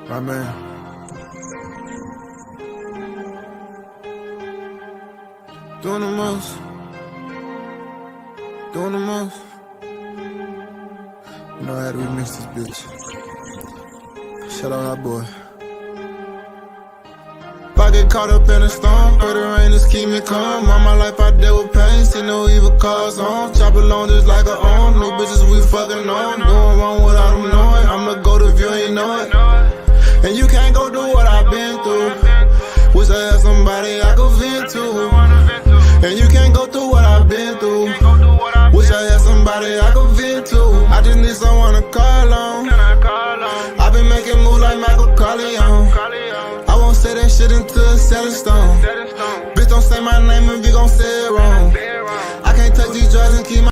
My man. Doing the most. Doing the most. You know how do we mix this bitch? Shout out our boy. If I get caught up in a storm, but the rain just keep me calm. All my life I dealt with pain, see no evil cause on. Chop along just like a on. No bitches we fucking on. Doing wrong without them knowing. I'm the GOAT if you ain't know it. And you can't go do what I've been through. Wish I had somebody I could vent to. And you can't go through what I've been through. Wish I had somebody I could vent to. I just need someone to call on. I've been making moves like Michael Corleone. I won't say that shit until it's set in stone. Bitch, don't say my name if you gon' say it wrong. I can't touch these drugs and keep my...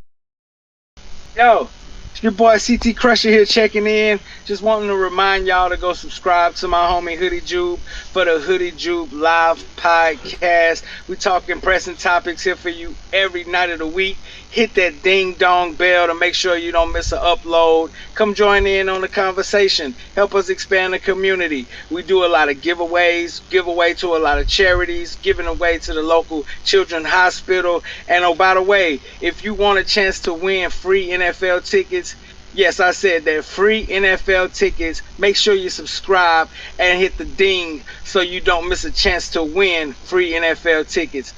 Yo, it's your boy CT Crusher here checking in. Just wanting to remind y'all to go subscribe to my homie Hoodie Jube for the Hoodie Jube live podcast. We talking pressing topics here for you every night of the week. Hit that ding dong bell to make sure you don't miss an upload. Come join in on the conversation. Help us expand the community. We do a lot of giveaways, give away to a lot of charities, giving away to the local children's hospital. And oh, by the way, if you want a chance to win free NFL tickets, yes, I said that, free NFL tickets, make sure you subscribe and hit the ding so you don't miss a chance to win free NFL tickets.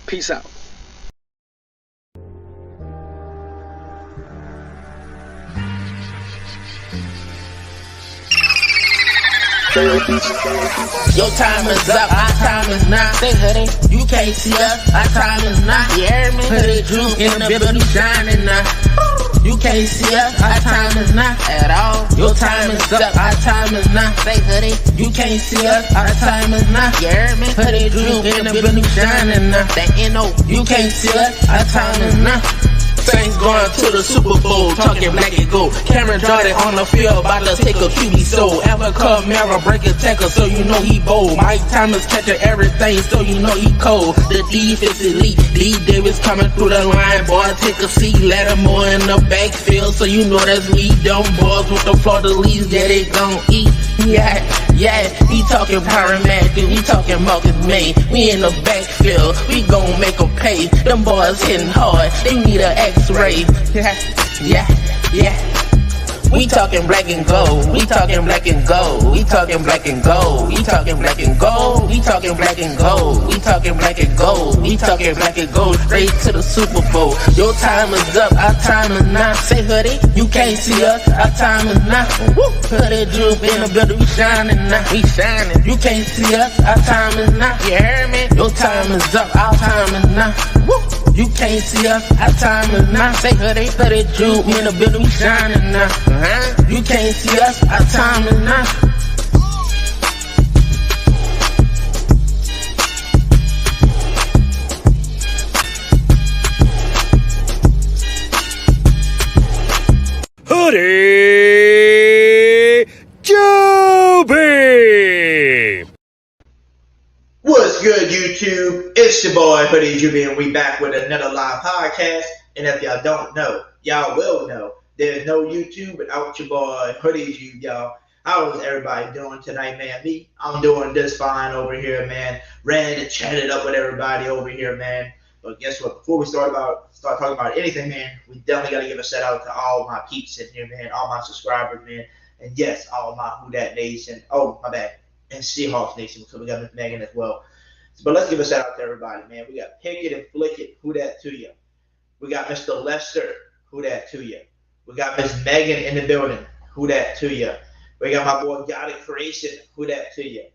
Peace out. Your time is up, our time is now. Say Hoodie, you can't see us, our time is now. You hear me? Hoodie Jube in the building shining now. You can't see us, our time is not at all. Your time is up, our time is not. Say Hoodie, you can't see us, our time is not. You hear me? Hoodie Jube in the building shining now. That NO, you can't see us, our time is not. Saints going to the Super Bowl, talking black and gold. Cameron Jordan on the field, about to take a QB soul. Ever Camara break a tackle, so you know he bold. Mike Thomas catching everything, so you know he cold. The defense elite, D. Davis coming through the line, boy, take a seat. Lattimore in the backfield, so you know that's we. Them boys with the Florida leaves, yeah, they gon' eat. Yeah, we talking pyromatic, we talking Marcus May. We in the backfield, we gon' make them pay. Them boys hitting hard, they need an X-ray. Yeah. We talking black and gold, we talking black and gold, we talking black and gold, we talking black and gold, we talking black and gold, we talking black and gold, we talking black and gold, straight to the Super Bowl. Your time is up, our time is now. Say Hoodie, you can't see us, our time is now. Woo! Hoodie Jube in the building, we shining now, we shining. You can't see us, our time is now. You hear me? Your time is up, our time is now. Woo! You can't see us, our time is now. Say Hoodie, Hoodie Jube in the building, we shining now. You can't see us, our time is now. Hoodie Jube! What's good, YouTube? It's your boy Hoodie Jube, and we back with another live podcast. And if y'all don't know, y'all will know. There's no YouTube without your boy Hoodie Jube, y'all. How is everybody doing tonight, man? I'm doing just fine over here, man. Ready to chat it up with everybody over here, man. But guess what? Before we start talking about anything, man, we definitely got to give a shout out to all my peeps in here, man. All my subscribers, man. And yes, all my Who Dat Nation. Oh, my bad. And Seahawks Nation. So we got Miss Megan as well. But let's give a shout out to everybody, man. We got Pick It and Flick It. Who dat to you? We got Mr. Lester. Who dat to you? We got Miss Megan in the building. Who dat to you? We got my boy Got It Creation. Who dat to you?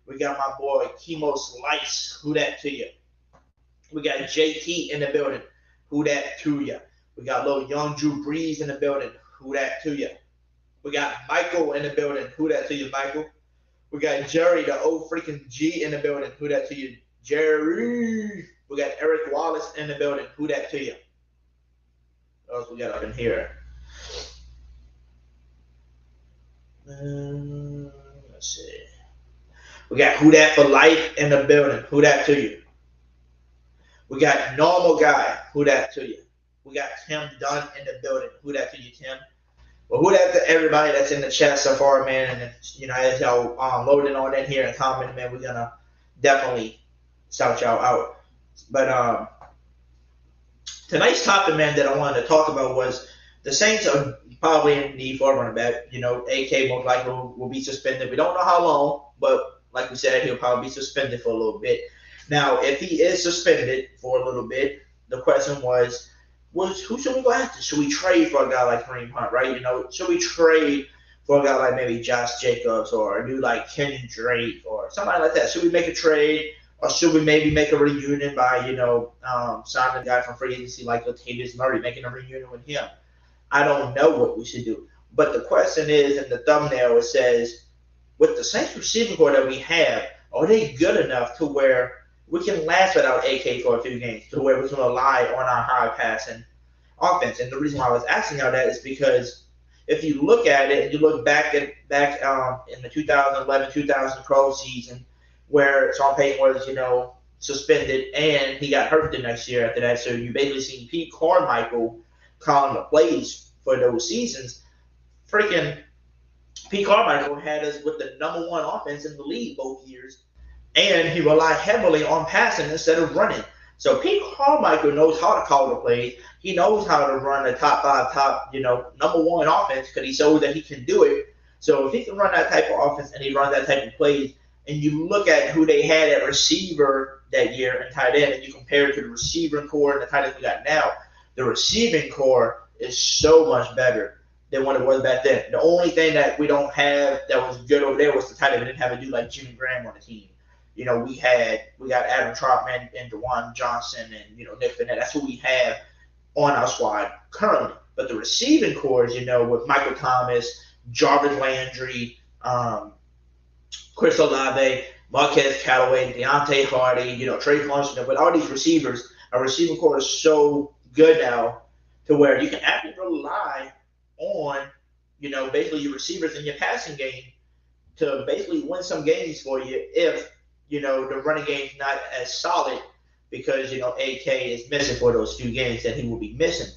We got my boy Chemo Slice. Who dat to you? We got JT in the building. Who dat to you? We got little young Drew Brees in the building. Who dat to you? We got Michael in the building. Who dat to you, Michael? We got Jerry, the old freaking G in the building. Who dat to you, Jerry? We got Eric Wallace in the building. Who dat to you? What else we got up in here? Let's see. We got Who Dat for Life in the building. Who dat to you? We got Normal Guy. Who dat to you? We got Tim Dunn in the building. Who dat to you, Tim? Well, who that to everybody that's in the chat so far, man, and as y'all loading on in here and commenting, man, we're gonna definitely shout y'all out. But tonight's topic, man, that I wanted to talk about was the Saints are probably in need for a running back. AK most likely will be suspended. We don't know how long, but like we said, he'll probably be suspended for a little bit. Now, if he is suspended for a little bit, the question was who should we go after? Should we trade for a guy like Kareem Hunt, right? Should we trade for a guy like maybe Josh Jacobs or a dude like Kenyon Drake or somebody like that? Should we make a trade? Or should we maybe make a reunion by, signing a guy from free agency like Latavius Murray, making a reunion with him? I don't know what we should do. But the question is, in the thumbnail, it says, with the Saints receiving core that we have, are they good enough to where we can last without AK for a few games, to where we can rely on our high passing offense? And the reason why I was asking y'all that is because if you look at it, you look back in the 2011-2012 season, where Sean Payton was, suspended, and he got hurt the next year after that. So you basically seen Pete Carmichael calling the plays for those seasons. Freaking Pete Carmichael had us with the number one offense in the league both years, and he relied heavily on passing instead of running. So Pete Carmichael knows how to call the plays. He knows how to run a top five, number one offense because he showed that he can do it. So if he can run that type of offense and he runs that type of plays, and you look at who they had at receiver that year and tight end, and you compare it to the receiving core and the tight end we got now, the receiving core is so much better than what it was back then. The only thing that we don't have that was good over there was the tight end. We didn't have a dude like Jimmy Graham on the team. We got Adam Troutman and DeJuan Johnson and Nick Vannett. That's who we have on our squad currently. But the receiving cores, with Michael Thomas, Jarvis Landry, Chris Olave, Marquez Callaway, Deontay Hardy, Trey Lance, with all these receivers, our receiving core is so good now to where you can actually rely on, basically your receivers in your passing game to basically win some games for you if, the running game's not as solid because, AK is missing for those few games that he will be missing.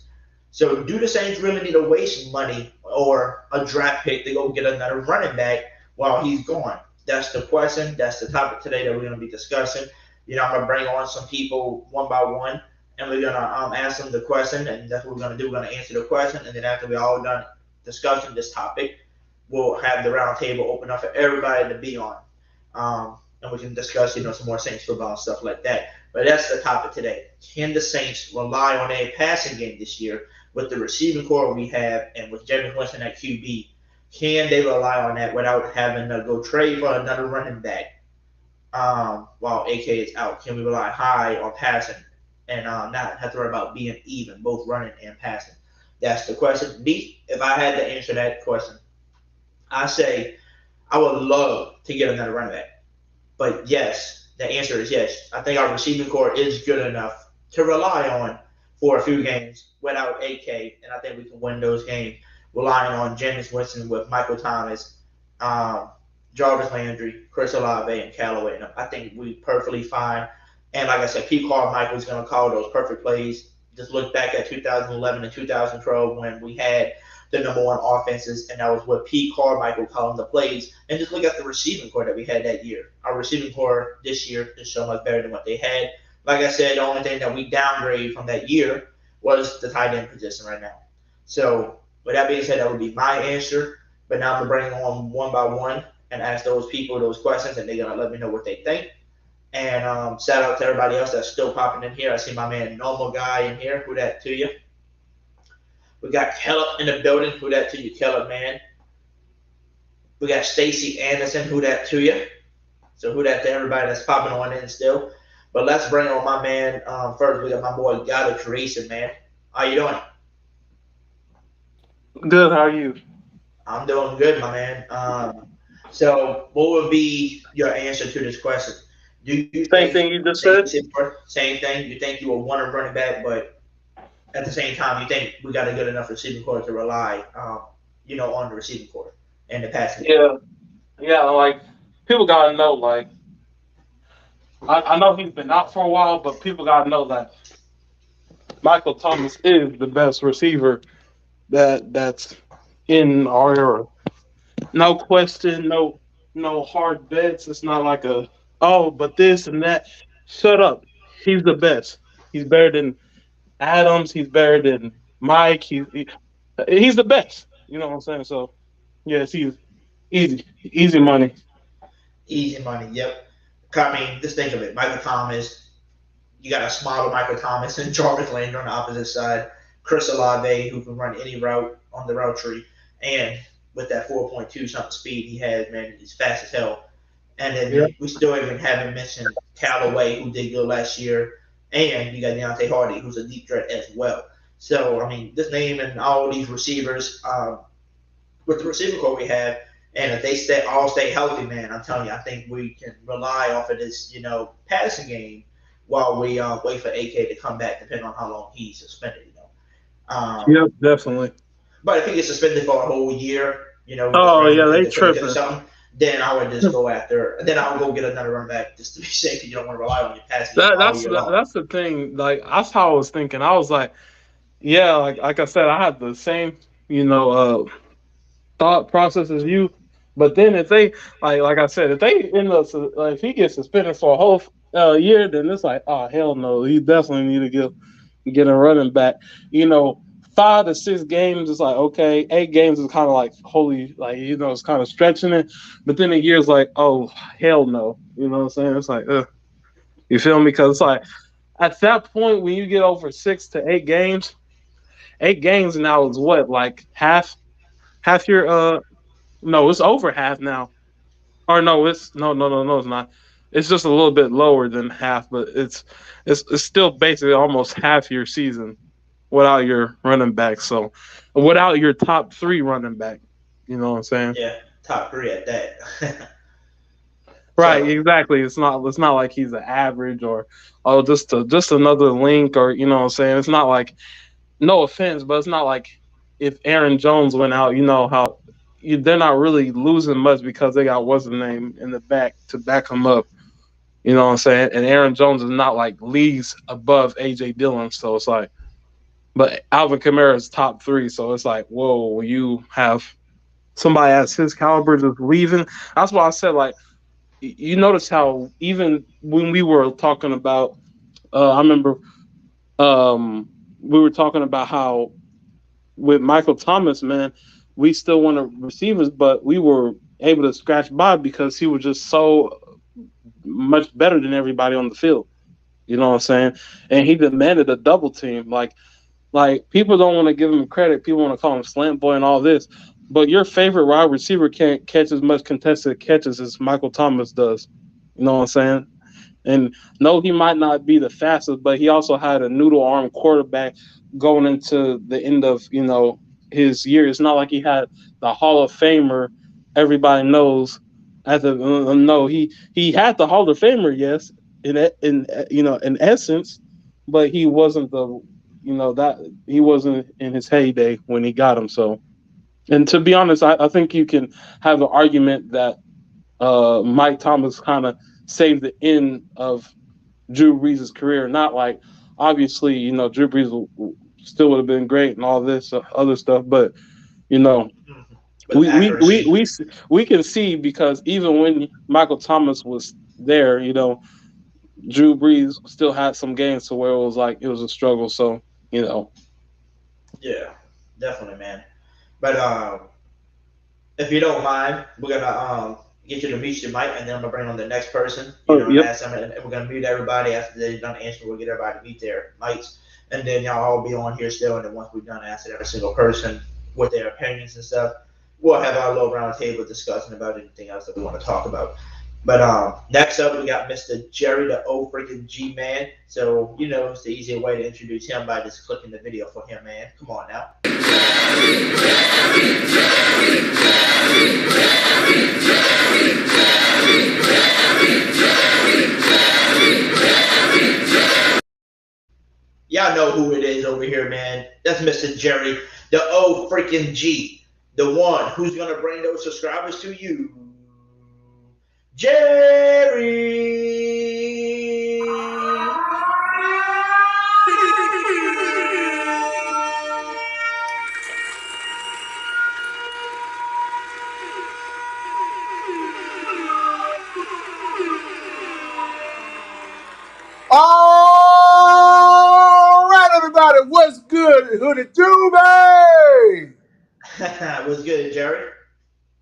So do the Saints really need to waste money or a draft pick to go get another running back while he's gone? That's the question. That's the topic today that we're going to be discussing. I'm going to bring on some people one by one, and we're going to ask them the question, and that's what we're going to do. We're going to answer the question, and then after we're all done discussing this topic, we'll have the round table open up for everybody to be on. And we can discuss, some more Saints football and stuff like that. But that's the topic today. Can the Saints rely on a passing game this year with the receiving core we have and with Jameis Winston at QB? Can they rely on that without having to go trade for another running back while AK is out? Can we rely high on passing and not have to worry about being even, both running and passing? That's the question. Me, if I had to answer that question, I say I would love to get another running back. But yes, the answer is yes. I think our receiving core is good enough to rely on for a few games without AK, and I think we can win those games relying on Jameis Winston with Michael Thomas, Jarvis Landry, Chris Olave, and Callaway. And I think we perfectly fine. And like I said, Pete Carmichael is going to call those perfect plays. Just look back at 2011 and 2012 when we had the number one offenses, and that was with Pete Carmichael calling the plays. And just look at the receiving core that we had that year. Our receiving core this year is so much better than what they had. Like I said, the only thing that we downgraded from that year was the tight end position right now. So with that being said, that would be my answer. But now I'm going to bring on one by one and ask those people those questions, and they're going to let me know what they think. And shout out to everybody else that's still popping in here. I see my man Normal Guy in here. Who that to you? We got Kellett in the building. Who that to you, Kellett, man? We got Stacy Anderson. Who that to you? So who that to everybody that's popping on in still. But let's bring on my man first. We got my boy Gado Teresa, man. How you doing? Good. How are you? I'm doing good, my man. So what would be your answer to this question? Do you Same thing you just said? Same thing. You think you will want to run it back, but at the same time, you think we got a good enough receiving core to rely, on the receiving core and the passing game? Yeah. Like people gotta know. Like I know he's been out for a while, but people gotta know that Michael Thomas is the best receiver that's in our era. No question, no hard bets. It's not like but this and that. Shut up. He's the best. He's better than Adams. He's better than Mike. He's the best. You know what I'm saying? So yes, he's easy money. Easy money. Yep. I mean, just think of it. Michael Thomas. You got a smaller Michael Thomas and Jarvis Landry on the opposite side. Chris Olave, who can run any route on the route tree, and with that 4.2 something speed he has, man, he's fast as hell. And then Yeah. we still even haven't mentioned Callaway, who did good last year, and you got Deontay Hardy, who's a deep threat as well. So I mean, just naming all these receivers with the receiver core we have, and if they all stay healthy, man, I'm telling you, I think we can rely off of this, passing game while we wait for AK to come back, depending on how long he's suspended. Yep, definitely. But if he gets suspended for a whole year, just Oh yeah, randomly they because he did tripping. something, then I would just go after. Then I would go get another run back just to be safe. You don't want to rely on your passing game all year long. That's the thing. Like that's how I was thinking. I was like, yeah, like I said, I had the same thought process as you. But then if they like I said, if they end up if he gets suspended for a whole year, then it's like, oh hell no, he definitely need to get a running back. 5 to 6 games is like okay, 8 games is kind of like holy, like it's kind of stretching it. But then a year's like, oh hell no, you know what I'm saying? It's like, you feel me? Because it's like at that point when you get over 6 to 8 games, 8 games now is what, like half your no, it's over half now. Or no, it's no, it's not. It's just a little bit lower than half, but it's still basically almost half your season without your running back. So without your top 3 running back, you know what I'm saying? Yeah, top 3 at that. Right, So exactly. It's not like he's an average or just another link, or you know what I'm saying. It's not like, no offense, but it's not like if Aaron Jones went out, you know how they're not really losing much because they got what's the name in the back to back them up. You know what I'm saying? And Aaron Jones is not like leagues above AJ Dillon, so it's like, but Alvin Kamara is top 3, so it's like, whoa, you have somebody as his caliber just leaving. That's why I said, like, you notice how even when we were talking about, I remember we were talking about how with Michael Thomas, man, we still wanted receivers, but we were able to scratch by because he was just so much better than everybody on the field. You know what I'm saying? And he demanded a double team. Like people don't want to give him credit. People want to call him slant boy and all this. But your favorite wide receiver can't catch as much contested catches as Michael Thomas does. You know what I'm saying? And no, he might not be the fastest, but he also had a noodle arm quarterback going into the end of his year. It's not like he had the Hall of Famer everybody knows. No, he had the Hall of Famer, yes, in essence, but he wasn't that he wasn't in his heyday when he got him. So, and to be honest, I think you can have an argument that Mike Thomas kind of saved the end of Drew Brees' career. Not like, obviously, Drew Brees still would have been great and all this other stuff, but with accuracy. we can see, because even when Michael Thomas was there, Drew Brees still had some games to where it was like it was a struggle. So Yeah, definitely, man. But if you don't mind, we're gonna get you to mute your mic, and then I'm gonna bring on the next person. Yep. Ask them, and we're gonna mute everybody after they're done answering. We'll get everybody to mute their mics, and then y'all all be on here still. And then once we're done asking every single person what their opinions and stuff, we'll have our little round table discussing about anything else that we want to talk about. But next up, we got Mr. Jerry, the old freaking G man. So it's the easier way to introduce him by just clicking the video for him, man. Come on now. Y'all know who it is over here, man. That's Mr. Jerry, the old freaking G, the one who's gonna bring those subscribers to you. Jerry. good, Hoodie Jube? What's good, Jerry?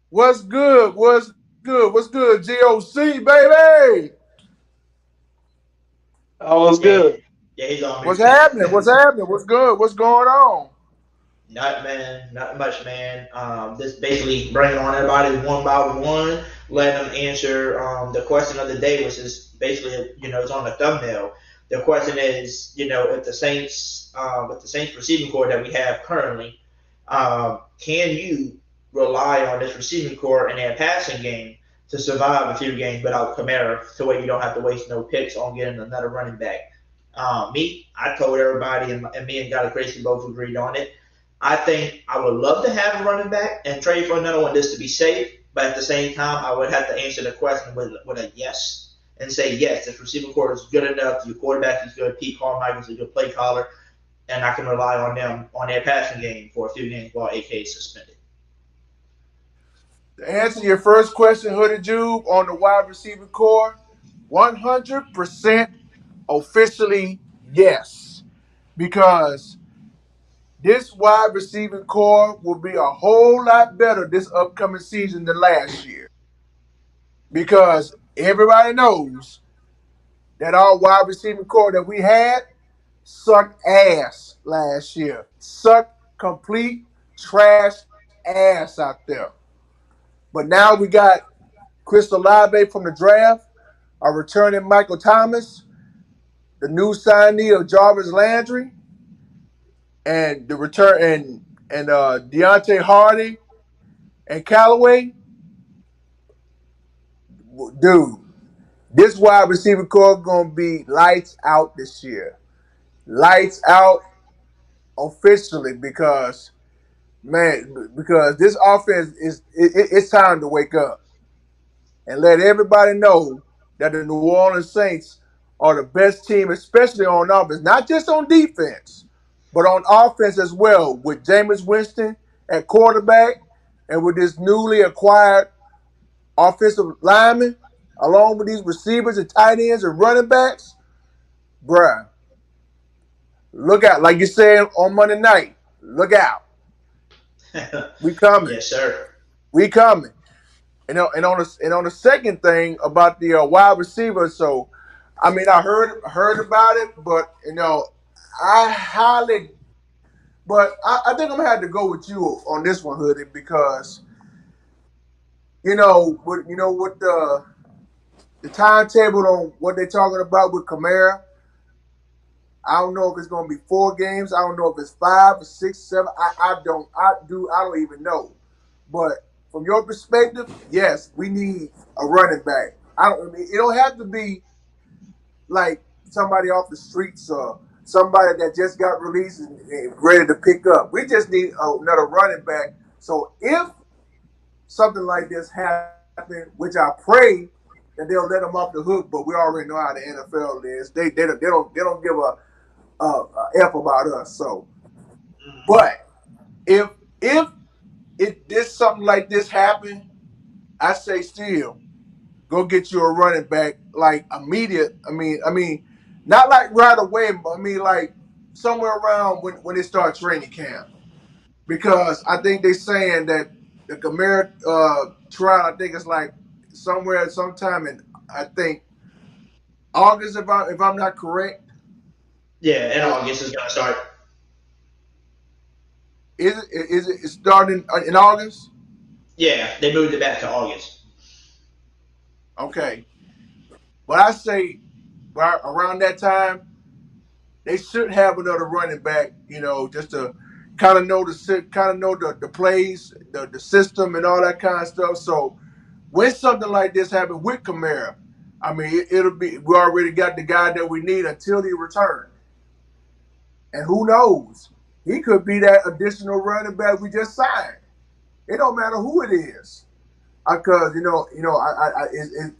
What's good? What's good? What's good? GOC, baby. Oh, it's Yeah, good. yeah, he's on What's mute. happening? What's happening? What's good? What's going on? Not man, not much, man. Just basically bringing on everybody one by one, letting them answer the question of the day, which is basically it's on the thumbnail. The question is, if with the Saints receiving core that we have currently, can you rely on this receiving core in their passing game to survive a few games without Kamara, to where you don't have to waste no picks on getting another running back? I told everybody, and me and Gotta Crazy both agreed on it. I think I would love to have a running back and trade for another one just to be safe, but at the same time, I would have to answer the question with a yes and say, yes, this receiving core is good enough, your quarterback is good, Pete Carmichael's a good play caller, and I can rely on them on their passing game for a few games while AK is suspended. To answer your first question, Hoodie Jube, on the wide receiver core, 100% officially yes. Because this wide receiving core will be a whole lot better this upcoming season than last year. Because everybody knows that our wide receiving core that we had sucked ass last year. Sucked complete trash ass out there. But now we got Chris Olave from the draft, a returning Michael Thomas, the new signee of Jarvis Landry, and the return and Deontay Hardy and Callaway. Dude, this wide receiver core gonna be lights out this year. Lights out officially because this offense it's time to wake up and let everybody know that the New Orleans Saints are the best team, especially on offense, not just on defense, but on offense as well, with Jameis Winston at quarterback and with this newly acquired offensive lineman, along with these receivers and tight ends and running backs. Bruh, look out. Like you said on Monday night, look out. We coming. Yes, sir. We coming. And on the second thing about the wide receiver, so I mean I heard about it, but I highly, but I think I'm gonna have to go with you on this one, Hoodie, because with the timetable on what they're talking about with Kamara, I don't know if it's gonna be 4 games. I don't know if it's 5 or 6, 7. I don't even know. But from your perspective, yes, we need a running back. I mean, it don't have to be like somebody off the streets or somebody that just got released and ready to pick up. We just need another running back. So if something like this happens, which I pray that they'll let them off the hook, but we already know how the NFL is. They don't give a f about us. So, but if if something like this happen, I say still go get you a running back like immediate. I mean, not like right away, but I mean like somewhere around when they start training camp, because I think they're saying that the Kamara trial, I think it's like somewhere sometime in, I think, August, if I'm not correct. Yeah, in August is gonna start. Is it starting in August? Yeah, they moved it back to August. Okay, but I say right around that time they should have another running back. Just to kind of know the plays, the system, and all that kind of stuff. So when something like this happens with Kamara, I mean it'll be, we already got the guy that we need until he returns. And who knows? He could be that additional running back we just signed. It don't matter who it is, because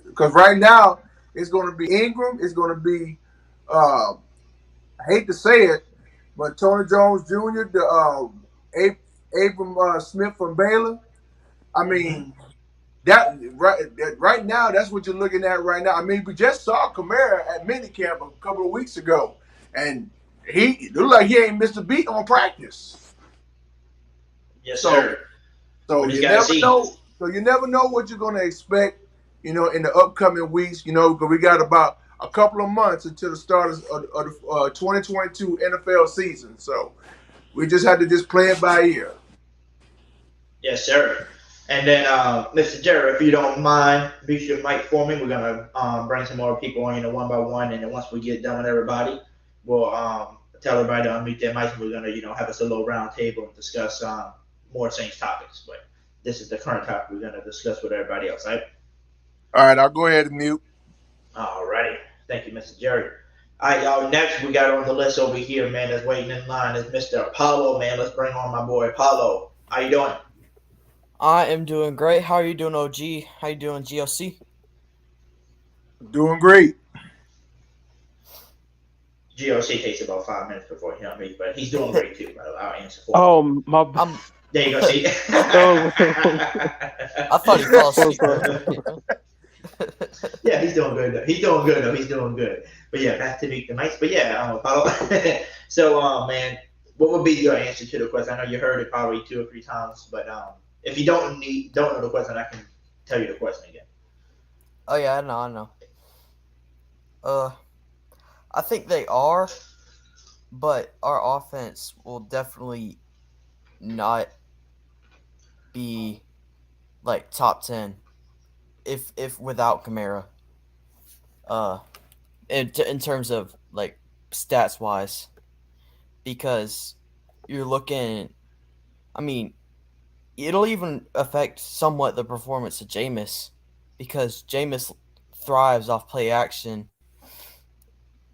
because right now it's going to be Ingram. It's going to be, I hate to say it, but Tony Jones Jr., the Abram Smith from Baylor. I mean right now that's what you're looking at right now. I mean we just saw Kamara at minicamp a couple of weeks ago, and he look like he ain't missed a beat on practice. Yes, So sir. so We just you gotta never see. know. So you never know what you're gonna expect. In the upcoming weeks. Because we got about a couple of months until the start of the 2022 NFL season. So we just had to just play it by ear. Yes, sir. And then, Mr. Jerry, if you don't mind, mute your mic for me. We're gonna bring some more people on, one by one, and then once we get done with everybody, we'll tell everybody to unmute their mics, and we're gonna, have us a little round table and discuss more Saints topics. But this is the current topic we're gonna discuss with everybody else, right? All right, I'll go ahead and mute. Alrighty. Thank you, Mr. Jerry. All right, y'all. Next, we got on the list over here, man, that's waiting in line is Mr. Apollo, man. Let's bring on my boy Apollo. How you doing? I am doing great. How are you doing, OG? How you doing, GLC? Doing great. GOC takes about 5 minutes before he on me, but he's doing great too. I'll answer for him. Oh my! There you go. See. I thought he fell asleep. Yeah, he's doing good. He's doing good though. He's doing good. But yeah, back to the mics. But yeah, Apollo. So, man, what would be your answer to the question? I know you heard it probably 2 or 3 times, but if you don't know the question, I can tell you the question again. Oh yeah, I know. I think they are, but our offense will definitely not be like top 10 if without Kamara. In terms of like stats wise, because you're looking. I mean, it'll even affect somewhat the performance of Jameis, because Jameis thrives off play action,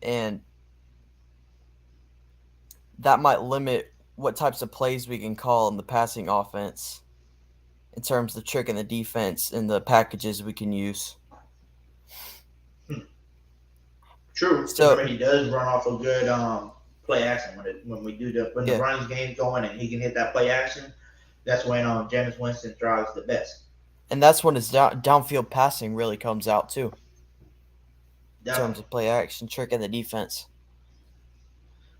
and that might limit what types of plays we can call in the passing offense in terms of tricking the defense and the packages we can use. True. So he does run off a good play action when the running game's going and he can hit that play action. That's when Jameis Winston thrives the best. And that's when his downfield passing really comes out too. In terms of play action, tricking the defense.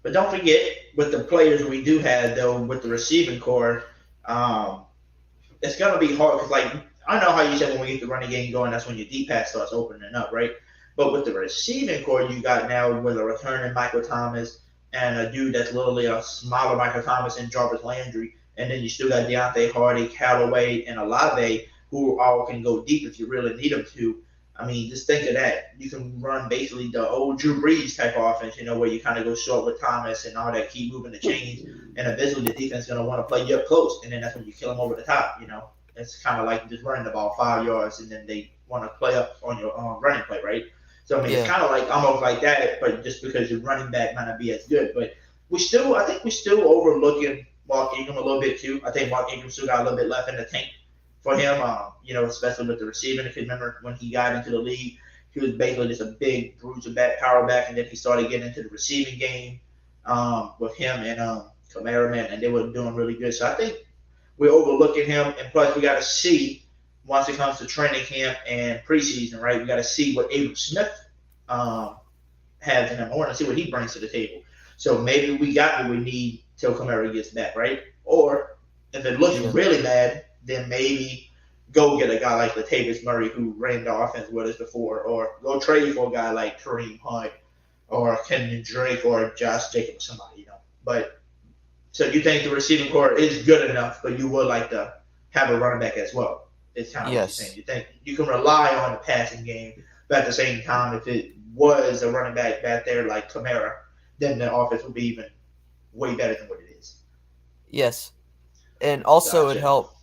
But don't forget, with the players we do have, though, with the receiving core, it's going to be hard. Because, I know how you said when we get the running game going, that's when your deep pass starts opening up, right? But with the receiving core you got now with a returning Michael Thomas and a dude that's literally a smaller Michael Thomas and Jarvis Landry, and then you still got Deontay Hardy, Callaway, and Olave, who all can go deep if you really need them to. I mean, just think of that. You can run basically the old Drew Brees type of offense, where you kind of go short with Thomas and all that, keep moving the chains, and eventually the defense is going to want to play you up close, and then that's when you kill them over the top, It's kind of like just running the ball 5 yards, and then they want to play up on your running play, right? So, I mean, It's kind of like almost like that, but just because your running back might not be as good. But I think we're still overlooking Mark Ingram a little bit, too. I think Mark Ingram still got a little bit left in the tank for him, especially with the receiving. Because remember, when he got into the league, he was basically just a big bruiser back, power back, and then he started getting into the receiving game with him and Kamara, man, and they were doing really good. So I think we're overlooking him, and plus we got to see once it comes to training camp and preseason, right? We got to see what Abram Smith has in him. I want to see what he brings to the table. So maybe we got what we need till Kamara gets back, right? Or if it looks really bad, then maybe go get a guy like Latavius Murray who ran the offense with us before, or go trade for a guy like Kareem Hunt or Kenyon Drake or Josh Jacobs, somebody, But so you think the receiving core is good enough, but you would like to have a running back as well. It's kind of what you're saying. You think you can rely on the passing game, but at the same time, if it was a running back there like Kamara, then the offense would be even way better than what it is. Yes. And also it helped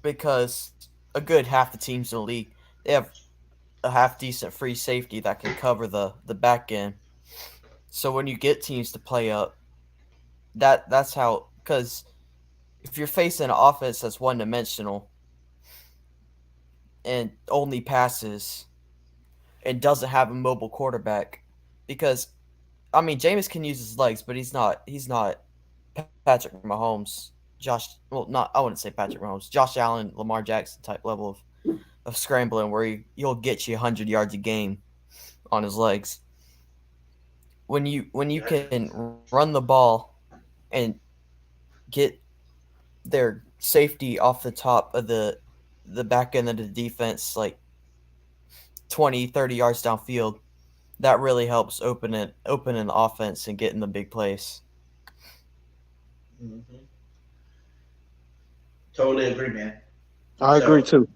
because a good half the teams in the league, they have a half decent free safety that can cover the back end. So when you get teams to play up, that's how, because if you're facing an offense that's one-dimensional and only passes and doesn't have a mobile quarterback, because Jameis can use his legs, but he's not Patrick Mahomes, I wouldn't say Patrick Mahomes, Josh Allen, Lamar Jackson type level of scrambling where he'll get you 100 yards a game on his legs. when you can run the ball and get their safety off the top of the back end of the defense, like 20, 30 yards downfield, that really helps opening the offense and getting the big plays. Mm-hmm. Totally agree, man. I agree too.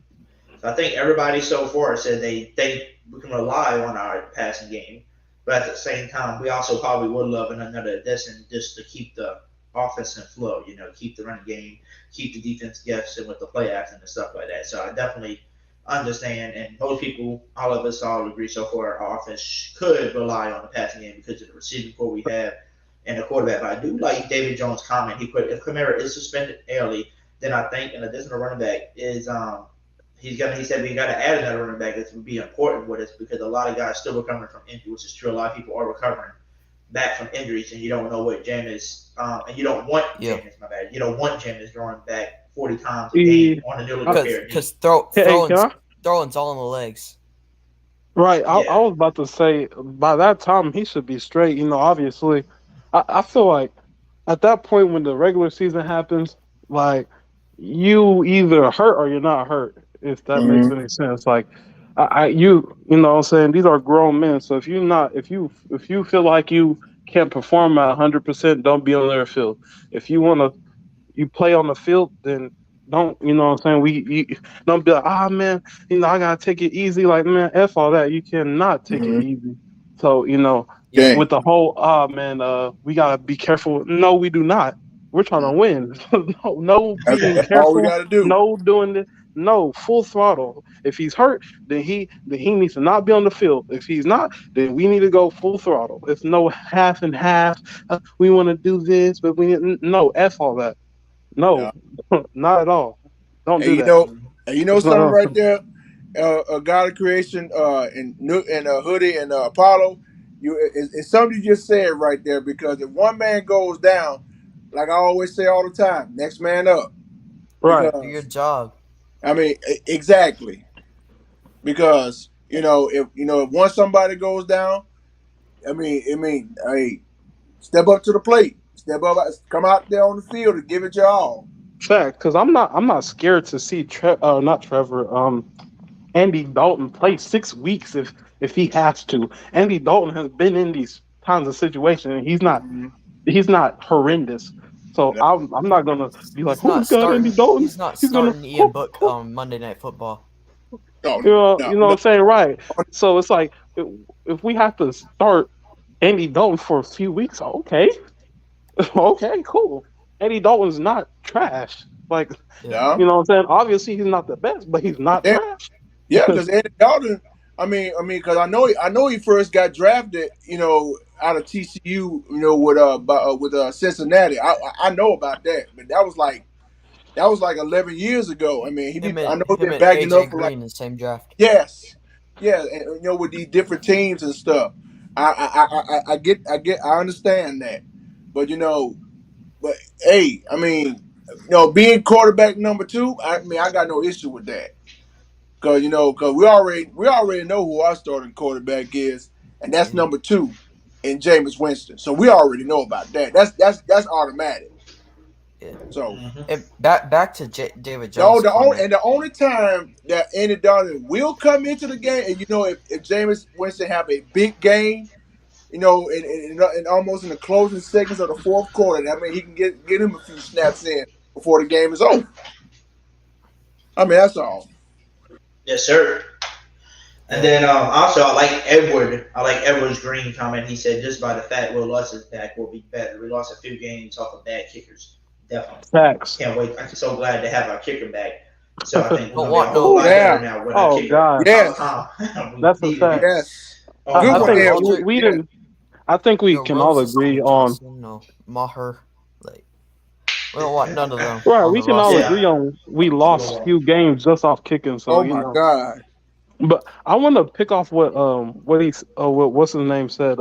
So I think everybody so far said they think we can rely on our passing game, but at the same time, we also probably would love another addition just to keep the offense in flow. Keep the running game, keep the defense guessing with the play action and stuff like that. So I definitely understand, and most people, all of us, all agree so far, our offense could rely on the passing game because of the receiving core we have and the quarterback. But I do like David Jones' comment. He put if Kamara is suspended early, then I think an additional running back is he said we got to add another running back. This would be important with us because a lot of guys still recovering from injury, which is true. A lot of people are recovering back from injuries, and you don't know what Jameis, and you don't want Jameis. My bad. You don't want Jameis throwing back 40 times a game on a newly repaired knee. Because throwing's all in the legs. Right. I was about to say by that time he should be straight. Obviously, I feel like at that point when the regular season happens, like you either hurt or you're not hurt. If that makes any sense, like you know what I'm saying, these are grown men. So if you feel like you can't perform at 100%, don't be on their field. If you play on the field, then don't, you know what I'm saying? You don't be like, man, I gotta take it easy. Like, man, F all that. You cannot take it easy. So, with the whole we gotta be careful. No, we do not. We're trying to win. no being That's careful. all we gotta do. No doing this. No, full throttle. If he's hurt, then he needs to not be on the field. If he's not, then we need to go full throttle. It's no half and half. We want to do this, but no, F all that. No, not at all. Don't do that. You know something right there, God of Creation, and Hoodie and Apollo. It's something you just said right there, because if one man goes down, like I always say all the time, next man up. Right. Do your job. I mean, exactly. Because if once somebody goes down, hey, step up to the plate. Step up, come out there on the field and give it your all. Fact, because I'm not scared to see not Trevor, Andy Dalton play 6 weeks if he has to. Andy Dalton has been in these kinds of situations, and he's not horrendous. So I'm not gonna be like, who's got Andy Dalton? He's not starting Ian Book on Monday Night Football. You know what I'm saying, right? So it's like if we have to start Andy Dalton for a few weeks, okay, cool. Andy Dalton's not trash. Like, you know what I'm saying? Obviously, he's not the best, but he's not trash. Yeah, because Andy Dalton. Because I know he first got drafted, out of TCU, with Cincinnati. I know about that, but that was like 11 years ago. I know he's been backing up for in the same draft. Yes, yeah, and with these different teams and stuff. I understand that, but hey, being quarterback number 2, I got no issue with that. Because we already know who our starting quarterback is, and that's number 2 in Jameis Winston. So we already know about that. That's automatic. Yeah. So back to David Jones. The only time that Andy Dalton will come into the game, and if Jameis Winston have a big game, and almost in the closing seconds of the fourth quarter, he can get him a few snaps in before the game is over. That's all. Yes, sir. And then also, I like Edward's Green comment. He said just by the fact Will Lewis's back will be better. We lost a few games off of bad kickers. Definitely. Facts. Can't wait. I'm so glad to have our kicker back. So I think we'll be a whole lot better now with our kicker. God. Yes. That's a fact. Yes. I think we can all agree on. No, Maher. We don't want none of them. Right, we can all agree on we lost a few games just off kicking. So God! But I want to pick off what what's his name said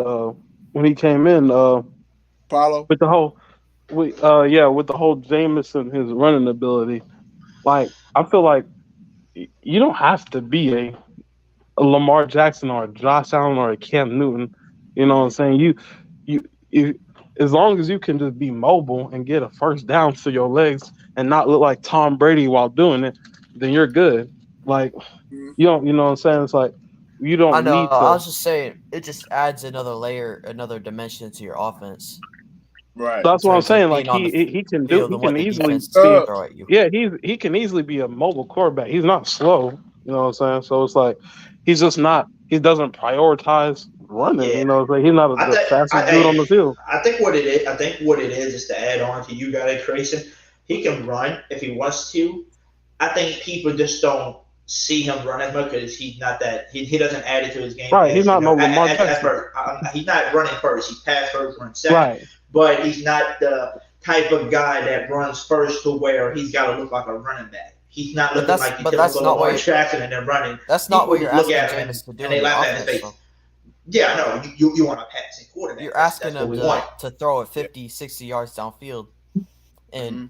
when he came in. Paulo. With the whole with the whole Jameis and his running ability. Like, I feel like you don't have to be a Lamar Jackson or a Josh Allen or a Cam Newton. You know what I'm saying? you as long as you can just be mobile and get a first down to your legs and not look like Tom Brady while doing it, then you're good. Like you know what I'm saying? It's like you I don't know. need I to. was just saying, it just adds another layer, another dimension to your offense Right. in That's what I'm terms of saying. Like being on the he field and what can the easily defense be Uh, throw at you. yeah he can easily be a mobile quarterback. He's not slow. You know what I'm saying? So it's like he's just not. He doesn't prioritize running. Yeah, You know, it's like he's not I the think fastest dude on the field. I think what it is. I think what it is to add on to you guys' creation. He can run if he wants to. I think people just don't see him run as much because he's not that. He doesn't add it to his game Right. He's as not no Lamar at Jackson. first. He's not running first. He's pass first, run second. Right. But he's not the type of guy that runs first to where he's got to look like a running back. He's not looking like your That's typical not Lamar what Jackson and then running. that's not what People you're look asking at him Jameis to do and in they your laugh at his offense, face. though. Yeah, no, you want a passing quarterback. You're That's asking what him we want. to throw it 50, 60 yards downfield and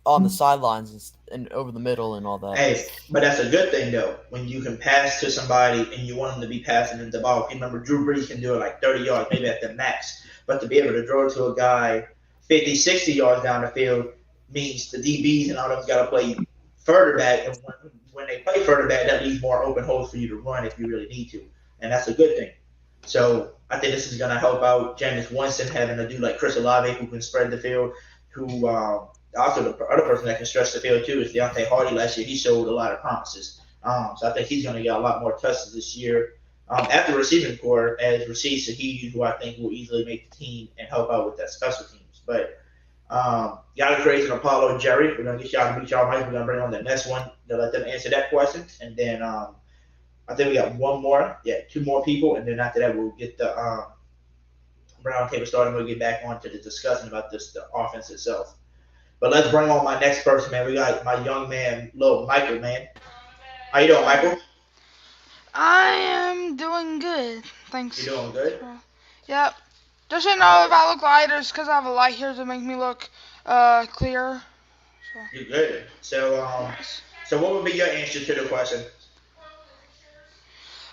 on the sidelines and over the middle and all that. Hey, but that's a good thing though. When you can pass to somebody and you want them to be passing in the ball. Remember, Drew Brees can do it like 30 yards, maybe at the max. But to be able to throw it to a guy 50, 60 yards down the field means the DBs and all them got to play further back. And when they play further back, that leaves more open holes for you to run if you really need to. And that's a good thing. So I think this is going to help out Jameis Winston having to do like Chris Olave, who can spread the field, who also the other person that can stretch the field too is Deontay Hardy. Last year he showed a lot of promises. So I think he's going to get a lot more touches this year. At the receiving core, as Rashid Shaheed, who I think will easily make the team and help out with that special teams. But y'all crazy and Apollo Jerry. We're going to get y'all to meet y'all. We're going to bring on the next one to let them answer that question. And then I think we got one more. Yeah, two more people. And then after that, we'll get the round table started and we'll get back on to the discussion about the offense itself. But let's bring on my next person, man. We got my young man, little Michael, man. How you doing, Michael? I am doing good. Thanks. You doing good? Yep. Just so you know, if I look lighter, it's because I have a light here to make me look clearer. You're good. So what would be your answer to the question?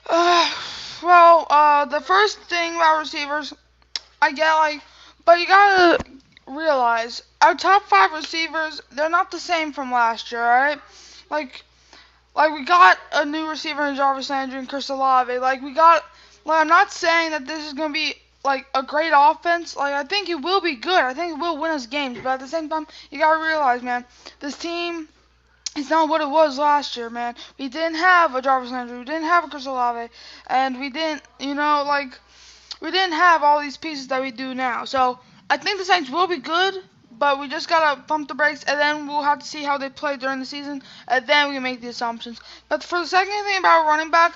The first thing about receivers, I get but you gotta realize our top 5 receivers, they're not the same from last year, alright? Like we got a new receiver in Jarvis Landry and Chris Olave. I'm not saying that this is gonna be like a great offense. Like I think it will be good. I think it will win us games. But at the same time, you gotta realize, man, this team is not what it was last year, man. We didn't have a Jarvis Landry, we didn't have a Chris Olave, and we didn't, we didn't have all these pieces that we do now. So I think the Saints will be good, but we just gotta pump the brakes, and then we'll have to see how they play during the season, and then we can make the assumptions. But for the second thing about running back,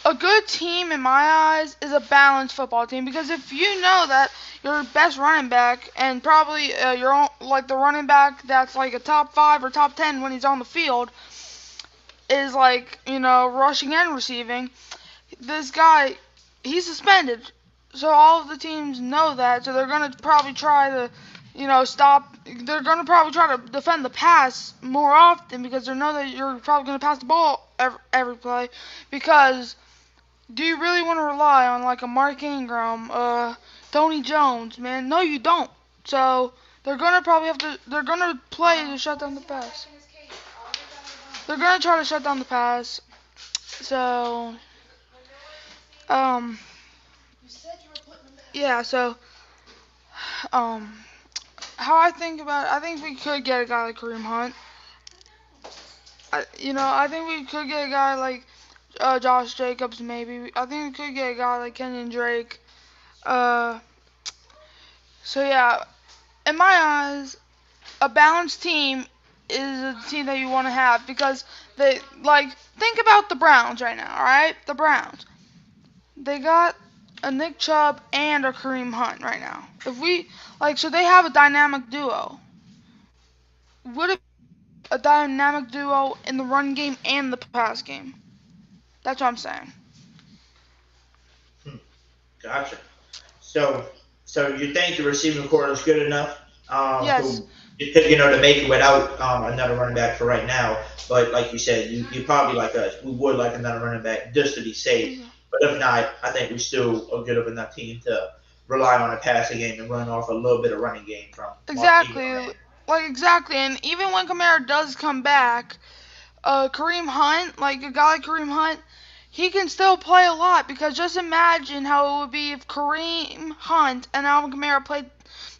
a good team in my eyes is a balanced football team, because if you know that your best running back and probably the running back that's like a top 5 or top 10 when he's on the field is rushing and receiving, this guy, he's suspended. So all of the teams know that, so they're going to probably try to, they're going to probably try to defend the pass more often because they know that you're probably going to pass the ball every play. Because do you really want to rely on like a Mark Ingram, Tony Jones, man? No, you don't. So they're going to play to shut down the pass. They're going to try to shut down the pass. So, yeah, so, how I think about it, I think we could get a guy like Kareem Hunt. I think we could get a guy like Josh Jacobs, maybe. I think we could get a guy like Kenyon Drake. So, yeah, in my eyes, a balanced team is a team that you want to have because think about the Browns right now, alright? The Browns. They got a Nick Chubb and a Kareem Hunt right now. So they have a dynamic duo. Would it be a dynamic duo in the run game and the pass game? That's what I'm saying. Gotcha. So you think the receiving core is good enough? Yes. To make it without another running back for right now. But like you said, you probably like us. We would like another running back just to be safe. But if not, I think we're still a good enough team to rely on a passing game and run off a little bit of running game from Mark Ingram. Exactly. Exactly. And even when Kamara does come back, Kareem Hunt, like a guy like Kareem Hunt, he can still play a lot because just imagine how it would be if Kareem Hunt and Alvin Kamara played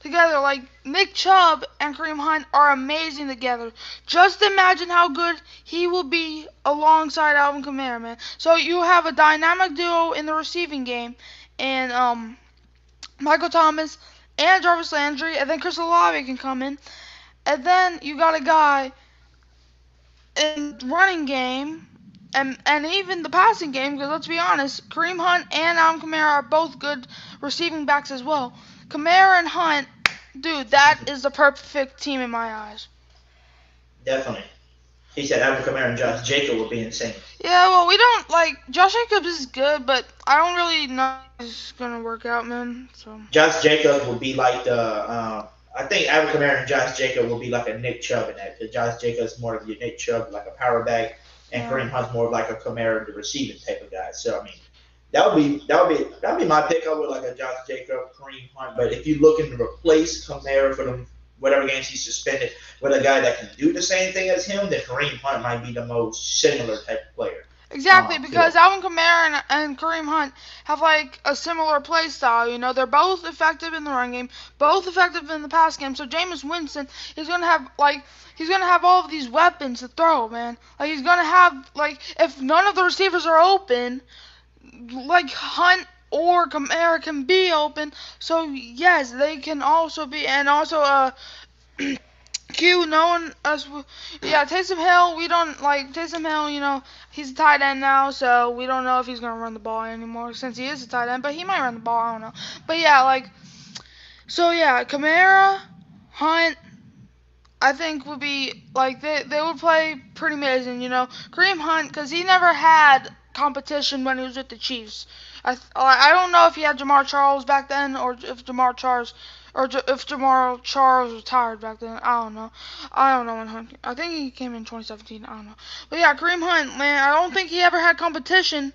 together. Like Nick Chubb and Kareem Hunt are amazing together. Just imagine how good he will be alongside Alvin Kamara, man. So you have a dynamic duo in the receiving game, and Michael Thomas and Jarvis Landry, and then Chris Olave can come in, and then you got a guy in running game and even the passing game, because let's be honest, Kareem Hunt and Alvin Kamara are both good receiving backs as well. Kamara and Hunt, dude, that is the perfect team in my eyes. Definitely. He said Alvin Kamara and Josh Jacob would be insane. Yeah, well, we don't, Josh Jacobs is good, but I don't really know if it's going to work out, man. So Josh Jacob would be like I think Alvin Kamara and Josh Jacob will be like a Nick Chubb in that, because Josh Jacobs more of your Nick Chubb, like a power back, and Kareem Hunt's more of like a Kamara, the receiving type of guy. So I mean, that'd be my pick. I would like a Josh Jacob, Kareem Hunt. But if you're looking to replace Kamara for them whatever games he's suspended with a guy that can do the same thing as him, then Kareem Hunt might be the most similar type of player. Exactly, because Alvin Kamara and Kareem Hunt have like a similar play style. You know, they're both effective in the run game, both effective in the pass game. So Jameis Winston is gonna have all of these weapons to throw, man. Like he's gonna have if none of the receivers are open, like Hunt or Kamara can be open. So yes, they can also be, and also Taysom Hill, we don't Taysom Hill, he's a tight end now, so we don't know if he's going to run the ball anymore since he is a tight end, but he might run the ball, I don't know. But Kamara, Hunt, I think would be, they would play pretty amazing, Kareem Hunt, because he never had competition when he was with the Chiefs. I don't know if he had Jamar Charles back then, or if Jamar Charles retired back then. I don't know when Hunt. I think he came in 2017. I don't know. But yeah, Kareem Hunt, man, I don't think he ever had competition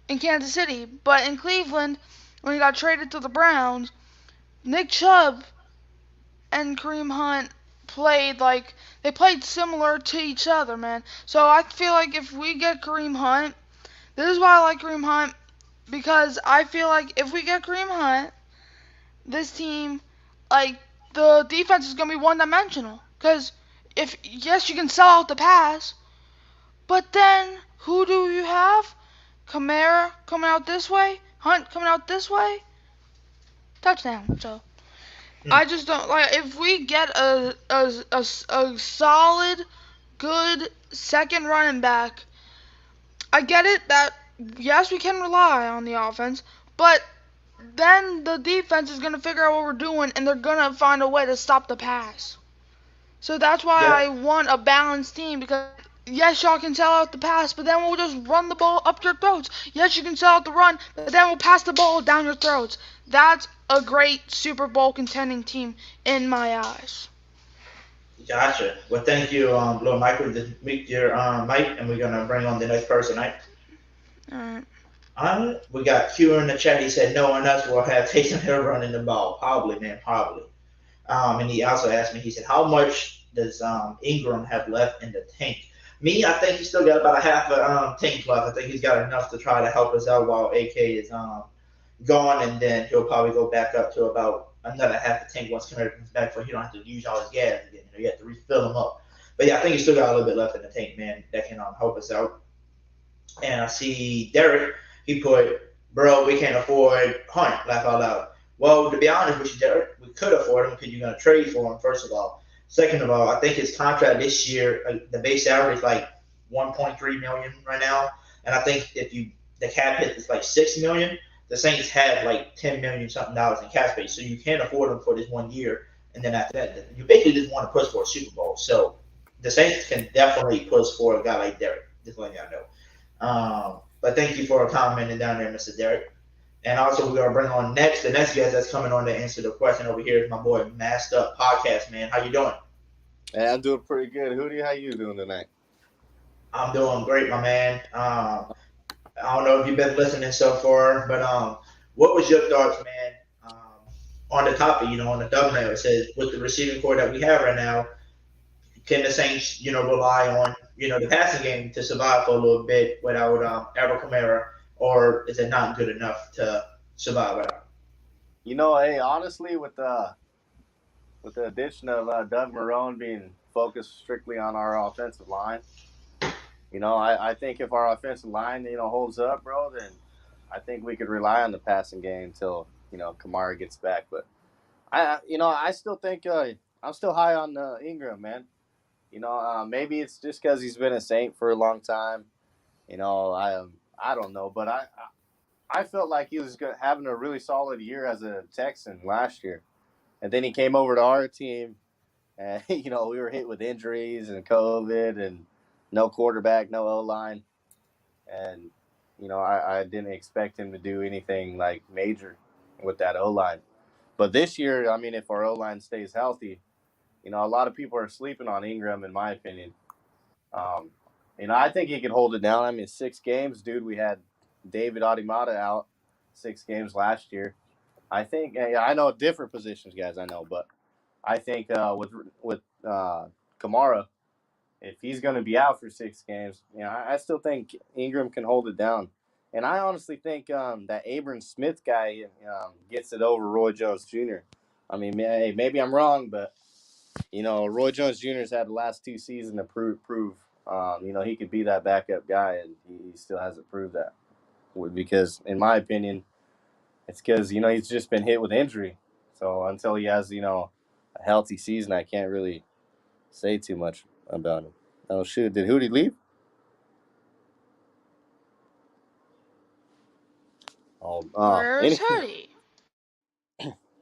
in Kansas City. But in Cleveland, when he got traded to the Browns, Nick Chubb and Kareem Hunt played similar to each other, man. So I feel like if we get Kareem Hunt, this is why I like Kareem Hunt, because I feel like if we get Kareem Hunt, this team, the defense is going to be one-dimensional. Because yes, you can sell out the pass, but then who do you have? Kamara coming out this way, Hunt coming out this way, touchdown. So I just don't if we get a solid, good second running back. I get it that yes, we can rely on the offense, but then the defense is going to figure out what we're doing, and they're going to find a way to stop the pass. So that's why I want a balanced team, because yes, y'all can sell out the pass, but then we'll just run the ball up your throats. Yes, you can sell out the run, but then we'll pass the ball down your throats. That's a great Super Bowl contending team in my eyes. Gotcha. Well, thank you, Lil Michael, to meet your mic, and we're going to bring on the next person, right? All right. We got Q in the chat. He said, no one else will have Taysom Hill running the ball. Probably, man, probably. And he also asked me, he said, how much does Ingram have left in the tank? Me, I think he's still got about a half a tank left. I think he's got enough to try to help us out while AK is gone, and then he'll probably go back up to about another half a tank once Kamara comes back, so he don't have to use all his gas again. You have to refill him up. But yeah, I think he's still got a little bit left in the tank, man, that can help us out. And I see Derek, he put, bro, we can't afford Hunt, laugh out loud. Well, to be honest with you, Derek, we could afford him because you're going to trade for him, first of all. Second of all, I think his contract this year, the base salary is like $1.3 million right now. And I think if the cap hit is like $6 million, the Saints have like $10 million something dollars in cap space. So you can't afford him for this 1 year. And then after that, you basically just want to push for a Super Bowl. So the Saints can definitely push for a guy like Derek, just letting y'all know. But thank you for commenting down there, Mr. Derek. And also, we're going to bring on the next guest that's coming on to answer the question over here is my boy, Masked Up Podcast, man. How you doing? Hey, I'm doing pretty good. Hoodie, how you doing tonight? I'm doing great, my man. I don't know if you've been listening so far, but what was your thoughts, man, on the topic, on the thumbnail, it says with the receiving core that we have right now, can the Saints, rely on, the passing game to survive for a little bit without Alvin Kamara, or is it not good enough to survive without? Hey, honestly, with the addition of Doug Marrone being focused strictly on our offensive line, I think if our offensive line, holds up, bro, then I think we could rely on the passing game until Kamara gets back. But I still think I'm still high on Ingram, man. Maybe it's just because he's been a Saint for a long time. I don't know, but I felt like he was having a really solid year as a Texan last year, and then he came over to our team, and we were hit with injuries and COVID and no quarterback, no O line, and I didn't expect him to do anything like major with that O line. But this year, I mean, if our O line stays healthy, a lot of people are sleeping on Ingram, in my opinion. Um, I think he can hold it down. I mean, 6 games, dude. We had David Adimata out 6 games last year. I think I know different positions, guys. I know, but I think with Kamara, if he's going to be out for 6 games, I still think Ingram can hold it down. And I honestly think that Abram Smith guy gets it over Roy Jones Jr. I mean, maybe I'm wrong, but Roy Jones Jr. has had the last 2 seasons to prove he could be that backup guy, and he still hasn't proved that. Because, in my opinion, it's because he's just been hit with injury. So until he has a healthy season, I can't really say too much about him. Oh shoot! Did Hoodie leave? Where's Hoodie?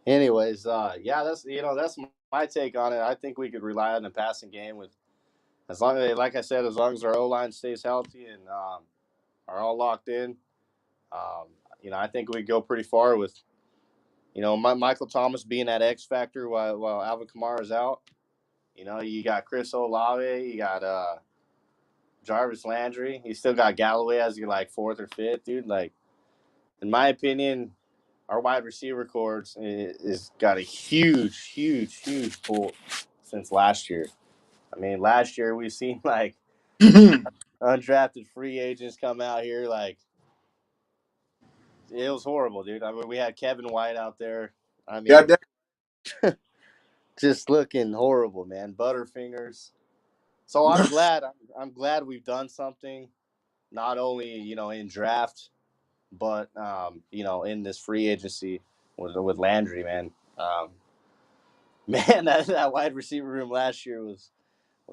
Anyways, yeah, that's my take on it. I think we could rely on the passing game with as long as, like I said, as long as our O line stays healthy and are all locked in. I think we go pretty far with Michael Thomas being that X factor while Alvin Kamara's out. You got Chris Olave, you got Jarvis Landry. You still got Galloway as your like 4th or 5th, dude. Like, in my opinion, our wide receiver corps is got a huge pull since last year. I mean, last year we've seen like undrafted free agents come out here. Like, it was horrible, dude. I mean, we had Kevin White out there. I mean, just looking horrible, man. Butterfingers. So I'm glad. I'm glad we've done something, not only in draft, but in this free agency with Landry, man. Man, that wide receiver room last year was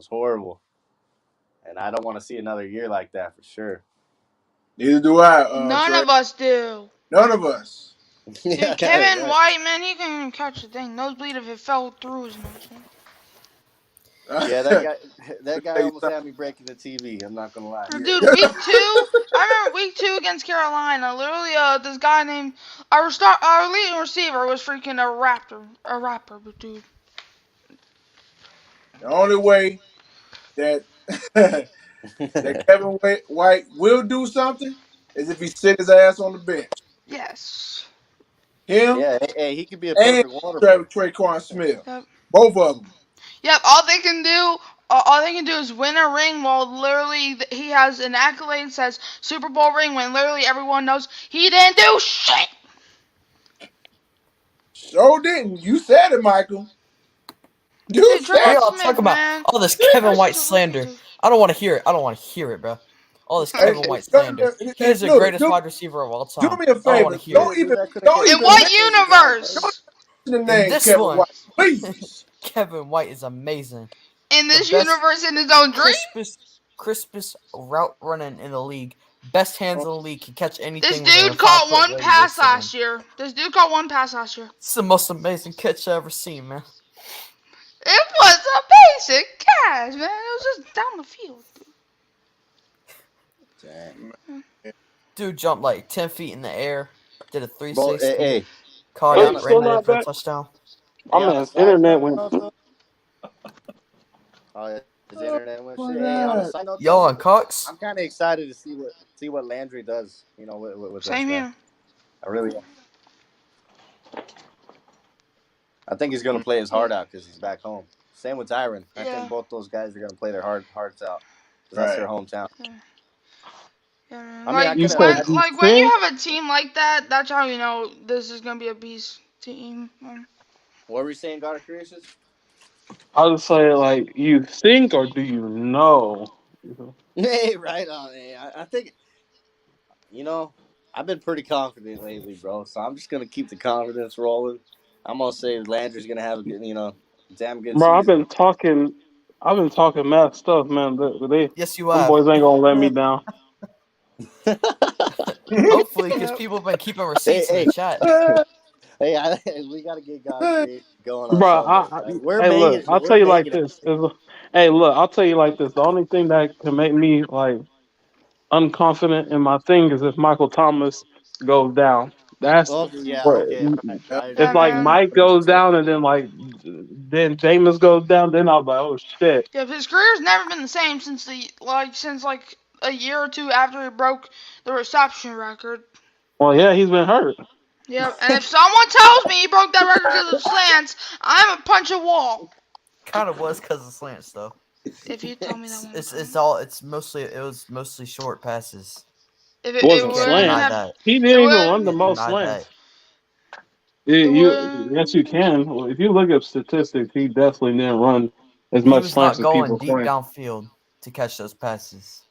horrible, and I don't want to see another year like that for sure. Neither do I. None Trey. of us do. None of us. Dude, Yeah, Kevin right. White, man, he couldn't even catch the thing. Nosebleed if it fell through his nose. Yeah, that guy almost had me breaking the TV. I'm not gonna lie. Dude, week 2, I remember week 2 against Carolina. Literally, this guy named our leading receiver was freaking a rapper, but dude. The only way that that Kevin White will do something is if he sit his ass on the bench. Yes. Him Yeah, hey, he could be a and perfect water boy. Traquan Smith. Yep. Both of them. Yep. All they can do is win a ring while literally he has an accolade that says Super Bowl ring when literally everyone knows he didn't do shit. So didn't. You said it, Michael. You Dude, said What it. y'all Smith, talking about? man. All this Kevin White slander. I don't want to hear it. I don't want to hear it, bro. All this Kevin White slander. He is the greatest wide receiver of all time. Do me a I don't want favor. to hear Don't it. even. In what universe? The In name this Kevin one, White, please. Kevin White is amazing. In this The best universe, in his own dream? Crispest route running in the league. Best hands in the league. Can catch anything. This within a dude caught 5-foot one pass radius of him. last year. It's the most amazing catch I've ever seen, man. It was a basic catch, man. It was just down the field. Dude jumped like 10 feet in the air. Did a 360. Hey, Caught Hey, it. still Ran it in not for a back? touchdown. My on a man's side internet note, went. though, oh, his internet went shit. my Hey, on a God. side note, Yo, though, on Cox? I'm kind of excited to see what Landry does. With Same us, man. here. I really am. I think he's going to play his heart out because he's back home. Same with Tyron. I Yeah. think both those guys are going to play their hearts out because that's their hometown. Yeah, man. I mean, I Like You could said when you imagine. you think? have a team like that, that's how you know this is gonna be a beast team. What were you saying, God of Creations? I would say like you think or do you know? Hey, right on. Hey, I think, you know, I've been pretty confident lately, bro. So I'm just going to keep the confidence rolling. I'm going to say Landry's going to have a good, damn good Bro, season. I've been talking mad stuff, man. Yes, you Them have. boys ain't gonna let me down. Hopefully, because people have been keeping receipts in the hey, chat. hey, we got to get God Creation going on Bro, Sunday. We're hey, making look, it. I'll We're tell you like making it. this. Hey, look, I'll tell you like this. The only thing that can make me like unconfident in my thing is if Michael Thomas goes down. That's Okay, yeah, where okay. I if Yeah, agree. like man. Mike goes down and then Jameis goes down, then I'll be like, oh shit. Yeah, his career's never been the same since a year or two after he broke the reception record. Well, yeah, he's been hurt. Yep, and if someone tells me he broke that record because of slants, I'm gonna punch a wall. Kind of was because of slants, though. If you tell me that one more It time. was mostly short passes. If It it wasn't Can't wouldn't slants. deny have, that. He it didn't even run the would, Can't most deny slants. that. it Yes, you would. can. If you look at statistics, he definitely didn't run as He much was slants not as going people deep claim. downfield to catch those passes.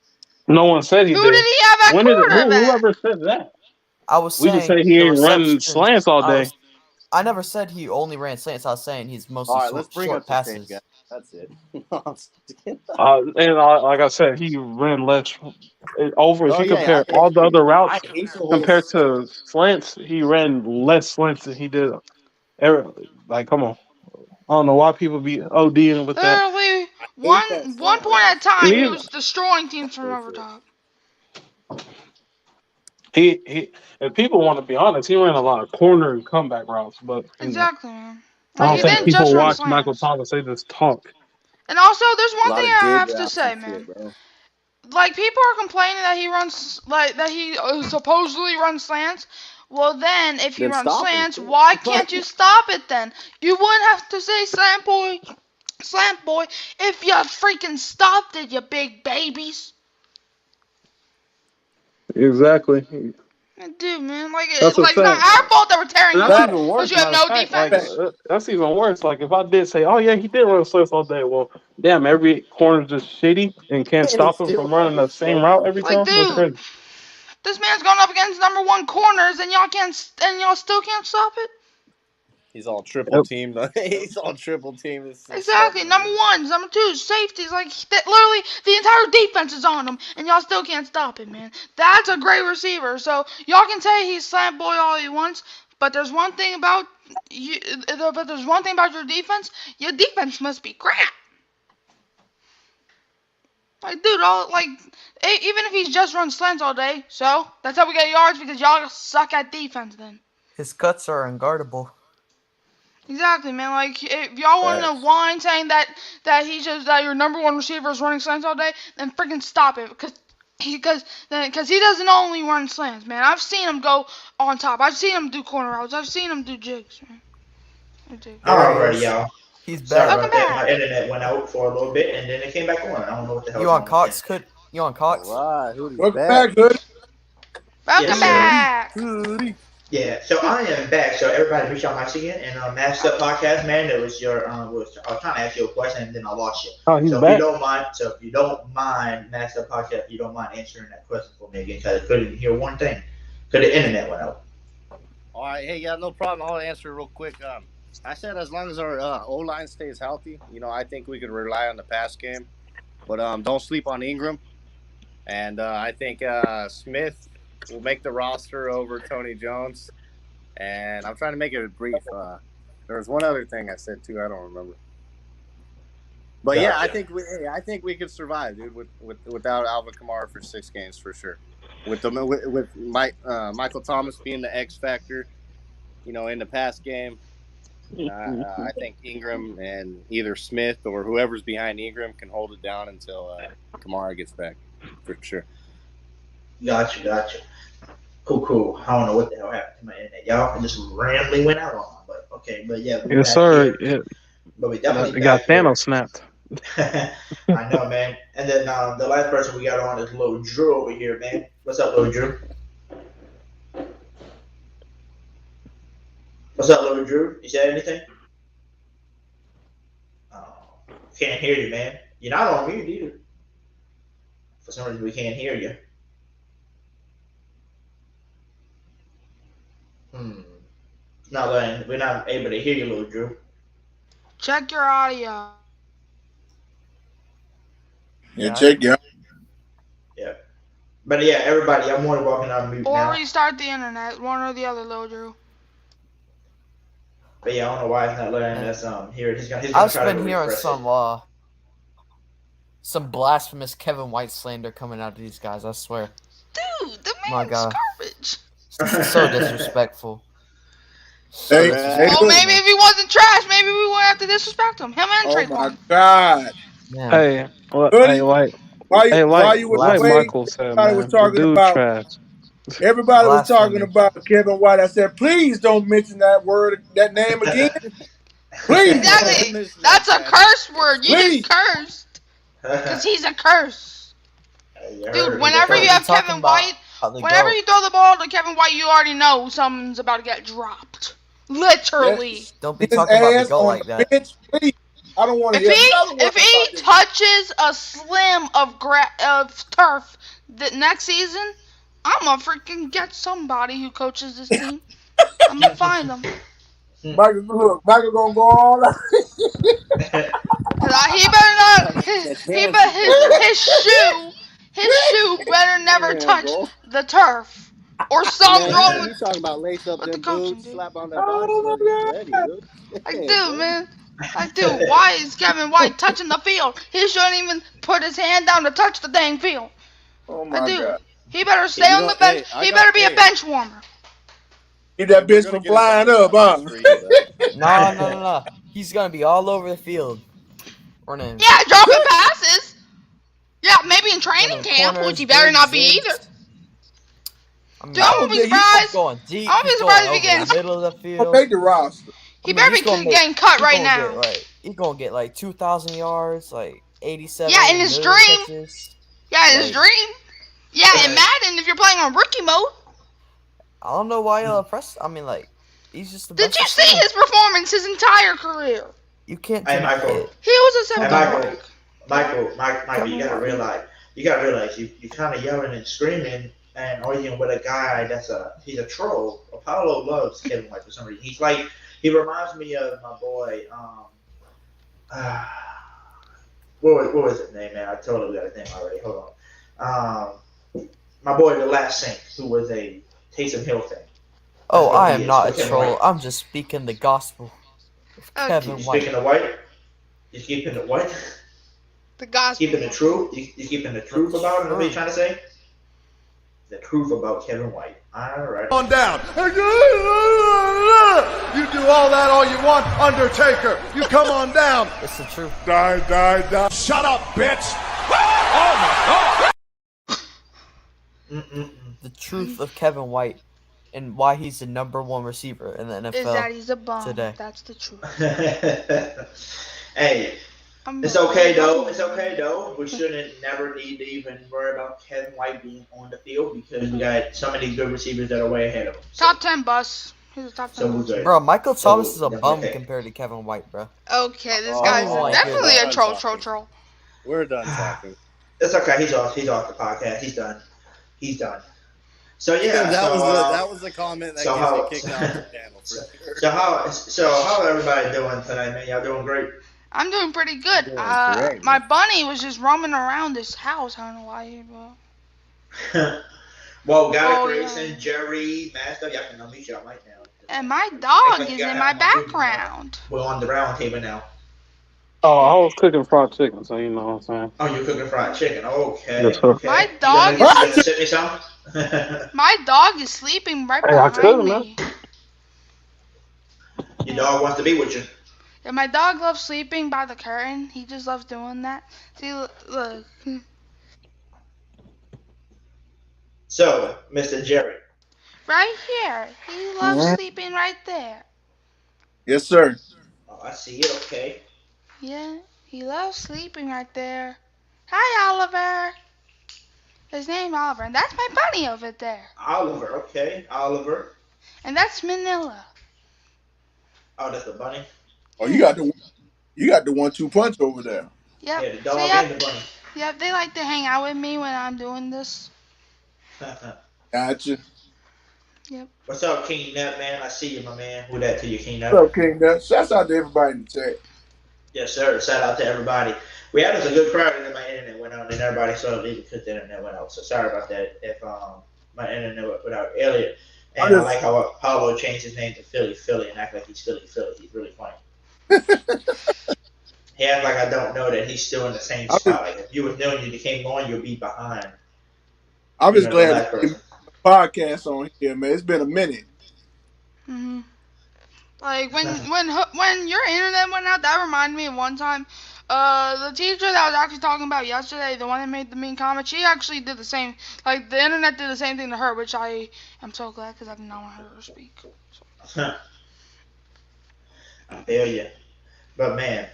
No one said he Who did. did he have at When did quarterback? whoever said that? I was We just saying say he the ain't running receptions. slants all day. I never said he only ran slants. I was saying he's All mostly right, let's bring short up the tape, passes. guys. That's it. Like I said, he ran less over. If Oh you yeah, compare all the other I routes hate the whole. compared to slants, he ran less slants than he did. Like, come on. I don't know why people be ODing with that. Literally, I hate that one slant point at a route time, he He, was destroying teams from for over sure. top. if people want to be honest, he ran a lot of corner and comeback routes, but Exactly, man. I Like, don't he think didn't just people run watch Michael slants. Thomas. They just talk. And also, there's A one lot thing of I dig have to routes and say, man. shit, bro. Like, people are complaining that he runs, like, that he supposedly runs slants. Well, then, if he Then runs stop him. slants, why can't you stop it then? You wouldn't have to say slant boy, if you freaking stopped it, you big babies. Exactly. Dude, man, like, That's a it's not fact. our fault that we're tearing And you that's up even because worse. you have Matter of no fact, like defense. that's even worse. Like if I did say, "Oh yeah, he did run slants all day," well, damn, every corner's just shitty and can't And he stop him still from running the fucking same smoked route him. every Like, time. That's dude, crazy. this man's going up against number one corners, and y'all still can't stop it. He's all triple Yep. teamed. He's all triple teamed. It's Exactly. smoking Number him. ones, number twos, safeties. Like, literally, the entire defense is on him, and y'all still can't stop him, man. That's a great receiver. So, y'all can say he's slant boy all you want, but there's one thing about you. But there's one thing about your defense. Your defense must be crap. Like, dude, even if he's just run slants all day, so that's how we get yards because y'all suck at defense then. His cuts are unguardable. Exactly, man. Like, if y'all want to whine saying that that your number one receiver is running slants all day, then freaking stop it because he doesn't only run slants, man. I've seen him go on top. I've seen him do corner routes. I've seen him do jigs, man. Alrighty, y'all. He's Sorry back. about Welcome that. My back. internet went out for a little bit and then it came back on. I don't know what the hell. You on Cox? You on Cox? All right, Hoodie's Welcome back. back, Hoodie. Welcome Yes, sir. back. Hoodie. Yeah, so I am back. So everybody, reach out nice again. And Matched Up Podcast, man, that was your I was trying to ask you a question and then I lost you. Oh, he's So back. if you don't mind, Matched Up Podcast, if you don't mind answering that question for me again, because I couldn't hear one thing. Because the internet went out. All right, hey, yeah, no problem. I'll answer real quick. I said as long as our O-line stays healthy, I think we could rely on the pass game. But don't sleep on Ingram. And I think Smith will make the roster over Tony Jones. And I'm trying to make it brief. There was one other thing I said too. I don't remember. But yeah, I think we could survive, dude, without Alvin Kamara for 6 games for sure. With Michael Thomas being the X factor, in the pass game. I think Ingram and either Smith or whoever's behind Ingram can hold it down until Kamara gets back, for sure. Gotcha. Cool. I don't know what the hell happened to my internet, y'all. I just randomly went out on me, but Okay, but yeah, we Yes, back sir. here. Yeah, But we definitely it got back here. Thanos snapped. I know, man. And then the last person we got on is Lil Drew over here, man. What's up, Lil Drew? What's up, Lil Drew? You said anything? Oh, can't hear you, man. You're not on mute either. For some reason, we can't hear you. Not letting, we're not able to hear you, Lil Drew. Check your audio. Yeah, check your. Yeah. But yeah, everybody, I'm more than walking on mute Or now. restart the internet. One or the other, Lil Drew. But yeah, I don't know why it's not letting us hear it. He's gonna I've try to been hearing refresh it. some blasphemous Kevin White slander coming out of these guys. I swear, Dude, the My man's God. garbage. so disrespectful. Hey, Well, maybe if he wasn't trash, maybe we wouldn't have to disrespect him. Him and oh Traquan. my God. Man. Hey, Hoodie, like while you was like away, Michael said, everybody was man, the talking dude about trash. everybody was talking Blasphemy. about Kevin White. I said, please don't mention that name again. Please. Exactly. That's a curse word. You Please. just cursed. Because he's a curse. You heard Dude, it. whenever you have Talking Kevin about White, how they whenever go. you throw the ball to Kevin White, you already know someone's about to get dropped. Literally. Don't be His talking about the ass goal on like the that. bench, please. I don't want to If hear another word he about this. touches a slim of turf the next season, I'm gonna freaking get somebody who coaches this team. I'm gonna find them. Michael gonna go all out. He better not. His shoe better never touch the turf, or something's wrong You with talking about lace up the them coaching, boots, dude. slap on that boxer, get ready, dude. Dude, man. Dude, why is Kevin White touching the field? He shouldn't even put his hand down to touch the dang field. Oh my God. He better stay on the bench. He better be a bench warmer. Keep that bitch from flying up, huh? No. He's gonna be all over the field. Running. Yeah, dropping passes. Yeah, maybe in training running camp, corners, which he better big not be zigs. either. I mean, Dude, I won't be He's surprised. going deep. I won't be He's surprised going if he over gets. the middle of the gonna field. make the roster. He better be getting cut right now. He's gonna get like 2,000 yards, like 87. Yeah, in his dream. Touches. Yeah, in his dream. Yeah, in Madden, if you're playing on rookie mode. I don't know why y'all press. I mean, like, he's just the Did best. you see his performance his entire career? You can't Hey, deny Michael. it. He was a 7 Michael, you gotta realize you kind of yelling and screaming and arguing with a guy he's a troll. Apollo loves Kevin White for some reason. He reminds me of my boy. What was his name, man? I totally got his name already. Hold on. My boy, the Last Saint, who was a Taysom Hill fan. Oh, I am not a troll. I'm just speaking the gospel of Kevin White. Speaking of White, you keeping the what? The gospel. Keeping the truth. You keeping the truth about it. What are you trying to say? The truth about Kevin White. All right. On down. You do all that all you want, Undertaker. You come on down. It's the truth. Die. Shut up, bitch. Oh my God. The truth of Kevin White and why he's the #1 receiver in the NFL Is that he's a bum. today. That's the truth. Hey, it's okay though. We shouldn't never need to even worry about Kevin White being on the field because we got so many good receivers that are way ahead of him. Top 10 bus. He's a top 10 So we're bus. good. Bro, Michael Thomas is a bum okay. compared to Kevin White, bro. Okay, this Oh, guy's my definitely a goodness. troll. We're done talking. It's okay. He's off the podcast. He's done. So yeah, that was the comment that so gets me kicked off the channel. For sure. So how everybody doing tonight, man? Y'all doing great? I'm doing pretty good. Doing great, My bunny was just roaming around this house. I don't know why, but... Well, got it, Grayson, Jerry, Master. Y'all can unmute y'all right now. And my dog is in my background. We're on the round table now. Oh, I was cooking fried chicken, so you know what I'm saying. Oh, you're cooking fried chicken. Okay. Yes, sir. Okay. My dog You gonna sip me some? My dog is sleeping right Hey, I behind could, me. Your dog wants to be with you. Yeah, my dog loves sleeping by the curtain. He just loves doing that. See, look. So, Mr. Jerry. Right here. He loves sleeping right there. Yes, sir. Oh, I see it. Okay. Yeah, he loves sleeping right there. Hi, Oliver. His name's Oliver, and that's my bunny over there. Oliver. Okay. Oliver. And that's Manila. Oh, that's the bunny. Oh, Yeah. you got the 1-2 punch over there. Yep. Yeah, the So dog yep. and the bunny. Yep. They like to hang out with me when I'm doing this. Gotcha. Yep. What's up, King Nut, man? I see you, my man. Who that to you, King Nut? What's up, King Nut? Shouts out to everybody in the chat. Yes, sir. Shout out to everybody. We had us a good crowd, and then my internet went out, and everybody saw it because the internet went out. So sorry about that. If my internet went out earlier, and I like how Paulo changed his name to Philly, and act like he's Philly. He's really funny. He acts like I don't know that he's still in the same spot. Like if you was knowing you came on, you'll be behind. I'm just glad to get the podcast on here, man. It's been a minute. Mm-hmm. Like when your internet went out, that reminded me of one time. The teacher that I was actually talking about yesterday, the one that made the mean comment, she actually did the same. Like the internet did the same thing to her, which I am so glad because I did not want her to speak. I feel you, but man.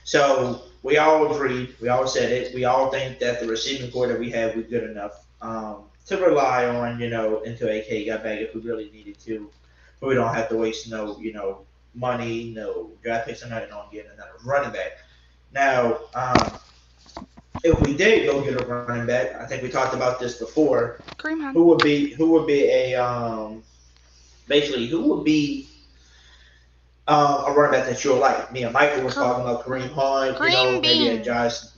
So we all agreed. We all said it. We all think that the receiving core that we have was good enough to rely on. Until AK got back if we really needed to. But we don't have to waste money, no draft picks, or nothing on getting another running back. Now, if we did go get a running back, I think we talked about this before. Who would be a basically who would be a running back that you'll like? Me and Michael was talking about Kareem Hunt,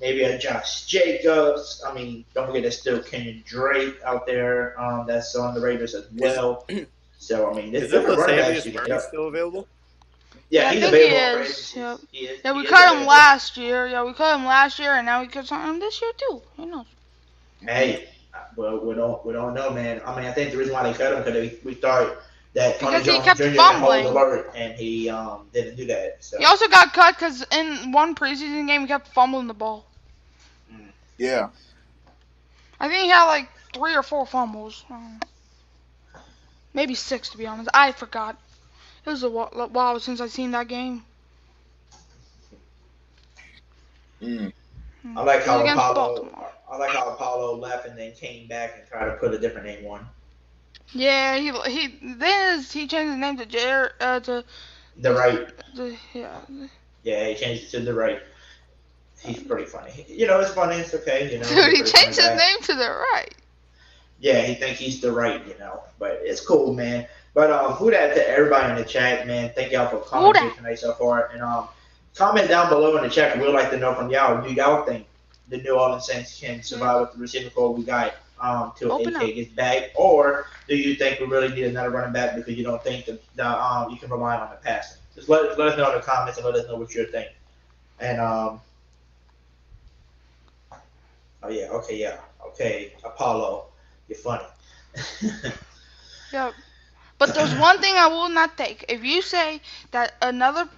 maybe a Josh Jacobs. I mean, don't forget there's still Kenyon Drake out there that's on the Raiders as well. So I mean, there's different running backs you can get. Still available? Yeah, he's available. He is. Yeah, we cut him last year. And now we cut him this year too. Who knows? Hey, well, we don't know, man. I mean, I think the reason why they cut him because we thought that Tony Jones Jr. could hold the alert, and he didn't do that. So. He also got cut because in one preseason game he kept fumbling the ball. Yeah. I think he had like 3 or 4 fumbles. Maybe 6 to be honest. I forgot. It was a while since I've seen that game. I like how Apollo left and then came back and tried to put a different name on. Yeah, he changed his name to to the right. Yeah, he changed it to the right. He's pretty funny. It's funny. It's okay. Dude, he changed his name to the right. Yeah, he thinks he's the right. But it's cool, man. But who that to everybody in the chat, man. Thank y'all for commenting tonight so far. And comment down below in the chat. We'd like to know from y'all. Do y'all think the New Orleans Saints can survive with the receiving core we got till AK gets back, or do you think we really need another running back because you don't think that you can rely on the passing? Just let us know in the comments and let us know what you think. And okay, Apollo, you're funny. Yep. But there's one thing I will not take. If you say that another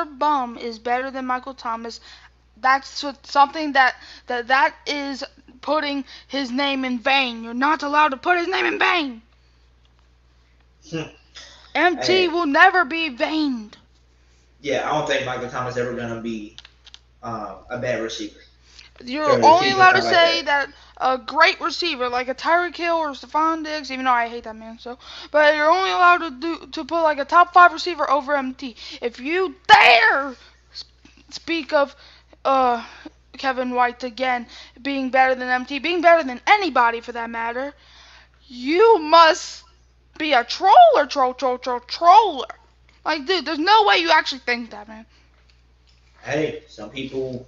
bum is better than Michael Thomas, that's something that is putting his name in vain. You're not allowed to put his name in vain. MT will never be vain. Yeah, I don't think Michael Thomas ever gonna be a bad receiver. You're only allowed to say that a great receiver like a Tyreek Hill or Stephon Diggs, even though I hate that man, but you're only allowed to put like a top 5 receiver over MT. If you dare speak of Kevin White again being better than MT, being better than anybody for that matter, you must be a troller. Like, dude, there's no way you actually think that, man. Hey, some people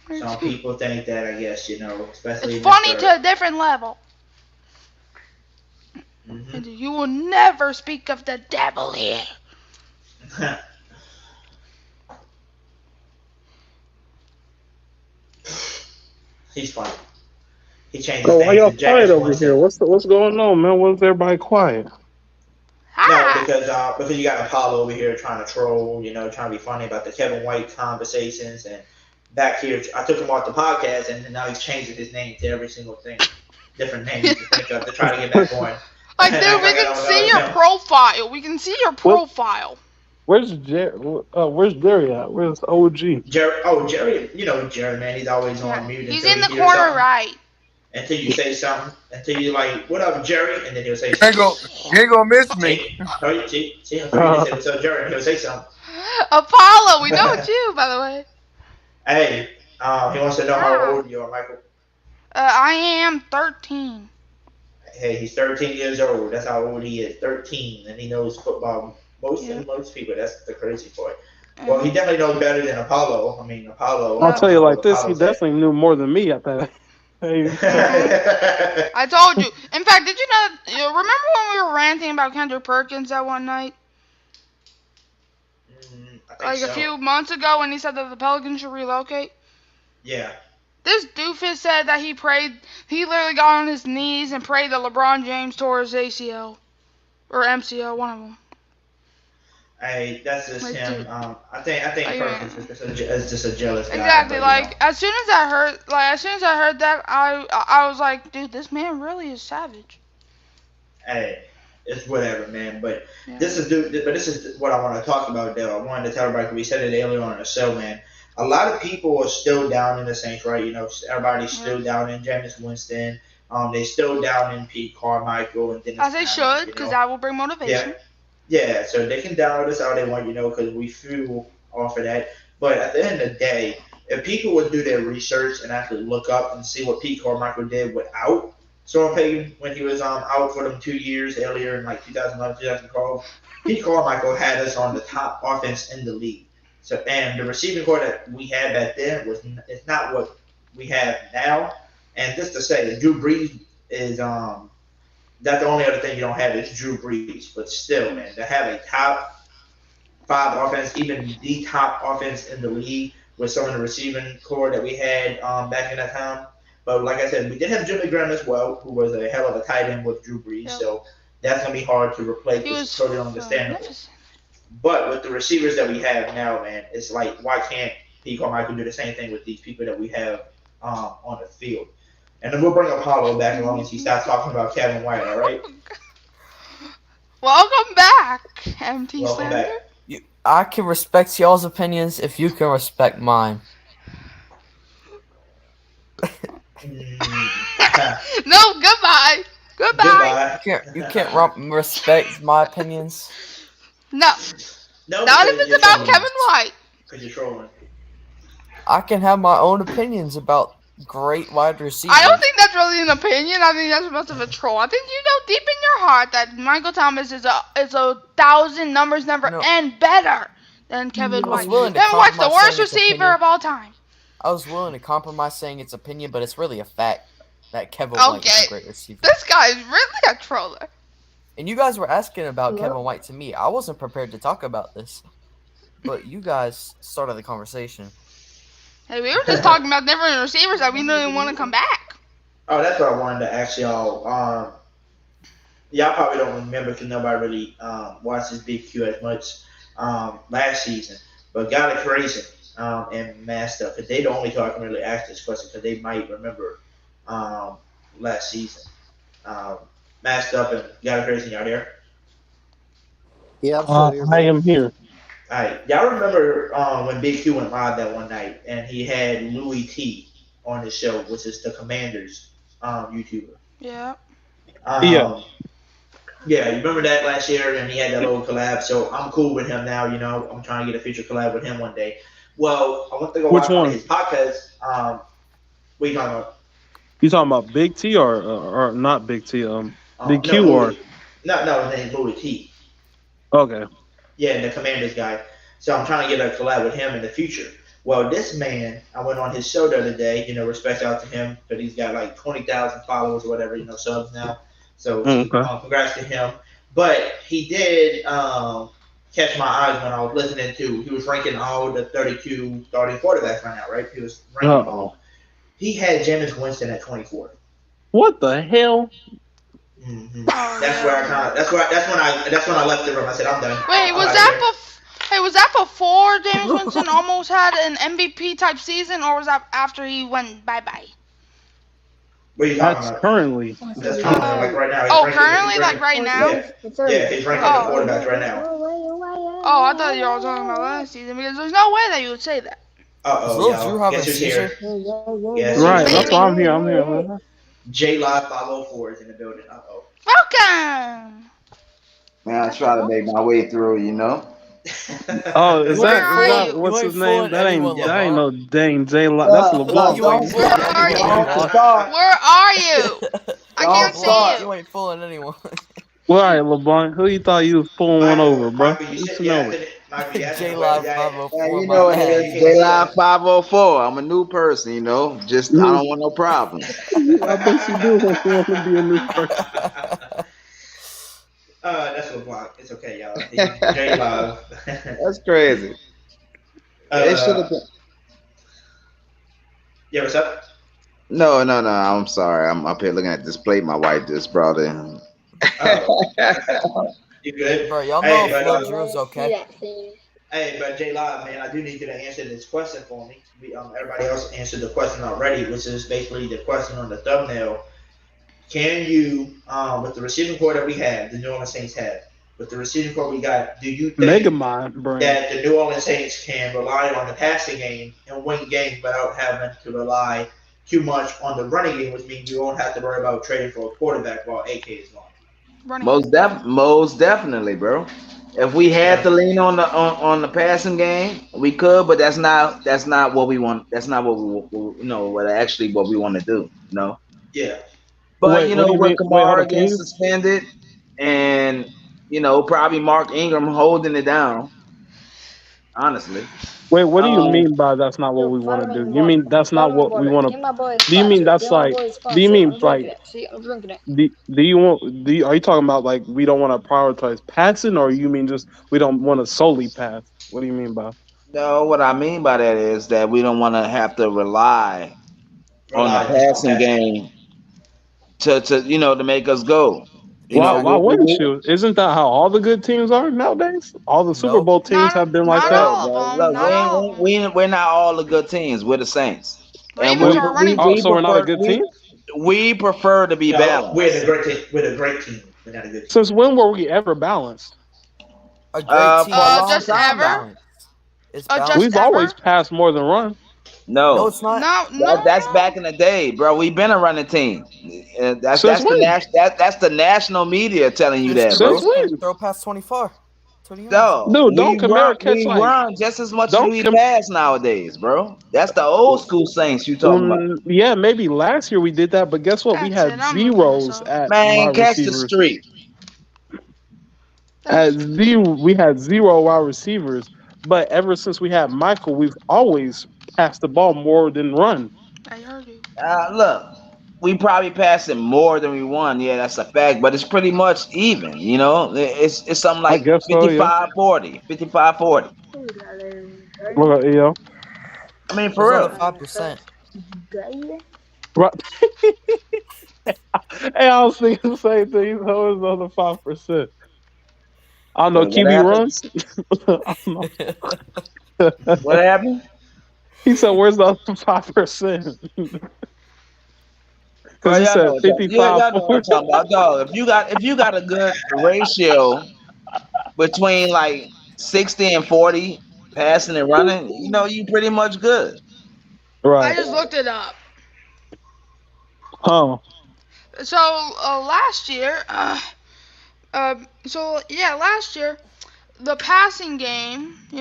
think that, I guess, especially. It's funny to a different level. Mm-hmm. You will never speak of the devil here. He's funny. He changed his name. Why y'all quiet over here? What's going on, man? Why is everybody quiet? No, because you got Apollo over here trying to troll, trying to be funny about the Kevin White conversations, and back here I took him off the podcast, and now he's changing his name to every single thing, different names to think of to try to get back on. Like, dude, we can see your profile. We can see your profile. Where's Jerry at? Where's OG? Jerry, you know Jerry, man. He's always Yeah. on mute He's until in he the hears corner something. right. Until you say something, until you like, "What up, Jerry?" And then he'll say You ain't something. gonna miss me. See how free he said, "What's up, Jerry?" And he'll say something. Apollo, we know it's you, by the way. Hey, he wants to know how old you are, Michael. I am 13. Hey, he's 13 years old. That's how old he is. 13, and he knows football than most people. That's the crazy part. Well, he definitely knows better than Apollo. I mean, Apollo. I'll tell you like this: Apollo he definitely knew more than me at that age. I told you. In fact, did you know? You remember when we were ranting about Kendrick Perkins that one night? Like a few months ago when he said that the Pelicans should relocate? Yeah. This doofus said that he literally got on his knees and prayed that LeBron James tore his ACL. Or MCL, one of them. Hey, that's just Like, him. dude. I think Perkins is just a jealous guy. Exactly. But, Like as soon as I heard that, I was like, dude, this man really is savage. Hey, it's whatever, man. But this is what I want to talk about, though. I wanted to tell everybody, we said it earlier on the show, man. A lot of people are still down in the Saints, right? You know, everybody's still down in Jameis Winston. They still down in Pete Carmichael and Dennis. As they should, because that will bring motivation. Yeah, so they can download us all they want, you know, because we fuel off of that. But at the end of the day, if people would do their research and actually look up and see what Pete Carmichael did without Sean Payton when he was out for them 2 years earlier in like 2011, 2012, Pete Carmichael had us on the top offense in the league. So, and the receiving core that we had back then it's not what we have now. And just to say that Drew Brees is that's the only other thing you don't have is Drew Brees. But still, man, to have a top 5 offense, even the top offense in the league with some of the receiving core that we had back in that time. But like I said, we did have Jimmy Graham as well, who was a hell of a tight end with Drew Brees. Yep. So that's going to be hard to replace. It's totally understandable. But with the receivers that we have now, man, it's like, why can't Pete Carmichael do the same thing with these people that we have on the field? And then we'll bring Apollo back as long as he starts talking about Kevin White, all right? Welcome back, MT Welcome Slander. back. I can respect y'all's opinions if you can respect mine. No, goodbye. Goodbye. You can't respect my opinions. No. Not if it's about Kevin White. Because you're trolling. I can have my own opinions about great wide receivers. I don't think that's really an opinion. I think that's much of a troll. I think you know deep in your heart that Michael Thomas is a 1,000 numbers and better than Kevin White. Kevin White's the worst receiver of all time. I was willing to compromise saying it's opinion, but it's really a fact that Kevin White is a great receiver. This guy is really a troller. And you guys were asking about Kevin White to me. I wasn't prepared to talk about this, but you guys started the conversation. Hey, we were just talking about different receivers that we didn't want to come back. Oh, that's what I wanted to ask y'all. Y'all probably don't remember because nobody really watched this Big Q as much last season. But got it crazy and masked up. Because they the only two I can really ask this question because they might remember last season. Masked up and got it crazy. Y'all there? Yeah, I'm still here. I am here. All right. Y'all remember when Big Q went live that one night and he had Louis T on his show, which is the Commanders YouTuber. Yeah. Yeah, you remember that last year, and he had that little collab. So I'm cool with him now. You know, I'm trying to get a future collab with him one day. Well, I want to go watch one of his podcasts. What are you talking about? You talking about Big T or not Big T? Big Q no, or no, his name's Louis T. Okay. Yeah, the Commanders guy. So I'm trying to get a collab with him in the future. Well, this man, I went on his show the other day. You know, respect out to him because he's got like 20,000 followers or whatever. You know, subs now. So congrats to him. But he did catch my eyes when I was listening to. He was ranking all the 32 starting quarterbacks right now, right? He was ranking all. He had Jameis Winston at 24. What the hell? Mm-hmm. That's where I kind of. That's when I left the room. I said, I'm done. Wait, was that before Jameis Winston almost had an MVP type season, or was that after he went bye-bye? What are you talking about? Currently. That's currently, like right now. Oh, currently, like right now? Yeah, he's ranking the quarterbacks right now. Oh, I thought you were all talking about last season because there's no way that you would say that. Uh-oh, Does Lil Drew y'all. have Guess a who's seizure? here? Guess who's Right, that's Maybe. why here? I'm here. I'm here. J Live 504 is in the building. Uh-oh. Welcome. Man, I try to make my way through, you know. Oh, You Where ain't is are that fooling. you? You what's ain't his name? fooling anyone, Yeah. That ain't Lamar. no dang J. That's LeBlanc. You Look, ain't Where fooling are anyone, you? don't Lamar. start. Where are you? I Don't can't see start. you. You ain't fooling anyone. Well, all right, LeBlanc. Who you thought you was pulling one over, bro? Michael, you What's said the you number? asking it. Michael, you asking J the question. Live Man, 504, you my know what it bad. is. You can't J see Live us. 504. I'm a new person, you know. Just I don't want no problems. I bet you do want to be a new person. That's what block. It's okay, y'all. J Live. That's crazy. It should have uh, been. yeah, what's up? No. I'm sorry. I'm up here looking at this plate my wife just brought in. Oh, okay. You good? Bro, y'all know Hey, if but Lil Drew's okay. J Live, man, I do need you to answer this question for me. Everybody else answered the question already, which is basically the question on the thumbnail. Can you, with the receiving core that we have, the New Orleans Saints have, with the receiving core we got, do you Mega think Mind brain. that the New Orleans Saints can rely on the passing game and win games without having to rely too much on the running game, which means you won't have to worry about trading for a quarterback while AK is gone? Running. Most definitely, bro. If we had Yeah, to lean on the passing game, we could, but that's not what we want. That's not what what actually what we want to do. yeah. But Wait, what do you with mean? Wait, hold Kamara up. Can getting you? suspended and probably Mark Ingram holding it down, honestly. Wait, what do you Um, mean by that's not what we want to do? You mean that's not what we want to? Do you mean that's like? Do you mean like? Do you want? Are you talking about like we don't want to prioritize passing, or you mean just we don't want to solely pass? What do you mean by? no, what I mean by that is that we don't want to have to rely on the Rely just on passing passing. game to make us go. Why wouldn't We you? Isn't that how all the good teams are nowadays? All the Super Nope. Bowl teams have been like Not that. bro, all of bro. them. Look, Not all of them. we're not all the good teams. We're the Saints, and Ravens Wait, are a running oh, team. so we're not a good team? we prefer to be No, we're the balanced. great team. We're the great team. We're not a good team. Since when were we ever balanced? A great For a team long isn't Just time ever. now. balanced. It's Just We've balanced. always ever. passed more than run. No, No, it's not. No, no, that's no. back in the day, bro. We've been a running team. Since when? That's the national media telling you Since that, bro. Since Trubisky can when? throw past 24. 20 yards. No, Dude, don't Kamara catch we like run just as much as don't we com- pass nowadays, bro. That's the old school Saints you talking about. yeah, maybe last year we did that, but guess what? We That's it. had I'm looking this zeros up. at Man, wide catch the receivers. street. At zero, we had zero wide receivers. But ever since we had Michael, we've always passed the ball more than run. I heard you. Look, we probably passed it more than we won. Yeah, that's a fact. But it's pretty much even. It's something I like guess so, yeah. 55-40, 55-40. Well, yeah. I mean, There's for only real. 5%. Right. Hey, I was thinking the same thing. So it's on the 5%. I don't know. Wait, what QB happened? runs. I don't know. What happened? He said, "Where's the other 5%?" Because Bro, he said y'all know what 55-40. I'm talking about, dog. If you got a good ratio between like 60 and 40 passing and running, you pretty much good. I Right. just looked it up. Huh. So last year, last year, the passing game, we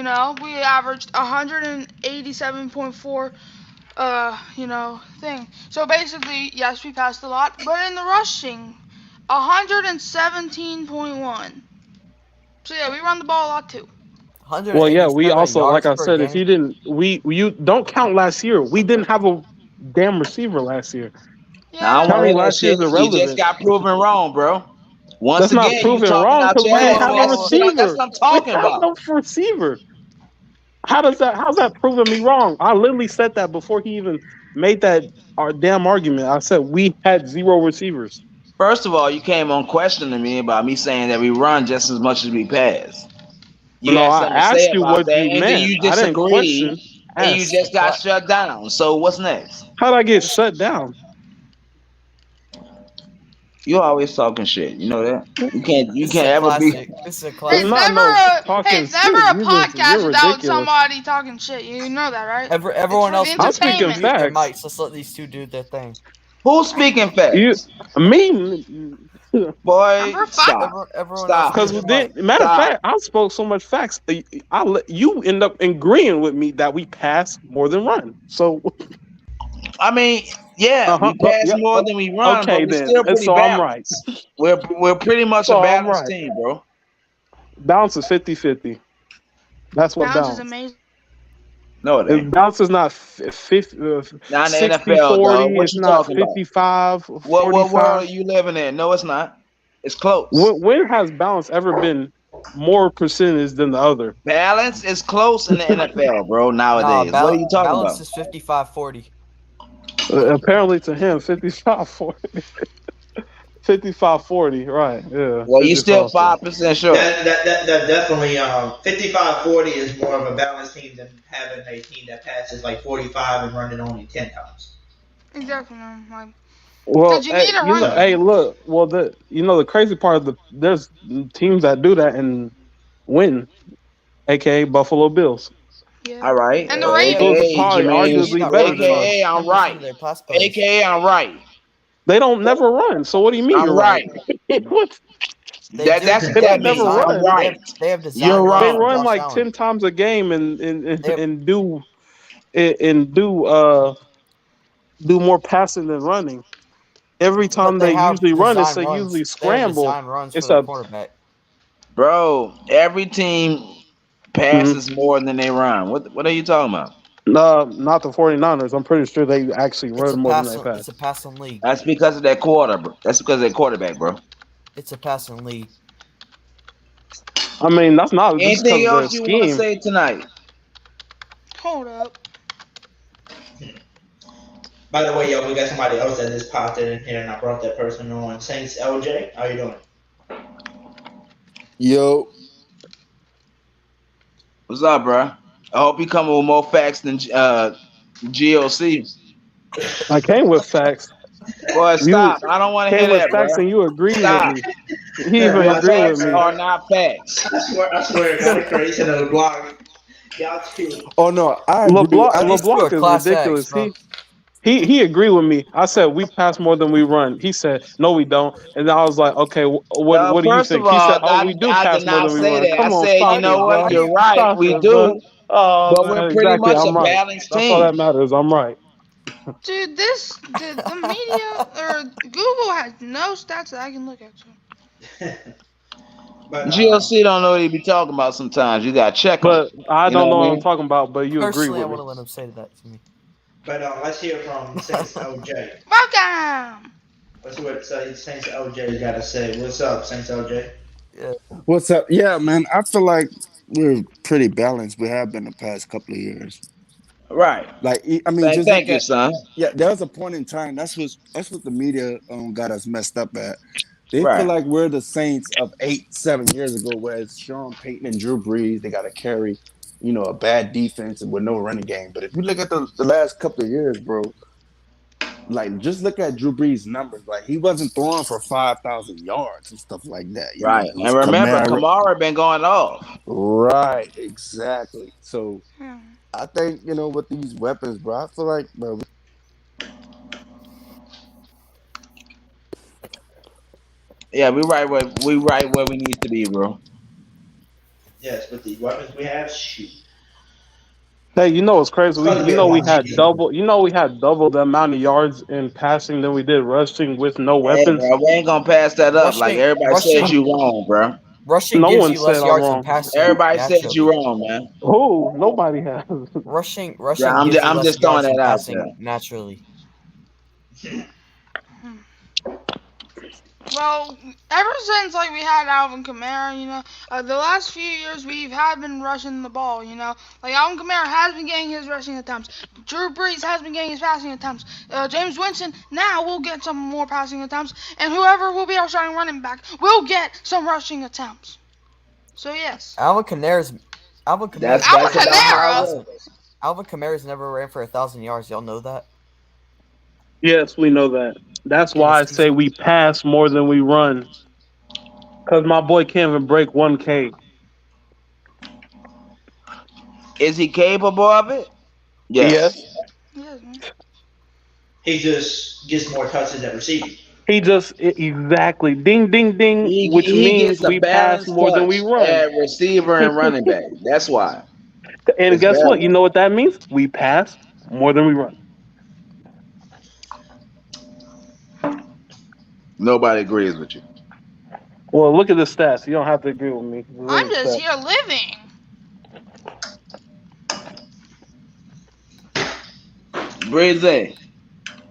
averaged 187.4, thing. So basically, yes, we passed a lot, but in the rushing, 117.1. So yeah, we run the ball a lot too. Well, yeah. We 187 also, like yards I per said, if game. you didn't, you don't count last year. We didn't have a damn receiver last year. Yeah, Now, I don't want to Counting hear that last year shit. is You just irrelevant. got proven wrong, bro. Once That's not again, you proven talking wrong out because your we didn't ass. have a That's receiver. what I'm We talking didn't have about. no receiver. How's that proving me wrong? I literally said that before he even made that our damn argument. I said we had zero receivers. First of all, you came on questioning me about me saying that we run just as much as we pass. You No, had I something to say asked you about what that, you and then meant. you I didn't disagreed, question. and you Ask. just got shut down. So what's next? How'd I get shut down? You always talking shit. You know that. You This is can't a ever be. classic. This is a It's Hey, classic. not no talking it's never shit. a podcast You're without ridiculous. somebody talking shit. You know that, right? Everyone It's else for the I'm mute, speaking entertainment. mute their facts. mics. Let's let these two do their thing. Who's speaking You, facts? me, Boy, Number five. stop. Everyone else Stop. mute because their mic. matter of Stop. fact, I spoke so much facts. You end up agreeing with me that we pass more than run. So I mean, yeah, we pass yeah, more than we run, but okay we're then. still And pretty so I'm right. balanced. We're pretty much a So I'm balanced right. team, bro. Balance is 50-50. That's what Bounce is balance. amazing. No, it ain't. Balance is not 50, Not in the NFL, 60-40. dog. What It's you not talking about? 55-45. What world are you living in? No, it's not. It's close. When has balance ever been more percentage than the other? Balance is close in the NFL, bro, Nah, nowadays. What are you talking balance about? is 55-40. Apparently to him, 55-40. 55-40, right? Yeah. Well, you still 55-40. 5% sure. That definitely 55-40 is more of a balanced team than having a team that passes like 45 and running only 10 times. Exactly. Like, Well, because you need a run hey, game. look. Well, the crazy part of there's teams that do that and win, aka Buffalo Bills. Yeah. All right. And the Those Ravens. are Hey, probably Jermaine. arguably better than us. AKA, I'm right. AKA, I'm right. They don't never run. So what do you mean I'm you're right. What? That's what They that don't never means. design, I'm run. right. They have design You're runs They from wrong. run Josh like Allen. 10 times a game and do more passing than running. Every But time they they have usually run, it's design they runs. usually They have scramble. design runs for It's their a quarterback. Bro, every team passes more than they run. What are you talking about? not the 49ers. I'm pretty sure they actually It's run a more than they pass. It's a passing league. That's because of that quarter, bro. That's because of their quarterback, bro. It's a passing league. I mean, that's not just Anything because of their else you want to scheme. say tonight? Hold up. By the way, yo, we got somebody else that just popped in here, and I brought that person on. Saints LJ, how you doing? Yo. What's up, bro? I hope you come with more facts than GOC. I came with facts. Boy, stop. I don't want to hear came with that, facts bro. and you agreed Stop. with me. He even Your agreed with facts me. are not facts. I swear, got a creation of the blog. Y'all too. Oh no, I agree. LeBlanc is ridiculous. He agreed with me. I said we pass more than we run. He said no, we don't. And I was like, okay, what do you First of think? He said, all, oh, we do I pass did more not than we say run. that. I Come on, said, you stop know it, what? bro. You're right. Stop We it, bro. do. Oh But man, we're pretty exactly. much a I'm right. balanced That's team. all that matters. I'm right. Dude, the media or Google has no stats that I can look at. But GLC don't know what he be talking about sometimes. You got to check him. But I don't know what what I I'm mean? talking about. But you agree Personally, I with me. want to let him say that to me. But let's hear from Saints LJ. Welcome. Let's see what Saints LJ got to say. What's up, Saints LJ? Yeah. What's up? Yeah, man. I feel like we're pretty balanced. We have been the past couple of years. Right. Like I mean, just thank look you, at son. yeah. There was a point in time. That's what the media got us messed up at. They Right. feel like we're the Saints of 8-7 years ago, whereas Sean Payton and Drew Brees, they got to carry, a bad defense with no running game. But if you look at the last couple of years, bro, like just look at Drew Brees' numbers. Like he wasn't throwing for 5,000 yards and stuff like that. Right. It was And remember, Kamara been going off. Right, exactly. So I think, with these weapons, bro, I feel like, bro, Yeah, we right where we need to be, bro. Yes, with the weapons we have, shoot. Hey, you know what's crazy? It's gonna be We a lot. had double the amount of yards in passing than we did rushing with no weapons. Hey, bro, we ain't gonna pass that up. Like everybody said you wrong, bro. Rushing No gives one you less said I'm yards than wrong. passing. Everybody said naturally. you wrong, man. Who? Nobody has. Rushing Yeah, I'm gives you I'm less just throwing yards than that out passing there. naturally. Well, ever since we had Alvin Kamara, the last few years we've been rushing the ball, like Alvin Kamara has been getting his rushing attempts, Drew Brees has been getting his passing attempts, James Winston now will get some more passing attempts, and whoever will be our starting running back will get some rushing attempts. So yes. Alvin Kamara's never ran for 1,000 yards. Y'all know that? Yes, we know that. That's in a why I say season. we pass more than we run. Because my boy can't even break 1K. Is he capable of it? Yes. Yes. Yes, man. He just gets more touches at receiver. He just exactly ding ding ding, which He means gets a we pass balanced more than we touch run. at receiver and running back. That's why. And It's guess what? You balanced. know what that means? We pass more than we run. Nobody agrees with you. Well, look at the stats. You don't have to agree with me. I'm Look at the just stats. here living. Breezy,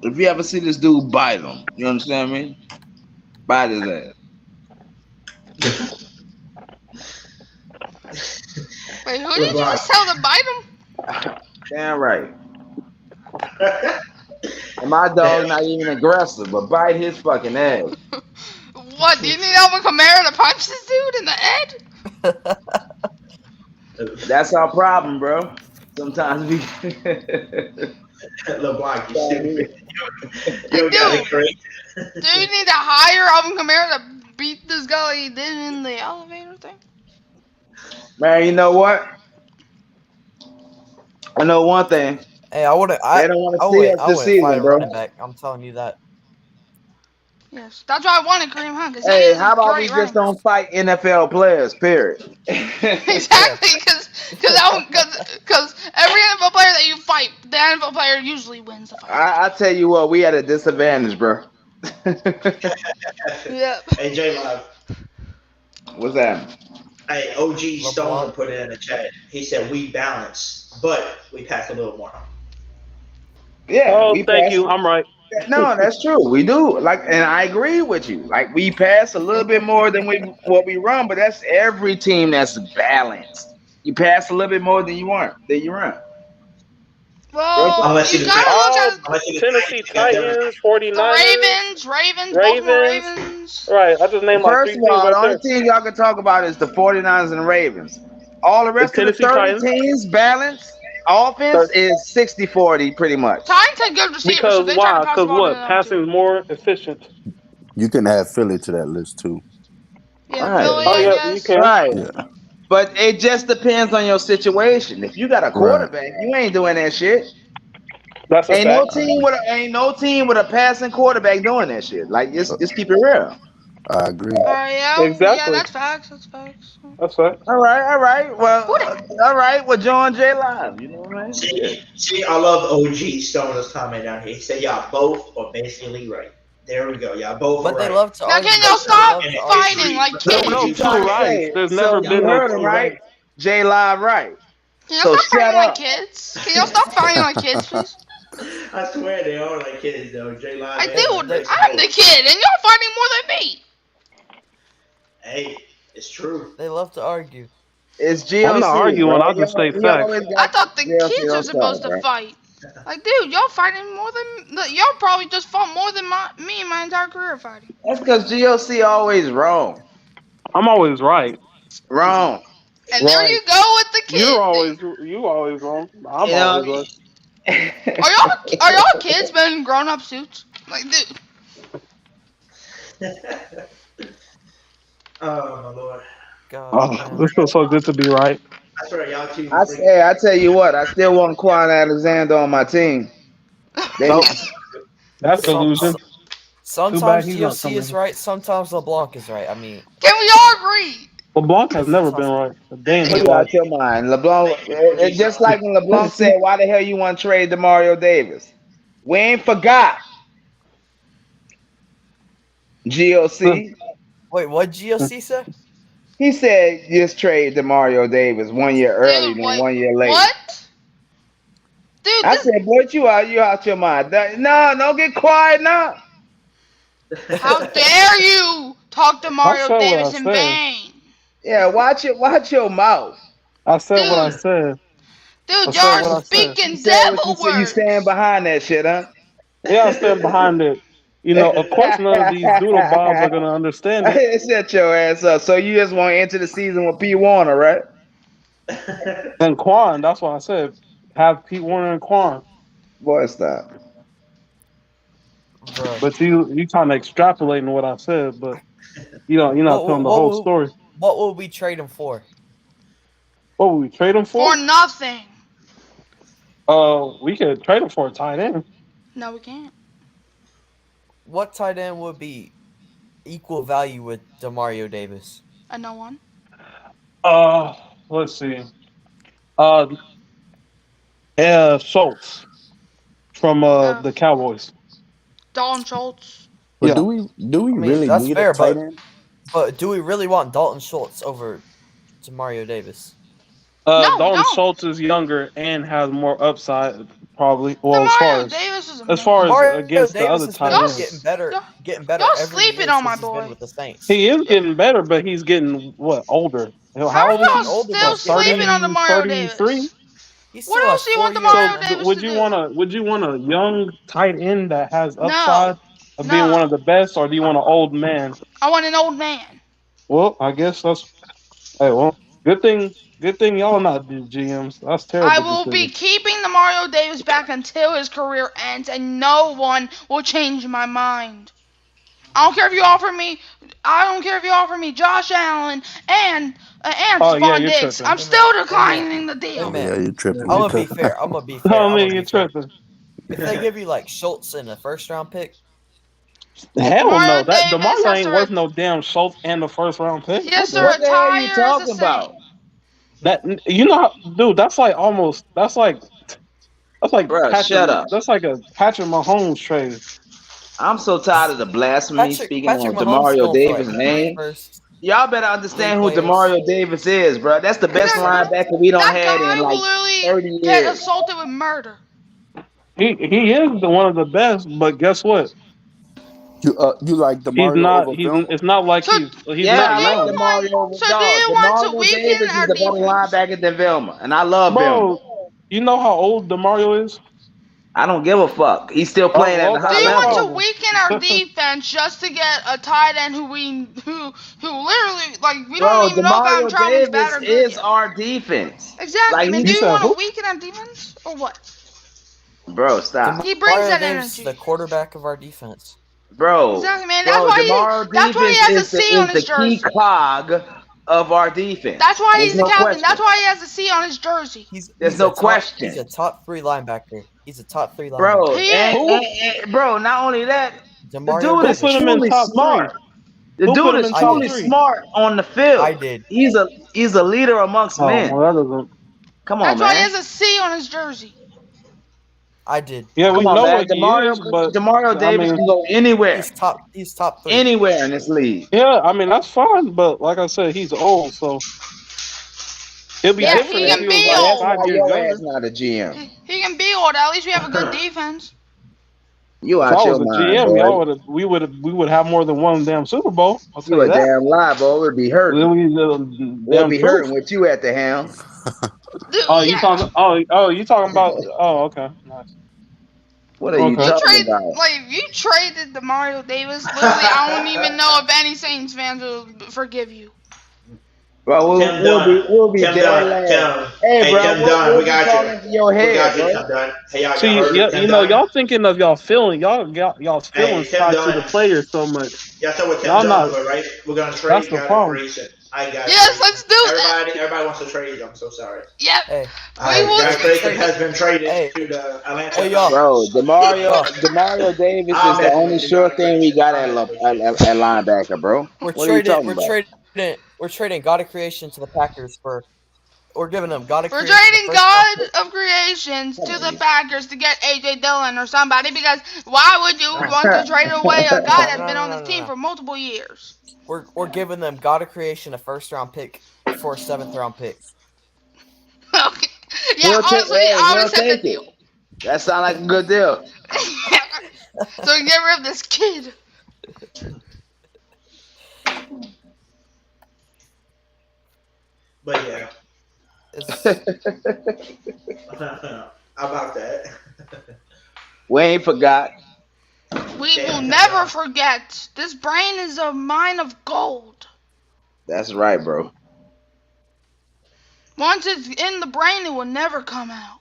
if you ever see this dude bite him, you understand me? Bite his ass. Wait, who did you LeBlanc. just tell to bite him? Damn right. And my dog not even aggressive, but bite his fucking ass. What? Do you need Alvin Kamara to punch this dude in the head? That's our problem, bro. Sometimes we. LeBlanc, you stupid. You Like, don't got it dude, great. do you need to hire Alvin Kamara to beat this guy like he did in the elevator thing? Man, you know what? I know one thing. Hey, I wouldn't. They don't want to I see wouldn't. us I this wouldn't fight season, a bro. running back. I'm telling you that. Yes, that's why I wanted Kareem Hunt because he Hey, is how a about we great just running back. don't fight NFL players? Period. Exactly, because every NFL player that you fight, the NFL player usually wins the fight. I tell you what, we at a disadvantage, bro. Yep. Hey, J Live. What's that? Hey, OG Stoner LeBlanc. put it in the chat. He said we balance, but we pass a little more. Yeah, Oh, we thank pass. you. I'm right. No, that's true. We do. Like, and I agree with you. Like, we pass a little bit more than what we run, but that's every team that's balanced. You pass a little bit more than you run. Well, Unless you you're the gotta Titans. look Oh, at Unless you're the Tennessee Titans, they got Derrick Titans, the 49ers, Ravens, Baltimore Ravens. Ravens. Right. I just named like First three of teams all, right the only there. team y'all can talk about is the 49ers and the Ravens. All the The rest of the Tennessee 30 Titans. teams balance offense is 60-40 pretty much. Titans had good receivers, so Because they tried to why? pass the Because ball to what? them Passing too. is more efficient. You can add Philly to that list too. Yeah, Right. Philly, Oh I yeah, you guess. can. Right. Yeah, But it just depends on your situation. If you got a right. quarterback, you ain't doing that shit. That's a Ain't no fact. team with a passing quarterback doing that shit. Like just keep it real. I agree. Yeah, Exactly. that's facts. That's facts. That's fact. All right. Well, Who that? all right. Well, John J Live. You know what I mean? Shit. See, I love OG Stoner's comment down here. He said y'all both are basically right. There we go. Y'all both are But they right. love to Now, can argue. y'all They stop love And to argue. fighting history like There's repeats no kids? two itself. rights. Hey, There's so never you been no heard him two right? rights. J Live right. Can y'all So stop shut fighting like up. kids? Can y'all stop fighting like kids, please? I swear they are like kids though. J Live Like, and They, dude, they, I'm the kid, and y'all fighting more than me. Hey, it's true. they love to argue. It's I'm not GOC, arguing. bro. I'll just state He facts. always I got thought the GOC kids are on supposed side, to bro. fight. Like, dude, y'all fighting more than y'all probably just fought more than me in my entire career fighting. That's because GOC always wrong. I'm always right. Wrong. And there Right. you go with the You kid. always wrong. I'm You know always what right. Are y'all kids been in grown up suits? Like, dude. Oh my lord. God Oh, damn. this feels so good to be right. I swear y'all two I freaking. say, I tell you what, I still want Quan Alexander on my team. They Nope. be, That's Some, delusion. Too bad sometimes he's not GOC coming. is right. Sometimes LeBlanc is right. I mean, Can we all agree? LeBlanc has it's a never been tough one. right a day in what his you life. out your mind? LeBlanc, Thank you, OG just Stoner. like when LeBlanc said, why the hell you want to trade DeMario Davis? We ain't forgot. GOC. Wait, what GOC say? He said just trade DeMario Davis 1 year early Dude, than wait. 1 year late. What? Dude, I this. said, boy, you out your mind. No, don't get quiet now. How dare you talk to I Mario said what I Davis in said. vain? Yeah, watch your mouth. I said what I Dude, said. I dude, said y'all what I said. You speaking said what you devil said. You stand words. behind that shit, huh? Yeah, I stand behind it. You know, of course, none of these doodle bobs are gonna understand it. Shut your ass up. So you just want to enter the season with P. Warner, right? And Quan, that's why I said have Pete Warner and Quan. Boy, stop. Bro. But you kind of extrapolating what I said, but you're not telling the whole story. What will we trade him for? What would we trade him for? For nothing. We could trade him for a tight end. No, we can't. What tight end would be equal value with Demario Davis? A no one. Let's see. Schultz from the Cowboys. Dalton Schultz. But Yeah. do we really that's need fair, a tight end? But do we really want Dalton Schultz over Demario Davis? No, Dalton no. Schultz is younger and has more upside, probably. Well, Demario Davis is as far Demario as against Davis the other has tight been ends, getting better y'all every sleeping year on my since he's boy. been with the Saints. he is getting better, but he's getting older. How How old are is y'all he? still sleeping on Demario 33? Davis? He still What has else do you 4 want years Demario left. Davis would to you do? want a young tight end that has No. upside of being one of the best, or do you want an old man? I want an old man. Well, I guess that's good thing y'all not the GMs. That's terrible. I will be keeping Demario Davis back until his career ends, and no one will change my mind. I don't care if you offer me Josh Allen and Stephon Diggs. tripping. I'm still declining the deal. Hey, man, Yeah, you tripping. I'm gonna be fair. You're tripping. If they give you like Schultz in a first round pick, hell no. Demario That Davis Demario has ain't to worth no damn Schultz and the first round pick. He has to What the hell are you retire as a talking about? Saint. That dude, that's like Bruh, Patrick, shut up. that's like a Patrick Mahomes trade. I'm so tired of the blasphemy speaking Patrick on Mahomes Demario going for Davis' like name. 3 firsts. Y'all better understand who 3 players. Demario Davis is, bro. That's the best linebacker we don't That had guy in will like literally 30 get years. assaulted with murder. He is one of the best, but guess what? You like He's Demario not. over Vilma? It's not like So- he's Yeah, not I like young. Demario over So do dog. you want to Demario weaken Davis our is the better defense? linebacker than Vilma, and I love Vilma. Bro, you know how old Demario is? I don't give a fuck. He's still playing at a Do high you want level. to weaken our defense just to get a tight end who literally we Bro, don't even know if Adam Demario Troutman's bad Davis or good is yet. our defense. Exactly, Like, man. he- Do You you said want to who? weaken our defense or what? Bro, stop. He brings Demario that Davis is energy. the quarterback of our defense. Bro, Exactly, man. bro, Demario That's why he defense has a is C on the his key jersey. cog of our defense. That's why There's he's the no captain. question. That's why he has a C on his jersey. There's no question. He's a top 3 linebacker. He's a top 3 linebacker. Bro, He and bro, not only that, the Demario dude Davis. is Who put him in truly top smart. three? The Who put dude him is in top truly three? smart on the field. I did. He's a leader amongst men. Oh, well, that doesn't. Come on, That's why he man. has a C on his jersey. I did. Yeah, we Come on, know man. what he is, but Demario Davis can go anywhere. He's top 3. Anywhere in this league. yeah, I mean that's fine. But like I said, he's old, so it'll be Yeah, different he if can he be was like old. 5 years Your younger. ass not a GM. He can be old. At least we have a good defense. You If out I your was a mind, GM, boy. we would have more than one damn Super Bowl. I'll tell You a you that. damn lie, boy. We'll be hurting. We'll Damn be truth. hurting with you at the helm. Oh, you talking? Oh, you talking about? Oh, okay, nice. What are you talking Trade, about? like if you traded Demario Davis, literally, I don't even know if any Saints fans will forgive you. Bro, we'll be Tim dead Dunn, last. Tim. Hey, bro, Tim Dunn, we'll we be got calling you. for your We head, got you, bro. Tim Dunn. Hey, y'all See, heard of Tim you know, Dunn? y'all thinking of y'all feeling, y'all's Hey, feelings Tim tied to Dunn. the players so much. Y'all saw what Tim Y'all Dunn not. for, right? We're gonna trade That's the God problem. creation. I got Yes, let's do that. Everybody wants to trade. I'm so sorry. Yep. Hey, God creation has been traded Hey. to the Atlanta. Hey, y'all. Bro, Demario Davis is the only sure thing we got at linebacker, bro. What are you talking about? We're trading God of Creation to the Packers we're giving them God of We're Creation. trading God of Creations to the Packers to get AJ Dillon or somebody because why would you want to trade away a guy that's been on this team for multiple years? We're giving them God of Creation a 1st round pick for a 7th round pick. Okay. Yeah, honestly, I always said the deal. That sounds like a good deal. So we can get rid of this kid. But yeah. How about that? We ain't forgot. We will never forget. This brain is a mine of gold. That's right, bro. Once it's in the brain, it will never come out.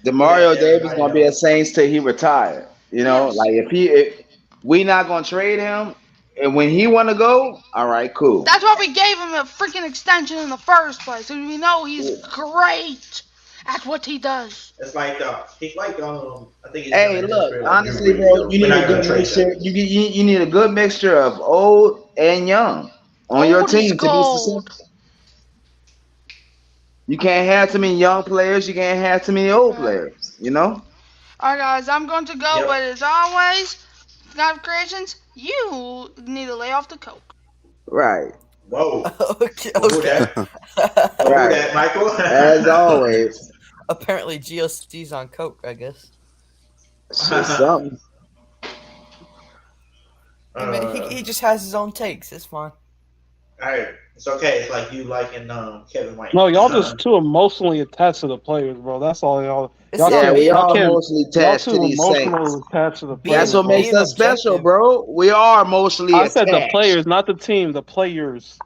DeMario Yeah, Davis everybody gonna be a knows. Saints till he retired. You know, Yes. like if we not gonna trade him, and when he want to go, all right, cool. That's why we gave him a freaking extension in the first place. So we know he's great at what he does. It's like he's like I think he's Hey, in his look, career like Drew honestly, Brees. bro, So you we're need a not gonna good trade him. mixture. You need a good mixture of old and young on your Old is team to be gold. successful. You can't have too many young players. You can't have too many old Yeah. players. You know. Alright, guys, I'm going to go, Yep. but as always, God creations, you need to lay off the coke. Right. Whoa. Okay. Who that? Who Right. that, Michael? As always. Apparently, GOC's on coke. I guess. Shit, something. Hey, man, he just has his own takes. It's fine. Alright, it's okay. It's like you liking Kevin White. No, y'all just too emotionally attached to the players, bro. That's all y'all. Y'all not can't- we me. y'all are can't- mostly y'all attached too to these emotionally Saints. attached to the Being- players. That's what bro. makes being us special, objective. bro. We are emotionally I attached. said the players, not the team. The players.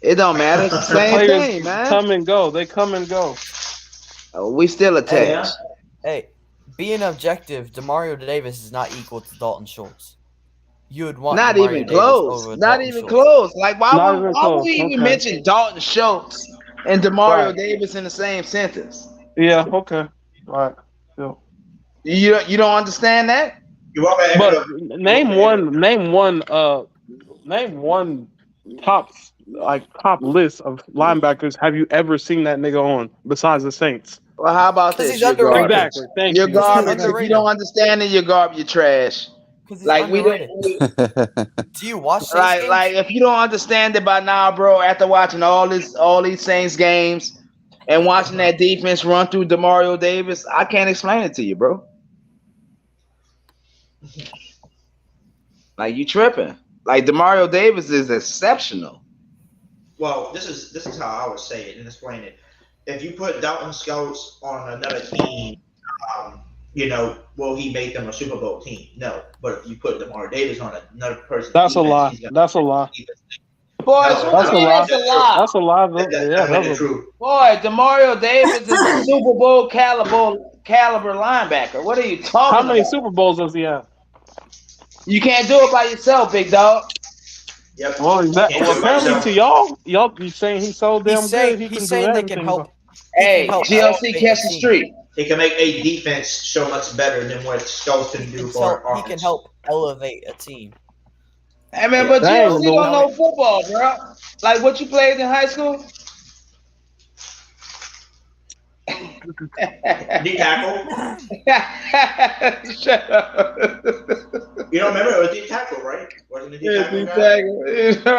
It don't matter. It's the The same players thing, man. come and go. They come and go. We still attached. Hey, being objective, Demario Davis is not equal to Dalton Schultz. You would want Not Demario even Davis close. over Not Dalton even Schultz. close. Like why Not would even why close. would we even Okay. mention Dalton Schultz and Demario Right. Davis in the same sentence? Yeah. Okay. All right. Yeah. You don't understand that? You want me to But echo? name one top list of linebackers have you ever seen that nigga on besides the Saints? Well, how about 'Cause this? he's You're underrated. garbage. Exactly. Thank You're you. garbage. If you underrated. don't understand it, you're garbage. You're trash. Because he's Like we don't. underrated. Do you watch Saints games? Like if you don't understand it by now, bro, after watching all these Saints games and watching that defense run through Demario Davis, I can't explain it to you, bro. Like you tripping. Like Demario Davis is exceptional. Well, this is how I would say it and explain it. If you put Dalton Schultz on another team, will he make them a Super Bowl team? No. But if you put DeMar Davis on another person, That's a lie. That's a lie. Boy, That's what a do you mean lie. that's a lie? That's a lie. Yeah, That's the that's a, truth. Boy, Demario Davis is a Super Bowl caliber linebacker. What are you talking how many about? Super Bowls does he have? You can't do it by yourself, big dog. Yep. Well, apparently to y'all you saying he's so damn He's saying, good, he can he's do saying they everything. can help. Hey, help GLC elevate catch the the team. street. He can make a defense so much better than what Schultz can do for He offense. can help elevate a team. Hey man, but Dang, GLC bro. don't know football, bro. Like what you played in high school? D tackle. Shut up. You don't remember it was D tackle, right? Wasn't it D Yeah, tackle? D guy? tackle. You know?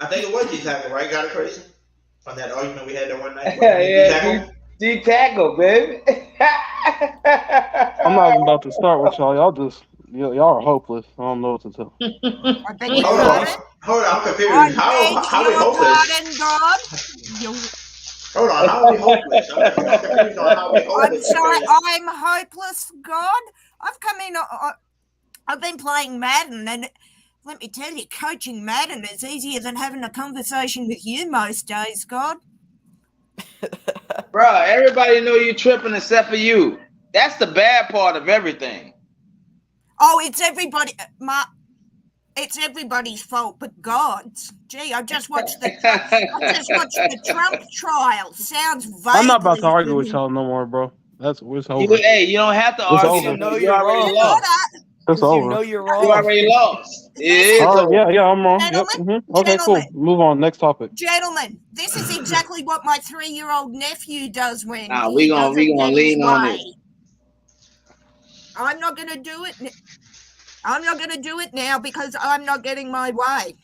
I think it was D tackle, right? Got it crazy on that argument we had that one night. Yeah, D tackle, baby. I'm not even about to start with y'all. Y'all are hopeless. I don't know what to tell. I beg your Hold pardon. on, I'm confused. I How beg we your hopeless? pardon, God. You, Hold on, how are we hopeless? I'm confused on how we I'm hopeless. sorry, because- I'm hopeless, God. I've come in. I've been playing Madden, and let me tell you, coaching Madden is easier than having a conversation with you most days, God. Bro, everybody know you tripping except for you. That's the bad part of everything. Oh, it's everybody. It's everybody's fault but God's. Gee, I just watched the Trump trial. Sounds vaguely. I'm not about to argue with y'all no more, bro. It's over. Hey, you don't have to It's argue. over. You already lost. It's over. You know you're wrong. You already lost. It is over. Yeah, I'm wrong. Yep. Gentlemen, Okay, cool. Move on. Next topic. Gentlemen, this is exactly what my 3-year-old nephew does when Nah, he we gonna doesn't get his lean on way. it. I'm not going to do it. I'm not going to do it now because I'm not getting my way.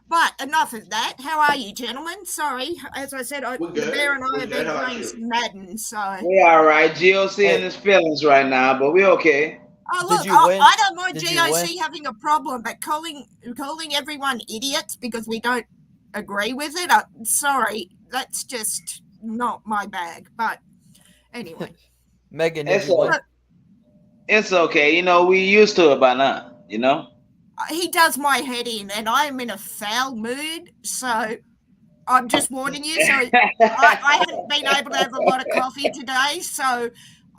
But enough of that. How are you, gentlemen? Sorry, as I said, the Bear and I have been playing some Madden, so. We all right. GOC in his feelings right now, but we okay. Oh, look, Did you win? I don't mind Did you win? GOC having a problem, but calling everyone idiots because we don't agree with it, sorry, that's just not my bag. But anyway. Megan, did you win? It's okay. You know, we used to it by now, you know? He does my head in, and I'm in a foul mood, so I'm just warning you. So I haven't been able to have a lot of coffee today, so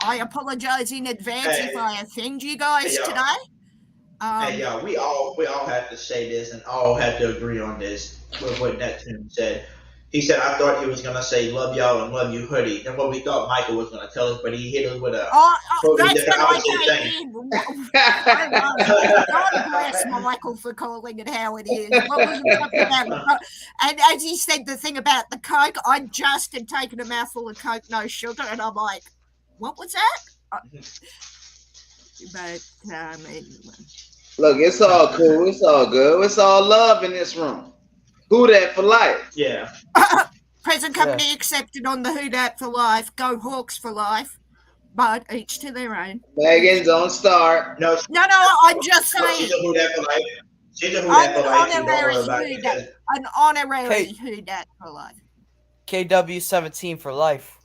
I apologize in advance if I offend you guys today. Hey, y'all, we all have to say this and all have to agree on this with what Neptune said. He said, I thought he was going to say, love y'all and love you, Hoodie. And what we thought Michael was going to tell us, but he hit us with a totally that's different what opposite I thing. God bless Michael for calling it how it is. What was it about? And as he said, the thing about the Coke, I just had taken a mouthful of Coke, no sugar, and I'm like, what was that? But anyway. Look, it's all cool. It's all good. It's all love in this room. Who that for life? Yeah. Present company accepted on the Who Dat for life. Go Hawks for life. But each to their own. Megan, don't start. No, I'm just saying. She's a Who Dat for life. She's a Who Dat for life. Don't worry about it. An honorary Who Dat for life. KW17 for life.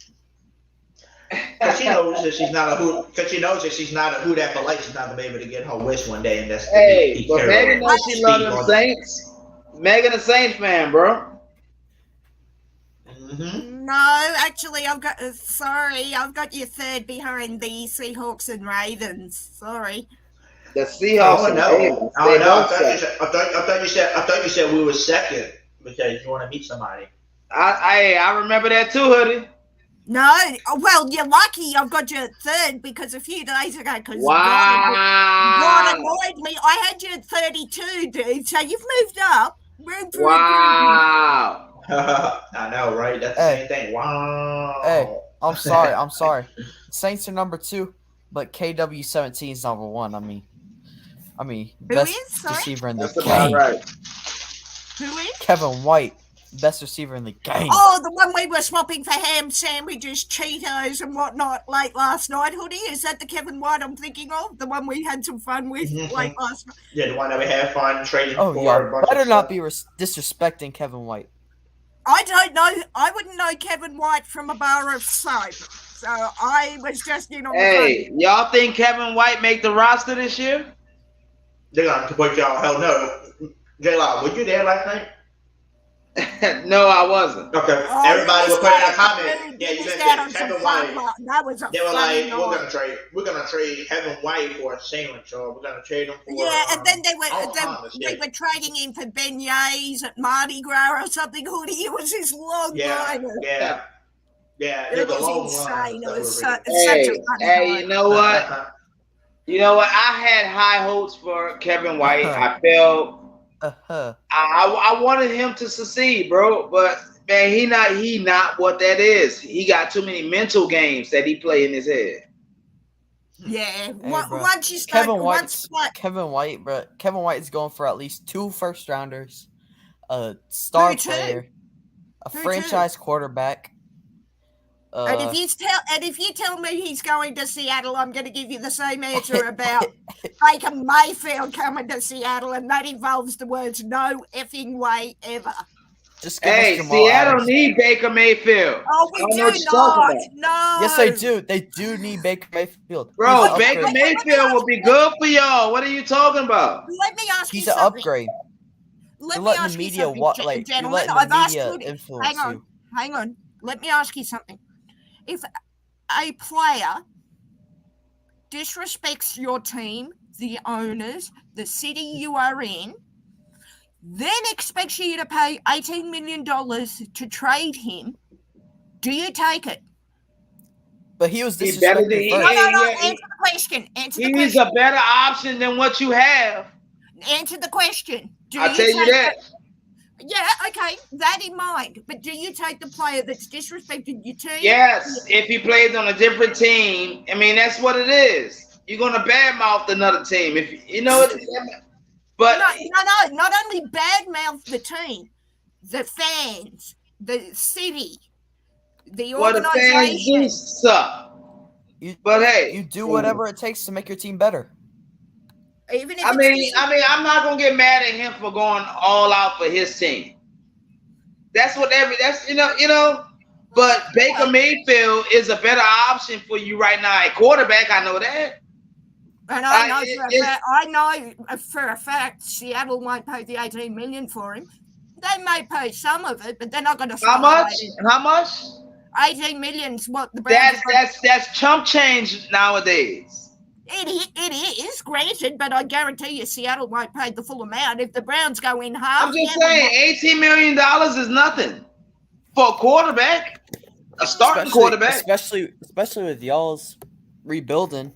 Because she knows that she's not a Who. Because she knows that she's not a Who Dat for life. She's not gonna be able to get her wish one day, and that's. Hey, but Megan knows she loves them Saints. Megan, a Saints fan, bro. Mm-hmm. No, actually, I've got your third behind the Seahawks and Ravens. Sorry. The Seahawks and Ravens. I thought you said we were second because you want to meet somebody. I remember that too, Hoodie. No, well, you're lucky I've got you at third because a few days ago, because God annoyed me, I had you at 32, dude. So you've moved up. Wow. I know, right? That's the same thing. Wow. Hey, I'm sorry. Saints are number 2, but KW17 is number 1. I mean, best receiver in the game. About right. Who is? Kevin White, best receiver in the game. Oh, the one we were swapping for ham sandwiches, Cheetos, and whatnot late last night, Hoodie? Is that the Kevin White I'm thinking of? The one we had some fun with late last night? Yeah, the one that we had fun trading for. Oh, yeah. Better not be disrespecting Kevin White. I don't know. I wouldn't know Kevin White from a bar of soap. So I was just in on Hey, y'all think Kevin White make the roster this year? They're going to put y'all. Hell no. J-Law, were you there last night? No, I wasn't. Okay. Everybody was putting in a comment. Yeah, you said Kevin White. That was they were like, we're gonna trade Kevin White for a sandwich, or we're gonna trade him for and then they were trading him for beignets at Mardi Gras or something, Hoodie. It was his long line. Yeah. It was insane. It was such a Hey, you know what? I had high hopes for Kevin White. I felt I wanted him to succeed, bro. But man, he not what that is. He got too many mental games that he play in his head. Yeah. Hey, once you start, Kevin White is going for at least 2 first rounders, a star player, a franchise quarterback. And if you tell me he's going to Seattle, I'm going to give you the same answer about Baker Mayfield coming to Seattle, and that involves the words "no effing way ever." Seattle need Baker Mayfield. Oh, we do not. No. Yes, they do. They do need Baker Mayfield. Bro, Baker Mayfield will be good for y'all. What are you talking about? Let me ask you something. He's an upgrade. Let me ask you something, gentlemen. I've asked you. Hang on. Let me ask you something. If a player disrespects your team, the owners, the city you are in, then expects you to pay $18 million to trade him, do you take it? But he was disrespected first. No. Answer the question. He's a better option than what you have. Answer the question. I'll tell you that. Yeah, okay, that in mind. But do you take the player that's disrespected your team? Yes, if he plays on a different team. I mean, that's what it is. You're gonna badmouth another team if you know it. But no, not only badmouth the team, the fans, the city, the organization. The fans do suck. But hey, you do whatever it takes to make your team better. Even if I mean, I'm not gonna get mad at him for going all out for his team. That's you know. But Baker Mayfield is a better option for you right now at quarterback. I know that. And I know for a fact Seattle won't pay the $18 million for him. They may pay some of it, but they're not going to. How much? How much? 18 million's what the Browns. That's chump change nowadays. It is granted, but I guarantee you, Seattle won't pay the full amount if the Browns go in half. I'm just saying, $18 million is nothing for a quarterback, a starting quarterback, especially with y'all's rebuilding.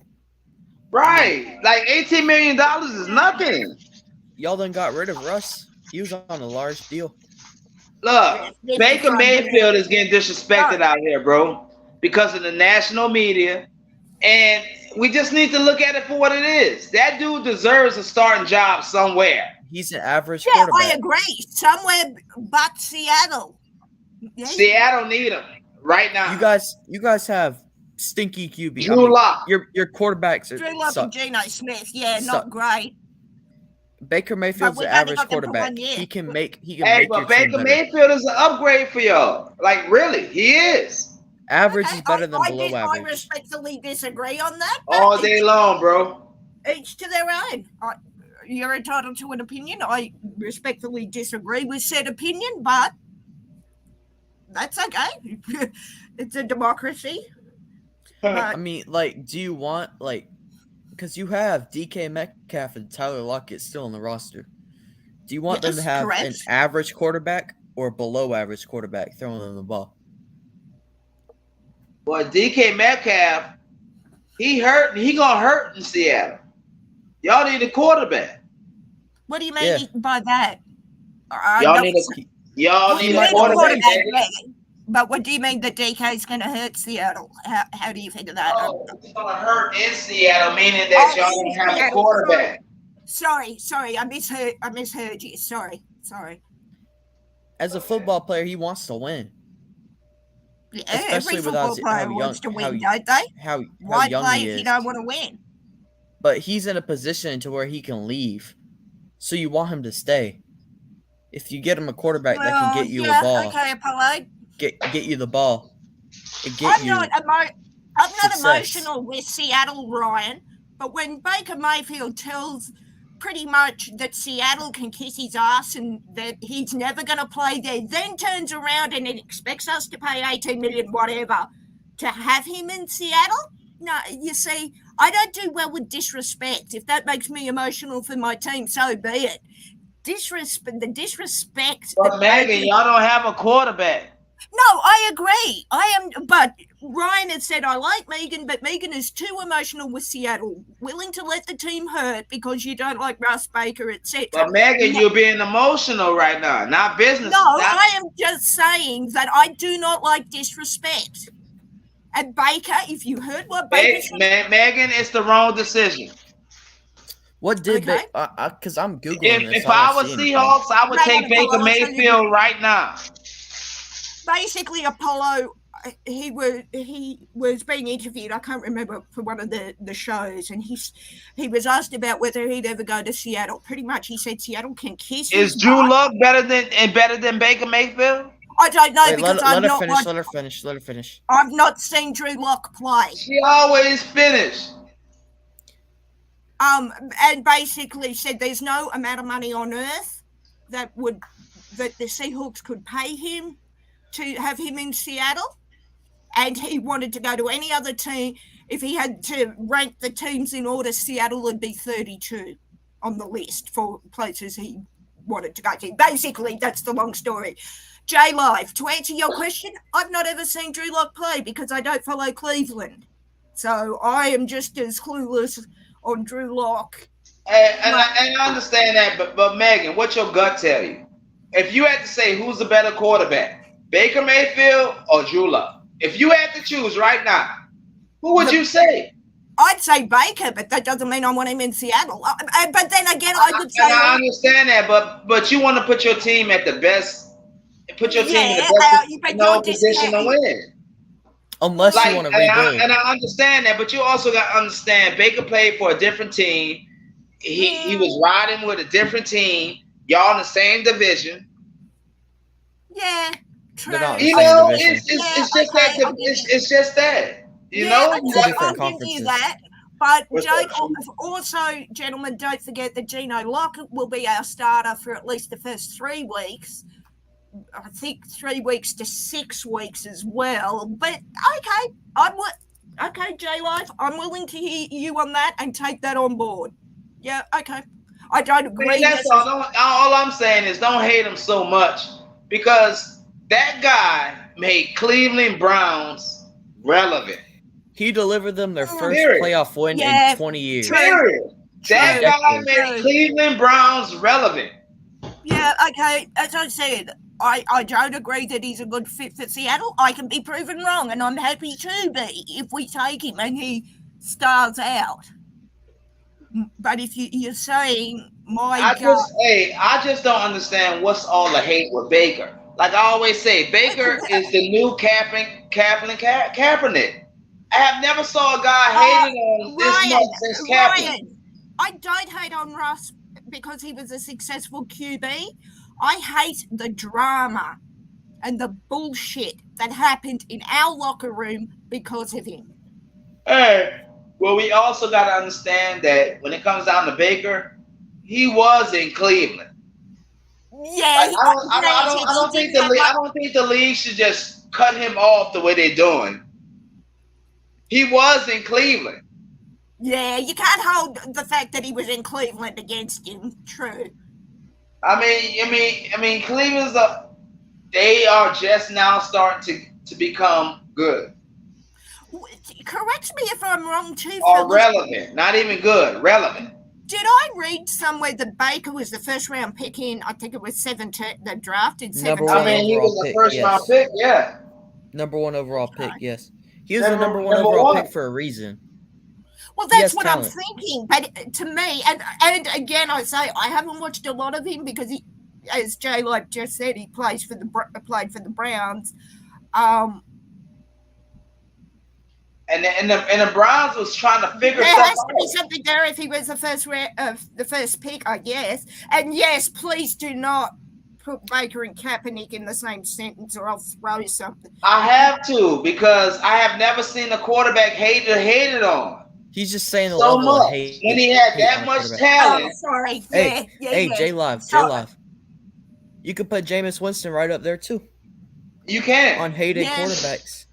Right, like $18 million is nothing. Y'all done got rid of Russ. He was on a large deal. Look, Baker Mayfield is getting disrespected out here, bro, because of the national media, and we just need to look at it for what it is. That dude deserves a starting job somewhere. He's an average quarterback. I agree. Somewhere but Seattle. Yeah. Seattle need him right now. You guys have stinky QB. Drew Lock. Your quarterbacks are Drew Lock and Geno Smith. Yeah, not great. Baker Mayfield's an average quarterback. He can make but Baker Mayfield is an upgrade for y'all. Like, really, he is. Average is better than below average. I respectfully disagree on that. All day long, bro. Each to their own. You're entitled to an opinion. I respectfully disagree with said opinion, but that's okay. It's a democracy. I mean, like, do you want, like, because you have DK Metcalf and Tyler Lockett still on the roster. Do you want them to have an average quarterback or below average quarterback throwing them the ball? Well, DK Metcalf, he hurt. He gonna hurt in Seattle. Y'all need a quarterback. What do you mean by that? Y'all need a quarterback. But what do you mean that DK is going to hurt Seattle? How do you figure that? It's going to hurt in Seattle, meaning that y'all don't have a quarterback. Sorry, I misheard you. Sorry. As a football player, he wants to win. Yeah, every football player wants to win, don't they? Why play if you don't want to win? But he's in a position to where he can leave, so you want him to stay. If you get him a quarterback that can get you a ball, get you the ball. I'm not emotional with Seattle, Ryan, but when Baker Mayfield tells pretty much that Seattle can kiss his ass and that he's never going to play there, then turns around and expects us to pay $18 million, whatever, to have him in Seattle? No, you see, I don't do well with disrespect. If that makes me emotional for my team, so be it. The disrespect. But Megan, y'all don't have a quarterback. No, I agree. But Ryan had said I like Megan, but Megan is too emotional with Seattle, willing to let the team hurt because you don't like Russ Baker, etc. But Megan, you're being emotional right now, not business. No, I am just saying that I do not like disrespect. And Baker, if you heard what Baker said, Megan, it's the wrong decision. What did because I'm Googling this. If I was Seahawks, I would take Baker Mayfield right now. Basically, Apollo, he was being interviewed. I can't remember, for one of the shows, and he was asked about whether he'd ever go to Seattle. Pretty much, he said Seattle can kiss. Is Drew Lock better than Baker Mayfield? I don't know because let her finish. I've not seen Drew Lock play. She always finished. And basically said there's no amount of money on earth that the Seahawks could pay him to have him in Seattle, and he wanted to go to any other team. If he had to rank the teams in order, Seattle would be 32 on the list for places he wanted to go to. Basically, that's the long story. J Live, to answer your question, I've not ever seen Drew Lock play because I don't follow Cleveland, so I am just as clueless on Drew Lock. And I understand that, but Megan, what's your gut tell you? If you had to say who's the better quarterback, Baker Mayfield or Drew Lock? If you had to choose right now, who would you say? I'd say Baker, but that doesn't mean I want him in Seattle. But then again, I would say I understand that, but you want to put your team at the best, put your team in the best position to win. Unless you want to rebuild. And I understand that, but you also got to understand Baker played for a different team. He was riding with a different team. Y'all in the same division. Yeah. True. You know, it's just that. You know, I'll give you that. But also, gentlemen, don't forget that Gino Lockett will be our starter for at least the first 3 weeks. I think 3 weeks to 6 weeks as well. But okay, J-Life, I'm willing to hear you on that and take that on board. Yeah, okay. I don't agree. That's all I'm saying is don't hate him so much, because that guy made Cleveland Browns relevant. He delivered them their first playoff win in 20 years. That guy made Cleveland Browns relevant. Yeah, okay. As I said, I don't agree that he's a good fit for Seattle. I can be proven wrong, and I'm happy to be if we take him and he stars out. But if you're saying I just don't understand what's all the hate with Baker. Like I always say, Baker is the new Kaepernick. I have never saw a guy hating on this much since Kaepernick. I don't hate on Russ because he was a successful QB. I hate the drama and the bullshit that happened in our locker room because of him. Hey, well, we also got to understand that when it comes down to Baker, he was in Cleveland. Yeah, I don't think the league should just cut him off the way they're doing. He was in Cleveland. Yeah, you can't hold the fact that he was in Cleveland against him. True. I mean, Cleveland's they are just now starting to become good. Correct me if I'm wrong, too. Or relevant, not even good, relevant. Did I read somewhere that Baker was the first round pick in? I think it was 17. They drafted 17. I mean, he was the first round pick. Yeah. Number 1 overall pick. Yes, he was the number 1 overall pick for a reason. Well, that's what I'm thinking. But to me, and again, I say I haven't watched a lot of him because he, as Jay like just said, he played for the Browns. And the Browns was trying to figure something out. There has to be something there if he was the first pick, I guess. And yes, please do not put Baker and Kaepernick in the same sentence, or I'll throw something. I have to, because I have never seen a quarterback hated on. He's just saying the so level much. of hate. When he had that much talent. Oh, sorry. Hey, J-Live. You could put Jameis Winston right up there too. You can. On hated quarterbacks.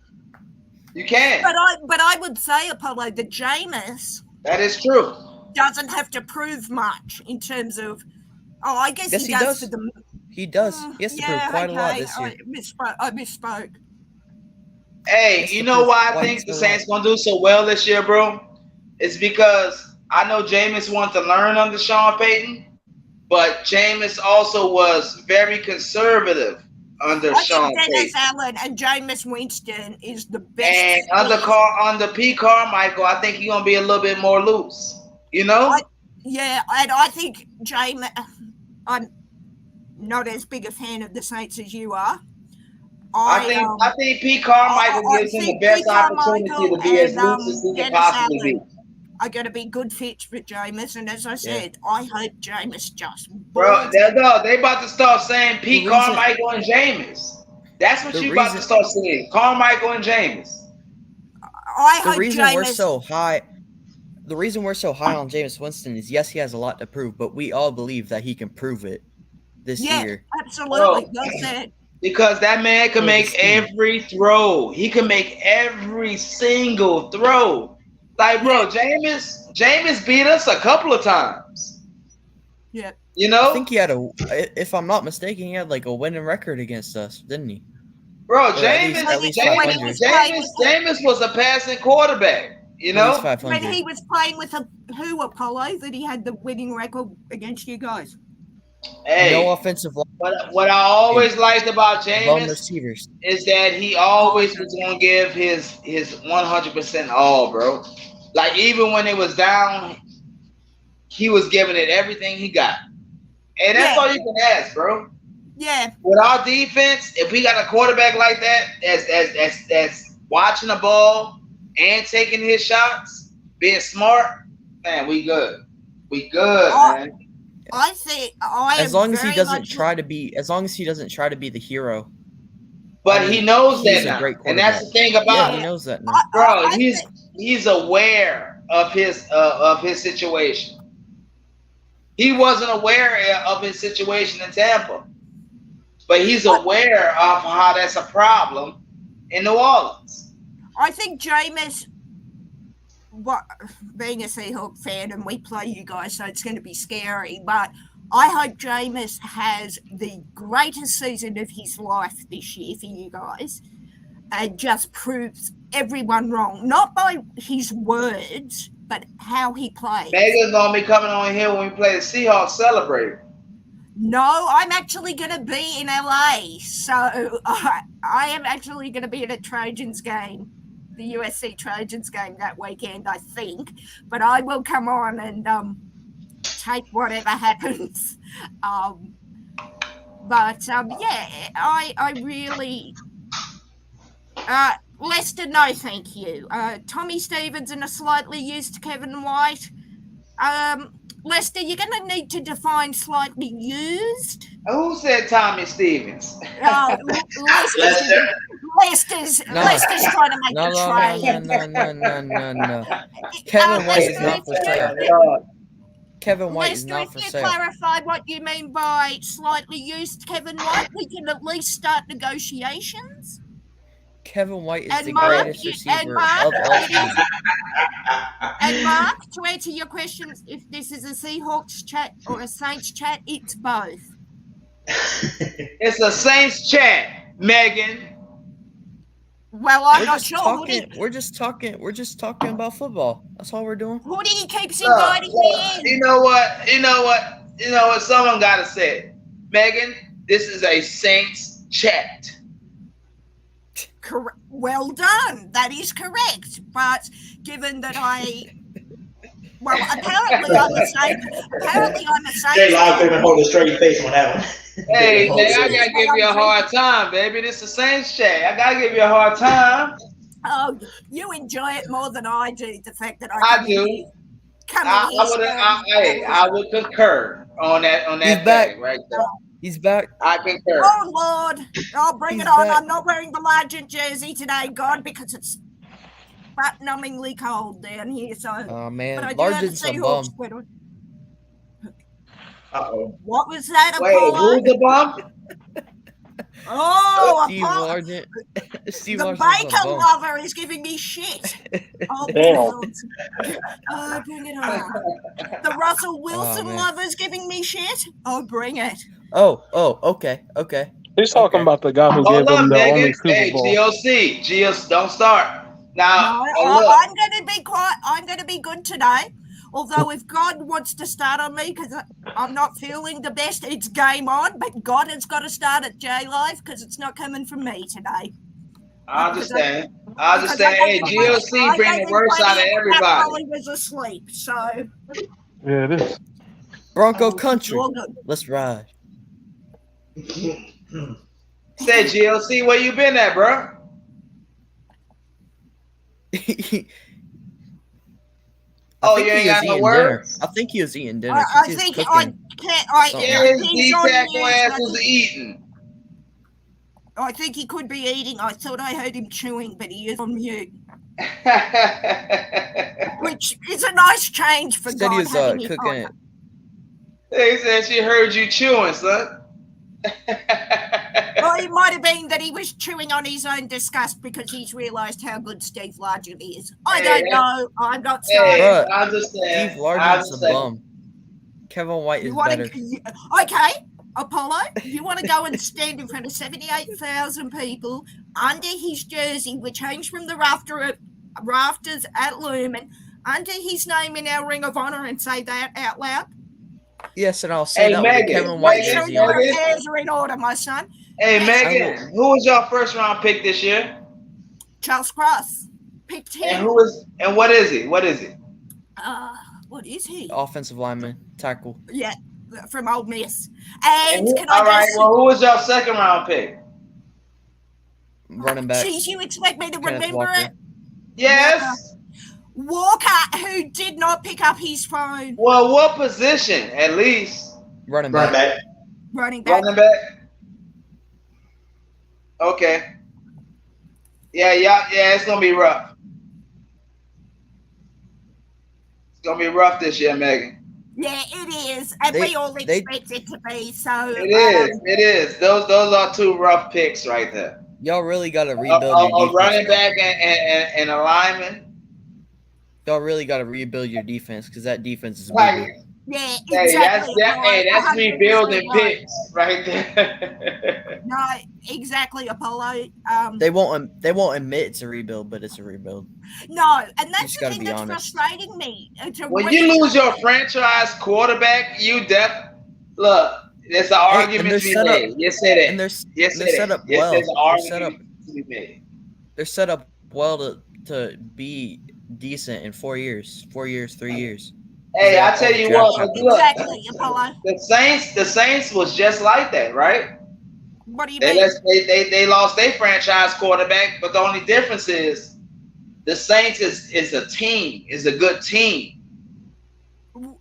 You can. But I would say, Apollo, that Jameis. That is true. Doesn't have to prove much in terms of. Oh, I guess he does. For the, he does. He has to prove quite a lot this year. I misspoke. Hey, you know why I think the Saints gonna do so well this year, bro? It's because I know Jameis wants to learn under Sean Payton, but Jameis also was very conservative under Sean Payton. Dennis Allen and Jameis Winston is the best. And under Pete Carmichael, I think he's gonna be a little bit more loose. You know? And I think Jameis. I'm not as big a fan of the Saints as you are. I think Pete Carmichael gives him the best opportunity to be as loose as he can possibly be. Are going to be good fits for Jameis, and as I said, I hope Jameis just. Bro, they about to start saying Pete Carmichael and Jameis. That's what you about to start saying, Carmichael and Jameis. The reason we're so high on Jameis Winston is, yes, he has a lot to prove, but we all believe that he can prove it this year. Absolutely. That's it. Because that man can make every throw. He can make every single throw. Like, bro, Jameis beat us a couple of times. Yeah. You know? I think he had if I'm not mistaken, he had like a winning record against us, didn't he? Bro, Jameis was a passing quarterback, you know? When he was playing with Apollo, that he had the winning record against you guys. Hey, no offensive line. What I always liked about Jameis is that he always was going to give his 100% all, bro. Like, even when it was down, he was giving it everything he got. And that's all you can ask, bro. Yeah. With our defense, if we got a quarterback like that that's watching the ball and taking his shots, being smart, man, we good. We good, man. I think as long as he doesn't try to be the hero. But he knows that now. And that's the thing about he knows that now. Bro, he's aware of his situation. He wasn't aware of his situation in Tampa, but he's aware of how that's a problem in New Orleans. I think Jameis, being a Seahawk fan, and we play you guys, so it's going to be scary, but I hope Jameis has the greatest season of his life this year for you guys and just proves everyone wrong, not by his words, but how he plays. Megan's going to be coming on here when we play the Seahawks celebrating. No, I'm actually going to be in LA, so I am actually going to be at a Trojans game, the USC Trojans game that weekend, I think, but I will come on and take whatever happens. I really... Lester, no thank you. Tommy Stevens and a slightly used Kevin White. Lester, you're going to need to define slightly used. Who said Tommy Stevens? Lester's trying to make a trade. No. Kevin White is not for sale. Kevin White is not for sale. Lester, if you clarify what you mean by slightly used Kevin White, we can at least start negotiations. Kevin White is the greatest receiver of all time. And Mark, to answer your question, if this is a Seahawks chat or a Saints chat, it's both. It's a Saints chat, Megan. Well, I'm not sure. We're just talking about football. That's all we're doing. Hoodie keeps inviting me in. You know what? Someone got to say it. Megan, this is a Saints chat. Well done. That is correct. But given that apparently I'm a Saint. Jay Live couldn't hold a straight face on that one. Hey, I gotta give you a hard time, baby. This is Saints chat. I gotta give you a hard time. Oh, you enjoy it more than I do. The fact that I do. I would concur on that thing right there. He's back. I concur. Oh, Lord. I'll bring it on. I'm not wearing the Legend jersey today, God, because it's numbingly cold down here. So, oh, man. Legend's a bum. Uh-oh. What was that, Wait, Apollo? who's the bum? Oh, Steve Apollo. Largent. The bacon lover is giving me shit. Oh, bring it on. The Russell Wilson lover's giving me shit. Oh, bring it. Oh, okay. He's talking about the guy who gave him the only Super Bowl. GOC, don't start. Now, I'm going to be quiet. I'm going to be good today. Although if God wants to start on me because I'm not feeling the best, it's game on. But God has got to start at J Live because it's not coming from me today. I understand. Hey, GOC bring the worst out of everybody. He was asleep, so. Yeah, it is. Bronco country. Let's ride. Say, GOC, where you been at, bro? You ain't got no words? I think he was eating dinner. I think his D-tackle ass was eating. I think he could be eating. I thought I heard him chewing, but he is on mute. Which is a nice change for God. He was cooking it. They said she heard you chewing, son. Well, it might have been that he was chewing on his own disgust because he's realised how good Steve Largent is. I don't know. I'm not sorry. I understand. Steve Largent's a bum. Kevin White is better. Okay, Apollo, you want to go and stand in front of 78,000 people under his jersey, which hangs from the rafters at Lumen, under his name in our Ring of Honor and say that out loud? Yes, and I'll say that with Kevin White jersey on. Your affairs are in order, my son. Hey, Megan, who was your first round pick this year? Charles Cross. Picked him. And what is he? What is he? Offensive lineman, tackle. Yeah, from Ole Miss. Who was your second round pick? Running back. Jeez, you expect me to remember Walker. it? Yes. Walker, who did not pick up his phone. Well, what position, at least? Running back. Running back. Okay. Yeah, it's gonna be rough. gonna be rough this year, Megan. Yeah, it is, and we all expect it to be. So it is. Those are two rough picks right there. Y'all really got to rebuild your defense. A running back and a lineman. Y'all really got to rebuild your defense because that defense is bigger. Yeah, exactly. That's rebuilding picks right there. No, exactly, Apollo. They won't admit it's a rebuild, but it's a rebuild. No, and that's the thing that's frustrating me. When you lose your franchise quarterback, look. There's an argument to be made. Yes, it is. And they're set up well. They're set up well to be decent in 4 years. 4 years, 3 years. Hey, I tell you what, exactly, Apollo. The Saints was just like that, right? What do you mean? They lost their franchise quarterback, but the only difference is the Saints is a team, is a good team.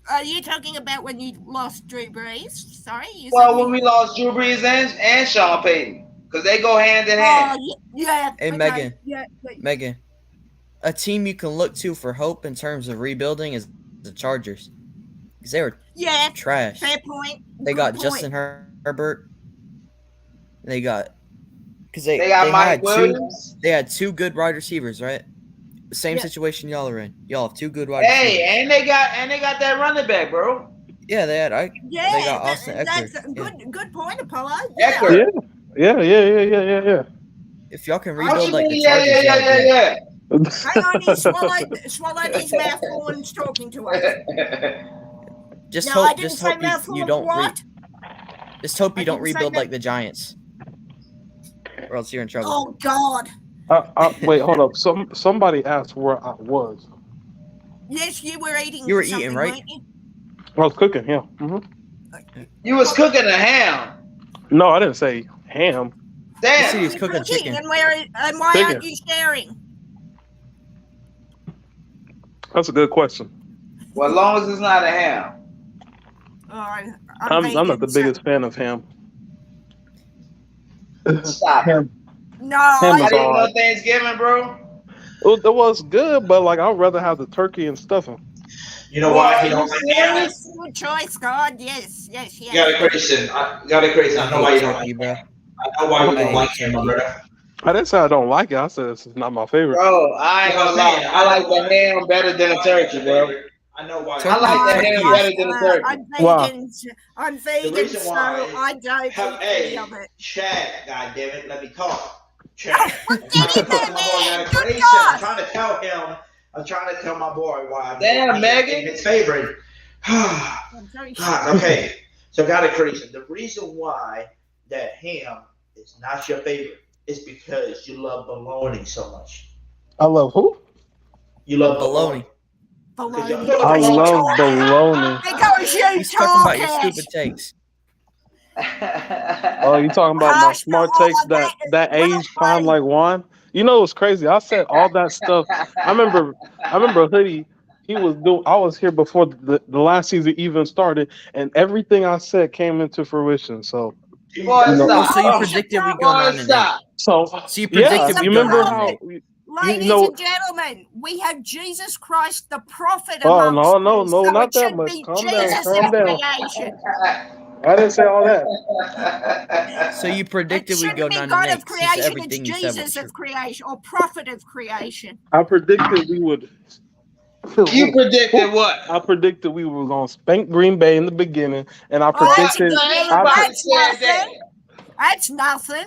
Are you talking about when you lost Drew Brees? Sorry. When we lost Drew Brees and Sean Payton, because they go hand in hand. Yeah. Hey, okay. Megan, a team you can look to for hope in terms of rebuilding is the Chargers, because they were trash. Fair point. They got Justin Herbert. They got Mike Williams. They had two good wide receivers, right? The same situation y'all are in. Y'all have two good wide receivers. Hey, and they got that running back, bro. Yeah, they had. They got Austin Eckler. That's a good point, Apollo. Eckler. Yeah. If y'all can rebuild like the Chargers, yeah. Hang on, he swallowed his mouthful and was talking to us. Just no, hope you don't just hope you don't rebuild like the Giants, or else you're in trouble. Oh God! Wait, hold up. Somebody asked where I was. Yes, you were eating. You were eating, right? Weren't you? I was cooking. Yeah. Mm-hmm. You was cooking a ham. No, I didn't say ham. Damn. He was cooking chicken. And why aren't you sharing? That's a good question. Well, as long as it's not a ham. I'm not the biggest fan of ham. Stop. Ham. No, I didn't know Thanksgiving, bro. It was good, but like I'd rather have the turkey and stuffing. You know why he don't like ham? Good choice, God. Yes. You got a Grayson. I know why you don't like ham. I know why you don't like ham, my brother. I didn't say I don't like it. I said it's not my favorite. Bro, I ain't gonna lie. I like the ham better than a turkey, bro. I know why. I like the ham better than a turkey. I'm vegan, so I don't eat any of it. Chad, goddammit, let me talk. Chad. I'm trying to tell my boy why I'm Megan. his favorite. Okay, so got a reason. The reason why that ham is not your favorite is because you love bologna so much. I love who? You love bologna. I love bologna. He's talking about your stupid takes. Oh, you talking about my smart takes that age fine like wine? You know what's crazy? I said all that stuff. I remember Hoodie. I was here before the last season even started, and everything I said came into fruition. So, So you predicted we go 9-8. So you predicted you remember how? Ladies and gentlemen, we have Jesus Christ, the prophet. Oh no, so not that much. Calm down. I didn't say all that. So you predicted we go 9-8. God of creation, it's Jesus of creation or prophet of creation. I predicted we would. You predicted what? I predicted we were going to spank Green Bay in the beginning, and I predicted. That's nothing.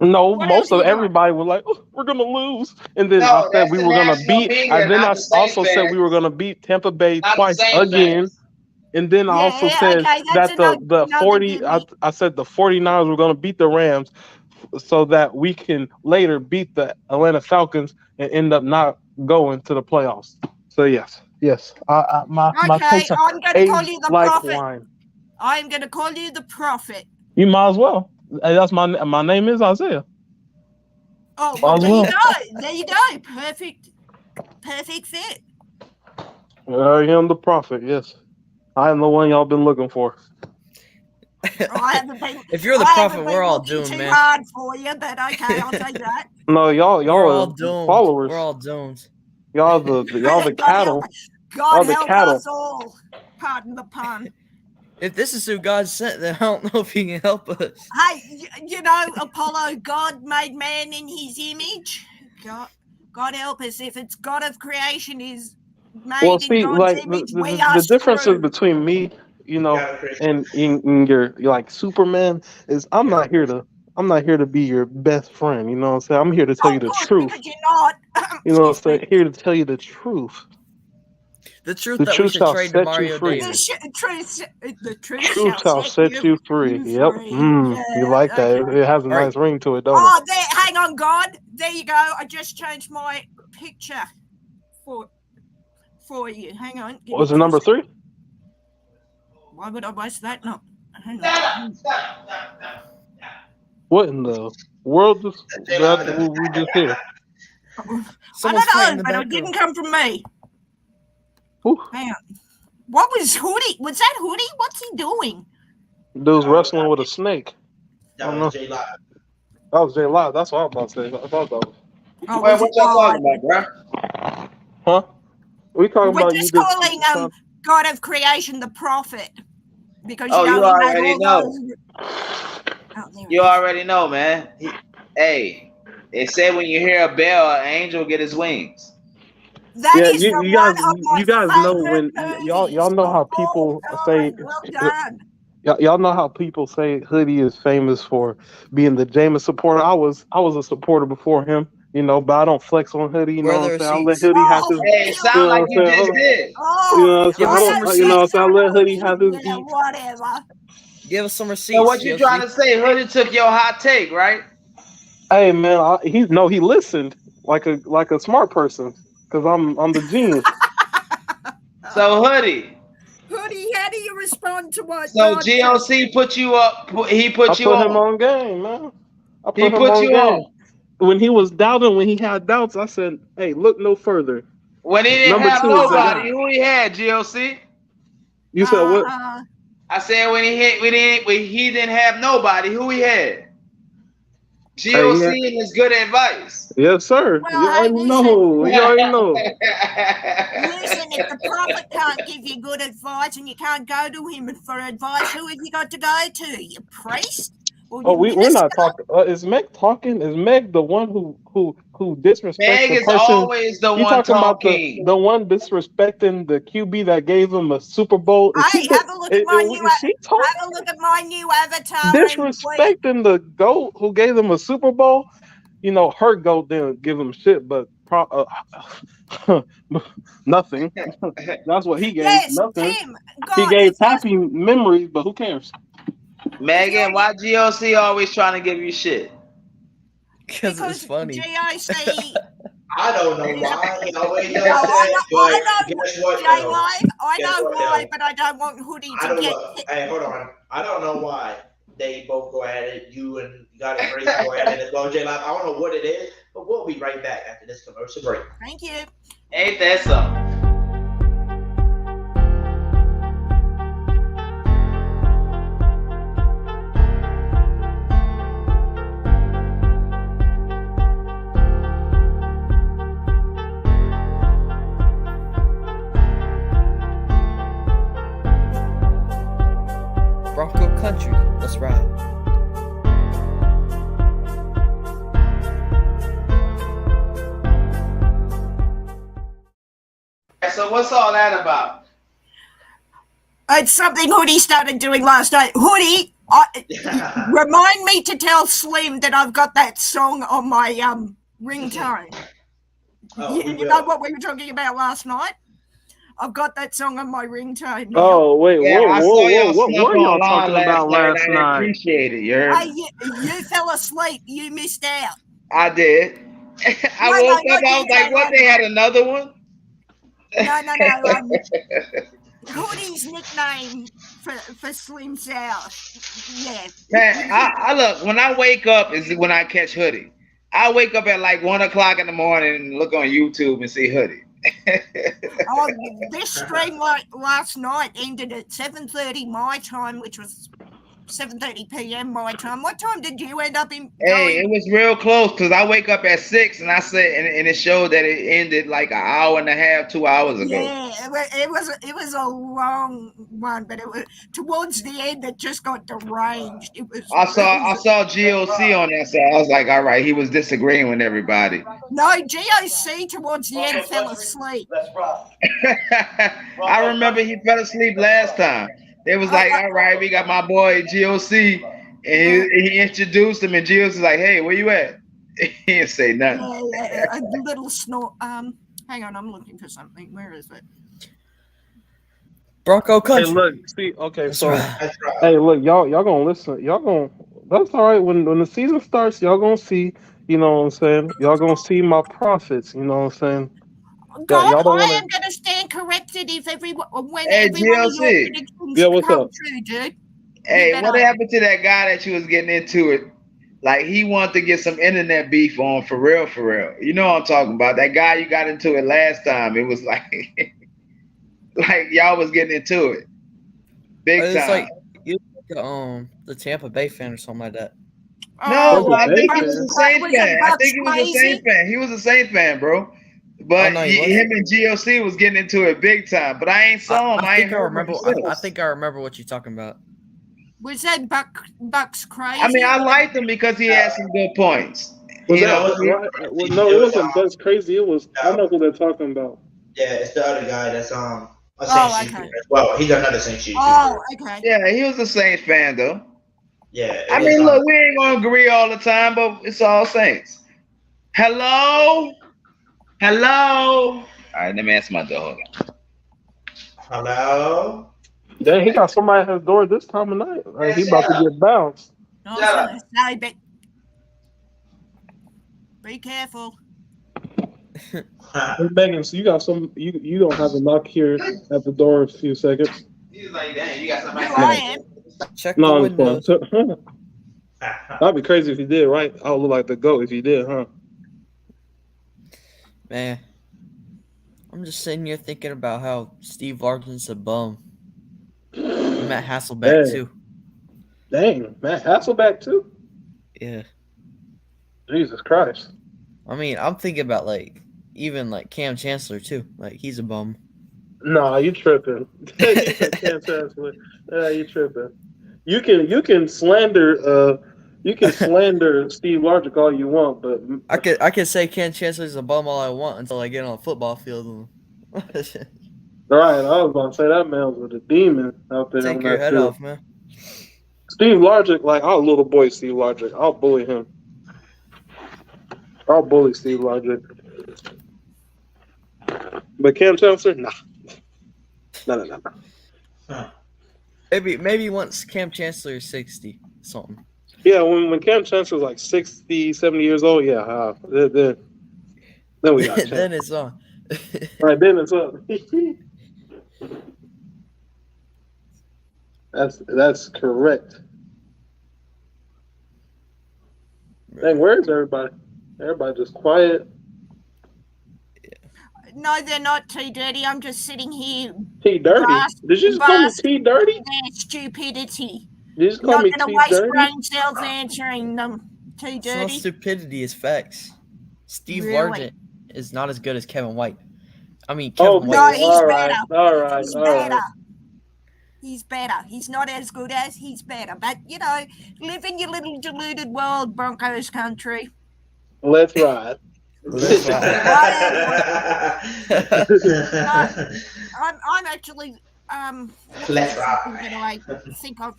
No, most of everybody was like, oh, "We're gonna lose," and then I said we were gonna beat. And then I also said we were gonna beat Tampa Bay twice again. And then I also said that the 40. I said the 49ers were gonna beat the Rams, so that we can later beat the Atlanta Falcons and end up not going to the playoffs. So yes. My takes I'm gonna call you the prophet. Wine. I'm gonna call you the prophet. You might as well. That's my name is Isaiah. Oh, well, there you go. Perfect fit. I am the prophet. Yes, I am the one y'all been looking for. If you're the prophet, we're all doomed, man. Hard for you, but okay, I'll take that. No, y'all all are doomed. followers. We're all doomed. Y'all the cattle. God the help cattle. us all. Pardon the pun. If this is who God sent, then I don't know if he can help us. Hey, you know, Apollo, God made man in his image. God help us. If it's God of creation is made in God's image, we are the differences screwed. between me, and in your like Superman is I'm not here to be your best friend. You know what I'm saying? I'm here to tell you the truth. Because you're not. You know what I'm saying? Here to tell you the truth. The truth The that we truth should shall trade to set you Mario free. Davis. The truth Shall set you free. Yep. Yeah, You like that? okay. It has a nice ring to it, don't Oh, it? there. Hang on, God. There you go. I just changed my picture for you. Hang on. Give Was me it number 3? Why would I waste that? No. Hang on. What in the world we just hear? Someone's I fighting don't in know, the but it didn't background. come from me. Ooh. Hang on. What was Hoodie? Was that Hoodie? What's he doing? Dude's wrestling with a snake. That was J Live. That was J Live. That's what I was about to say. I thought that was. Oh, Wait, what y'all talking about, bro? Huh? We talking We're about just you calling God of creation the prophet. Because Oh, you you know he made already all know. those. You already know, man. Hey, they say when you hear a bell, an angel get his wings. That is from you one guys, of my you guys know favorite when movies. y'all know how people say. Well done. Y'all know how people say Hoodie is famous for being the Jameis supporter. I was a supporter before him, but I don't flex on Hoodie. You know what I'm saying? I let Hoodie have his. Hey, it sound like you just did. You know what I'm saying? I don't. You know what I'm saying? I let Hoodie have his beat. Whatever. Give us some receipts. So what you trying to say? Hoodie took your hot take, right? Hey man, he listened like a smart person because I'm the genius. So Hoodie. Hoodie, how do you respond to what So God GOC put you up. He put you I put on. him on game, man. I He put him put on you game. on. When he was doubting, when he had doubts, I said, "Hey, look no further." When he didn't Number have 2 is the nobody, guy. who he had? GOC. You said what? I said when he didn't have nobody, who he had? Hey, GOC yeah. and his good advice. Yes, sir. Well, You already know. You already know. Listen, if the prophet can't give you good advice and you can't go to him for advice, who have you got to go to? Your priest? Or Oh, your we're minister? not talking. Is Meg talking? Is Meg the one who disrespects Meg the is person? always the You one talking about talking. the one disrespecting the QB that gave him a Super Bowl? Is Hey, she have a look at my new is she talking? have a look at my new avatar. Disrespecting the GOAT who gave them a Super Bowl? Her GOAT didn't give him shit, but nothing. That's what he gave. Yes, Nothing. Tim. He God, gave if you're, happy memories, but who cares? Megan, why GOC always trying to give you shit? Because it's funny. GOC. I don't know why he always does No, that, I but know, guess what? J Though? Live. I Guess know what, why, though? but I don't want Hoodie I to don't get know. hit. Hey, hold on. I don't know why they both go at it. You and God and Grace go at it as well, J Live. I don't know what it is, but we'll be right back after this commercial break. Thank you. Ain't that something? Bronco Country. Let's ride. So what's all that about? It's something Hoodie started doing last night. Hoodie, remind me to tell Slim that I've got that song on my ringtone. You know what we were talking about last night? I've got that song on my ringtone now. Oh wait, Yeah, I saw y'all what snuff were y'all online talking about last I night? appreciate it. You heard Hey, me? you fell asleep. You missed out. I did. I woke up. I was like, "What? They had another one?" No. Hoodie's nickname for Slim South. Yeah. Man, I look when I wake up is when I catch Hoodie. I wake up at like 1 o'clock in the morning and look on YouTube and see Hoodie. This stream last night ended at 7:30 my time, which was 7:30 p.m. my time. What time did you end up in Hey, going? it was real close because I wake up at 6 and I said, and it showed that it ended like an hour and a half, 2 hours ago. Yeah, it was a long one, but it was towards the end. It just got deranged. It was. I saw GOC on that, so I was like, all right, he was disagreeing with everybody. No, GOC towards the end fell asleep. I remember he fell asleep last time. It was like, all right, we got my boy GOC, and he introduced him, and GOC was like, hey, where you at? He didn't say nothing. A little snort. Hang on, I'm looking for something. Where is it? Bronco country. Hey, look, see, okay, That's so right. hey, look, y'all gonna listen. Y'all gonna. That's all right. When the season starts, y'all gonna see. You know what I'm saying? Y'all gonna see my profits. You know what I'm saying? God, Y'all don't I wanna. am going to stand corrected if every one of your GLC. predictions Yeah, what's come up? true, dude. Hey, what happened to that guy that you was getting into it? Like he wanted to get some internet beef on for real, for real. You know what I'm talking about? That guy you got into it last time. It was like, like y'all was getting into it, big It's time. like you the Tampa Bay fan or something like that. No, I think he was a Saints fan. I think he was a Saints fan. He was a Saints fan, bro. But no, he him and GOC was getting into it big time. But I ain't saw him. I ain't heard him since. I think I remember what you're talking about. Was that Buck's crazy? I mean, I liked him because he had some good points. Was You that know, right? Well, no, it wasn't Bucks crazy. It was. I know who they're talking about. Yeah, it's the other guy that's a Oh, Saints okay. as well. He's another Saints YouTuber. Oh, okay. Yeah, he was a Saints fan though. Yeah. I mean, look, we ain't gonna agree all the time, but it's all Saints. Hello? All right, let me answer my door. Hold on. Hello? Dang, he got somebody at his door this time of night. Like, he about to get bounced. I was going to say, but be careful. Hey, Megan, so you got some. You don't have a knock here at the door in a few seconds. He's like, dang, you got somebody. Here I am. Check No, the I'm windows. fine. That'd be crazy if you did, right? I would look like the goat if you did, huh? Man, I'm just sitting here thinking about how Steve Largen's a bum. And Matt Hasselbeck Dang. too. Dang, Matt Hasselbeck too? Yeah. Jesus Christ. I mean, I'm thinking about even Cam Chancellor too. Like he's a bum. Nah, you tripping. You tripping. You can slander Steve Largent all you want, but I could say Cam Chancellor's a bum all I want until I get on a football field. Right, I was about to say that man was a demon out there. Take your head field. off, man. Steve Largent, our little boy Steve Largent, I'll bully him. I'll bully Steve Largent. But Cam Chancellor, nah. No. Maybe once Cam Chancellor is 60 something. Yeah, when Cam Chancellor's like 60, 70 years old, yeah, then we got Cam. Then it's on. Right, then it's up. That's correct. Dang, where is everybody? Everybody just quiet. No, they're not T Dirty. I'm just sitting here. T Dirty? Did you just call me T Dirty? Their stupidity. Did you just call me Not going T to waste Dirty? brain cells answering them. T It's not Dirty. stupidity, it's facts. Steve Really? Largent is not as good as Kevin White. I mean, Kevin No, White. he's better. All right. He's better. He's better. He's not as good as, he's better. But, live in your little deluded world, Broncos country. Let's ride. Let's ride. I'm actually Let's that I think I've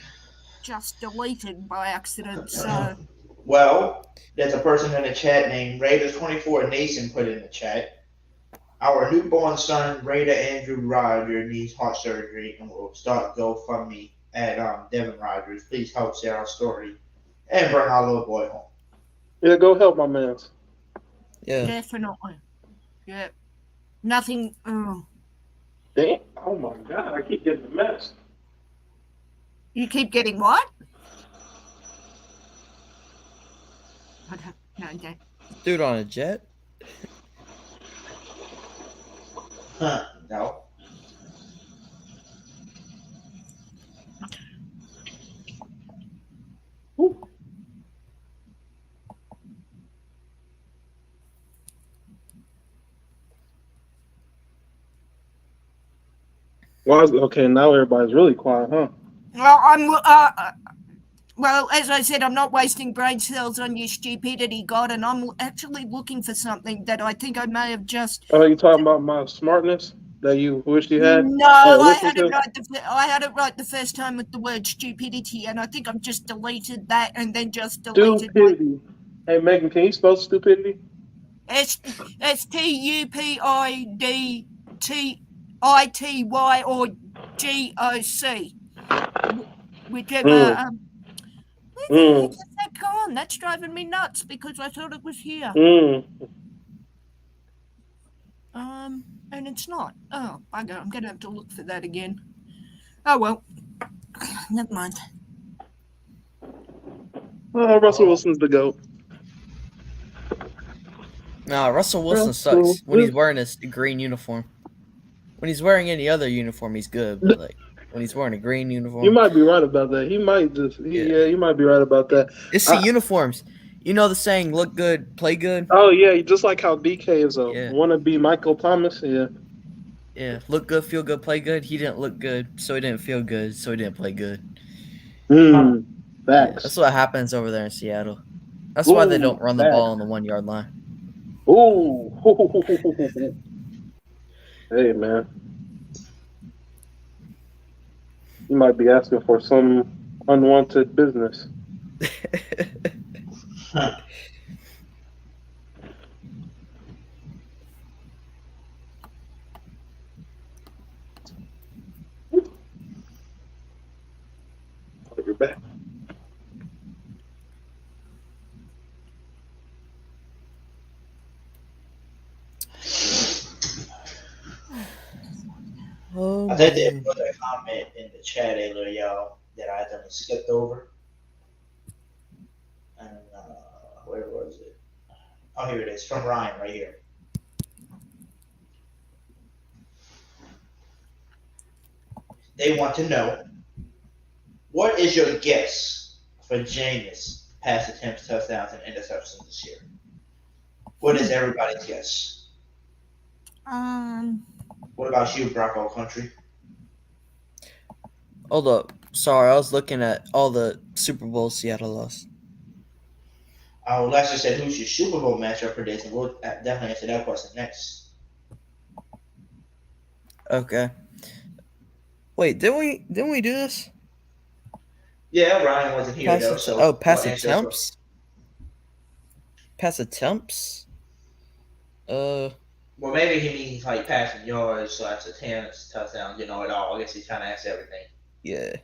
just deleted by accident. So Well, there's a person in the chat named Raider24 Nason put in the chat. Our newborn son, Raider Andrew Roger, needs heart surgery and will start GoFundMe at Devin Rogers. Please help share our story and bring our little boy home. Yeah, go help my man. Yeah. definitely. Yeah. Nothing. Oh. Damn. Oh my God, I keep getting the mess. You keep getting what? No. Dude on a jet? No. Okay, now everybody's really quiet, huh? Well, as I said, I'm not wasting brain cells on your stupidity, God, and I'm actually looking for something that I think I may have just. Oh, you talking about my smartness that you wish you had? No, I Listen had it to? right. I had it right the first time with the word stupidity, and I think I've just deleted that and then just deleted my Stupidity. Hey, Megan, can you spell stupidity? STUPIDTITY or GOC, whichever. Mm. Where the heck is that gone? That's driving me nuts because I thought it was here. And it's not. Oh, bugger! I'm gonna have to look for that again. Oh well, never mind. Russell Wilson's the GOAT. Nah, Russell Wilson sucks when he's wearing a green uniform. When he's wearing any other uniform, he's good. But like when he's wearing a green uniform, you might be right about that. He might just, you might be right about that. It's the uniforms. You know the saying, "Look good, play good." Oh yeah, just like how DK is a wannabe Michael Thomas. Yeah. Yeah, look good, feel good, play good. He didn't look good, so he didn't feel good, so he didn't play good. Facts. Yeah, that's what happens over there in Seattle. That's why they don't run the ball on the 1 yard line. Ooh. Hey, man. You might be asking for some unwanted business. You're back. I think they put a comment in the chat earlier, y'all, that I accidentally skipped over. And where was it? Oh, here it is, from Ryan right here. They want to know, what is your guess for Jameis pass attempts, touchdowns, and interceptions this year? What is everybody's guess? What about you, Bronco Country? Hold up. Sorry, I was looking at all the Super Bowls Seattle lost. Oh, Lester said, who's your Super Bowl matchup prediction? We'll definitely answer that question next. Okay. Wait, didn't we do this? Yeah, Ryan wasn't here though. So pass attempts. Pass attempts. Well, maybe he means like passing yards, attempts, touchdowns, it all. I guess he's trying to ask everything. Yeah.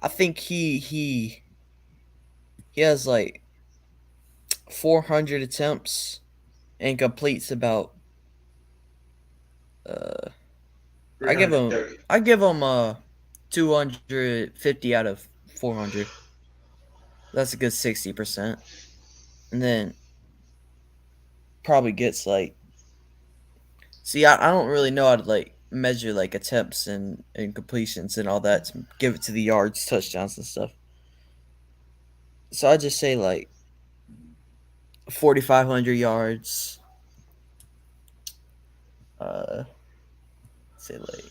I think he has like 400 attempts and completes about. I give him 250 out of 400. That's a good 60%. And then probably gets like. See, I don't really know how to like measure like attempts and completions and all that to give it to the yards, touchdowns, and stuff. So I just say like 4,500 yards. Say like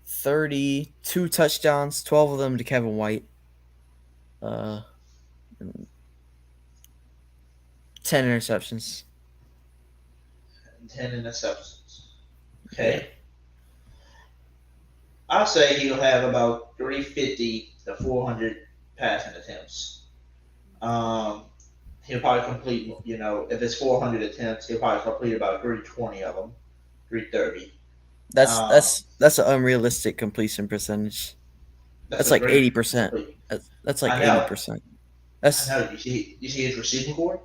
32 touchdowns, 12 of them to Kevin White. 10 interceptions. 10 interceptions. Okay. I'll say he'll have about 350 to 400 passing attempts. He'll probably complete, if it's 400 attempts, he'll probably complete about 320 of them, 330. That's an unrealistic completion percentage. That's like 80%. That's like 80%. I know. You see his receiving core?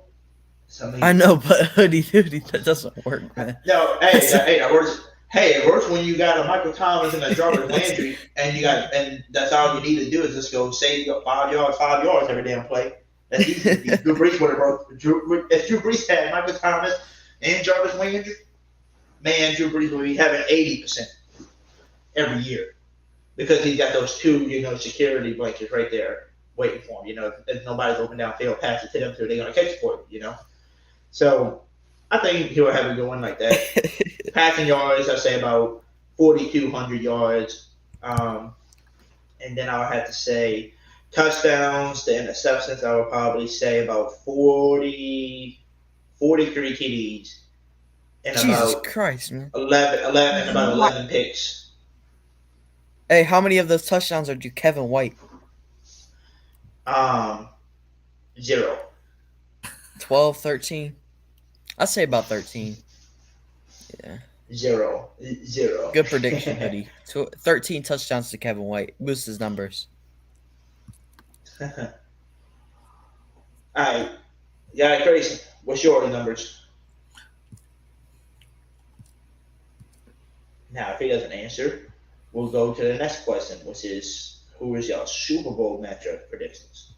I know, but Hoodie, that doesn't work, man. No, it works when you got a Michael Thomas and a Jarvis Landry, and that's all you need to do is just go save 5 yards every damn play. That's easy. Drew Brees would have broke. If Drew Brees had Michael Thomas and Jarvis Landry, man, Drew Brees would be having 80% every year because he's got those two, security blankets right there waiting for him. If nobody's open downfield, pass it to them, so they're gonna catch it for you. So I think he'll have it going like that. Passing yards, I say about 4,200 yards. And then I would have to say touchdowns to interceptions. I would probably say about 43 TDs and Jesus about Christ, man. 11 picks. Hey, how many of those touchdowns are to Kevin White? 0. 12, 13? I'd say about 13. Yeah. 0. Good prediction, Hoodie. 13 touchdowns to Kevin White. Boost his numbers. All right. Yeah, Grayson, what's your numbers? Now, if he doesn't answer, we'll go to the next question, which is, who is your Super Bowl matchup predictions?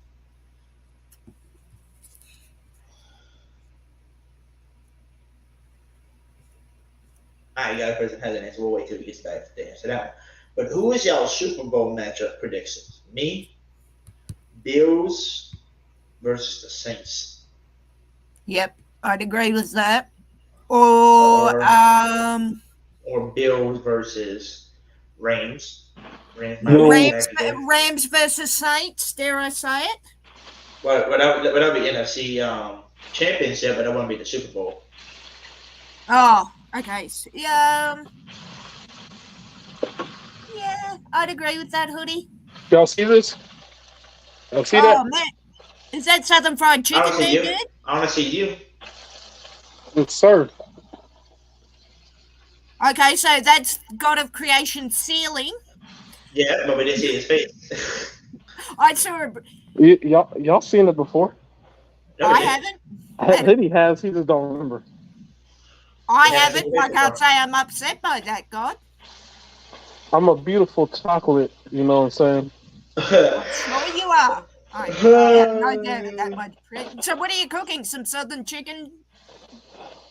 All right, you got a person has an answer. We'll wait till he gets back to answer that one. But who is y'all Super Bowl matchup predictions? Me, Bills versus the Saints. Yep, I'd agree with that. Or Bills versus Rams. Rams versus Saints. Dare I say it? Well, that would be NFC championship, but that wouldn't be the Super Bowl. Oh, okay. So, yeah, I'd agree with that, Hoodie. Y'all see this? Y'all see that? Oh man, is that Southern Fried Chicken? I want to see you. It's served. Okay, so that's God of Creation ceiling. Yeah, but we didn't see his face. I saw. Y'all seen it before? No, I haven't. Hoodie has. He just don't remember. I haven't. I can't say I'm upset by that, God. I'm a beautiful chocolate. You know what I'm saying? Sure you are. I have no doubt of that much. So what are you cooking? Some southern chicken?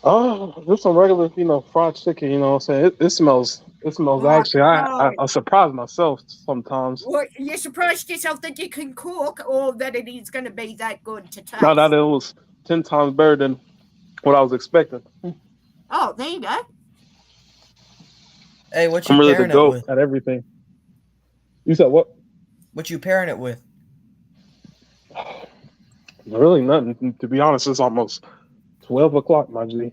Oh, just some regular, fried chicken. You know what I'm saying? It smells. It smells actually. I surprise myself sometimes. Well, you surprised yourself that you can cook, or that it is going to be that good to taste. No, that it was 10 times better than what I was expecting. Oh, there you go. Hey, what you I'm really pairing the it goat with? at everything. You said what? What you pairing it with? Really nothing. To be honest, it's almost 12 o'clock, my G.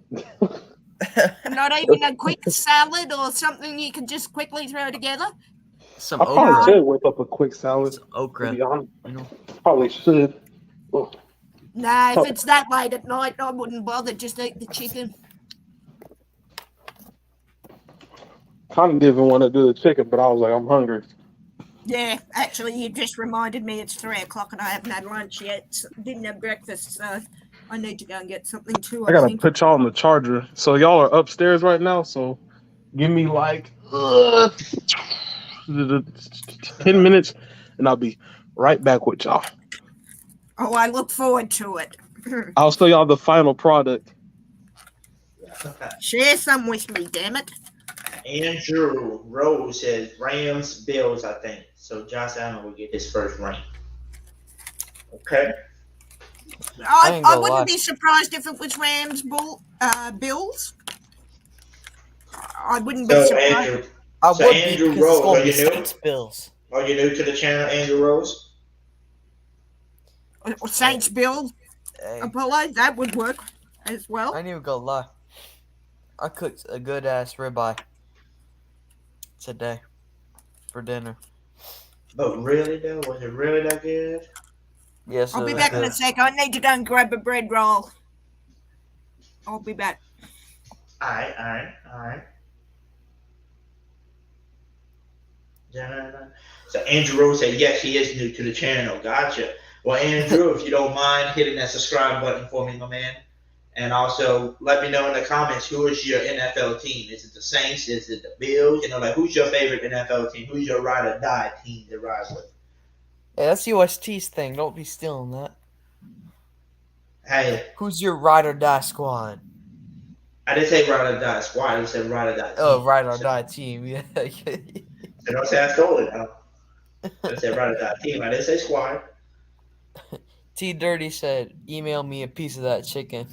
Not even a quick salad or something you can just quickly throw together? Some I okra. probably should whip up a quick salad. Some okra. To be honest, probably should. Nah, if it's that late at night, I wouldn't bother. Just eat the chicken. Kind of didn't want to do the chicken, but I was like, I'm hungry. Yeah, actually, you just reminded me it's 3 o'clock and I haven't had lunch yet. So didn't have breakfast, so I need to go and get something too. I gotta put y'all on the charger. So y'all are upstairs right now. So give me like 10 minutes, and I'll be right back with y'all. Oh, I look forward to it. I'll show y'all the final product. Share some with me, damn it. Andrew Rose says Rams, Bills, I think. So Josh Allen will get his first ring. Okay. I wouldn't be surprised if it was Rams, Bills. I wouldn't be surprised. Andrew Rose, are you new? Saints, Bills. Are you new to the channel, Andrew Rose? Saints, Bills, Apollo, that would work as well. I ain't even gonna lie. I cooked a good ass ribeye today for dinner. But really though, was it really that good? Yes. I'll be back in a sec. I need to go and grab a bread roll. I'll be back. All right. So Andrew Rose said, yes, he is new to the channel. Gotcha. Well, Andrew, if you don't mind hitting that subscribe button for me, my man. And also let me know in the comments, who is your NFL team? Is it the Saints? Is it the Bills? Who's your favorite NFL team? Who's your ride or die team to ride with? Hey, that's UST's thing. Don't be stealing that. Hey. Who's your ride or die squad? I didn't say ride or die squad. I said ride or die team. Oh, ride or die team. Yeah. So don't say I stole it. I said ride or die team. I didn't say squad. T Dirty said, email me a piece of that chicken.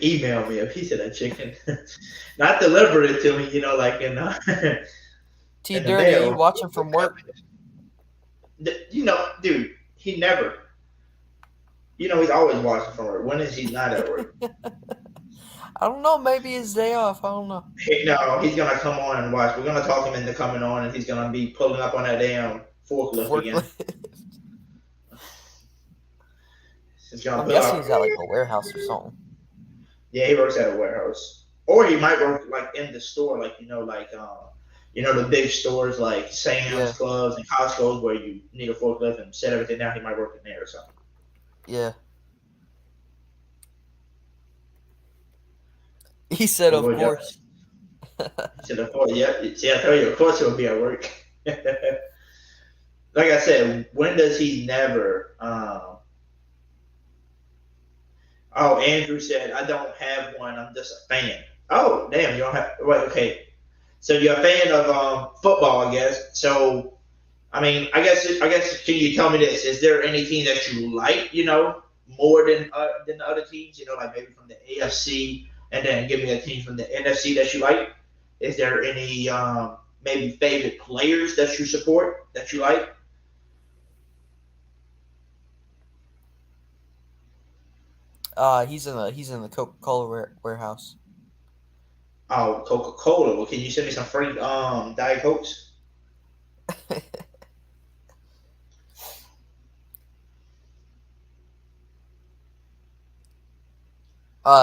Email me a piece of that chicken. Not deliver it to me, like in T in the Dirty, are you mail. watching from work? Dude, he never. He's always watching from work. When is he not at work? I don't know. Maybe his day off. I don't know. No, he's gonna come on and watch. We're gonna talk him into coming on, and he's gonna be pulling up on that damn forklift again. I'm guessing he's at like a warehouse or something. Yeah, he works at a warehouse, or he might work like in the store, like the big stores like Sam's Clubs and Costco's where you need a forklift and set everything down. He might work in there or something. Yeah. He said, "Of course." He said, "Of course." Yeah. See, I tell you, of course, he'll be at work. Like I said, when does he never? Oh, Andrew said, "I don't have one. I'm just a fan." Oh, damn, you don't have. Wait, okay. So you're a fan of football, I guess. So, I mean, I guess. Can you tell me this? Is there any team that you like? More than the other teams? Like maybe from the AFC, and then give me a team from the NFC that you like. Is there any maybe favorite players that you support that you like? He's in the Coca-Cola warehouse. Oh, Coca-Cola. Well, can you send me some free Diet Cokes?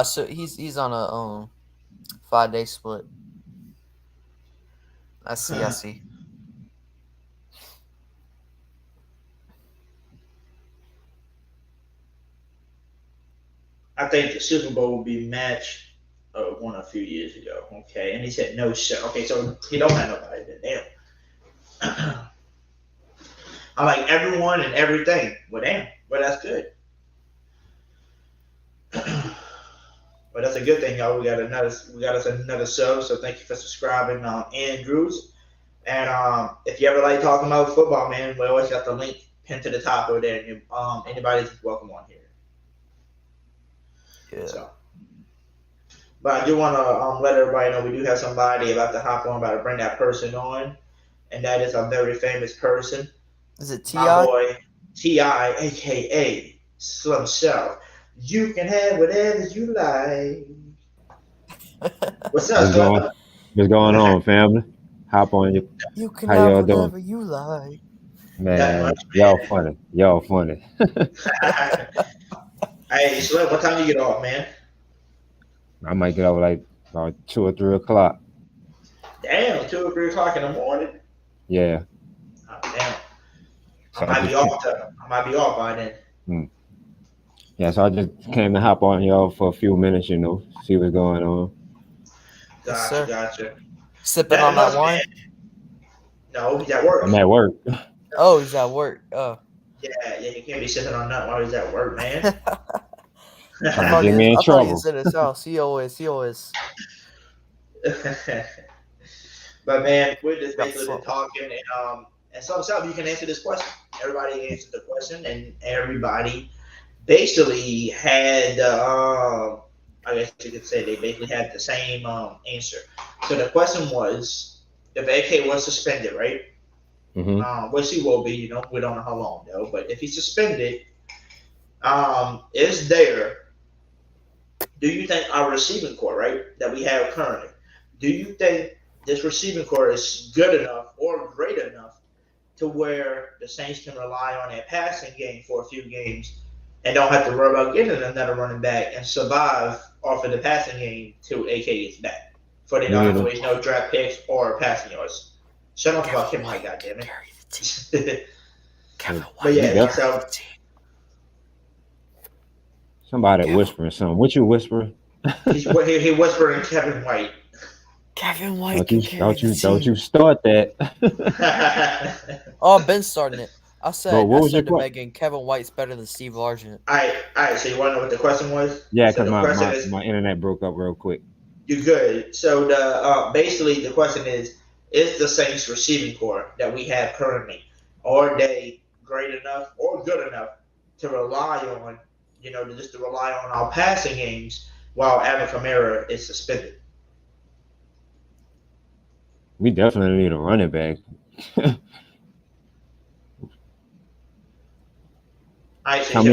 So he's on a 5-day split. I see. I think the Super Bowl will be matched won a few years ago. Okay, and he said no sir. Okay, so he don't have nobody then. Damn. I like everyone and everything. Well, damn. Well, that's good. Well, that's a good thing, y'all. We got us another sub. So thank you for subscribing, Andrews. And if you ever like talking about football, man, we always got the link pinned to the top over there. And anybody's welcome on here. Yeah. So, but I do want to let everybody know we do have somebody about to hop on, about to bring that person on, and that is a very famous person. Is it T.I.? My boy T.I., a.k.a. Slim South. You can have whatever you like. What's up, Slim? What's going on, family? Hop on you. You can How have y'all whatever doing? you like. Man, y'all funny. Y'all funny. Hey, Slim, what time do you get off, man? I might get off like about 2 or 3 o'clock. Damn, 2 or 3 o'clock in the morning? Yeah. Oh, damn. So I might be off by then. Yeah, so I just came to hop on y'all for a few minutes, see what's going on. Gotcha. Sipping on that wine? No, he's at work. I'm at work. Oh, he's at work. Oh. Yeah, you can't be sipping on that while he's at work, man. Trying to get me in trouble. He was in his house. He always. But man, we're just basically talking, and so you can answer this question. Everybody answered the question, and everybody basically had, I guess you could say they basically had the same answer. So the question was, if AK was suspended, right? Mm-hmm. Which he will be, we don't know how long though. But if he's suspended, do you think our receiving core, right, that we have currently, do you think this receiving core is good enough or great enough to where the Saints can rely on their passing game for a few games and don't have to worry about getting another running back and survive off of the passing game till AK gets back? For they don't have to waste no draft picks or passing yards. Shut up about Kevin White, goddammit. But yeah, so Somebody whispering something. What you whispering? he whispering Kevin White. Kevin White. Don't you start that. Oh, I've been starting it. I said to your Megan, Kevin White's better than Steve Largent. All right. So you want to know what the question was? Yeah, because my internet broke up real quick. You're good. So the basically the question is the Saints receiving core that we have currently, are they great enough or good enough to rely on just to rely on our passing games while Alvin Kamara is suspended. We definitely need a running back. How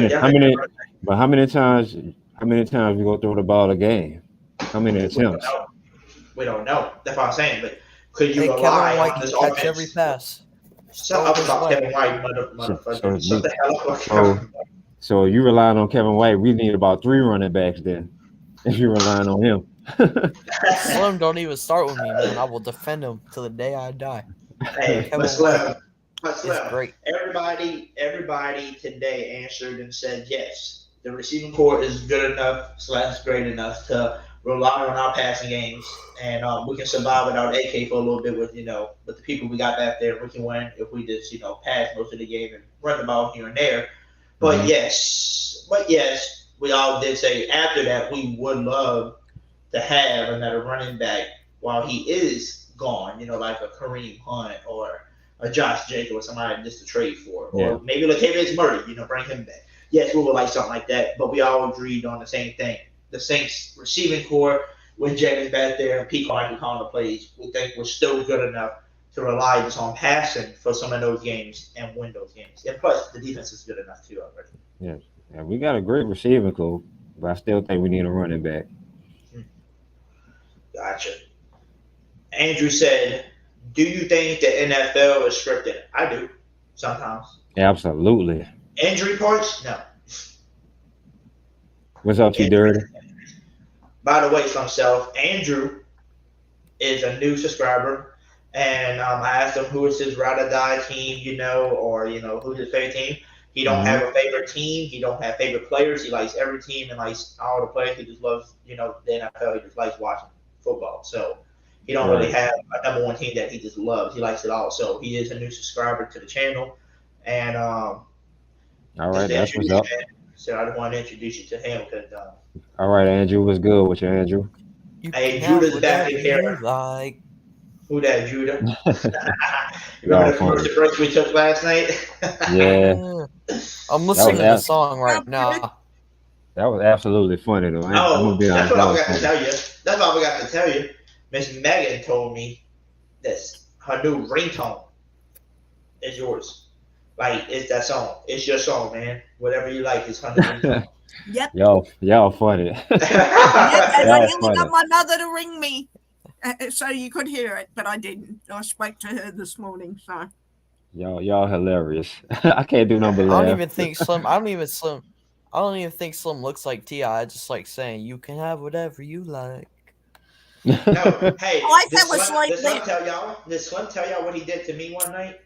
many times we go throw the ball a game? How many attempts? We don't know. That's what I'm saying. But could you Hey, rely Kevin White on this can catch offense? every pass. Shut up about Kevin White, motherfucker. Shut the hell up. So you relying on Kevin White? We need about 3 running backs then. If you're relying on him. Slim don't even start with me, man. I will defend him till the day I die. Hey, Kevin but Slim, is great. Everybody today answered and said yes. The receiving core is good enough / great enough to rely on our passing games, and we can survive without AK for a little bit with with the people we got back there. We can win if we just pass most of the game and run the ball here and there. But yes, we all did say after that we would love to have another running back while he is gone. Like a Kareem Hunt or a Josh Jacobs or somebody just to trade for, or maybe Latavius Murray. Bring him back. Yes, we would like something like that, but we all agreed on the same thing. The Saints receiving core with James back there and Pete Carter calling the plays, we think we're still good enough to rely just on passing for some of those games and win those games. And plus, the defense is good enough too already. Yeah, we got a great receiving core, but I still think we need a running back. Gotcha. Andrew said, "Do you think the NFL is scripted?" I do, sometimes. Absolutely. Injury parts? No. What's up, T-Dirty? By the way, from self, Andrew is a new subscriber, and I asked him who is his ride or die team, or who's his favorite team. He don't have a favorite team. He don't have favorite players. He likes every team and likes all the players. He just loves, the NFL. He just likes watching football. So he don't really have a number one team that he just loves. He likes it all. So he is a new subscriber to the channel, and all right, that's what's up. So I just want to introduce you to him because. All right, Andrew, what's good with you, Andrew? Hey, Judah's back in here. Who that, Judah? Remember the commercial break we took last night? Yeah. I'm listening to the song right now. That was absolutely funny, though. That's what I forgot to tell you. That's what I forgot to tell you. Miss Megan told me that her new ringtone is yours. Like, it's that song. It's your song, man. Whatever you like, it's her new ringtone. Yep. Y'all funny. Yep, and I nearly got my mother to ring me, so you could hear it, but I didn't. I spoke to her this morning, so. Y'all hilarious. I can't do nothing but laugh. I don't even think Slim looks like T.I. I just like saying, you can have whatever you like. No, hey, did Slim tell y'all what he did to me one night?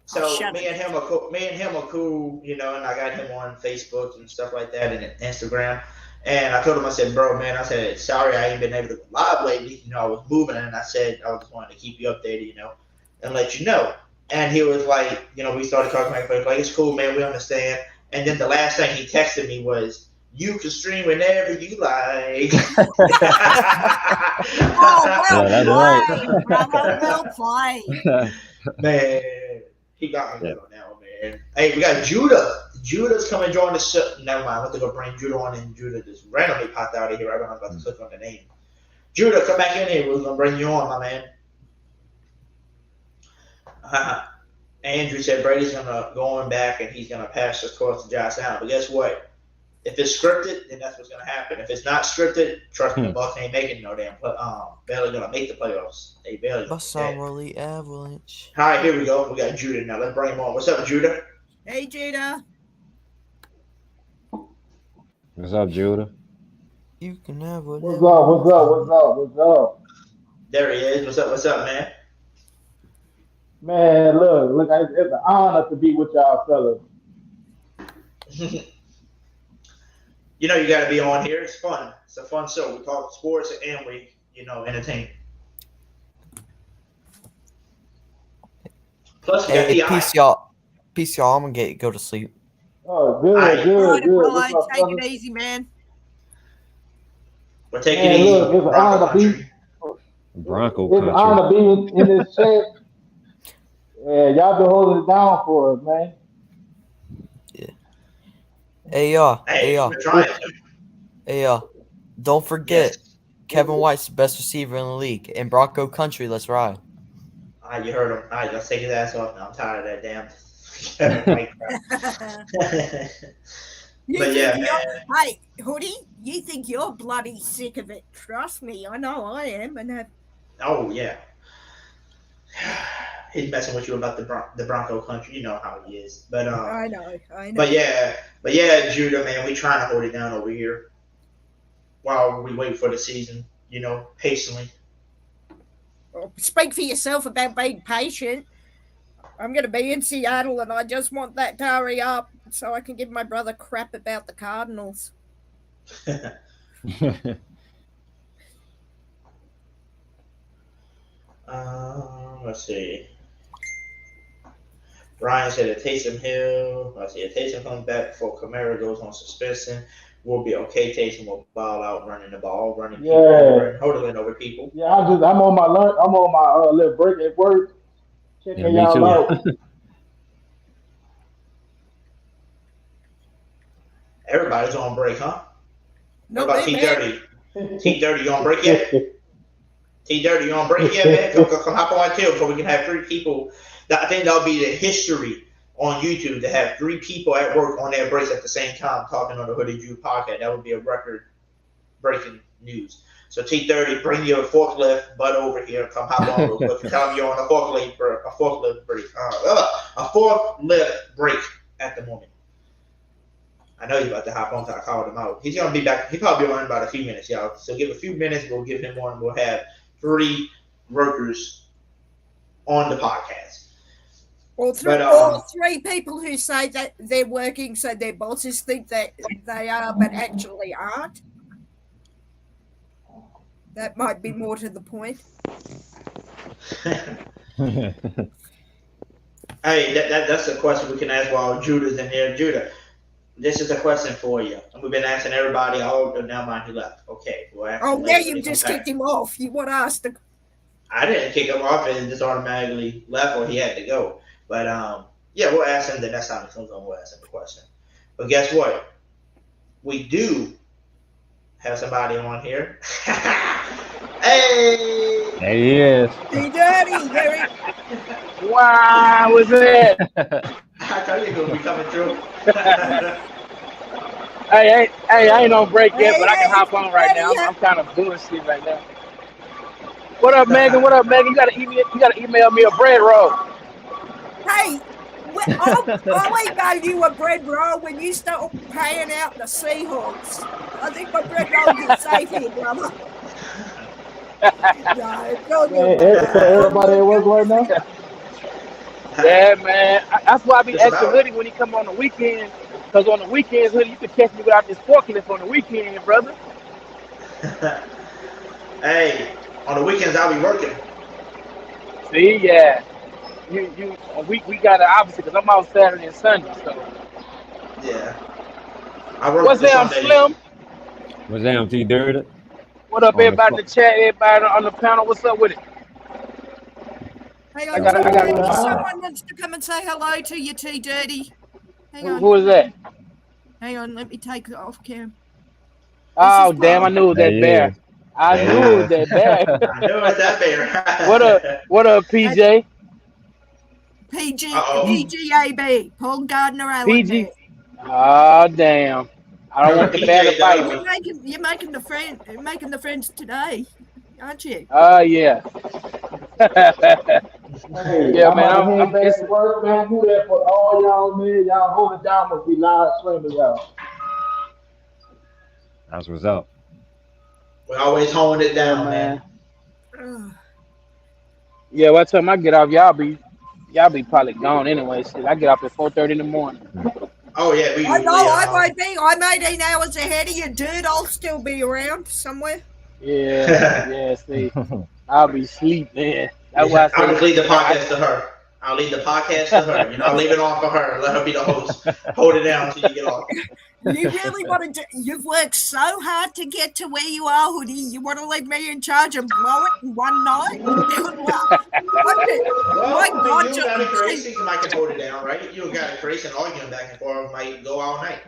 So me and him are cool, and I got him on Facebook and stuff like that and Instagram. And I told him, I said, bro, man, I said, sorry I ain't been able to go live lately. I was moving, and I said I just wanted to keep you updated, and let you know. And he was like, we started talking like it's cool, man, we understand. And then the last thing he texted me was, you can stream whenever you like. Well played. Man, he got me now, man. Hey, we got Judah. Judah's coming to join the show. Never mind, I went to go bring Judah on, and Judah just randomly popped out of here. I don't know if I was about to click on the name. Judah, come back in here. We're going to bring you on, my man. Andrew said Brady's going back, and he's going to pass the torch to Josh Allen. But guess what? If it's scripted, then that's what's going to happen. If it's not scripted, trust me, the Bucs ain't making no damn barely going to make the playoffs. They barely. Bucs Avalanche. All right, here we go. We got Judah now. Let's bring him on. What's up, Judah? Hey, Judah. What's up, Judah? You can have whatever. What's up? There he is. What's up, man? Man, look, it's an honor to be with y'all fellas. You got to be on here. It's fun. It's a fun show. We talk sports and we, entertain. Plus, we hey, got peace, y'all. I'm gonna go to sleep. Oh, good. Take it easy, man. Well, take it easy. Look, it's an honor to be. Bronco country. It's an honor to be in this chat. Yeah, y'all been holding it down for us, man. Yeah. Hey, don't forget, Kevin White's the best receiver in the league. And Bronco Country, let's ride. All right, you heard him. All right, let's take his ass off now. I'm tired of that damn Kevin White crap. But yeah, man. Hey, Hoodie, you think you're bloody sick of it. Trust me, I know I am. Oh, yeah. He's messing with you about the Bronco Country. You know how he is. But I know. But yeah, Judah, man, we trying to hold it down over here while we wait for the season. Patiently. Well, speak for yourself about being patient. I'm going to be in Seattle, and I just want that to hurry up so I can give my brother crap about the Cardinals. Let's see. Ryan said a Taysom Hill. Let's see. A Taysom comes back before Kamara goes on suspension. We'll be okay. Taysom will ball out running the ball, running people over, and hodling over people. Yeah, I'm on my little break at work. Checking y'all out. Everybody's on break, huh? No, what about T30? T30, you on break yet? T30, you on break yet, man? Come hop on too, so we can have 3 people. I think that'll be the history on YouTube to have 3 people at work on their breaks at the same time talking on the Hoodie Jube podcast. That would be a record-breaking news. So T30, bring your forklift butt over here. Come hop on real quick. Tell them you're on a forklift break. A forklift break at the moment. I know he's about to hop on, so I called him out. He's going to be back. He'll probably be on in about a few minutes, y'all. So give a few minutes. We'll give him one. We'll have 3 workers on the podcast. Or 3 people who say that they're working so their bosses think that they are, but actually aren't. That might be more to the point. Hey, that's a question we can ask while Judah's in there. Judah, this is a question for you. We've been asking everybody. Now mind he left. Okay. Now you just kicked him off. You want to ask the... I didn't kick him off and just automatically left or he had to go. But, we'll ask him the next time he comes on. We'll ask him the question. But guess what? We do have somebody on here. Hey! There he is. Hey, Daddy, Gary. Wow, what's that? I thought you were going to be coming through. Hey, I ain't on break yet, but I can hop on right now. I'm kind of bullshit right now. What up, Megan? You gotta email me a bread roll. Hey, I'll email you a bread roll when you start paying out the Seahawks. I think my bread roll is safe here, brother. Everybody at work right now? Yeah, man. That's why I be asking Hoodie when he come on the weekend. Because on the weekends, Hoodie, you can catch me without this forklift on the weekend, brother. Hey, on the weekends I'll be working. See, yeah. We got the opposite because I'm out Saturday and Sunday, so. Yeah. I work What's down, Slim? What's down, T-Dirty? What up, everybody in the chat, everybody on the panel? What's up with it? Hang on, someone wants to come and say hello to you, T-Dirty. Hang on. Who is that? Hang on, let me take it off cam. Oh, damn, I knew it was that bear. I knew it was that bear. I knew it was that bear. What up, PJ? PGAB, Paul Gardner Allen. PG. Oh, damn. I don't want the bear to fight me. You're making the friends today, aren't you? Oh, yeah. Hey, yeah, man. I'm back to work, man. Do that for all y'all, man. Y'all hold it down with me live streaming, y'all. That's what's up. We're always holding it down, man. Yeah, by the time I get off, y'all be probably gone anyway. So I get off at 4:30 in the morning. Oh yeah, I know. I might be. I'm 18 hours ahead of you, dude. I'll still be around somewhere. Yeah. See, I'll be asleep, man. That's why I'll just leave the podcast to her. I'll leave the podcast to her. I'll leave it on for her. Let her be the host. Hold it down until you get off. You really want to you've worked so hard to get to where you are, Hoodie. You want to leave me in charge and blow it in one night? Good luck. Well, you got a crazy, you might can hold it down, right? You got a crazy and arguing back and forth might go all night.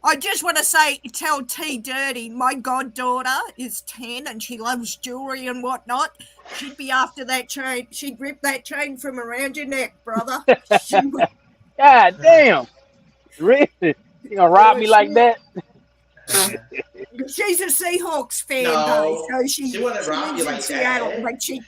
I just want to tell T Dirty, my goddaughter is 10 and she loves jewelry and whatnot. She'd be after that chain. She'd rip that chain from around your neck, brother. God damn. Really? You gonna rob me like that? She's a Seahawks fan, No, though, so she wouldn't rob lives you in like Seattle, that. but she'd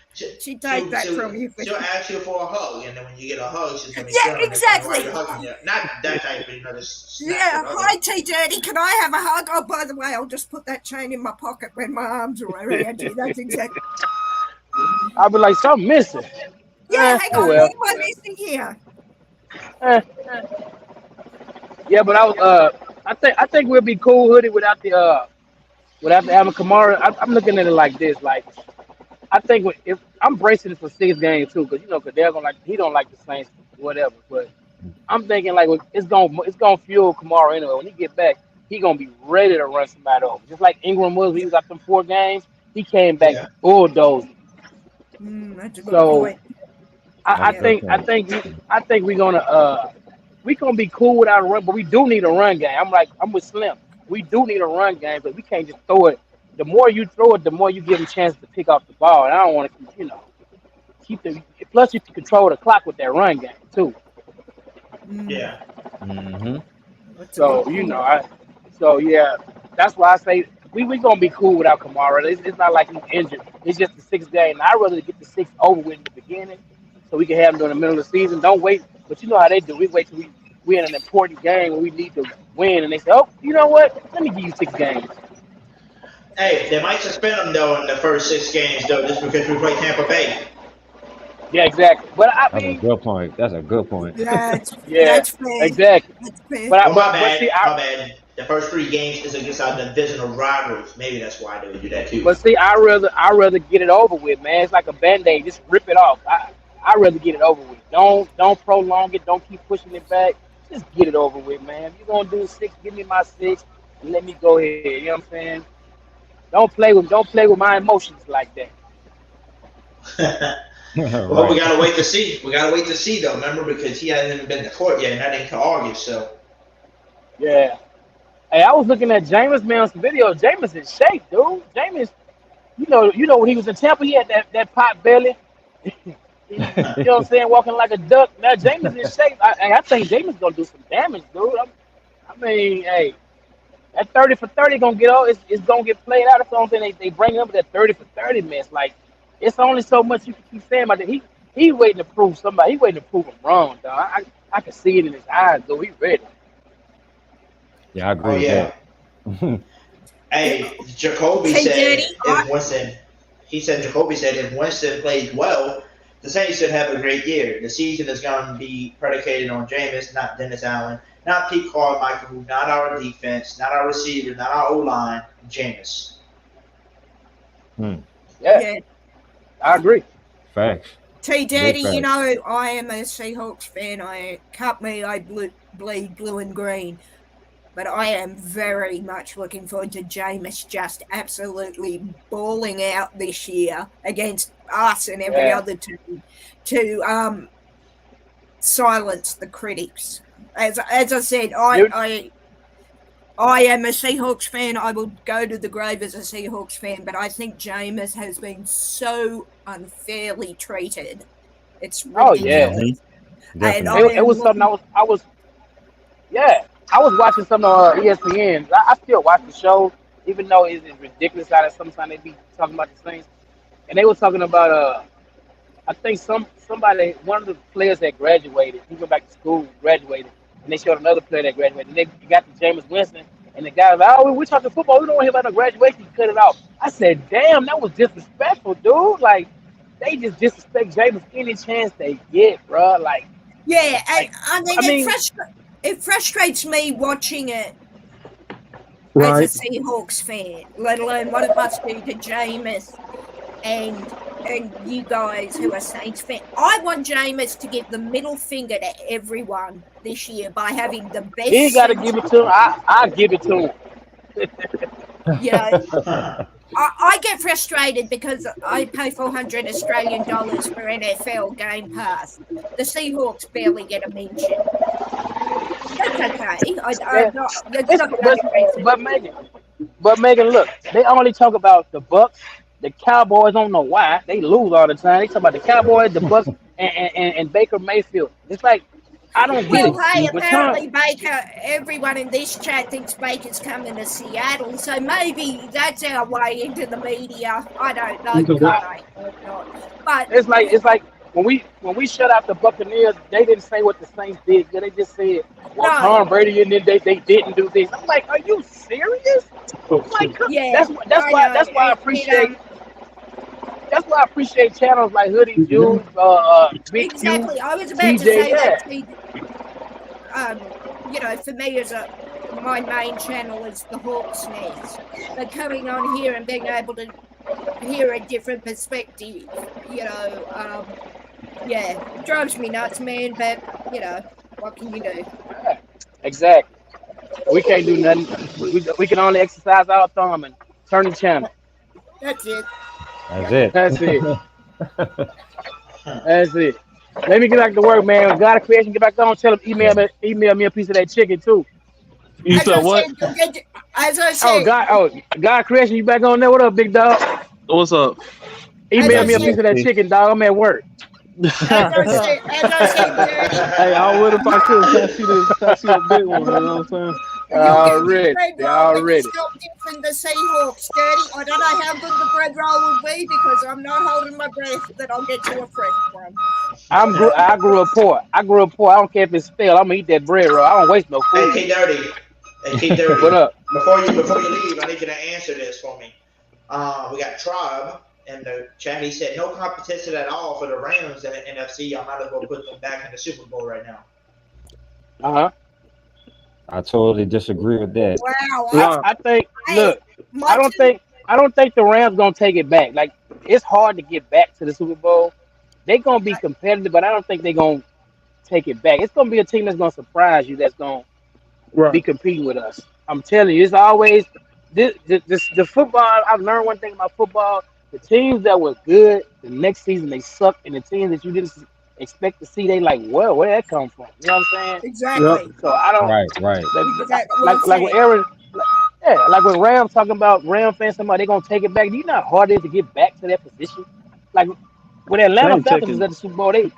take that from you. She'll ask you for a hug, and then when you get a hug, she's gonna be Yeah, exactly. You're hugging you. Not that type, but just Yeah, hi T Dirty, can I have a hug? Oh, by the way, I'll just put that chain in my pocket when my arms are around you. That's exactly. I'll be like, something missing. Yeah, hang on, well. what am I missing here? Yeah, but I think we'll be cool, Hoodie, without the Alvin Kamara. I'm looking at it like this. Like, I think if I'm bracing it for 6 games too, because cause they're gonna he don't like the Saints, whatever. But I'm thinking like it's gonna fuel Kamara anyway. When he get back, he gonna be ready to run somebody over. Just like Ingram was when he was out them 4 games, he came back bulldozing. That's a good So point. I think we're gonna be cool without a run, but we do need a run game. I'm with Slim. We do need a run game, but we can't just throw it. The more you throw it, the more you give them a chance to pick off the ball. And I don't want to keep the. Plus, you can control the clock with that run game too. Yeah. Mm-hmm. So yeah, that's why I say we gonna be cool without Kamara. It's not like he's injured. It's just the 6th game. I'd rather get the 6 over with in the beginning, so we can have him during the middle of the season. Don't wait. But you know how they do. We wait till we in an important game where we need to win, and they say, "Oh, you know what? Let me give you 6 games." Hey, they might suspend him though in the first 6 games though, just because we play Tampa Bay. Yeah, exactly. But I That's mean, a good point. That's a good point. That's fair. Exactly. That's fair. But my bad. The first 3 games is against our divisional rivals. Maybe that's why they would do that too. But see, I rather get it over with, man. It's like a Band-Aid. Just rip it off. I rather get it over with. Don't prolong it. Don't keep pushing it back. Just get it over with, man. If you're gonna do 6, give me my 6 and let me go ahead. You know what I'm saying? Don't play with my emotions like that. Well, we gotta wait to see. We gotta wait to see though. Remember, because he hasn't even been to court yet, and that ain't till August. So. Yeah. Hey, I was looking at Jameis, man, on some videos. Jameis in shape, dude. Jameis, you know when he was in Tampa, he had that pot belly. You know what I'm saying? Walking like a duck. Now Jameis in shape. I think Jameis gonna do some damage, dude. I mean, hey, that 30 for 30 gonna get all. It's gonna get played out. That's the only thing they bring up that 30 for 30 mess. Like, it's only so much you can keep saying about that. He waiting to prove somebody. He waiting to prove him wrong, dog. I can see it in his eyes, though. He ready. Yeah, I agree with that. Hey, Jacoby said if Winston, Jacoby said if Winston plays well, the Saints should have a great year. The season is going to be predicated on Jameis, not Dennis Allen, not Pete Carmichael, not our defense, not our receiver, not our O-line, Jameis. Yeah, I agree. Facts. T Daddy, you know, I am a Seahawks fan. I bleed blue and green. But I am very much looking forward to Jameis just absolutely balling out this year against us and every other team to silence the critics. As I said, I am a Seahawks fan. I will go to the grave as a Seahawks fan, but I think Jameis has been so unfairly treated. It's ridiculous. And it was something I was watching some ESPN. I still watch the show, even though it's ridiculous how that sometimes they be talking about the Saints. And they were talking about I think somebody, one of the players that graduated, he went back to school, graduated, and they showed another player that graduated. And they got to Jameis Winston, and the guy was like, "Oh, we're talking football. We don't want to hear about no graduation." He cut it off. I said, "Damn, that was disrespectful, dude. Like, they just disrespect Jameis any chance they get, bro. Like, yeah, I mean it frustrates me watching it as a Seahawks fan, let alone what it must do to Jameis and you guys who are Saints fans. I want Jameis to give the middle finger to everyone this year by having the best. He ain't got to give it to him. I give it to him. You know, I get frustrated because I pay $400 Australian for NFL Game Pass. The Seahawks barely get a mention. That's okay. Yeah. It's not But Megan, look, they only talk about the Bucks, the Cowboys. Don't know why they lose all the time. They talk about the Cowboys, the Bucks, and Baker Mayfield. It's like I don't get Well, it. hey, But Tom, apparently Baker, everyone in this chat thinks Baker's coming to Seattle, so maybe that's our way into the media. I don't know, could I or not. But it's like when we shut out the Buccaneers, they didn't say what the Saints did. They just said, well, no, Tom Brady and then they didn't do this. I'm like, are you serious? Like, yeah, that's why I appreciate. That's why I appreciate channels like Hoodie, Jube, Big Q, exactly. I was about to TJ. say that. For me my main channel is the Hawks Nest. But coming on here and being able to hear a different perspective, it drives me nuts, man. But what can you do? Exactly. We can't do nothing. We can only exercise our thumb and turn the channel. That's it. That's it. That's it. That's it. Let me get back to work, man. God of creation, get back on. Tell them email me a piece of that chicken too. You said what? As I said. God of creation, you back on there? What up, big dog? What's up? Email me a piece of that chicken, dog. I'm at work. As I said, hey, I would if I could pass you the big one. You know what I'm saying? Already. Stop dipping the Seahawks, Dirty. I don't know how good the bread roll will be because I'm not holding my breath that I'll get to a fresh one. I grew up poor. I don't care if it's stale. I'm gonna eat that bread roll. I don't waste no food. Hey, Dirty. What up? Before you leave, I need you to answer this for me. We got Tribe in the chat. He said no competition at all for the Rams in the NFC. I might as well put them back in the Super Bowl right now. I totally disagree with that. Wow. I think. Look, I don't think the Rams gonna take it back. Like it's hard to get back to the Super Bowl. They're gonna be competitive, but I don't think they're gonna take it back. It's gonna be a team that's gonna surprise you. That's gonna be competing with us. I'm telling you, it's always the football. I've learned one thing about football: the teams that were good the next season they suck, and the teams that you didn't expect to see, they like, well, where did that come from? You know what I'm saying? Exactly. Yep. So I don't. Right. Like when Aaron. Yeah, like when Rams talking about Ram fans, somebody they gonna take it back. Do you know how hard it is to get back to that position? Like when Atlanta Falcons was at the Super Bowl, they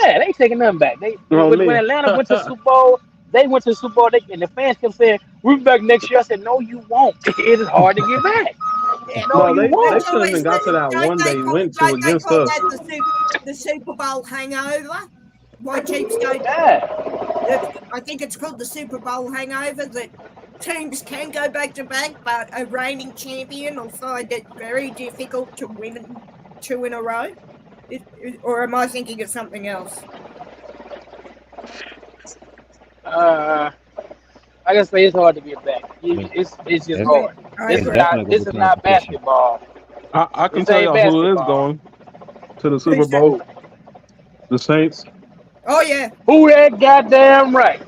ain't taking nothing back. When Atlanta went to the Super Bowl, they went to the Super Bowl, and the fans kept saying, "We'll be back next year." I said, "No, you won't. It is hard to get back." They shouldn't even got to that one they went to against us. The Super Bowl hangover. Why Chiefs don't? I think it's called the Super Bowl hangover. That teams can go back to back, but a reigning champion will find it very difficult to win 2 in a row. Or am I thinking of something else? I guess say it's hard to get back. It's just hard. This is not basketball. I can tell you who is going to the Super Bowl. The Saints. Oh yeah. Who that goddamn right?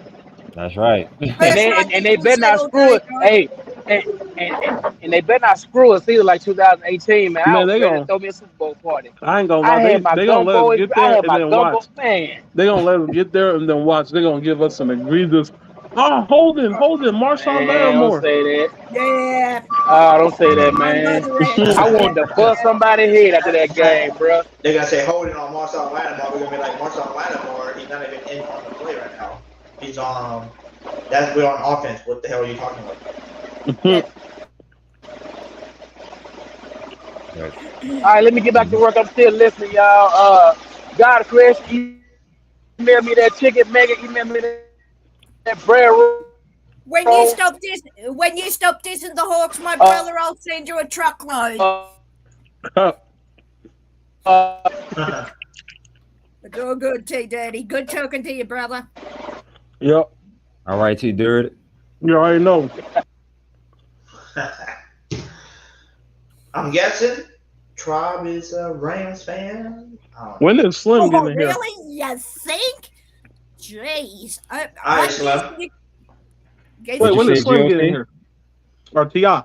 That's right. And they better not screw it. Hey, and they better not screw us either like 2018, man. I was ready to throw me a Super Bowl party. I ain't gonna lie. They gonna let us get there and then watch. Man. They gonna let us get there and then watch. They gonna give us some egregious. Holding, Marshawn Lattimore. Don't say that. Yeah. Don't say that, man. I wanted to bust somebody's head after that game, bro. They're gonna say holding on Marshawn Lattimore. We're gonna be like Marshawn Lattimore. He's not even in on the play right now. He's on. We're on offense. What the hell are you talking about? All right, let me get back to work. I'm still listening, y'all. God of creation, email me that chicken, Megan. Email me that bread roll. When you stop dissing the Hawks, my brother, I'll send you a truckload. It's all good, T Daddy. Good talking to you, brother. Yep. All right, T Dirt. You already know. I'm guessing Tribe is a Rams fan. When did Slim get in here? Really? You think? Jeez. All right, Slim. Wait, when did Slim get in here? Or T.I.?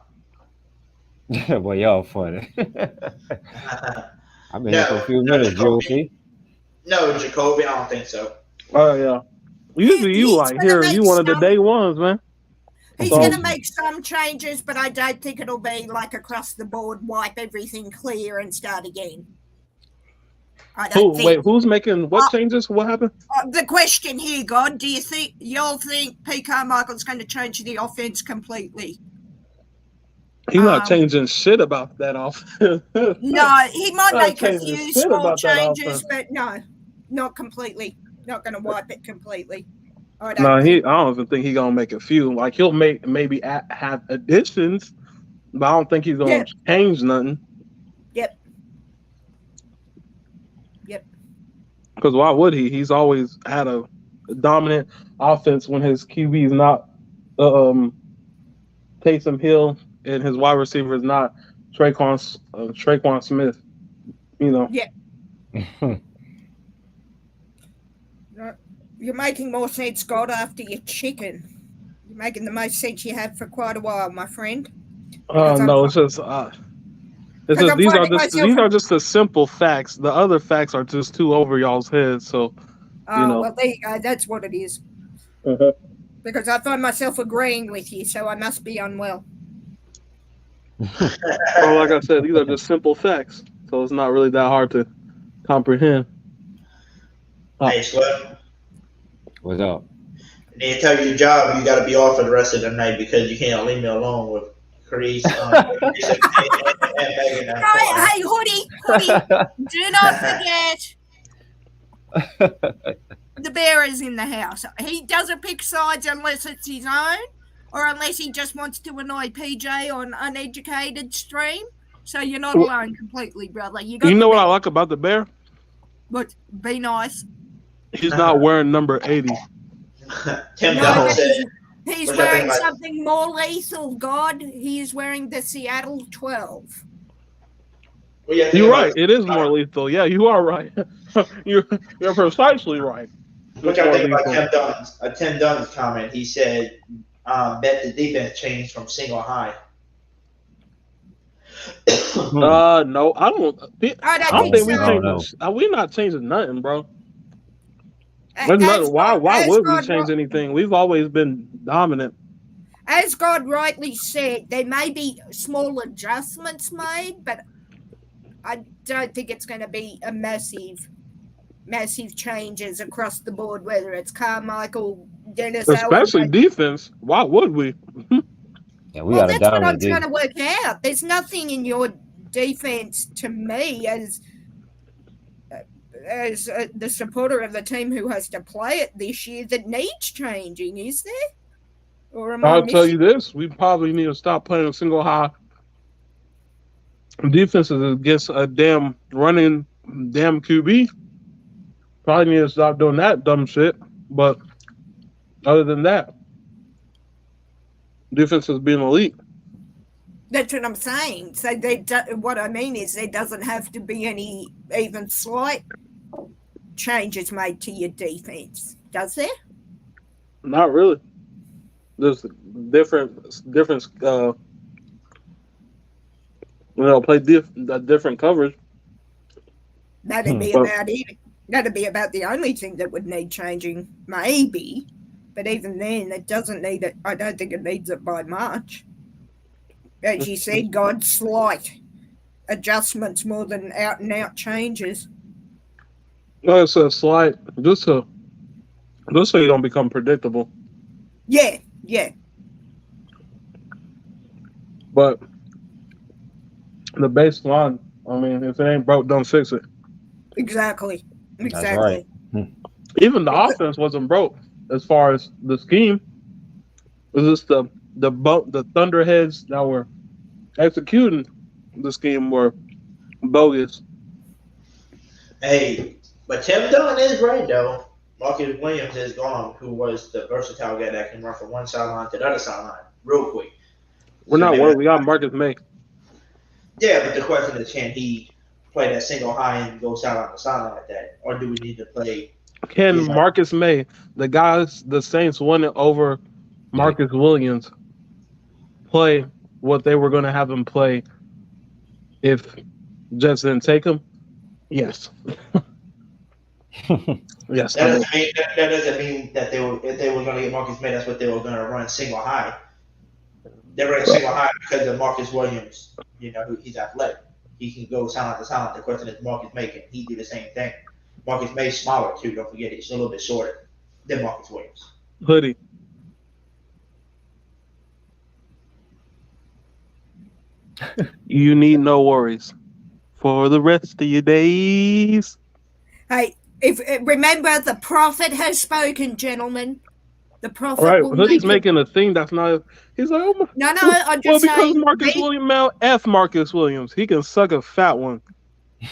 Well, y'all funny. I've been here for a few minutes, Joe. Okay? No, Jacoby, I don't think so. Oh, yeah. Usually you He's like gonna here. make You one of the some. day ones, man. He's So going to make some changes, but I don't think it'll be like across the board, wipe everything clear and start again. I don't think. wait, who's making what changes? What happened? The question here, God, do you think y'all think Pete Carmichael's going to change the offense completely? He's not changing shit about that offense. No, he might Not make a changing few shit small about that changes, offense. but no, not completely. Not going to wipe it completely. I No, don't think. I don't even think he's gonna make a few. Like he'll maybe have additions, but I don't think he's gonna change nothing. Yep. Yep. Because why would he? He's always had a dominant offense when his QB is not Taysom Hill and his wide receiver is not Traquan Smith. You know. Yeah. You're making more sense, Scott, after your chicken. You're making the most sense you have for quite a while, my friend. No, it's just these are just the simple facts. The other facts are just too over y'all's heads. So, you know. Well, there you go. That's what it is. Because I find myself agreeing with you, so I must be unwell. Well, like I said, these are just simple facts, so it's not really that hard to comprehend. Hey, Slim. What's up? They tell you your job, you got to be off for the rest of the night because you can't leave me alone with Carice. Hey, Hoodie, do not forget the bear is in the house. He doesn't pick sides unless it's his own or unless he just wants to annoy PJ on Uneducated Stream. So you're not alone completely, brother. You know what I like about the bear? But be nice. He's not wearing number 80. He's wearing something more lethal, God. He is wearing the Seattle 12. You're right. It is more lethal. Yeah, you are right. You're precisely right. What y'all think about Tim Dunn's comment? He said, bet the defense changed from single high. No, I don't think we changed. We're not changing nothing, bro. Why would we change anything? We've always been dominant. As God rightly said, there may be small adjustments made, but I don't think it's going to be a massive changes across the board, whether it's Carmichael, Dennis, especially defense. Why would we? Yeah, we got a that's what I'm dominant trying to work out. There's nothing in your defense to me as the supporter of the team who has to play it this year that needs changing, is there? Or am I'll tell you this: we probably need to stop playing single high defenses against a damn QB. Probably need to stop doing that dumb shit. But other than that, defense is being elite. That's what I'm saying. So what I mean is there doesn't have to be any even slight changes made to your defense, does there? Not really. There's different play different coverage. That'd be about the only thing that would need changing, maybe. But even then, it doesn't need it. I don't think it needs it by much. As you said, God, slight adjustments more than out and out changes. No, it's a slight, just so you don't become predictable. Yeah. But the baseline, I mean, if it ain't broke, don't fix it. Exactly. That's right. Even the offense wasn't broke as far as the scheme. It was just the Thunderheads that were executing the scheme were bogus. Hey, but Tim Dunn is right though. Marcus Williams is gone, who was the versatile guy that can run from one sideline to the other sideline real quick. We're not worried. We got Marcus May. Yeah, but the question is, can he play that single high and go sideline to sideline like that, or do we need to play? Can Marcus May, the Saints won it over Marcus Williams, play what they were going to have him play if Jets didn't take him? Yes. Yes, That doesn't mean that if they were going to get Marcus May, that's what they were going to run single high. They're running single high because of Marcus Williams. You know, he's athletic. He can go talent to talent. The question is Marcus May, can he do the same thing? Marcus May's smaller too. Don't forget, he's a little bit shorter than Marcus Williams. Hoodie. You need no worries for the rest of your days. Hey, remember the prophet has spoken, gentlemen. The prophet. Right, will Hoodie's make making a thing that's not. He's like, oh my. No, I'm just because saying. Marcus Williams, Mel F. Marcus Williams, he can suck a fat one.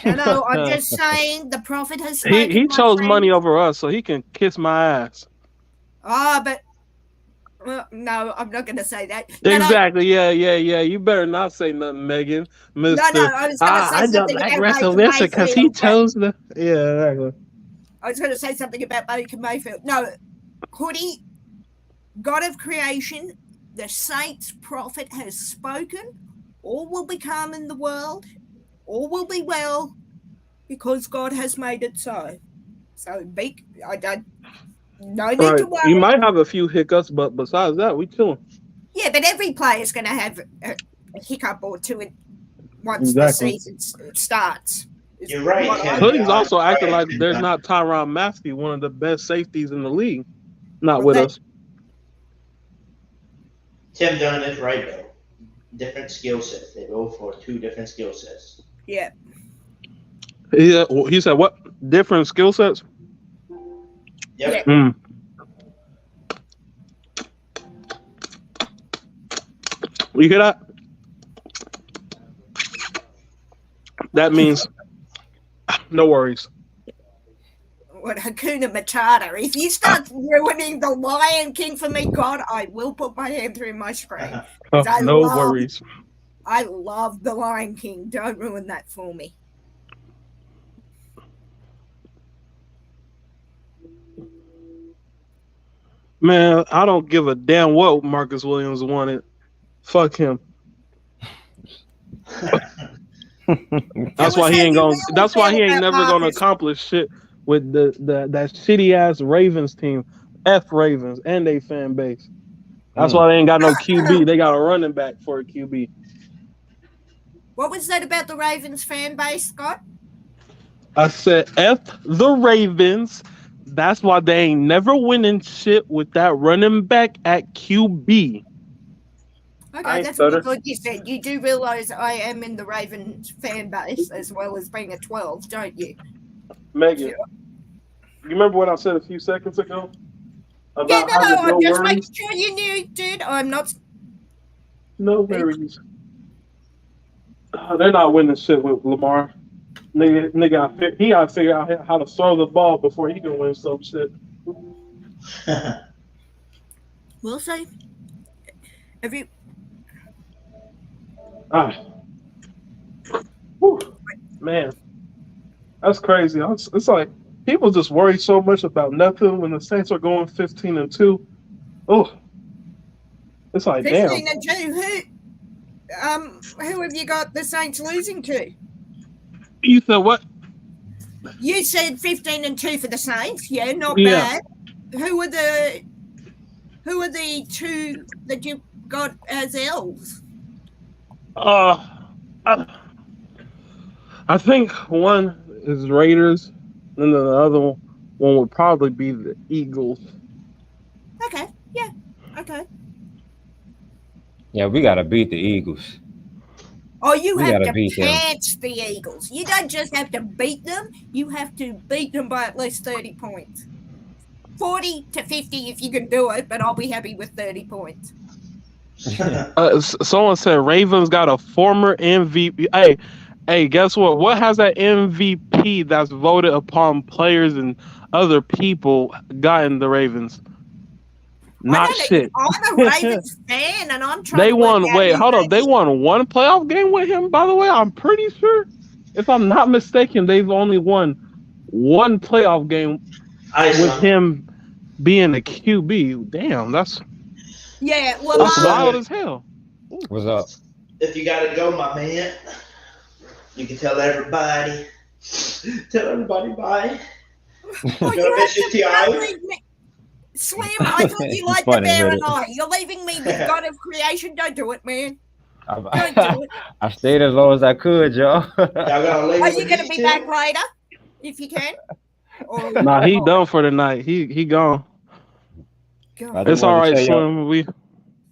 No, I'm just saying the prophet has spoken. He chose money over us, so he can kiss my ass. But no, I'm not going to say that. Exactly. Yeah. You better not say nothing, Megan. Mister. No, I was going to say something about Baker Mayfield because he chose the. Yeah, exactly. I was going to say something about Baker Mayfield. No, Hoodie, God of creation, the saints' prophet has spoken. All will become in the world. All will be well, because God has made it so. So no need to worry. You might have a few hiccups, but besides that, we chilling. Yeah, but every player's going to have a hiccup or two once the season starts. You're right. Hoodie's also acting like there's not Tyrann Matthew, one of the best safeties in the league, not with us. Tim Dunn is right though. Different skill sets. They go for two different skill sets. Yeah. Yeah. He said what? Different skill sets. Yep. Mm. You hear that? That means no worries. What Hakuna Matata. If you start ruining the Lion King for me, God, I will put my hand through my screen. No worries. I love the Lion King. Don't ruin that for me. Man, I don't give a damn what Marcus Williams wanted. Fuck him. That's why he ain't going. That's why he ain't never going to accomplish shit with that shitty ass Ravens team. F Ravens and they fan base. That's why they ain't got no QB. They got a running back for a QB. What was that about the Ravens fan base, Scott? I said F the Ravens. That's why they ain't never winning shit with that running back at QB. Okay, that's what good you said. You do realize I am in the Ravens fan base as well as being a 12, don't you? Megan, you remember what I said a few seconds ago? About I'm just making sure you knew, dude. I'm not. No worries. They're not winning shit with Lamar. Nigga, he got to figure out how to throw the ball before he can win some shit. We'll see. Have you? Man, that's crazy. It's like people just worry so much about nothing when the Saints are going 15-2. Oh, it's like 15-2. Who have you got the Saints losing to? You said what? You said 15-2 for the Saints. Yeah, not bad. Who are the two that you got as L's? I think one is Raiders, and then the other one would probably be the Eagles. Okay. Yeah. Okay. Yeah, we gotta beat the Eagles. Oh, you have to catch the Eagles. You don't just have to beat them. You have to beat them by at least 30 points. 40 to 50 if you can do it, but I'll be happy with 30 points. Someone said Ravens got a former MVP. Hey, guess what? What has that MVP that's voted upon players and other people gotten the Ravens? Not shit. I'm a Ravens fan, and I'm trying. They won. Wait, hold on. They won one playoff game with him. By the way, I'm pretty sure, if I'm not mistaken, they've only won one playoff game with him being a QB. Damn, that's wild as hell. What's up? If you gotta go, my man, you can tell everybody. Tell everybody bye. Oh, you have to leave me. Slim, I thought you liked the bear and I. You're leaving me with God of creation. Don't do it, man. Don't do it. I stayed as long as I could, y'all. Are you going to be back later, if you can? Nah, he done for the night. He gone. It's all right, Slim.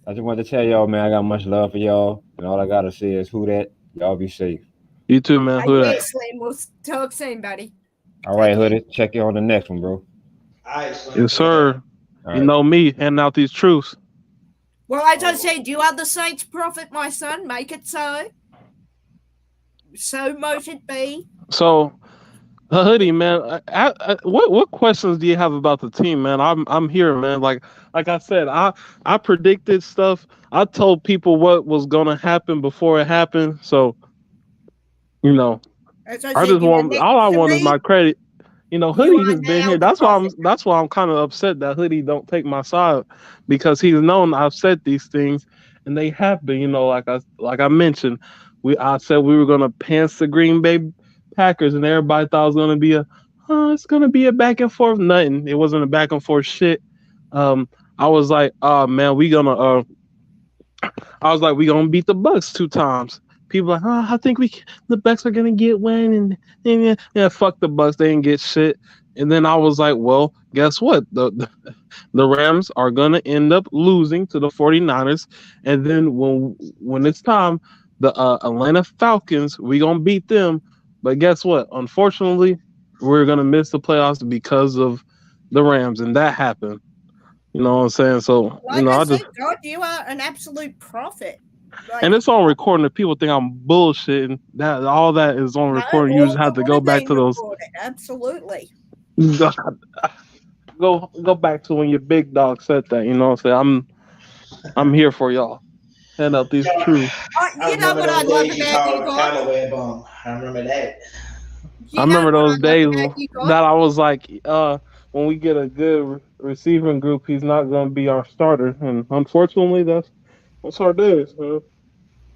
I just wanted to tell y'all, man, I got much love for y'all, and all I gotta say is, who that? Y'all be safe. You too, man. Who that? Slim. We'll talk soon, buddy. All right, Hoodie. Check you on the next one, bro. All right, Slim. Yes, sir. You know me, handing out these truths. Well, as I said, you are the saints' prophet, my son. Make it so. So mote it be. So, Hoodie, man, what questions do you have about the team, man? I'm here, man. Like I said, I predicted stuff. I told people what was gonna happen before it happened. So, I just want all I want is my credit. Hoodie has been here. That's why I'm kind of upset that Hoodie don't take my side, because he's known I've said these things, and they have been. Like I mentioned, I said we were gonna pants the Green Bay Packers, and everybody thought it was gonna be it's gonna be a back and forth. Nothing. It wasn't a back and forth shit. I was like, oh man, we gonna beat the Bucks 2 times. People are like, I think the Bucks are gonna get one, and fuck the Bucks, they didn't get shit. And then I was like, well, guess what? The Rams are gonna end up losing to the 49ers, and then when it's time, the Atlanta Falcons, we gonna beat them. But guess what? Unfortunately, we're gonna miss the playoffs because of the Rams, and that happened. You know what I'm saying? So God, you are an absolute prophet. And it's on recording. If people think I'm bullshitting, all that is on recording. You just have to go back to those. Absolutely. Go back to when your big dog said that. You know what I'm saying? I'm here for y'all. Hand out these truths. You know what I love about you, God? I remember that. I remember those days that I was like, when we get a good receiving group, he's not going to be our starter. And unfortunately, that's our days, man.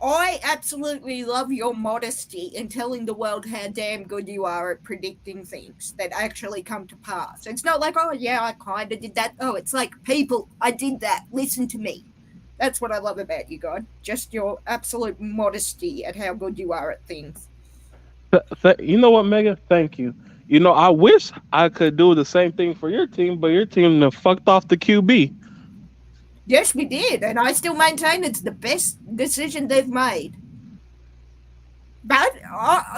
I absolutely love your modesty in telling the world how damn good you are at predicting things that actually come to pass. It's not like, oh, yeah, I kind of did that. Oh, it's like, people, I did that. Listen to me. That's what I love about you, God. Just your absolute modesty at how good you are at things. You know what, Megan? Thank you. I wish I could do the same thing for your team, but your team fucked off the QB. Yes, we did, and I still maintain it's the best decision they've made. But,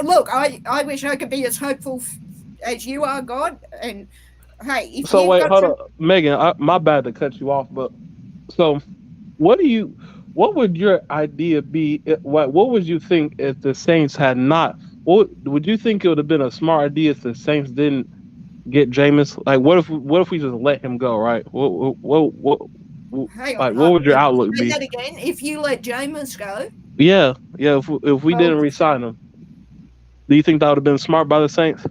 look, I wish I could be as hopeful as you are, God, and, hey... If so, wait, hold on. Megan, my bad to cut you off, but, so, what would your idea be, what would you think if the Saints had not, would you think it would have been a smart idea if the Saints didn't get Jameis? Like, what if we just let him go, right? What would your outlook be? Say that again. If you let Jameis go? Yeah. If we didn't re-sign him, do you think that would have been smart by the Saints?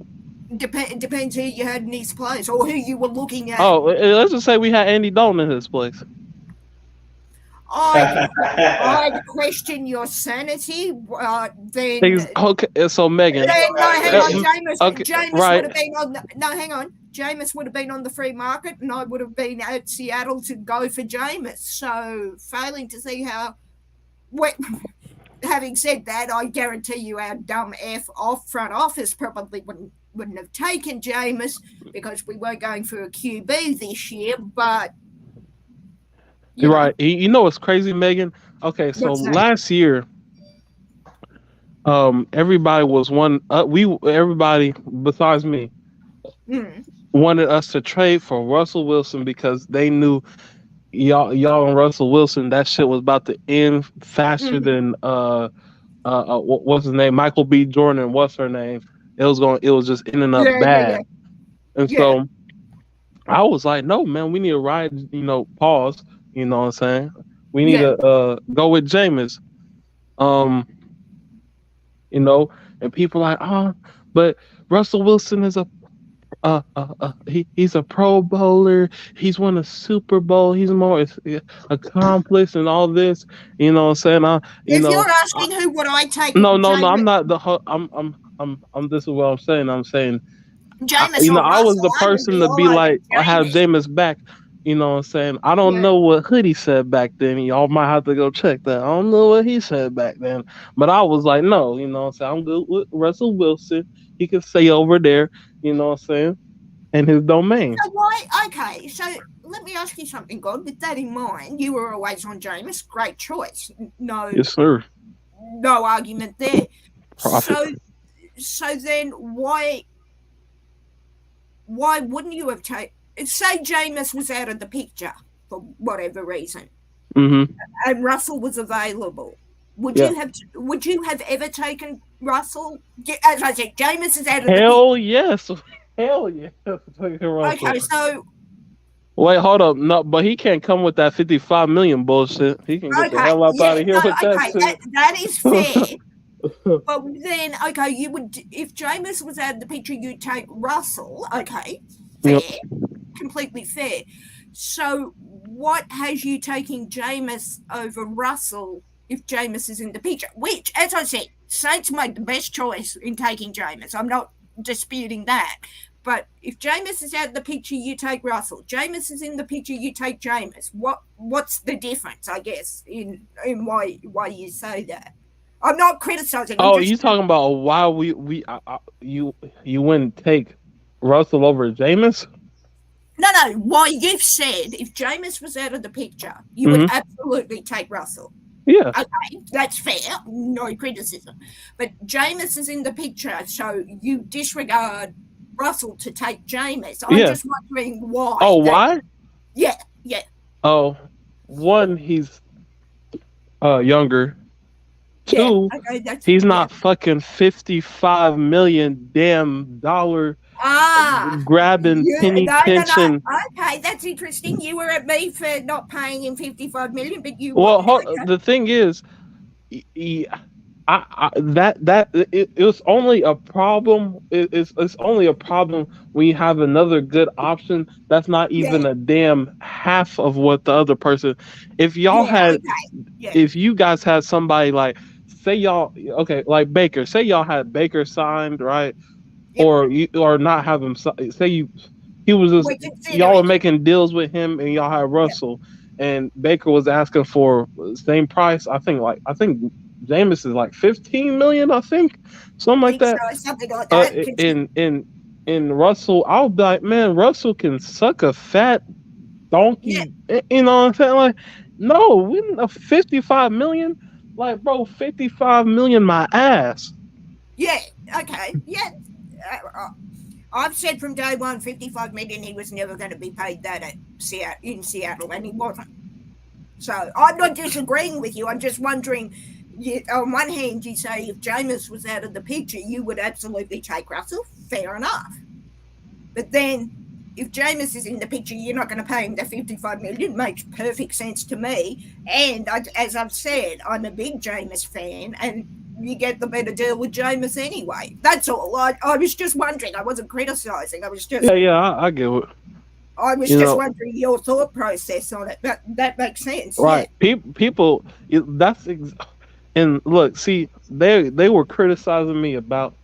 Depends who you had in his place or who you were looking at. Oh, let's just say we had Andy Dalton in his place. I'd question your sanity. Then okay. So Megan, hang on, Jameis. Okay, Jameis right. would have been on. Hang on. Jameis would have been on the free market, and I would have been at Seattle to go for Jameis. So, failing to see how. Having said that, I guarantee you, our dumb front office probably wouldn't have taken Jameis because we weren't going for a QB this year, but. You're right. You know what's crazy, Megan? Okay, so last year, everybody was everybody besides me wanted us to trade for Russell Wilson because they knew y'all and Russell Wilson, that shit was about to end faster than what's his name, Michael B. Jordan, and what's her name? It was just ending up bad, and so I was like, no, man, we need to ride, pause. You know what I'm saying? We need to go with Jameis. And people are like, but Russell Wilson is he's a Pro Bowler. He's won a Super Bowl. He's more accomplished and all this. You know what I'm saying? If you're asking who would I take? No. I'm not I'm this is what I'm saying. I'm saying Jameis you know, or I was Russell, the I would person be to all be over like, I have Jameis. Jameis back. You know what I'm saying? I don't Yeah. know what Hoodie said back then. Y'all might have to go check that. I don't know what he said back then. But I was like, no, you know what I'm saying? I'm good with Russell Wilson. He can stay over there, you know what I'm saying? In his domain. So why? Okay, so let me ask you something, God. With that in mind, you were always on Jameis. Great choice. No, Yes, sir. no argument there. Profit. So then why wouldn't you have taken? Say Jameis was out of the picture for whatever reason, Mm-hmm. and Russell was available. Would Yeah. you have ever taken Russell? As I said, Jameis is out of the Hell picture. yes. Hell yes. Russell. Okay, so Wait, hold up. No, but he can't come with that 55 million bullshit. He can get the okay, hell up yeah, out of here no, with that okay, shit. that is fair. But then, okay, you would if Jameis was out of the picture, you'd take Russell. Okay, fair, Yep. completely fair. So, what has you taking Jameis over Russell if Jameis is in the picture? Which, as I said, Saints made the best choice in taking Jameis. I'm not disputing that. But if Jameis is out of the picture, you take Russell. Jameis is in the picture, you take Jameis. What's the difference? I guess in why you say that. I'm not criticizing. Oh, you talking about why you wouldn't take Russell over Jameis? No. Why you've said if Jameis was out of the picture, you would absolutely take Russell. Yeah. Okay, that's fair. No criticism. But Jameis is in the picture, so you disregard Russell to take Jameis. I'm just wondering why. Oh, why? Yeah. Oh, one, he's younger. Two, he's not fucking $55 million damn dollar grabbing penny pinching. Okay, that's interesting. You were at me for not paying him $55 million, but you. Well, the thing is, it was only a problem. It's only a problem when you have another good option that's not even a damn half of what the other person. If y'all if you guys had somebody like, say y'all like Baker, say y'all had Baker signed, right? Or not have him say he was just y'all were making deals with him and y'all had Russell and Baker was asking for the same price. I think Jameis is like 15 million, I think. Something like that. Something like that. In Russell, I'll be like, man, Russell can suck a fat donkey. You know what I'm saying? Like, no, we 55 million. Like, bro, 55 million my ass. Yeah, okay. Yeah. I've said from day one, 55 million, he was never going to be paid that in Seattle, and he wasn't. So I'm not disagreeing with you. I'm just wondering, on one hand, you say if Jameis was out of the picture, you would absolutely take Russell. Fair enough. But then if Jameis is in the picture, you're not going to pay him the 55 million. Makes perfect sense to me. And as I've said, I'm a big Jameis fan, and you get the better deal with Jameis anyway. That's all. I was just wondering. I wasn't criticizing. I was just I get it. I was just wondering your thought process on it. That makes sense. Right. Yeah. People. And look, see, they were criticizing me about.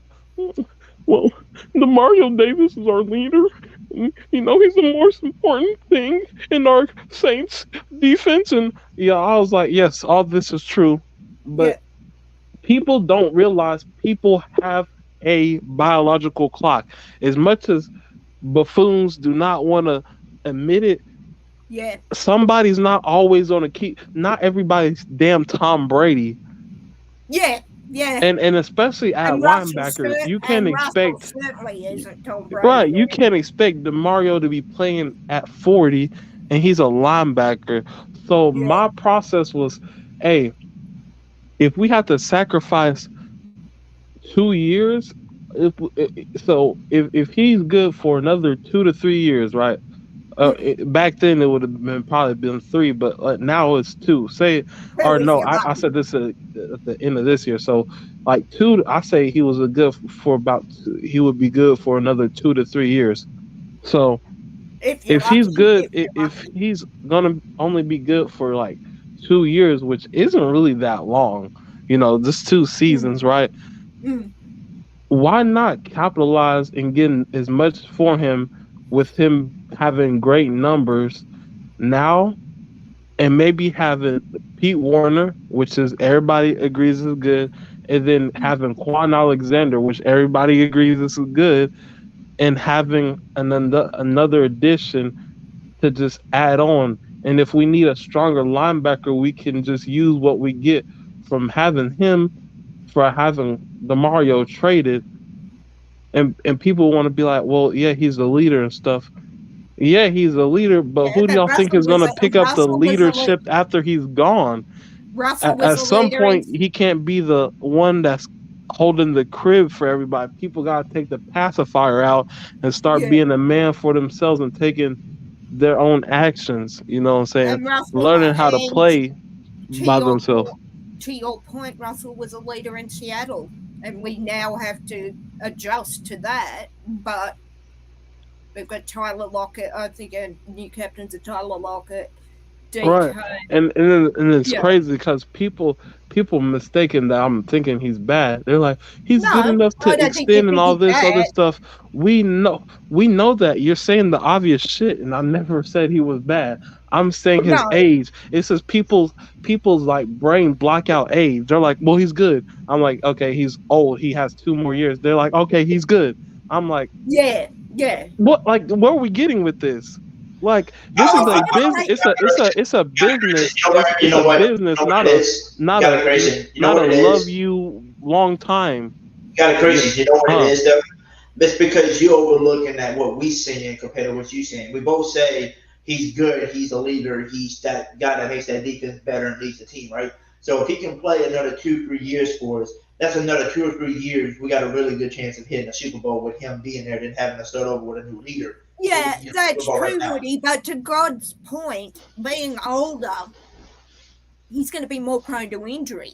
Well, the Mario Davis is our leader. You know, he's the most important thing in our Saints defense. And I was like, yes, all this is true. But people don't realize people have a biological clock. As much as buffoons do not want to admit it, somebody's not always on a keep. Not everybody's damn Tom Brady. Yeah. And especially at linebacker, you can't expect certainly isn't Tom Brady. Right, you can't expect DeMario to be playing at 40 and he's a linebacker. So my process was, hey, if we have to sacrifice 2 years, if he's good for another 2 to 3 years, right? Back then it would have probably been 3, but now it's 2. I said this at the end of this year. So like 2, I say he was he would be good for another 2 to 3 years. So if he's good, if he's gonna only be good for like 2 years, which isn't really that long, just 2 seasons, right? why not capitalize and getting as much for him with him having great numbers now, and maybe having Pete Warner, which is everybody agrees is good, and then having Quan Alexander, which everybody agrees is good, and having another addition to just add on. And if we need a stronger linebacker, we can just use what we get from having him for having DeMario traded. And people want to be like, well, yeah, he's the leader and stuff. Yeah, he's a leader, but who do but y'all think is going to pick up the Russell was a leadership after he's gone? Russell was At a some leader. point, he can't be the one that's holding the crib for everybody. People got to take the pacifier out and start being a man for themselves and taking their own actions. You know what I'm saying? And Russell, Learning how to play by themselves. To your point, Russell was a leader in Seattle, and we now have to adjust to that. But we've got Tyler Lockett. I think our new captain's a Tyler Lockett. Right, and it's crazy because people mistaken that I'm thinking he's bad. They're like, he's good enough to extend and all this other stuff. We know that you're saying the obvious shit, and I never said he was bad. I'm saying his age. It says people's like brain block out age. They're like, well, he's good. I'm like, okay, he's old. He has 2 more years. They're like, okay, he's good. I'm like, yeah. What? Like, where are we getting with this? Like, this is a business. It's a business. It's a business, not a love you long time. You got it crazy. You know what it is though? It's because you're overlooking at what we saying compared to what you saying. We both say he's good. He's a leader. He's that guy that makes that defense better and leads the team, right? So if he can play another 2-3 years for us, that's another 2 or 3 years. We got a really good chance of hitting a Super Bowl with him being there than having to start over with a new leader. Yeah, that's true, Woody. But to God's point, being older, he's going to be more prone to injury.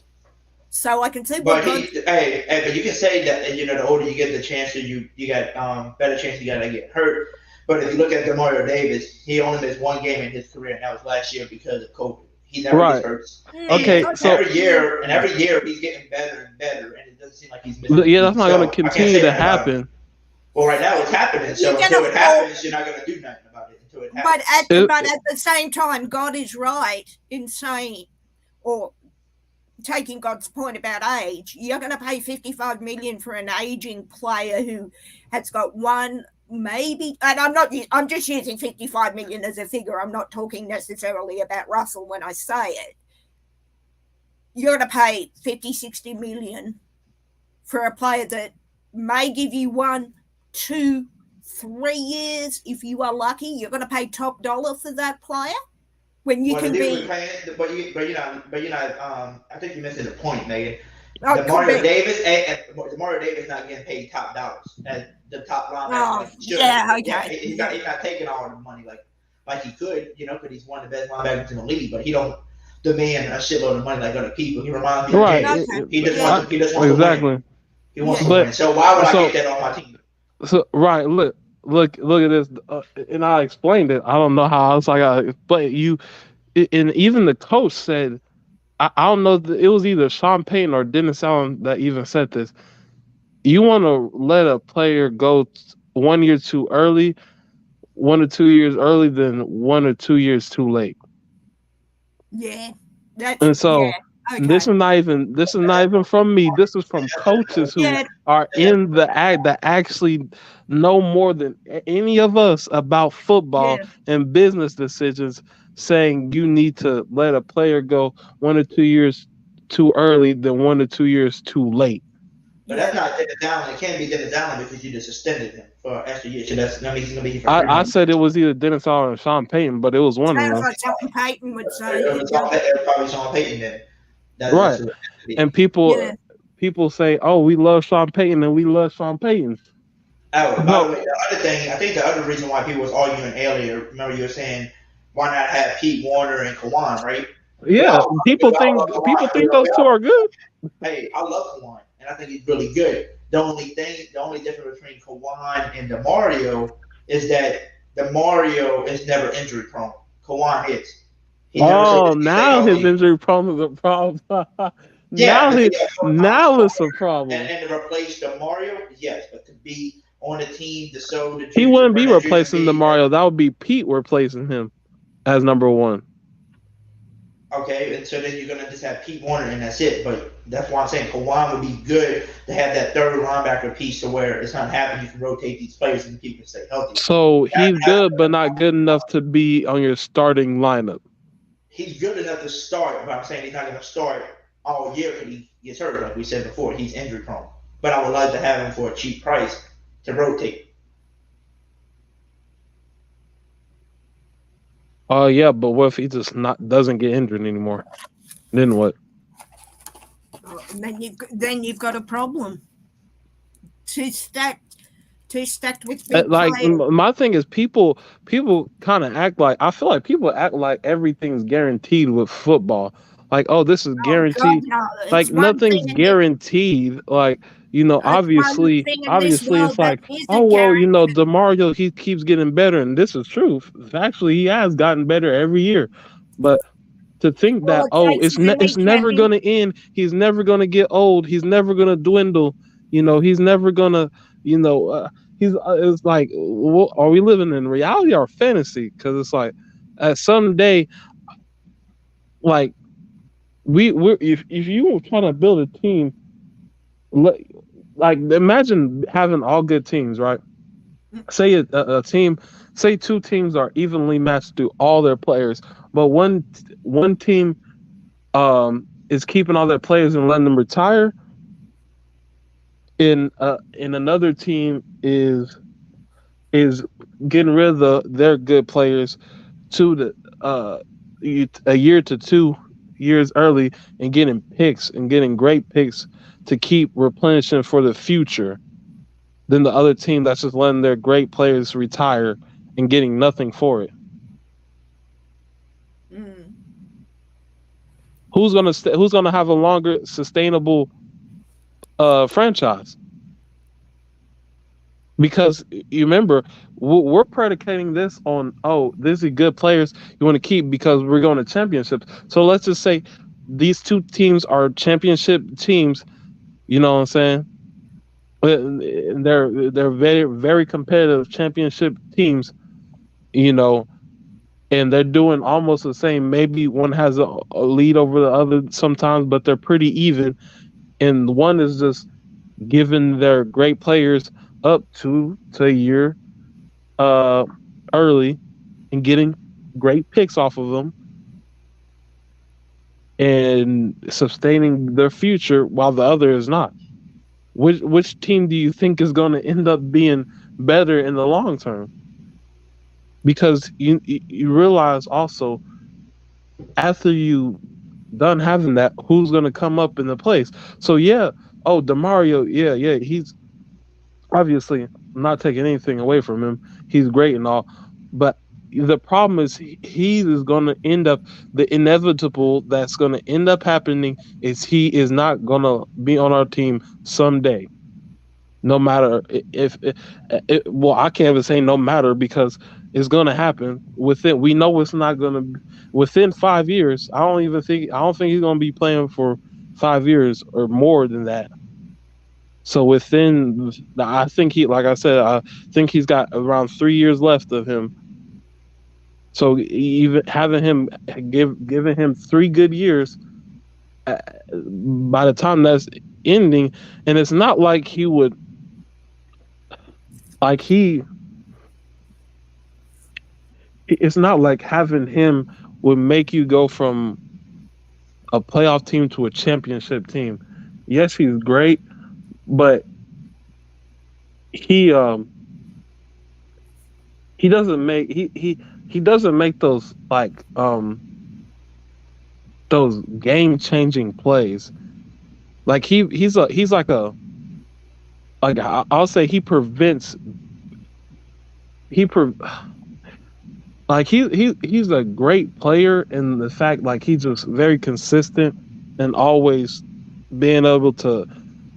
So I can see what. But but you can say that the older you get, the chance you got better chance you got to get hurt. But if you look at Demario Davis, he only missed 1 game in his career, and that was last year because of COVID. He never gets hurt. Okay, so every year he's getting better and better, and it doesn't seem like he's missing. Yeah, that's not going to continue to happen. Well, right now it's happening. So until it happens, you're not going to do nothing about it until it happens. But at the same time, God is right in saying, or taking God's point about age, you're going to pay $55 million for an aging player who has got one, maybe, and I'm just using $55 million as a figure. I'm not talking necessarily about Russell when I say it. You're going to pay $50-60 million for a player that may give you 1, 2, 3 years. If you are lucky, you're going to pay top dollar for that player when you can be. But you're not. I think you're missing the point, Megan. Demario Davis not getting paid top dollars as the top linebacker. Okay. He's not taking all the money like he could, because he's one of the best linebackers in the league. But he don't demand a shitload of money like other people. He reminds me of Jube. He just wants to win. He wants to win. So why would I get that on my team? So look at this, and I explained it. I don't know how else I got it, but and even the coach said, I don't know, it was either Sean Payton or Dennis Allen that even said this. You want to let a player go 1 year too early, 1 or 2 years early, than 1 or 2 years too late. Yeah, and so. Okay. This is not even from me. This is from coaches who are in the act that actually know more than any of us about football and business decisions, saying you need to let a player go 1 or 2 years too early than 1 or 2 years too late. But that's not Dennis Allen. It can't be Dennis Allen because you just extended him for an extra year. So that means he's going to be here for I said it was either Dennis Allen or Sean Payton, but it was one of them. Sounds like something Payton would say. It was probably Sean Payton then. Right, and people say, "Oh, we love Sean Payton, and we love Sean Payton." Oh, by the way, the other thing, I think the other reason why people was arguing earlier, remember you were saying, why not have Pete Warner and Kawan, right? Yeah, people think those two are good. Hey, I love Kawan, and I think he's really good. The only difference between Kawan and DeMario is that DeMario is never injury prone. Kawan is. Now his injury prone is a problem. now it's a problem. And to replace DeMario, yes, but to be on the team to show the He wouldn't be replacing DeMario. That would be Pete replacing him as number one. Okay, and so then you're gonna just have Pete Warner and that's it. But that's why I'm saying Kawhi would be good to have that third linebacker piece to where it's not happening. You can rotate these players and keep them stay healthy. So he's good, but not good enough to be on your starting lineup. He's good enough to start, but I'm saying he's not gonna start all year because he gets hurt, like we said before. He's injury prone. But I would like to have him for a cheap price to rotate. Oh yeah, but what if he just doesn't get injured anymore? Then what? Then you've got a problem. Too stacked with big like players. my thing is people kind of act like, I feel like people act like everything's guaranteed with football. Like, oh, this is guaranteed. God, no. Like nothing's guaranteed. Like, obviously it's like, oh well, DeMario, he keeps getting better, and this is true. Actually, he has gotten better every year. But to think that it's never going to end. He's never going to get old. He's never going to dwindle. He's never going to. It's like, are we living in reality or fantasy? Because it's like, at someday, like if you were trying to build a team, like imagine having all good teams, right? Say a team, say two teams are evenly matched through all their players, but one team is keeping all their players and letting them retire. In another team is getting rid of their good players to a year to 2 years early and getting picks and getting great picks to keep replenishing for the future, than the other team that's just letting their great players retire and getting nothing for it. Who's gonna have a longer sustainable franchise? Because you remember, we're predicating this on, this is good players you want to keep because we're going to championships. So let's just say these two teams are championship teams. You know what I'm saying? They're very, very competitive championship teams. And they're doing almost the same. Maybe one has a lead over the other sometimes, but they're pretty even. And one is just giving their great players up to a year early and getting great picks off of them and sustaining their future, while the other is not. Which team do you think is going to end up being better in the long term? Because you realize also, after you done having that, who's going to come up in the place? So DeMario, he's obviously, I'm not taking anything away from him. He's great and all, but the problem is he is going to end up, the inevitable that's going to end up happening is he is not going to be on our team someday. No matter I can't even say no matter, because it's going to happen we know it's not going to, within 5 years. I don't think he's going to be playing for 5 years or more than that. So I think he's got around 3 years left of him. So even having him giving him 3 good years, by the time that's ending, and it's not like he would, it's not like having him would make you go from a playoff team to a championship team. Yes, he's great, but he doesn't make those those game changing plays. Like he's I'll say he prevents. He's a great player in the fact, he's just very consistent and always being able to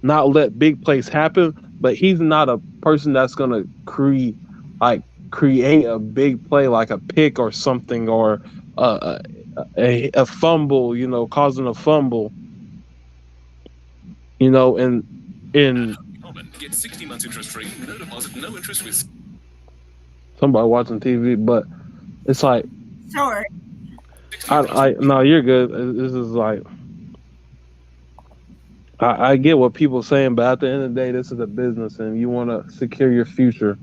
not let big plays happen. But he's not a person that's gonna create a big play like a pick or something, or a fumble, causing a fumble. You know, and in Get 60 months interest free, no deposit, no interest with somebody watching TV, but it's like Sorry. I no, you're good. This is like I get what people are saying, but at the end of the day, this is a business, and you want to secure your future.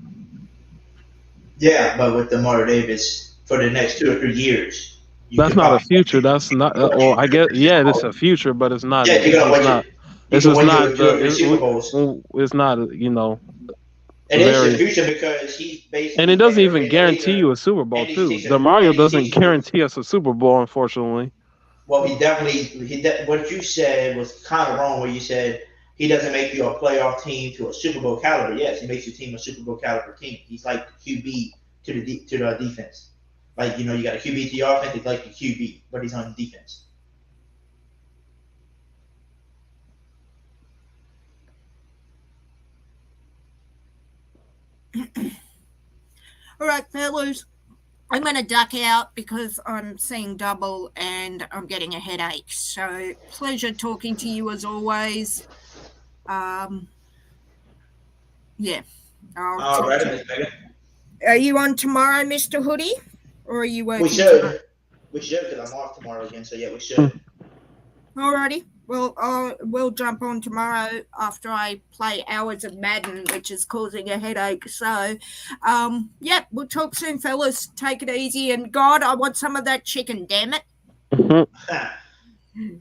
Yeah, but with Demario Davis for the next 2 or 3 years, you That's can not a probably future. That's not. Well, I guess yeah, it's a future, but it's not. yeah, you're This gonna is win not. it. You This can is win you not a two or three Super the. Bowls. It's not. You know, It is the very. future because he's And it basically doesn't never even been a guarantee leader, you a Super Bowl and he's too. teaching Demario and he's doesn't teaching. guarantee us a Super Bowl, unfortunately. Well, he definitely what you said was kind of wrong. Where you said he doesn't make you a playoff team to a Super Bowl caliber. Yes, he makes your team a Super Bowl caliber team. He's like the QB to the defense. Like you got a QB to your offense. He's like the QB, but he's on defense. All right, fellas. I'm going to duck out because I'm seeing double and I'm getting a headache. So, pleasure talking to you as always. Yeah. All right, Miss Megan. Are you on tomorrow, Mr. Hoodie? Or are you working We should. tomorrow? We should because I'm off tomorrow again. So yeah, we should. Alrighty. Well, we'll jump on tomorrow after I play hours of Madden, which is causing a headache. So, yeah, we'll talk soon, fellas. Take it easy. And God, I want some of that chicken, damn it. All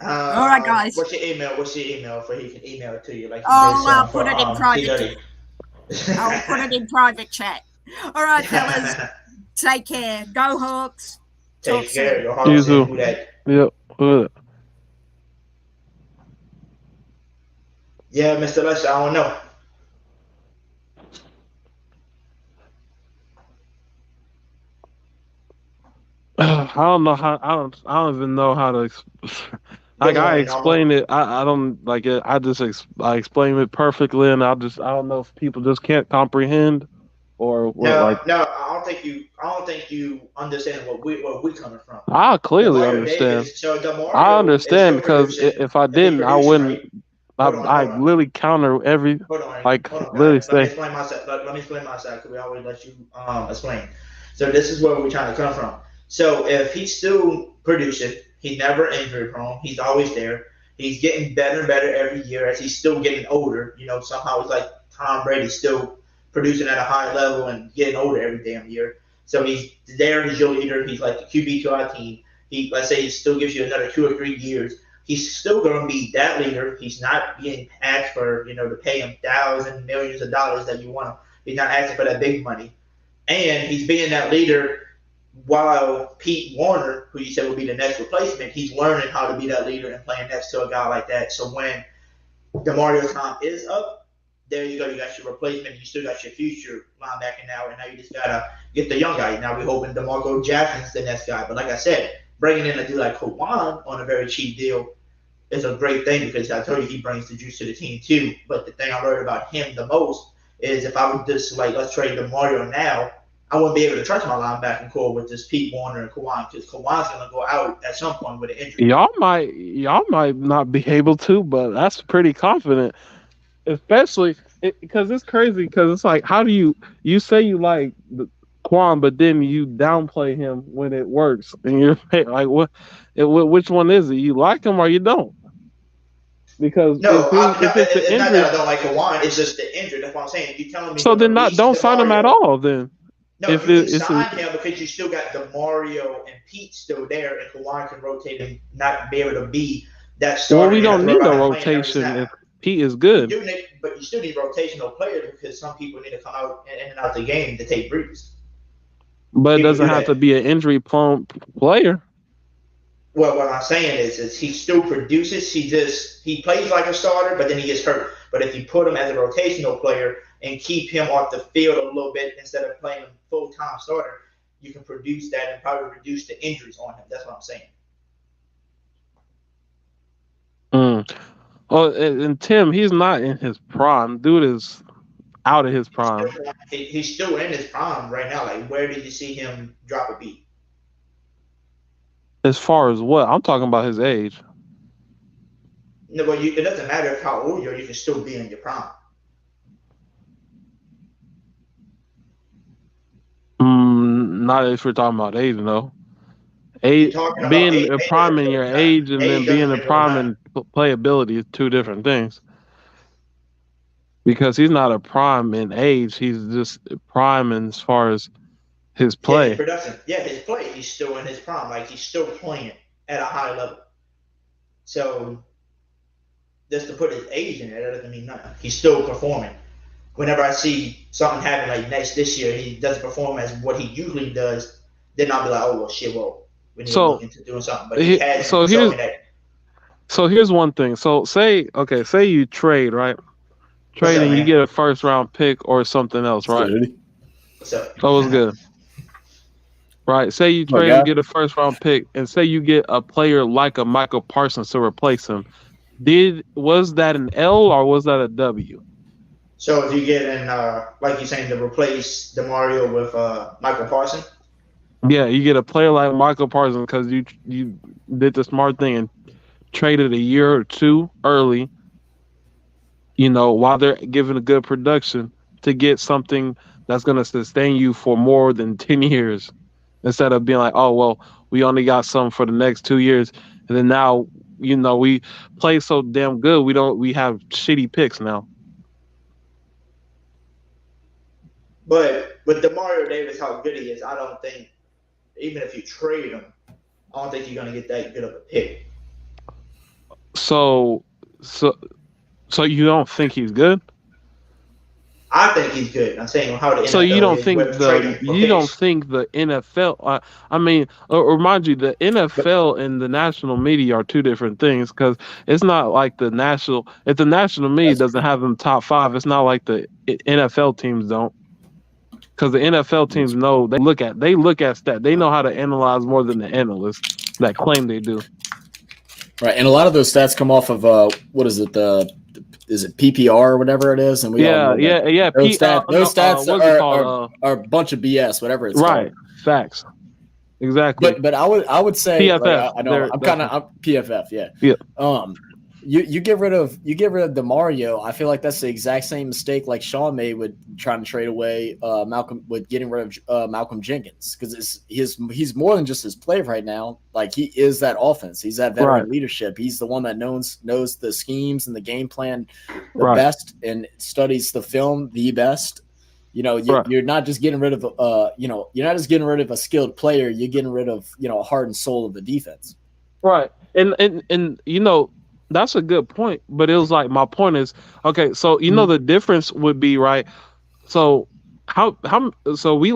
right, guys. What's your email? What's your email for he can email it to you? Like I'll put it in private. I'll put it in private chat. All right, fellas. Take care. Go Hawks. Take care. You Your Hawks too. and who that? Yep. Yeah, Mr. Lester, I don't know. I don't know how. I don't even know how to. Like I explain it. I don't like it. I explain it perfectly, and I don't know if people just can't comprehend, or what. No. I don't think you understand where we coming from. I clearly Demario understand. Davis, so Demario I understand because producing, if I didn't, I wouldn't. Hold I on. literally counter every Hold on, literally guys. Let me say. explain myself. Let me explain myself because we always let you explain. So this is where we're trying to come from. So if he's still producing, he's never injury prone. He's always there. He's getting better and better every year as he's still getting older. Somehow it's like Tom Brady still producing at a high level and getting older every damn year. So he's there. He's your leader. He's like the QB to our team. Let's say he still gives you another 2 or 3 years. He's still going to be that leader. He's not being asked for, to pay him thousands, millions of dollars that you want. He's not asking for that big money. And he's being that leader while Pete Warner, who you said will be the next replacement, he's learning how to be that leader and playing next to a guy like that. So when DeMario's time is up, there you go. You got your replacement. You still got your future linebacker now, and now you just got to get the young guy. Now we're hoping DeMarco Jackson's the next guy. But like I said, bringing in a dude like Kawhi on a very cheap deal is a great thing because I told you he brings the juice to the team too. But the thing I learned about him the most is if I would just let's trade DeMario now, I wouldn't be able to trust my linebacking core with this Pete Warner and Kawhi because Kawhi's going to go out at some point with an injury. Y'all might not be able to, but that's pretty confident. Especially because it's crazy because it's like, how do you say you like Quan, but then you downplay him when it works, and you're like, what? Which one is it? You like him or you don't? Because if it's the injury, not that I don't like Kawhi. It's just the injury. That's what I'm saying. If you're telling me so then don't sign him at all. Then no, you can sign him because you still got DeMario and Pete still there, and Kawhi can rotate and not be able to be that starter. Well, we don't need no rotation if Pete is good. But you still need rotational players because some people need to come out in and out the game to take breaks. But it doesn't have to be an injury-prone player. Well, what I'm saying is he still produces. He plays like a starter, but then he gets hurt. But if you put him as a rotational player and keep him off the field a little bit instead of playing him full-time starter, you can produce that and probably reduce the injuries on him. That's what I'm saying. Oh, and Tim, he's not in his prime. Dude is out of his prime. He's still in his prime right now. Like, where did you see him drop a beat? As far as what? I'm talking about his age. No, but it doesn't matter how old you are. You can still be in your prime. Not if we're talking about age, no. Age, being a prime in your age and then being a prime in playability is two different things. Because he's not a prime in age, he's just prime as far as his play. Yeah, his production. Yeah, his play. He's still in his prime. Like, he's still playing at a high level. So, just to put his age in there, that doesn't mean nothing. He's still performing. Whenever I see something happen like this year, he doesn't perform as what he usually does, then I'll be like, oh, well, shit, well, we need to look into doing something. But he has shown that. So here's one thing. So say you trade, right? Trade and you get a first round pick or something else, right? What's up? That was good. Right. Say you trade and get a first round pick, and say you get a player like a Michael Parsons to replace him. Was that an L or was that a W? So if you get in, like you're saying, to replace DeMario with Michael Parsons? Yeah, you get a player like Michael Parsons because you did the smart thing and traded a year or two early, while they're giving a good production to get something that's going to sustain you for more than 10 years instead of being like, oh, well, we only got some for the next 2 years. And then now, we play so damn good. We have shitty picks now. But with DeMario Davis, how good he is, I don't think, even if you trade him, I don't think you're going to get that good of a pick. So you don't think he's good? I think he's good. I'm saying how the NFL. So you don't think don't think the NFL? I mean, remind you, the NFL and the national media are two different things because it's not like the national. If the national media doesn't have them top 5, it's not like the NFL teams don't. Because the NFL teams know they look at stats. They know how to analyze more than the analysts that claim they do. Right, and a lot of those stats come off of what is it? Is it PPR or whatever it is? And we all know that. Those stats are a bunch of BS. Whatever it's right. Called. Facts. Exactly. But I would say PFF. I know I'm PFF. Yeah. Yeah. You get rid of DeMario. I feel like that's the exact same mistake like Sean made with trying to trade away Malcolm, with getting rid of Malcolm Jenkins, because he's more than just his play right now. Like, he is that offense. He's that veteran leadership. He's the one that knows the schemes and the game plan the best and studies the film the best. You're not just getting rid of you're not just getting rid of a skilled player. You're getting rid of a heart and soul of the defense. Right, and that's a good point, but it was like, my point is, okay, so the difference would be, right? So so we,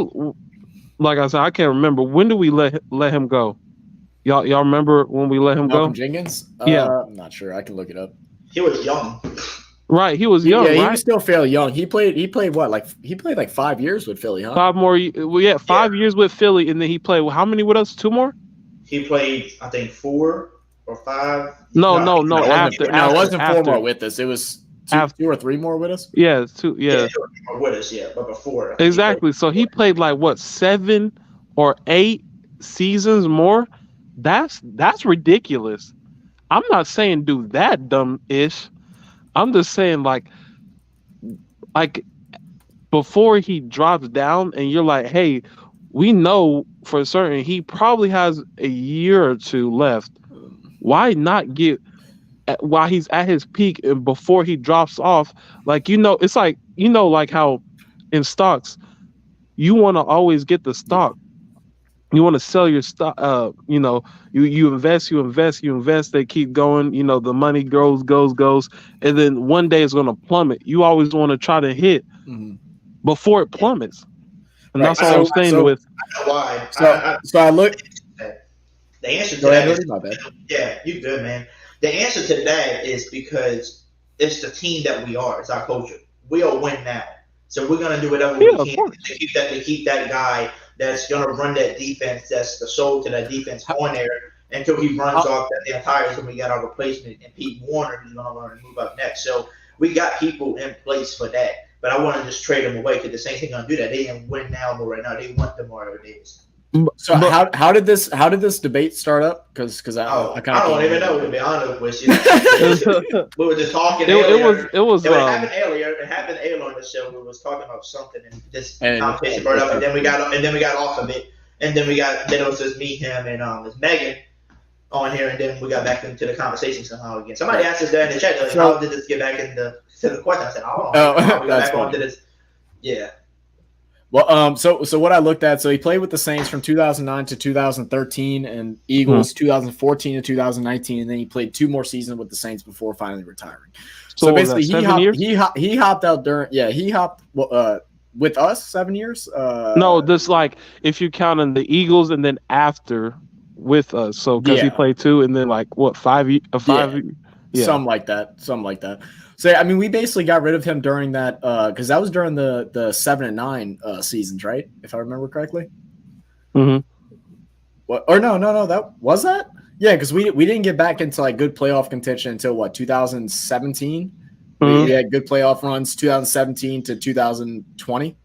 like I said, I can't remember, when do we let him go? Y'all remember when we let him Malcolm go? Jenkins? Yeah. I'm not sure. I can look it up. He was young. Right, he was young. Yeah, he right? was still fairly young. He played what? Like, he played like 5 years with Philly, huh? 5 more. Well, yeah, 5 years with Philly, and then he played how many with us? 2 more? He played, I think, 4 or 5. No. It wasn't 4 more with us. It was 2 or 3 more with us. Yeah, 2. Yeah, 2 more with us. Yeah, but before. Exactly. So he played like what, 7 or 8 seasons more? That's ridiculous. I'm not saying do that dumb-ish. I'm just saying like before he drops down, and you're like, hey, we know for certain he probably has a year or 2 left. Why not get while he's at his peak and before he drops off? Like, it's like, like how in stocks, you want to always get the stock. You want to sell your stock. You invest. They keep going. The money goes, and then one day it's going to plummet. You always want to try to hit before it plummets, and that's all I'm saying with. Why? So I look. The answer to that is, yeah, you good, man. The answer to that is because it's the team that we are. It's our culture. We'll win now, so we're gonna do whatever we can to keep that guy that's gonna run that defense. That's the soul to that defense on there until he runs off that damn tires, and we got our replacement and Pete Warner, who's gonna learn to move up next. So we got people in place for that. But I want to just trade them away because the same thing gonna do that. They didn't win now, but right now they want DeMario Davis. So how did this debate start up? Because I kind of don't even know, to be honest with you. We were just talking earlier. It happened earlier. It happened earlier on the show. We was talking about something, and this conversation brought up, and then we got off of it, and then it was just me, him, and Miss Megan on here, and then we got back into the conversation somehow again. Somebody asked us there in the chat, like, how did this get back into the question? I said, I don't know. We got back onto this. Yeah. Well, so what I looked at, so he played with the Saints from 2009 to 2013, and Eagles 2014 to 2019, and then he played 2 more seasons with the Saints before finally retiring. So basically, he hopped out during he hopped with us 7 years. No, this like if you count in the Eagles and then after with us, so because he played 2 and then like what 5 years, something like that. So I mean, we basically got rid of him during that because that was during the 7 and 9 seasons, right? If I remember correctly. Mm-hmm. What? Or no, that was that. Yeah, because we didn't get back into like good playoff contention until what 2017. Mm-hmm. We had good playoff runs 2017 to 2020.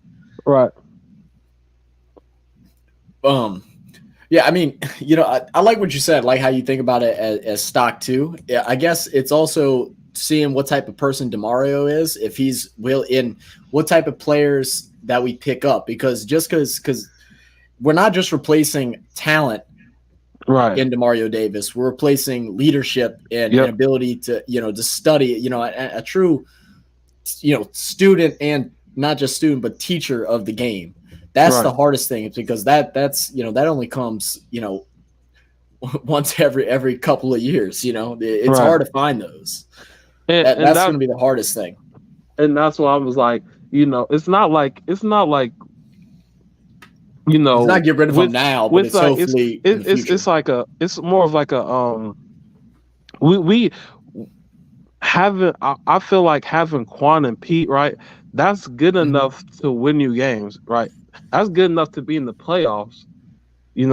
Right. Yeah, I mean, I like what you said, like how you think about it as stock too. Yeah, I guess it's also seeing what type of person DeMario is, if he's in what type of players that we pick up, because we're not just replacing talent in DeMario Davis, we're replacing leadership and an ability to to study, a true student, and not just student but teacher of the game. That's the hardest thing, because that's that only comes once every couple of years. It's hard to find those. And that's going to be the hardest thing. And that's why I was like, it's not like it's not get rid of him now, but it's like, hopefully it's more of like a we having, I feel like having Quan and Pete, right? That's good enough to win you games, right? That's good enough to be in the playoffs. If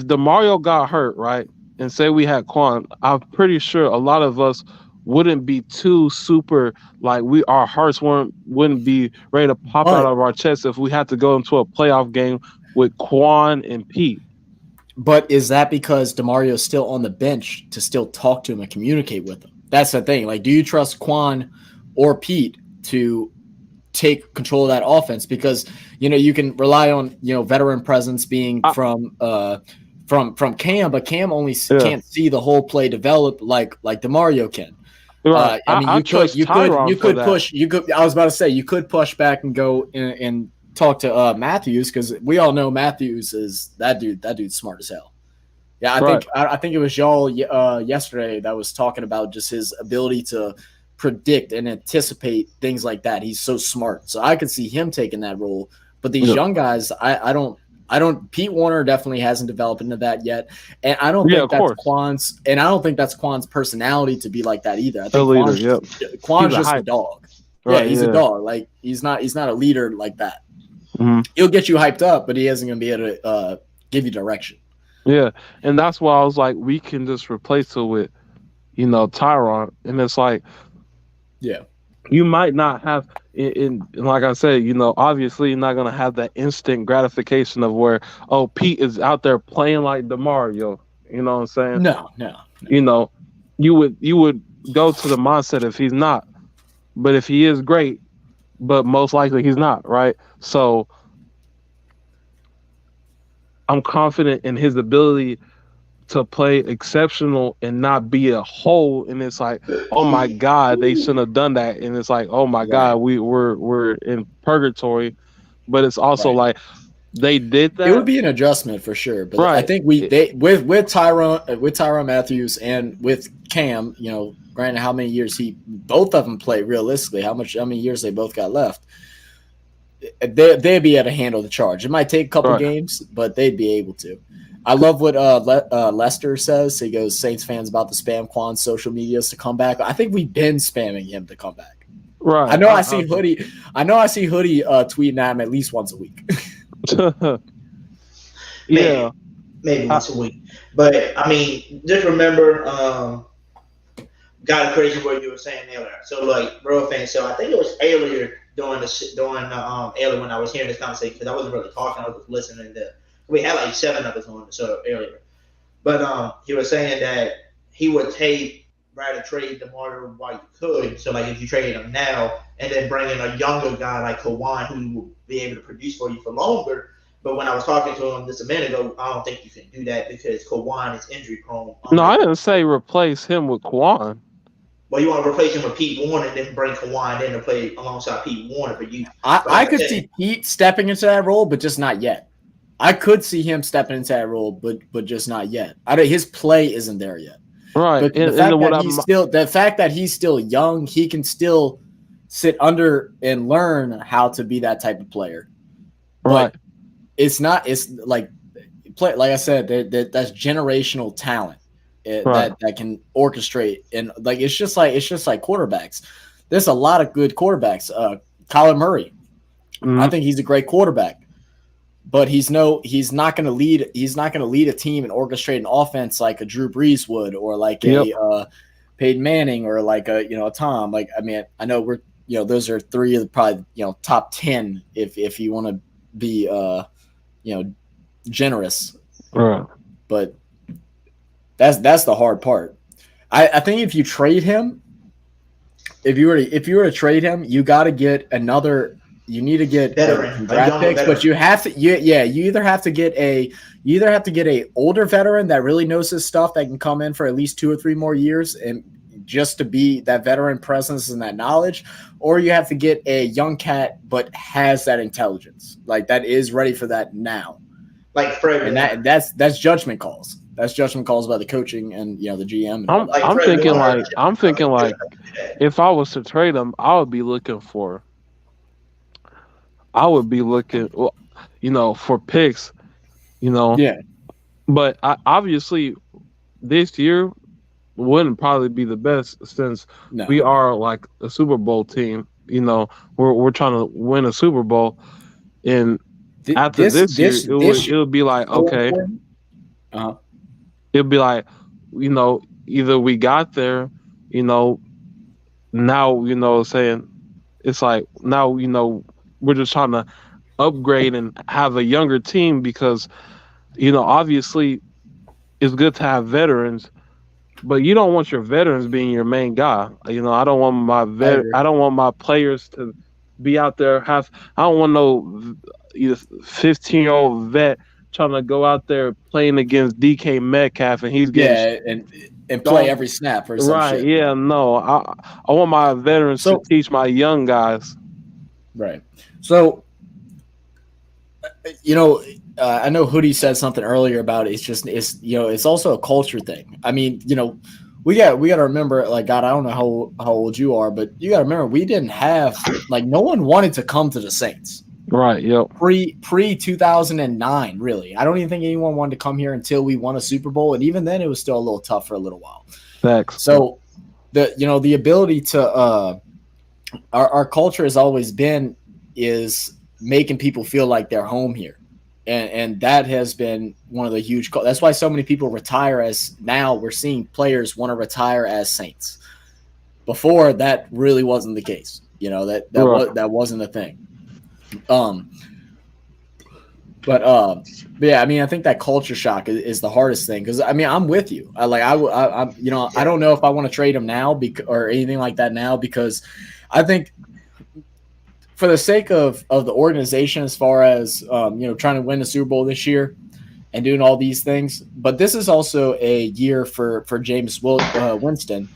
DeMario got hurt, right, and say we had Quan, I'm pretty sure a lot of us wouldn't be too super, like our hearts wouldn't be ready to pop out of our chests if we had to go into a playoff game with Quan and Pete. But is that because DeMario's still on the bench to still talk to him and communicate with him? That's the thing. Like, do you trust Quan or Pete to take control of that offense? Because you can rely on veteran presence being from Cam, but Cam only can't see the whole play develop like DeMario can. Right. I mean, you could push. I was about to say you could push back and go and talk to Matthews, because we all know Matthews is that dude. That dude's smart as hell. Yeah, I think it was y'all yesterday that was talking about just his ability to predict and anticipate things like that. He's so smart. So I could see him taking that role. But these young guys, I don't. Pete Warner definitely hasn't developed into that yet, and I don't think that's Quan's. And I don't think that's Quan's personality to be like that either. I think Quan's just a dog. Right, he's a dog. Like he's not a leader like that. Mm-hmm. He'll get you hyped up, but he isn't going to be able to give you direction. Yeah, and that's why I was like, we can just replace it with, Tyron, and it's like, you might not have, like I said, obviously you're not going to have that instant gratification of where, Pete is out there playing like DeMario. You know what I'm saying? No. You would go to the mindset if he's not, but if he is great, but most likely he's not, right? So I'm confident in his ability to play exceptional and not be a hole. And it's like, oh my God, they shouldn't have done that. And it's like, oh my God, we're in purgatory. But it's also like they did that. It would be an adjustment for sure. But I think with Tyron Matthews and with Cam, granted how many years both of them play realistically, how many years they both got left. They'd be able to handle the charge. It might take a couple games, but they'd be able to. I love what Lester says. He goes, Saints fans about to spam Quan's social medias to come back. I think we've been spamming him to come back. Right. I know I see Hoodie tweeting at him at least once a week. Maybe once a week. But I mean, just remember, got crazy what you were saying earlier. So like, bro, fans. So I think it was earlier during earlier when I was hearing this conversation, because I wasn't really talking, I was just listening to. We had like 7 of us on the show earlier, but he was saying that he would rather trade DeMar while you could. So like if you trade him now and then bring in a younger guy like Kawhi who will be able to produce for you for longer. But when I was talking to him just a minute ago, I don't think you can do that because Kawhi is injury prone. No, I didn't say replace him with Kawhi. Well, you want to replace him with Pete Warner and then bring Kawhi in to play alongside Pete Warner. But I could see Pete stepping into that role, but just not yet. I could see him stepping into that role, but just not yet. His play isn't there yet. Right. But the fact that he's still young, he can still sit under and learn how to be that type of player. Right. But it's like I said, that's generational talent that can orchestrate, and like it's just like quarterbacks. There's a lot of good quarterbacks. Kyler Murray, I think he's a great quarterback. But he's not going to lead. He's not going to lead a team and orchestrate an offense like a Drew Brees would, or like a Peyton Manning, or like a Tom. Like I mean, I know we're those are 3 of the probably top 10 if you want to be generous. Right. But that's the hard part. I think if you trade him, if you were to trade him, you got to get another. You need to get draft picks, but you have to. You either have to get a older veteran that really knows his stuff that can come in for at least 2 or 3 more years and just to be that veteran presence and that knowledge, or you have to get a young cat but has that intelligence, like that is ready for that now. Like Fred, and that's judgment calls. That's judgment calls by the coaching and the GM. And I'm thinking like if I was to trade him, I would be looking for picks, Yeah. But obviously, this year wouldn't probably be the best since we are like a Super Bowl team. We're trying to win a Super Bowl, and after this year, it would be like okay, it'd be like either we got there, now saying it's like now we're just trying to upgrade and have a younger team because, obviously it's good to have veterans, but you don't want your veterans being your main guy. I don't want my players to be out there. I don't want no 15-year-old vet trying to go out there playing against DK Metcalf and he's getting and play every snap or some shit. Yeah, no. I want my veterans to teach my young guys. Right. So, I know Hoodie said something earlier about it's also a culture thing. I mean, we got to remember, like, God, I don't know how old you are, but you got to remember we didn't have no one wanted to come to the Saints. Right. Yep. Pre 2009, really. I don't even think anyone wanted to come here until we won a Super Bowl, and even then, it was still a little tough for a little while. Thanks. So, the ability to our culture has always been is making people feel like they're home here. And that has been one of the huge – that's why so many people retire as – now we're seeing players want to retire as Saints. Before, that really wasn't the case. That wasn't a thing. But yeah, I mean, I think that culture shock is the hardest thing because I mean, I'm with you. I don't know if I want to trade him now or anything like that now because I think for the sake of the organization, as far as trying to win the Super Bowl this year and doing all these things, but this is also a year for Jameis Winston.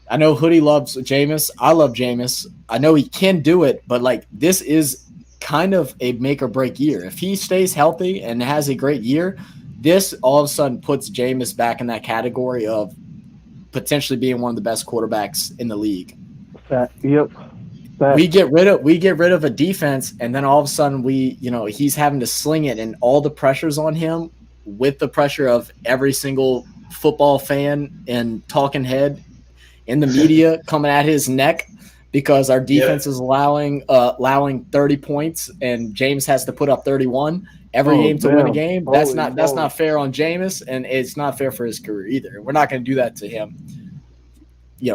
I know Hoodie loves Jameis. I love Jameis. I know he can do it, but this is kind of a make or break year. If he stays healthy and has a great year, this all of a sudden puts Jameis back in that category of potentially being one of the best quarterbacks in the league. Yep. We get rid of a defense, and then all of a sudden he's having to sling it, and all the pressure's on him with the pressure of every single football fan and talking head in the media coming at his neck because our defense is allowing 30 points, and James has to put up 31 every game to win a game. That's not fair on Jameis, and it's not fair for his career either. We're not going to do that to him,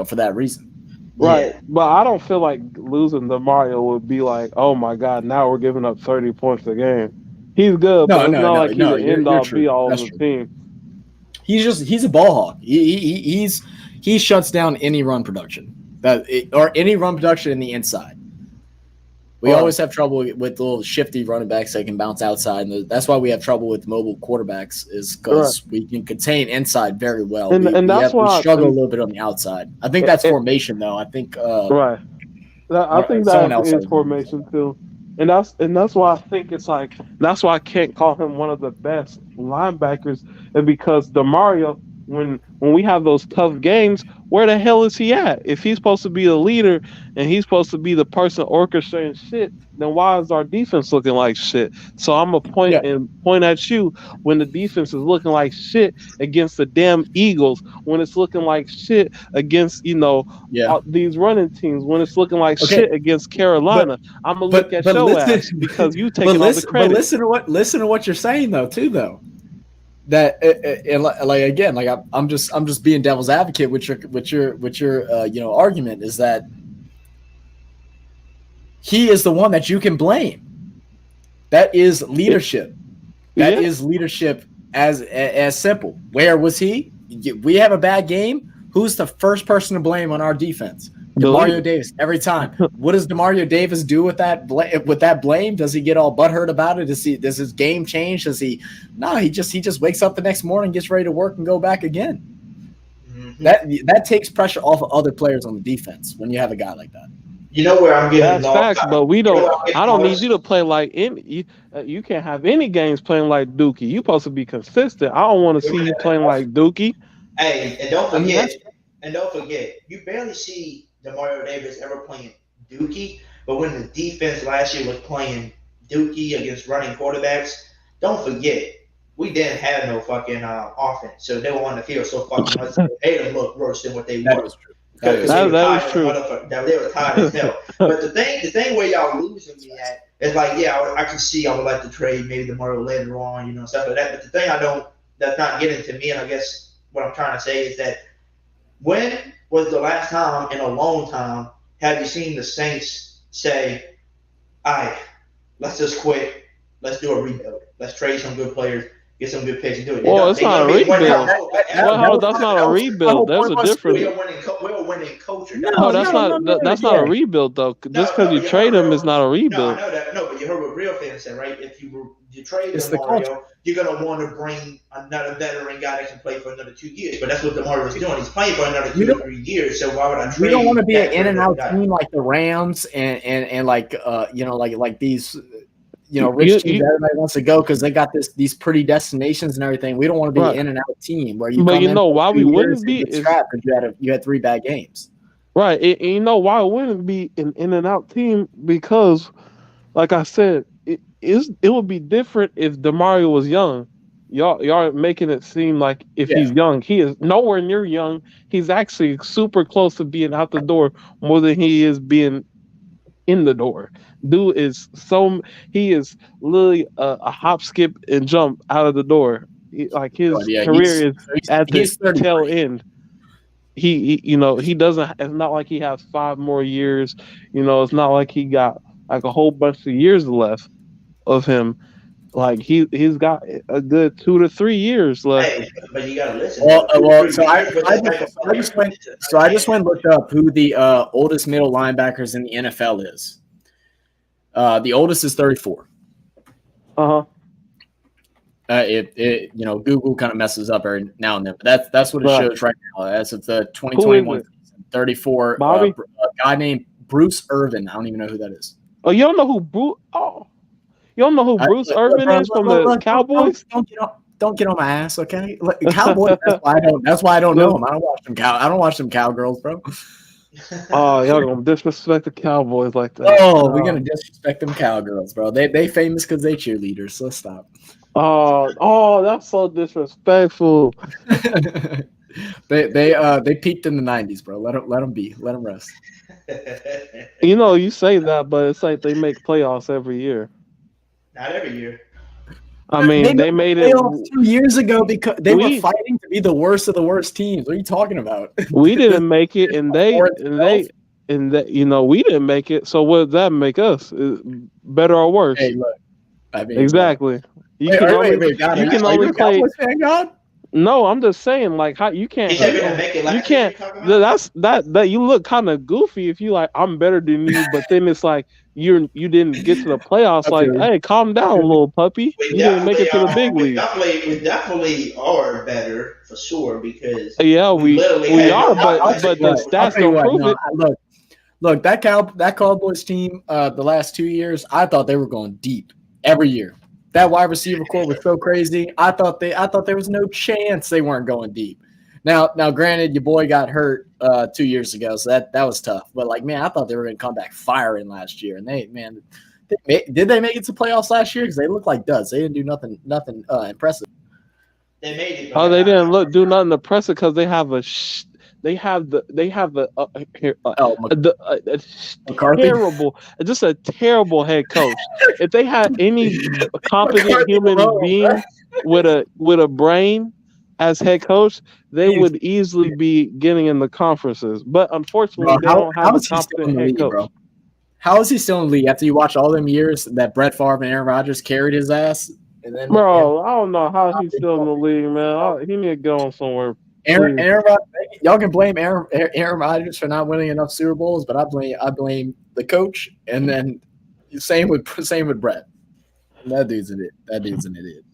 for that reason. Right, but I don't feel like losing to Mario would be like, oh my god, now we're giving up 30 points a game. He's good, but it's not like he's the end all be all of the team. He's a ball hawk. He shuts down any run production or any run production in the inside. We always have trouble with little shifty running backs that can bounce outside, and that's why we have trouble with mobile quarterbacks. Is because we can contain inside very well, and that's why we struggle a little bit on the outside. I think that's formation, though. I think right. I think that is formation too, and that's why I think it's like that's why I can't call him one of the best linebackers, and because DeMario, when we have those tough games, where the hell is he at? If he's supposed to be the leader and he's supposed to be the person orchestrating shit, then why is our defense looking like shit? So I'm gonna point at you when the defense is looking like shit against the damn Eagles, when it's looking like shit against these running teams, when it's looking like shit against Carolina. I'm gonna look at your ass because you taking all the credit. But listen to what you're saying though. That and like again, like I'm just being devil's advocate with your argument is that he is the one that you can blame. That is leadership. That is leadership as simple. Where was he? We have a bad game. Who's the first person to blame on our defense? Demario Davis every time. What does Demario Davis do with that blame? Does he get all butthurt about it? Does his game change? No, he just wakes up the next morning, gets ready to work, and go back again. Mm-hmm. That takes pressure off of other players on the defense when you have a guy like that. You know where I'm getting that's facts, but we don't. I don't need you to play like any. You can't have any games playing like Dookie. You're supposed to be consistent. I don't want to see you playing like Dookie. Hey, and don't forget, you barely see DeMario Davis ever playing Dookie, but when the defense last year was playing Dookie against running quarterbacks, don't forget, we didn't have no fucking offense, so they were on the field so fucking much they made them look worse than what they were. That was true. That was true. They were tired as hell. But the thing where y'all losing me at is like, I can see I would like to trade maybe DeMario later on, stuff like that. But the thing that's not getting to me, and I guess what I'm trying to say is that when was the last time in a long time have you seen the Saints say, all right, let's just quit. Let's do a rebuild. Let's trade some good players, get some good picks, and do it. Well, it's not a rebuild. That's not a rebuild. There's a difference. We're a winning culture. No, that's not a rebuild, though. Just because you trade them is not a rebuild. No, I know that. No, but you heard what real fans said, right? If you trade DeMario, you're going to want to bring another veteran guy that can play for another 2 years. But that's what DeMario is doing. He's playing for another 2 or 3 years. So why would I trade? We don't want to be an in and out team like the Rams and like like these rich teams everybody wants to go because they got these pretty destinations and everything. We don't want to be an in and out team where you. But why we wouldn't be trapped because you had 3 bad games. Right, and you know why it wouldn't be an in and out team because, like I said, it would be different if DeMario was young. Y'all are making it seem like if he's young, he is nowhere near young. He's actually super close to being out the door more than he is being in the door. Dude is he is literally a hop, skip, and jump out of the door. His career is at the tail end. He doesn't. It's not like he has 5 more years. It's not like he got like a whole bunch of years left of him. Like he's got a good 2 to 3 years left. Hey, but you gotta listen. So I just went and looked up who the oldest middle linebackers in the NFL is. The oldest is 34. Google kind of messes up every now and then, but that's what it shows right now. As of the 2021 season, 34. Bobby? A guy named Bruce Irvin. I don't even know who that is. Oh, you don't know who Bruce? Oh, you don't know who Bruce Irvin is from the Cowboys? Don't get on my ass, okay? Cowboys. That's why I don't know them. I don't watch them cowgirls, bro. Oh, y'all gonna disrespect the Cowboys like that? Oh, we're gonna disrespect them cowgirls, bro. They famous because they cheerleaders. So let's stop. Oh, that's so disrespectful. They peaked in the 90s, bro. Let them be. Let them rest. You say that, but it's like they make playoffs every year. Not every year. I mean, they made it 2 years ago because they were fighting to be the worst of the worst teams. What are you talking about? We didn't make it, and they and that we didn't make it. So what does that make us? Better or worse? Hey, look. I mean, exactly. You wait, can only God, you can are you only a play. Cowboys fan, God? No, I'm just saying, like, how you can't. He said we didn't make it You last year. can't. That you look kind of goofy if you like. I'm better than you, but then it's like you didn't get to the playoffs. I Like, feel you. hey, calm down, little puppy. We You didn't make it to the big we leagues. definitely are better for sure because Yeah, we literally are, but I'll tell the you what, stats don't prove no, it. Look, that Cowboys team, the last 2 years, I thought they were going deep every year. That wide receiver core was so crazy. I thought there was no chance they weren't going deep. Now, granted, your boy got hurt 2 years ago, so that was tough. But like, man, I thought they were going to come back firing last year, and did they make it to playoffs last year? Because they looked like duds. They didn't do nothing impressive. They made it. Oh, they didn't do nothing impressive because they have a terrible head coach. If they had any competent human being with a brain as head coach, they would easily be getting in the conferences. But unfortunately, they don't have a competent head coach. Bro? How is he still in the league after you watch all them years that Brett Favre and Aaron Rodgers carried his ass? And then, bro, I don't know how he's still in the league, man. He need to go somewhere. Aaron Rodgers, y'all can blame Aaron Rodgers for not winning enough Super Bowls, but I blame the coach, and then same with Brett. That dude's an idiot.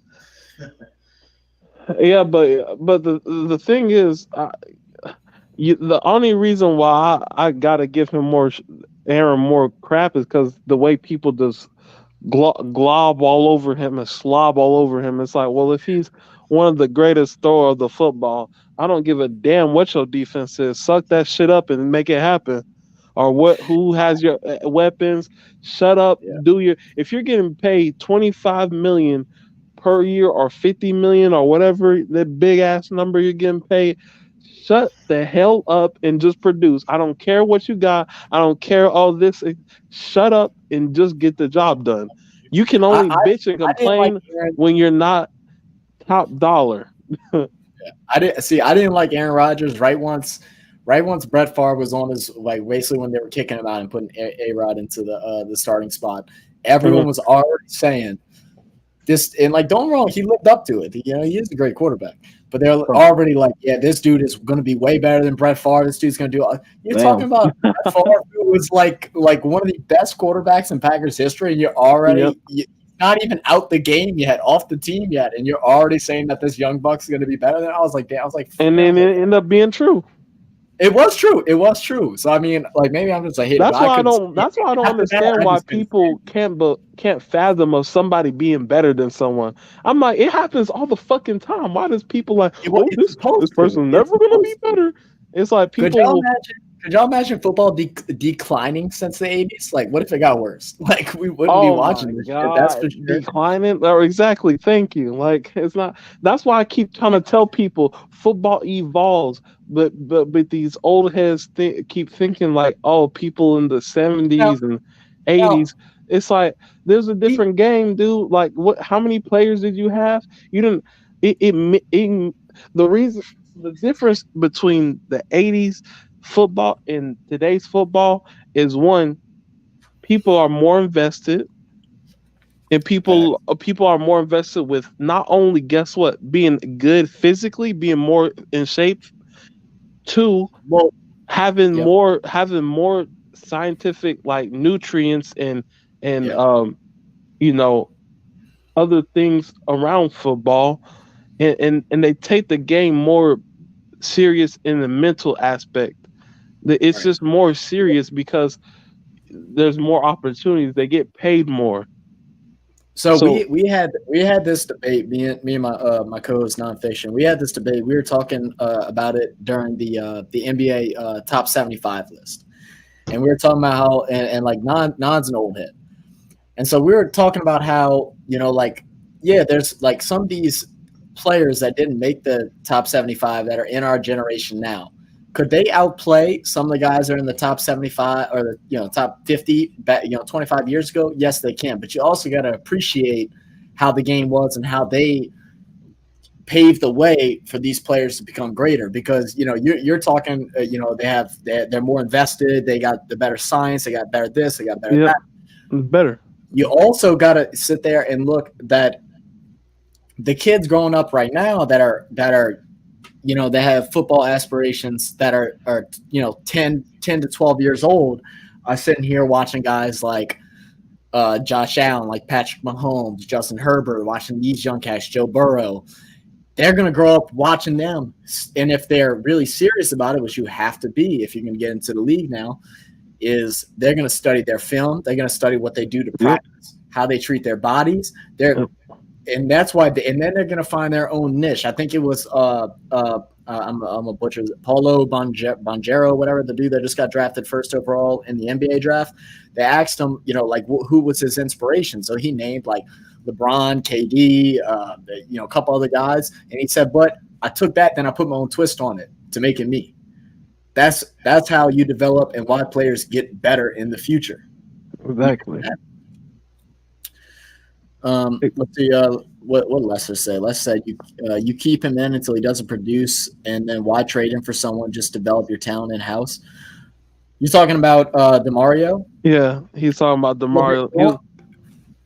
Yeah, but the thing is, the only reason why I gotta give him Aaron more crap is because the way people just glob all over him and slob all over him. It's like, well, if he's one of the greatest thrower of the football, I don't give a damn what your defense is. Suck that shit up and make it happen. Or who has your weapons? Shut up. Yeah. If you're getting paid $25 million per year or $50 million or whatever that big ass number you're getting paid, shut the hell up and just produce. I don't care what you got. I don't care all this. Shut up and just get the job done. You can only bitch and complain when you're not top dollar. I didn't like Aaron Rodgers right once Brett Favre was on his, like, basically when they were kicking him out and putting A-Rod into the starting spot. Everyone was already saying this, and like, don't get me wrong, he lived up to it. He is a great quarterback. But they're already like, yeah, this dude is going to be way better than Brett Favre. This dude's going to do. You're talking about Brett Favre, who was like one of the best quarterbacks in Packers history, and you're already not even out the game yet, off the team yet, and you're already saying that this young buck's going to be better than. I was like, and then it ended up being true. It was true. So I mean, like, maybe I'm just like, that's why I don't understand why people can't fathom of somebody being better than someone. I'm like, it happens all the fucking time. Why does people like, this person's never gonna be better? It's like people. Could y'all imagine football declining since the 80s? Like, what if it got worse? Like, we wouldn't be watching this shit. That's for sure. Declining? Or exactly. Thank you. Like, it's not. That's why I keep trying to tell people football evolves, but these old heads keep thinking like, oh, people in the 70s and 80s. It's like there's a different game, dude. Like, what? How many players did you have? You didn't. The difference between the 80s football and today's football is, one, people are more invested, and people are more invested with not only, guess what, being good physically, being more in shape. Two, having more scientific, like, nutrients and other things around football, and they take the game more serious in the mental aspect. It's just more serious because there's more opportunities. They get paid more. So we had this debate. Me and my co-host Nonfiction. We had this debate. We were talking about it during the NBA top 75 list, and we were talking about how and like Non's an old head, and so we were talking about how, there's like some of these players that didn't make the top 75 that are in our generation now. Could they outplay some of the guys that are in the top 75 or the top 50 25 years ago? Yes, they can. But you also got to appreciate how the game was and how they pave the way for these players to become greater, because you're talking they're more invested, they got the better science, they got better this, they got better that. Better. You also got to sit there and look that the kids growing up right now that are they have football aspirations that are 10 to 12 years old are sitting here watching guys like Josh Allen, like Patrick Mahomes, Justin Herbert, watching these young cats, Joe Burrow. They're going to grow up watching them. And if they're really serious about it, which you have to be if you're going to get into the league now, is they're going to study their film. They're going to study what they do to practice, how they treat their bodies. And that's why, and then they're going to find their own niche. I think it was, I'm a butcher, Paulo Banchero, whatever, the dude that just got drafted first overall in the NBA draft. They asked him, who was his inspiration? So he named like LeBron, KD, a couple other guys. And he said, but I took that, then I put my own twist on it to make it me. That's how you develop and why players get better in the future. Exactly. Let's see. What Lester say? Lester said you keep him in until he doesn't produce, and then why trade him for someone? Just develop your talent in house. You talking about DeMario? Yeah, he's talking about DeMario.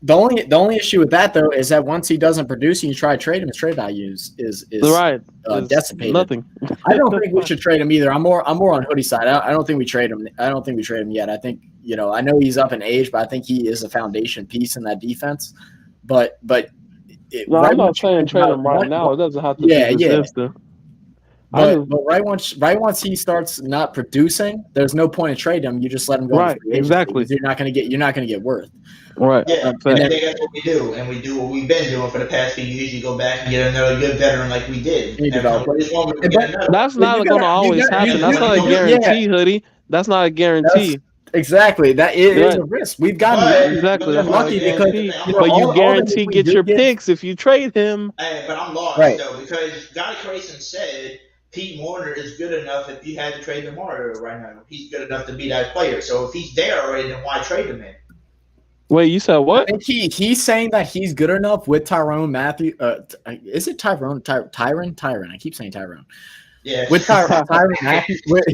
The only issue with that though is that once he doesn't produce and you try to trade him, his trade value is right. Decipated. Nothing. I don't think we should trade him either. I'm more on Hoodie's side. I don't think we trade him. I don't think we trade him yet. I think I know he's up in age, but I think he is a foundation piece in that defense. But I'm not saying trade him right now. It doesn't have to be this instant. But right once he starts not producing, there's no point in trading him. You just let him go. Right, exactly. You're not going to get worth. Right. Yeah, I think that's what we do, and we do what we've been doing for the past few years. You go back and get another good veteran like we did. That's not going to always happen. That's not a guarantee, Hoodie. That's not a guarantee. Exactly. That is a risk. We've gotten exactly lucky because but you guarantee get your picks if you trade him. Hey, but I'm lost though, because Guy Grayson said Pete Warner is good enough if you had to trade DeMario right now. He's good enough to be that player. So if he's there already, then why trade him in? Wait, you said what? I think he's saying that he's good enough with Tyrann Mathieu. Is it Tyron? Tyron. I keep saying Tyron. Yeah. With Tyrann Mathieu, with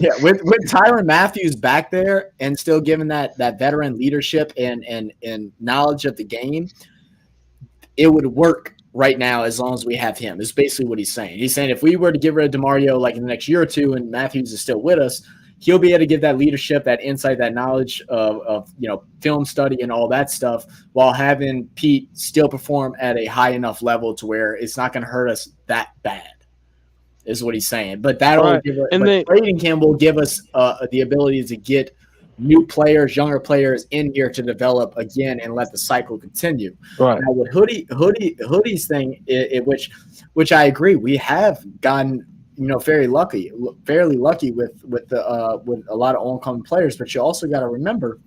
Tyrann Mathieu back there and still giving that veteran leadership and knowledge of the game, it would work right now as long as we have him. Is basically what he's saying. He's saying if we were to get rid of DeMario like in the next year or two and Matthews is still with us, he'll be able to give that leadership, that insight, that knowledge of film study and all that stuff, while having Pete still perform at a high enough level to where it's not going to hurt us that bad, is what he's saying. But that'll give us, trading him will give us the ability to get new players, younger players in here to develop again and let the cycle continue. Right. Now with Hoodie's thing, which I agree, we have gotten fairly lucky with a lot of oncoming players. But you also got to remember,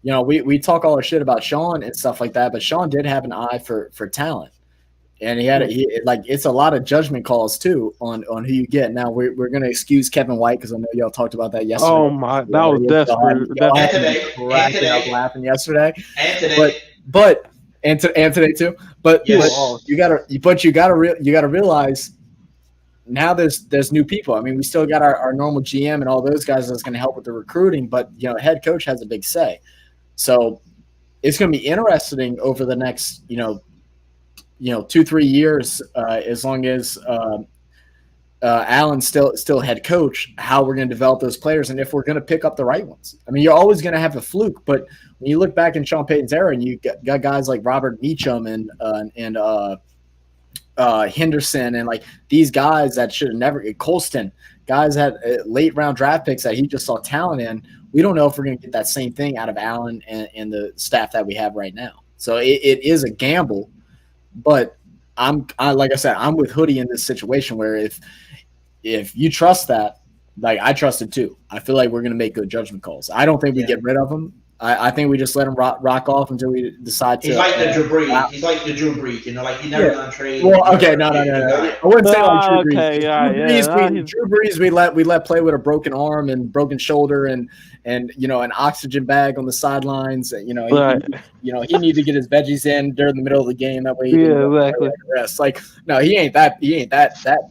we talk all our shit about Sean and stuff like that, but Sean did have an eye for talent, and it's a lot of judgment calls too on who you get. Now we're gonna excuse Kevin White because I know y'all talked about that yesterday. Oh my, that was desperate. Laughing yesterday, and today. And today too. But you gotta realize. Now there's new people. I mean, we still got our normal GM and all those guys that's going to help with the recruiting, but head coach has a big say. So it's going to be interesting over the next 2-3 years, as long as Allen's still head coach, how we're going to develop those players and if we're going to pick up the right ones. I mean, you're always going to have a fluke, but when you look back in Sean Payton's era and you got guys like Robert Meacham and Henderson and like these guys that should have never Colston, guys had late round draft picks that he just saw talent in. We don't know if we're going to get that same thing out of Allen and the staff that we have right now. So it is a gamble, but like I said, I'm with Hoodie in this situation where if you trust that, like I trust it too. I feel like we're going to make good judgment calls. I don't think we get rid of him. I think we just let him rock off until we decide to. He's like the Drew Brees. He's like the Drew Brees. He's never gonna trade. Well, okay, no. I wouldn't say like Drew Brees. Okay, Drew Brees, we let play with a broken arm and broken shoulder and an oxygen bag on the sidelines. He needed to get his veggies in during the middle of the game. That way, he didn't exactly. Rest. Like, no, he ain't that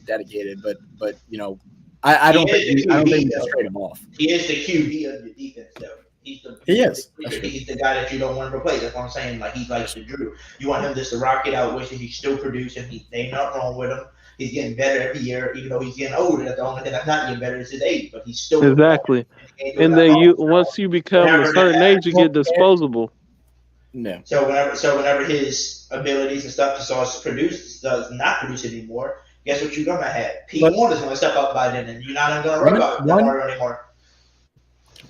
dedicated. But I don't think we just trade him off. He is the QB of the defense, though. He's the guy that you don't want to replace. That's what I'm saying. Like, he's like the Drew. You want him just to rock it out, wishing he's still producing. Ain't nothing wrong with him. He's getting better every year, even though he's getting older. That's the only thing that's not getting better is his age, but he's still exactly. And then once you become a certain age, you get disposable. No. So whenever his abilities and stuff does not produce anymore, guess what you're gonna have? Pete Warner's gonna step up by then, and you're not gonna worry about DeMario anymore.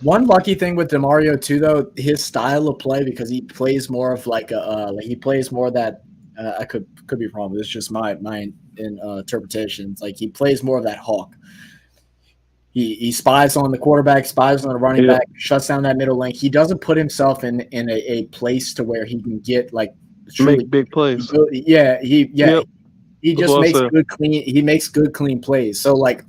One lucky thing with DeMario too, though, his style of play, because he plays more of like he plays more that I could be wrong, but it's just my interpretations. Like, he plays more of that hawk. He spies on the quarterback, spies on the running back, shuts down that middle lane. He doesn't put himself in a place to where he can get like make big plays. He just makes good clean plays. So like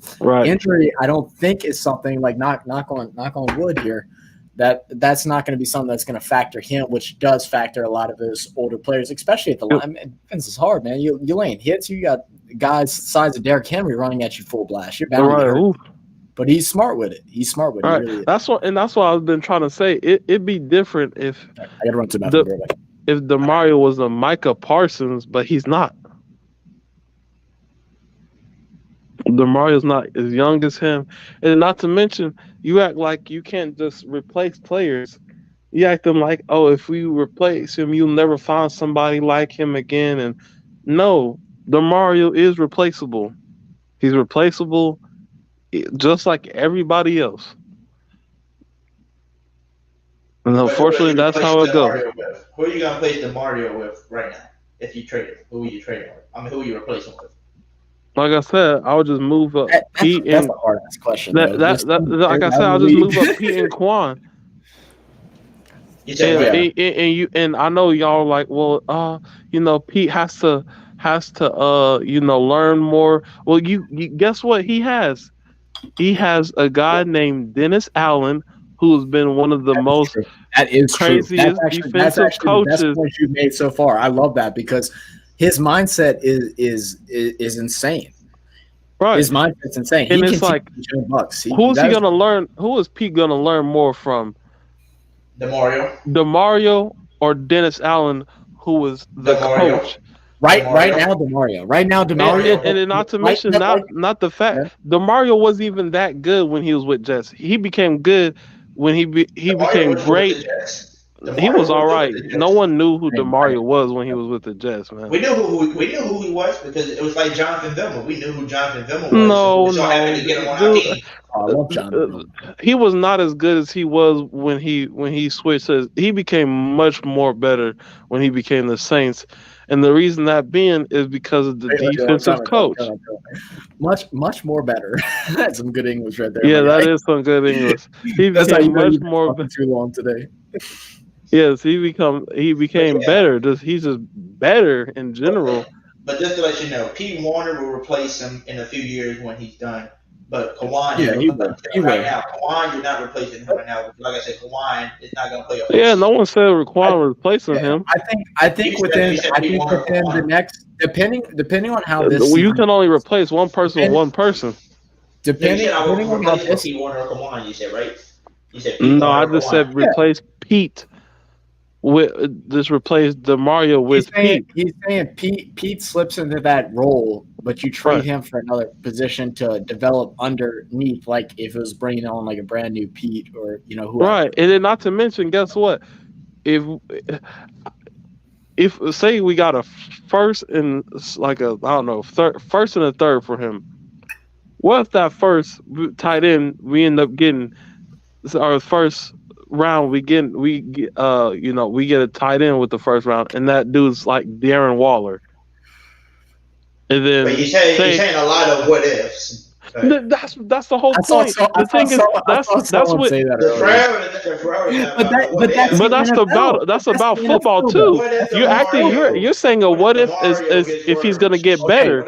injury, I don't think is something like knock on wood here. That's not going to be something that's going to factor him, which does factor a lot of those older players, especially at the line. Man, defense is hard, man. You laying hits. You got guys the size of Derrick Henry running at you full blast. You're bound to hurt. But he's smart with it. He's smart with it. Right. Really that's what I've been trying to say. It'd be different if I got to run to the if DeMario was a Micah Parsons, but he's not. DeMario's not as young as him, and not to mention, you act like you can't just replace players. You act them like, oh, if we replace him, you'll never find somebody like him again. And no, DeMario is replaceable. He's replaceable, just like everybody else. And unfortunately, that's how it goes. Who are you gonna replace DeMario with right now? If you trade him, who are you trading with? I mean, who are you replacing with? Like I said, I would just move up Pete that's and a hard ass question. like I said, I'll just move up Pete and Quan. And I know y'all like, well, Pete has to learn more. Well, you guess what he has? He has a guy named Dennis Allen, who's been one of the most craziest defensive coaches. That's the point you've made so far. I love that because his mindset is insane. Right, his mindset's insane. And it's like, who is Pete gonna learn more from? DeMario or Dennis Allen, who was the coach? Right now, DeMario. And not to mention, not the fact DeMario wasn't even that good when he was with Jets. He became good when he became great. He was all right. No one knew who DeMario was when he was with the Jets, man. We knew who he was because it was like Jonathan Vilma. We knew who Jonathan Vilma was. He was not as good as he was when he switched. He became much more better when he became the Saints, and the reason that being is because of the defensive coach. Much more better. That's some good English right there. Yeah, that is some good English. He became much more. Too long today. Yes, he became better. He's just better in general. But just to let you know, Pete Warner will replace him in a few years when he's done. But Kawan, right now, Kawan, you're not replacing him right now. Like I said, Kawan is not going to play. Yeah, no one said Kawan replacing him. I think within the next, depending on how this. You can only replace one person with one person. Depending on how this. Pete Warner or Kawan, you said, right? You said Pete no, I just said replace Pete. Just replace DeMario with Pete. He's saying Pete slips into that role, but you trade him for another position to develop underneath, like if it was bringing on like a brand new Pete or whoever. Right, and then not to mention, guess what? If say we got a first and like first and a third for him, what if that first tight end we end up getting our first round, we get a tight end with the first round, and that dude's like Darren Waller. And then you're saying a lot of what ifs. That's the whole point. The thing is, that's what. say that But that's about football too. You're saying a what if is if he's gonna get better.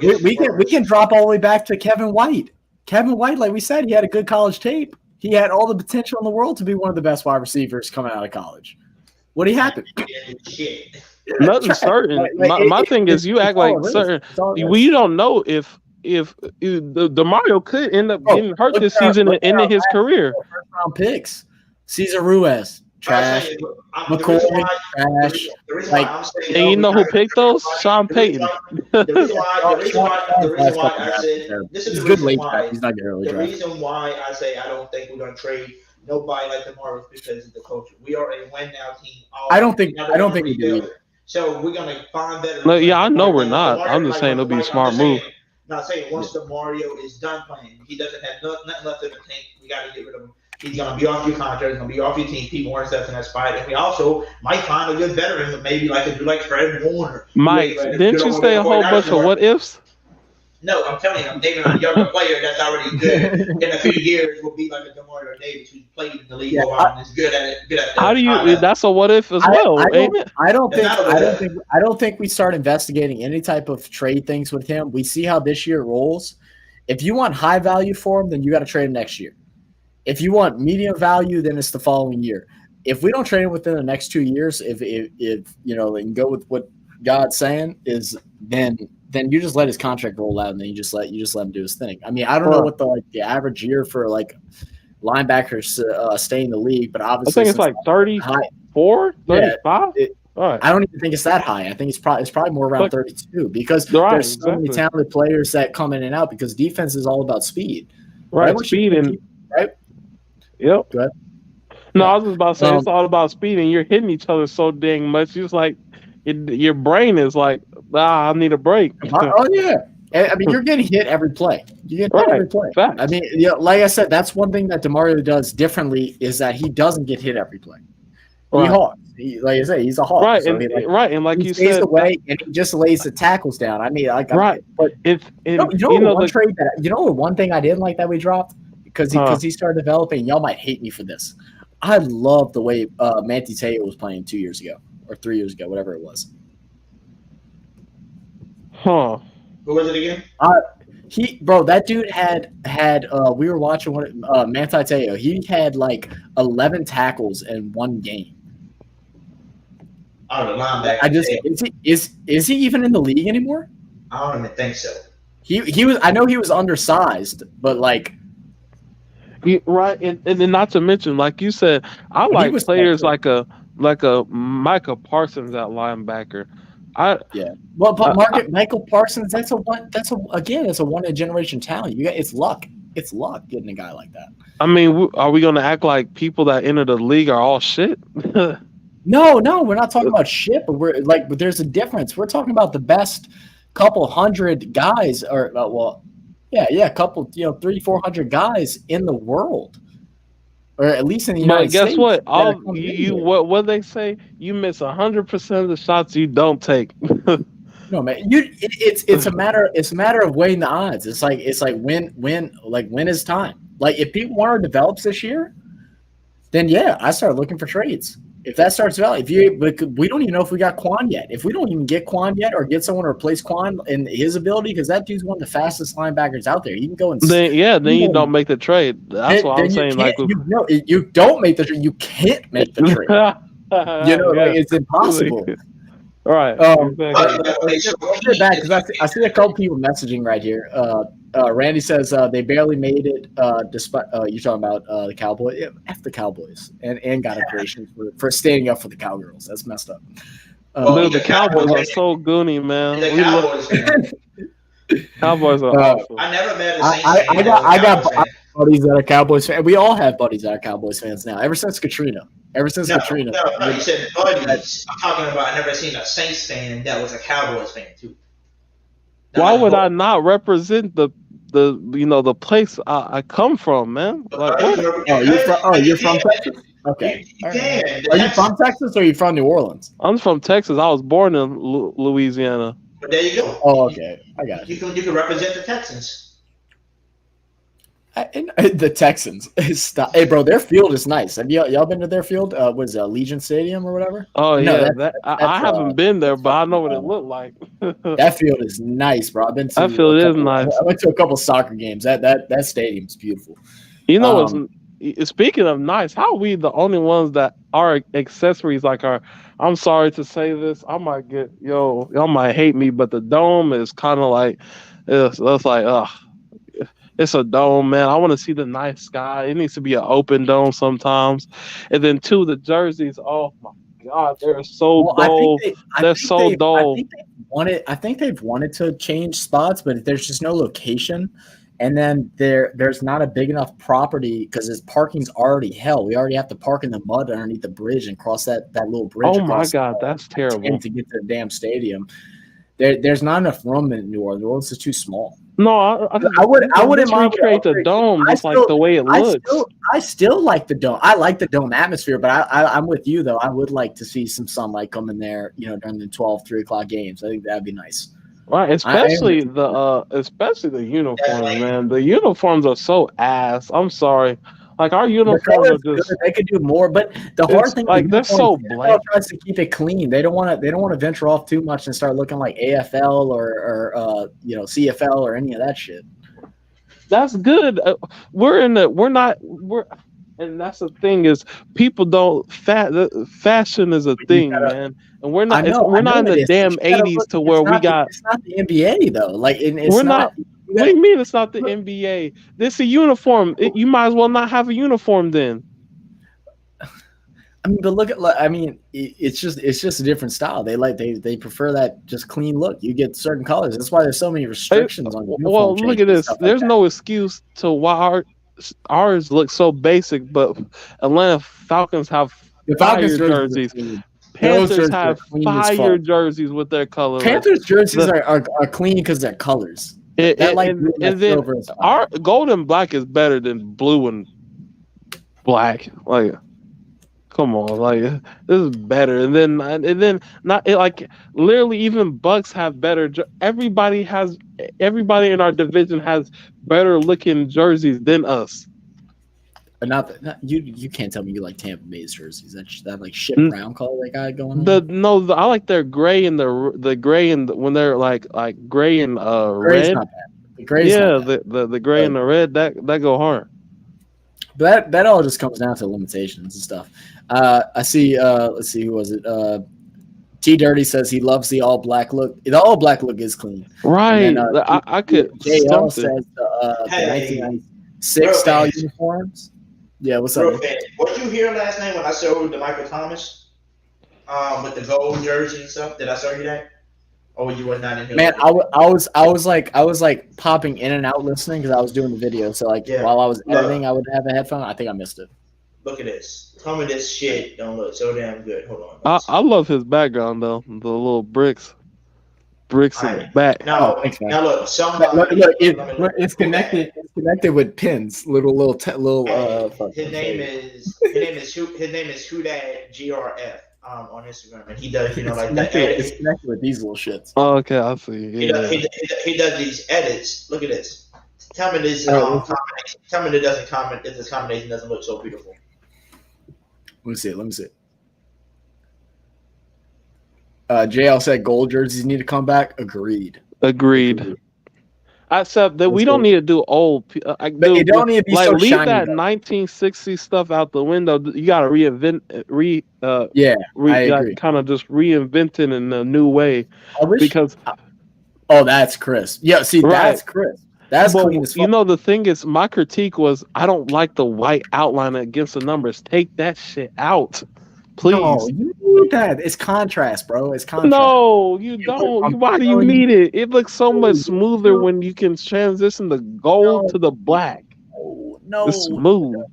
We can drop all the way back to Kevin White. Kevin White, like we said, he had a good college tape. He had all the potential in the world to be one of the best wide receivers coming out of college. What happened? Nothing certain. My thing is, you act like certain. We don't know if the Mario could end up getting hurt this season and ending his career. First round picks: Cesar Ruiz, trash. McCoy, trash. And you know who picked those? Sean Payton. The reason why I said this is the reason why. He's not getting early The draft. reason why I say I don't think we're gonna trade nobody like DeMar is because of the culture. We are a win now team. I don't think we do either. So we're gonna find better. No, yeah, I know we're not. I'm just saying it'll be a smart move. Not saying once DeMario is done playing, he doesn't have nothing left in the tank. We got to get rid of him. He's going to be off your contract. He's going to be off your team. People weren't steps in that spot. And we also might find a good veteran, maybe like Fred Warner. Mike, didn't you say a whole bunch of what ifs? No, I'm telling you, I'm taking a younger player that's already good. In a few years, will be like a DeMario Davis who's played in the league a while and is good at it. How do you? That's a what if as well, ain't it? I don't think we start investigating any type of trade things with him. We see how this year rolls. If you want high value for him, then you got to trade him next year. If you want medium value, then it's the following year. If we don't trade him within the next 2 years, if you know, and go with what God's saying is, then you just let his contract roll out, and then you just let him do his thing. I mean, I don't know what the average year for like linebackers stay in the league, but obviously I think it's like 34, 35. I don't even think it's that high. I think it's probably more around 32 because there's so many talented players that come in and out because defense is all about speed. Right, speed and right. Yep. Go ahead. No, I was just about to say it's all about speed, and you're hitting each other so dang much. It's like your brain is like, I need a break. Oh yeah. I mean, you're getting hit every play. You get hit every play. Fact. I mean, like I said, that's one thing that DeMario does differently is that he doesn't get hit every play. He hawks. Like I say, he's a hawk. Right, so and like he you stays said, away and he just lays the tackles down. I mean, but one thing I didn't like that we dropped because he started developing. Y'all might hate me for this. I love the way Manti Te'o was playing 2 years ago or 3 years ago, whatever it was. Who was it again? That dude had we were watching Manti Te'o. He had like 11 tackles in one game. Oh, the linebacker. Is he even in the league anymore? I don't even think so. He was. I know he was undersized, but like. Right, and then not to mention, like you said, I like players like a Micah Parsons at linebacker. But Michael Parsons, that's a one in a generation talent. It's luck. It's luck getting a guy like that. I mean, are we going to act like people that enter the league are all shit? No, we're not talking about shit. But there's a difference. We're talking about the best couple hundred guys, or a couple, 300-400 guys in the world, or at least in the United States. But guess what? What they say? You miss 100% of the shots you don't take. No, man. It's a matter of weighing the odds. It's like when is time? Like if Pete Warner develops this year, then I start looking for trades. If that starts developing, we don't even know if we got Quan yet. If we don't even get Quan yet, or get someone to replace Quan in his ability, because that dude's one of the fastest linebackers out there. You can go and then you don't make the trade. That's what I'm saying. You don't make the trade. You can't make the trade. It's impossible. All right. Because I see a couple people messaging right here. Randy says they barely made it despite you're talking about the Cowboys. Yeah, F the Cowboys and got a creation for standing up for the Cowgirls. That's messed up. The Cowboys are so goony, man. Cowboys are awesome. I never met a Saints fan. I got buddies that are Cowboys fans. We all have buddies that are Cowboys fans now. Ever since Katrina. No, you said buddies. I'm talking about I never seen a Saints fan that was a Cowboys fan too. Why would I not represent the place I come from, man? Like, you're from Texas? Okay. Are you from Texas or are you from New Orleans? I'm from Texas. I was born in Louisiana. But there you go. Oh, okay. I got you. You can represent the Texans. The Texans. Stop. Hey, bro, their field is nice. Have y'all been to their field? Was it Legion Stadium or whatever? Oh No, yeah, I haven't been there, but I know what it looked like. That field is nice, bro. I've been to. That field is nice. I went to a couple soccer games. That stadium is beautiful. You know what's speaking of nice, how are we the only ones that our accessories like our? I'm sorry to say this, I might get y'all might hate me, but the dome is kind of like it's like it's a dome, man. I want to see the night sky. It needs to be an open dome sometimes. And then two, the jerseys. Oh my God, they're so dull. They're so dull. I think they've wanted to change spots, but there's just no location. And then there's not a big enough property because his parking's already hell. We already have to park in the mud underneath the bridge and cross that little bridge. Oh my God, that's terrible. To get to the damn stadium. There's not enough room in New Orleans. New Orleans is too small. No, I wouldn't mind recreate the dome just like the way it looks. I still like the dome. I like the dome atmosphere, but I'm with you though. I would like to see some sunlight come in there, during the 3 o'clock games. I think that'd be nice. Right, especially the uniforms, man. The uniforms are so ass. I'm sorry. Like our uniforms are just they could do more, but the hard thing like they're so blank. Tries to keep it clean. They don't want to venture off too much and start looking like AFL or CFL or any of that shit. That's good. And that's the thing is people don't fashion is a thing, man. And we're not in the damn 80s to where we got. It's not the NBA though. Like it's we're not. What do you mean it's not the NBA? This is a uniform. You might as well not have a uniform then. I mean, but look at. I mean, it's just a different style. They prefer that just clean look. You get certain colors. That's why there's so many restrictions on. Well, look at this. There's no excuse to why ours look so basic, but Atlanta Falcons have fire jerseys. Panthers have fire jerseys with their colors. Panthers jerseys are clean because they're colors. And then our gold and black is better than blue and black. Like, come on, like this is better. And then not like literally even Bucks have better. Everybody in our division has better looking jerseys than us. But not you can't tell me you like Tampa Bay's jerseys. That like shit brown color they got going on. I like their gray and the gray and when they're like gray and Gray's red. Not bad. The gray's not bad. the gray and the red that go hard. But that all just comes down to limitations and stuff. I see. Let's see, who was it? T Dirty says he loves the all black look. The all black look is clean, right? Then, I could. JL says the 1996 style uniforms. Yeah, what's up? What you hear last night when I showed the Michael Thomas with the gold jersey and stuff? Did I show you that? Or you were not in here? Man, I was like popping in and out listening because I was doing the video. So while I was editing, I would have a headphone. I think I missed it. Look at this. Tell me this shit don't look so damn good. Hold on. I love his background though. The little bricks in the back. Now look, it's connected. It's connected with pins. Little. His name is Hoodie GRF on Instagram, and he does like that. It's connected with these little shits. Oh, okay, I see. Yeah. He does these edits. Look at this. Tell me this combination. Tell me this combination doesn't look so beautiful. Let me see. JL said gold jerseys need to come back. Agreed. Except that we don't need to do old. You don't need to be so leave shiny, that though. 1960s stuff out the window. You got to reinvent. I agree. Kind of just reinvent it in a new way. Because that's crisp. Yeah, see, that's crisp. That's clean as fuck. The thing is, my critique was I don't like the white outline against the numbers. Take that shit out, please. No, you need that. It's contrast, bro. It's contrast. No, you don't. Why do you need it? It looks so much smoother when you can transition the gold to the black. No, it's smooth.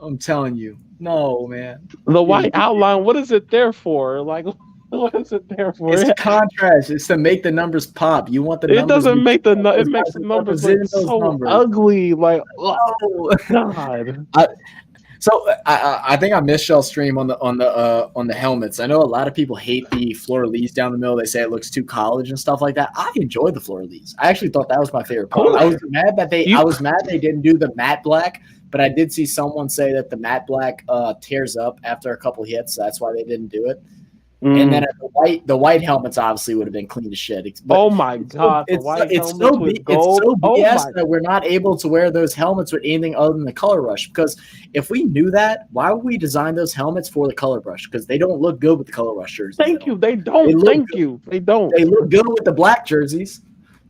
I'm telling you. No, man. The white outline, what is it there for? Like, what is it there for? It's contrast. It's to make the numbers pop. You want the numbers. It doesn't make it makes the numbers look so ugly. Like, oh God. So I think I missed y'all's stream on the helmets. I know a lot of people hate the fleur-de-lis down the middle. They say it looks too college and stuff like that. I enjoy the fleur-de-lis. I actually thought that was my favorite part. I was mad they didn't do the matte black, but I did see someone say that the matte black tears up after a couple hits. So that's why they didn't do it. And then the white helmets obviously would have been clean as shit. But oh my god, it's so BS that we're not able to wear those helmets with anything other than the color rush. Because if we knew that, why would we design those helmets for the color rush? Because they don't look good with the color rush jerseys. They don't. They don't. They look good with the black jerseys.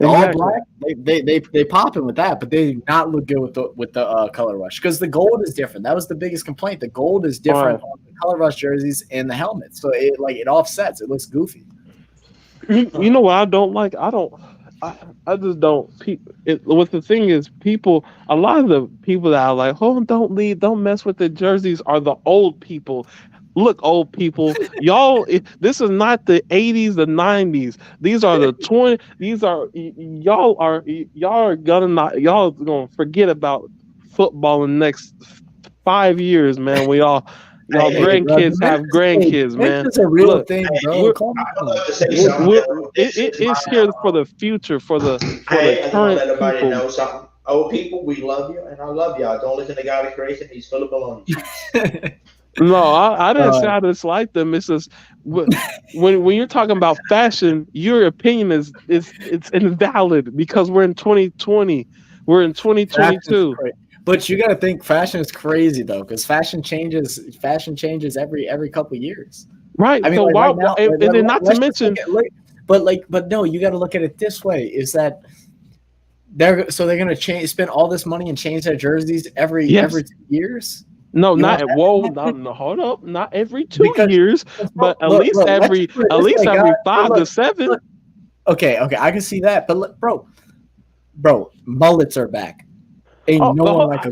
All black, they popping with that, but they do not look good with the color rush because the gold is different. That was the biggest complaint. The gold is different on the color rush jerseys and the helmets, so it offsets. It looks goofy. You know what I don't like? I just don't. What the thing is, people. A lot of the people that are like, "Oh, don't mess with the jerseys," are the old people. Look, old people, y'all. This is not the 80s, the 90s. These are the 20. These are y'all are gonna forget about football in the next 5 years, man. Y'all grandkids have grandkids, man. It's a real thing, bro. It's here for the future, for the current let everybody people. know something. Old people, we love you, and I love y'all. Don't listen to God of creation; He's full of baloney. No, I didn't say I dislike them. It's just when you're talking about fashion, your opinion is invalid because we're in 2020. We're in 2022. But you got to think fashion is crazy though, because fashion changes every couple of years. Right. I mean, so like why? right now, And then not to mention, but no, you got to look at it this way: is that they're going to spend all this money and change their jerseys every 2 years. No, hold up, not every 2 years, but at least every 5 to 7. Okay, I can see that, but bro, mullets are back. Ain't no one like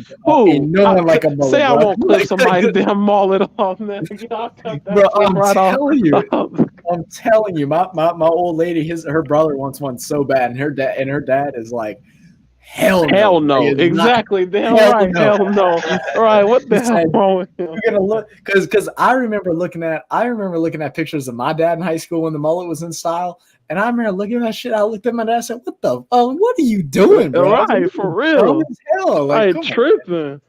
a mullet. Say I won't clip somebody's damn mullet off, man. I'm telling you, my old lady, her brother wants one so bad, and her dad is like, hell no. Exactly. Hell no. All right, what the hell wrong with him? You're gonna look because I remember looking at pictures of my dad in high school when the mullet was in style, and I remember looking at that shit. I looked at my dad and said, what are you doing, bro? Right, for real. Right, tripping.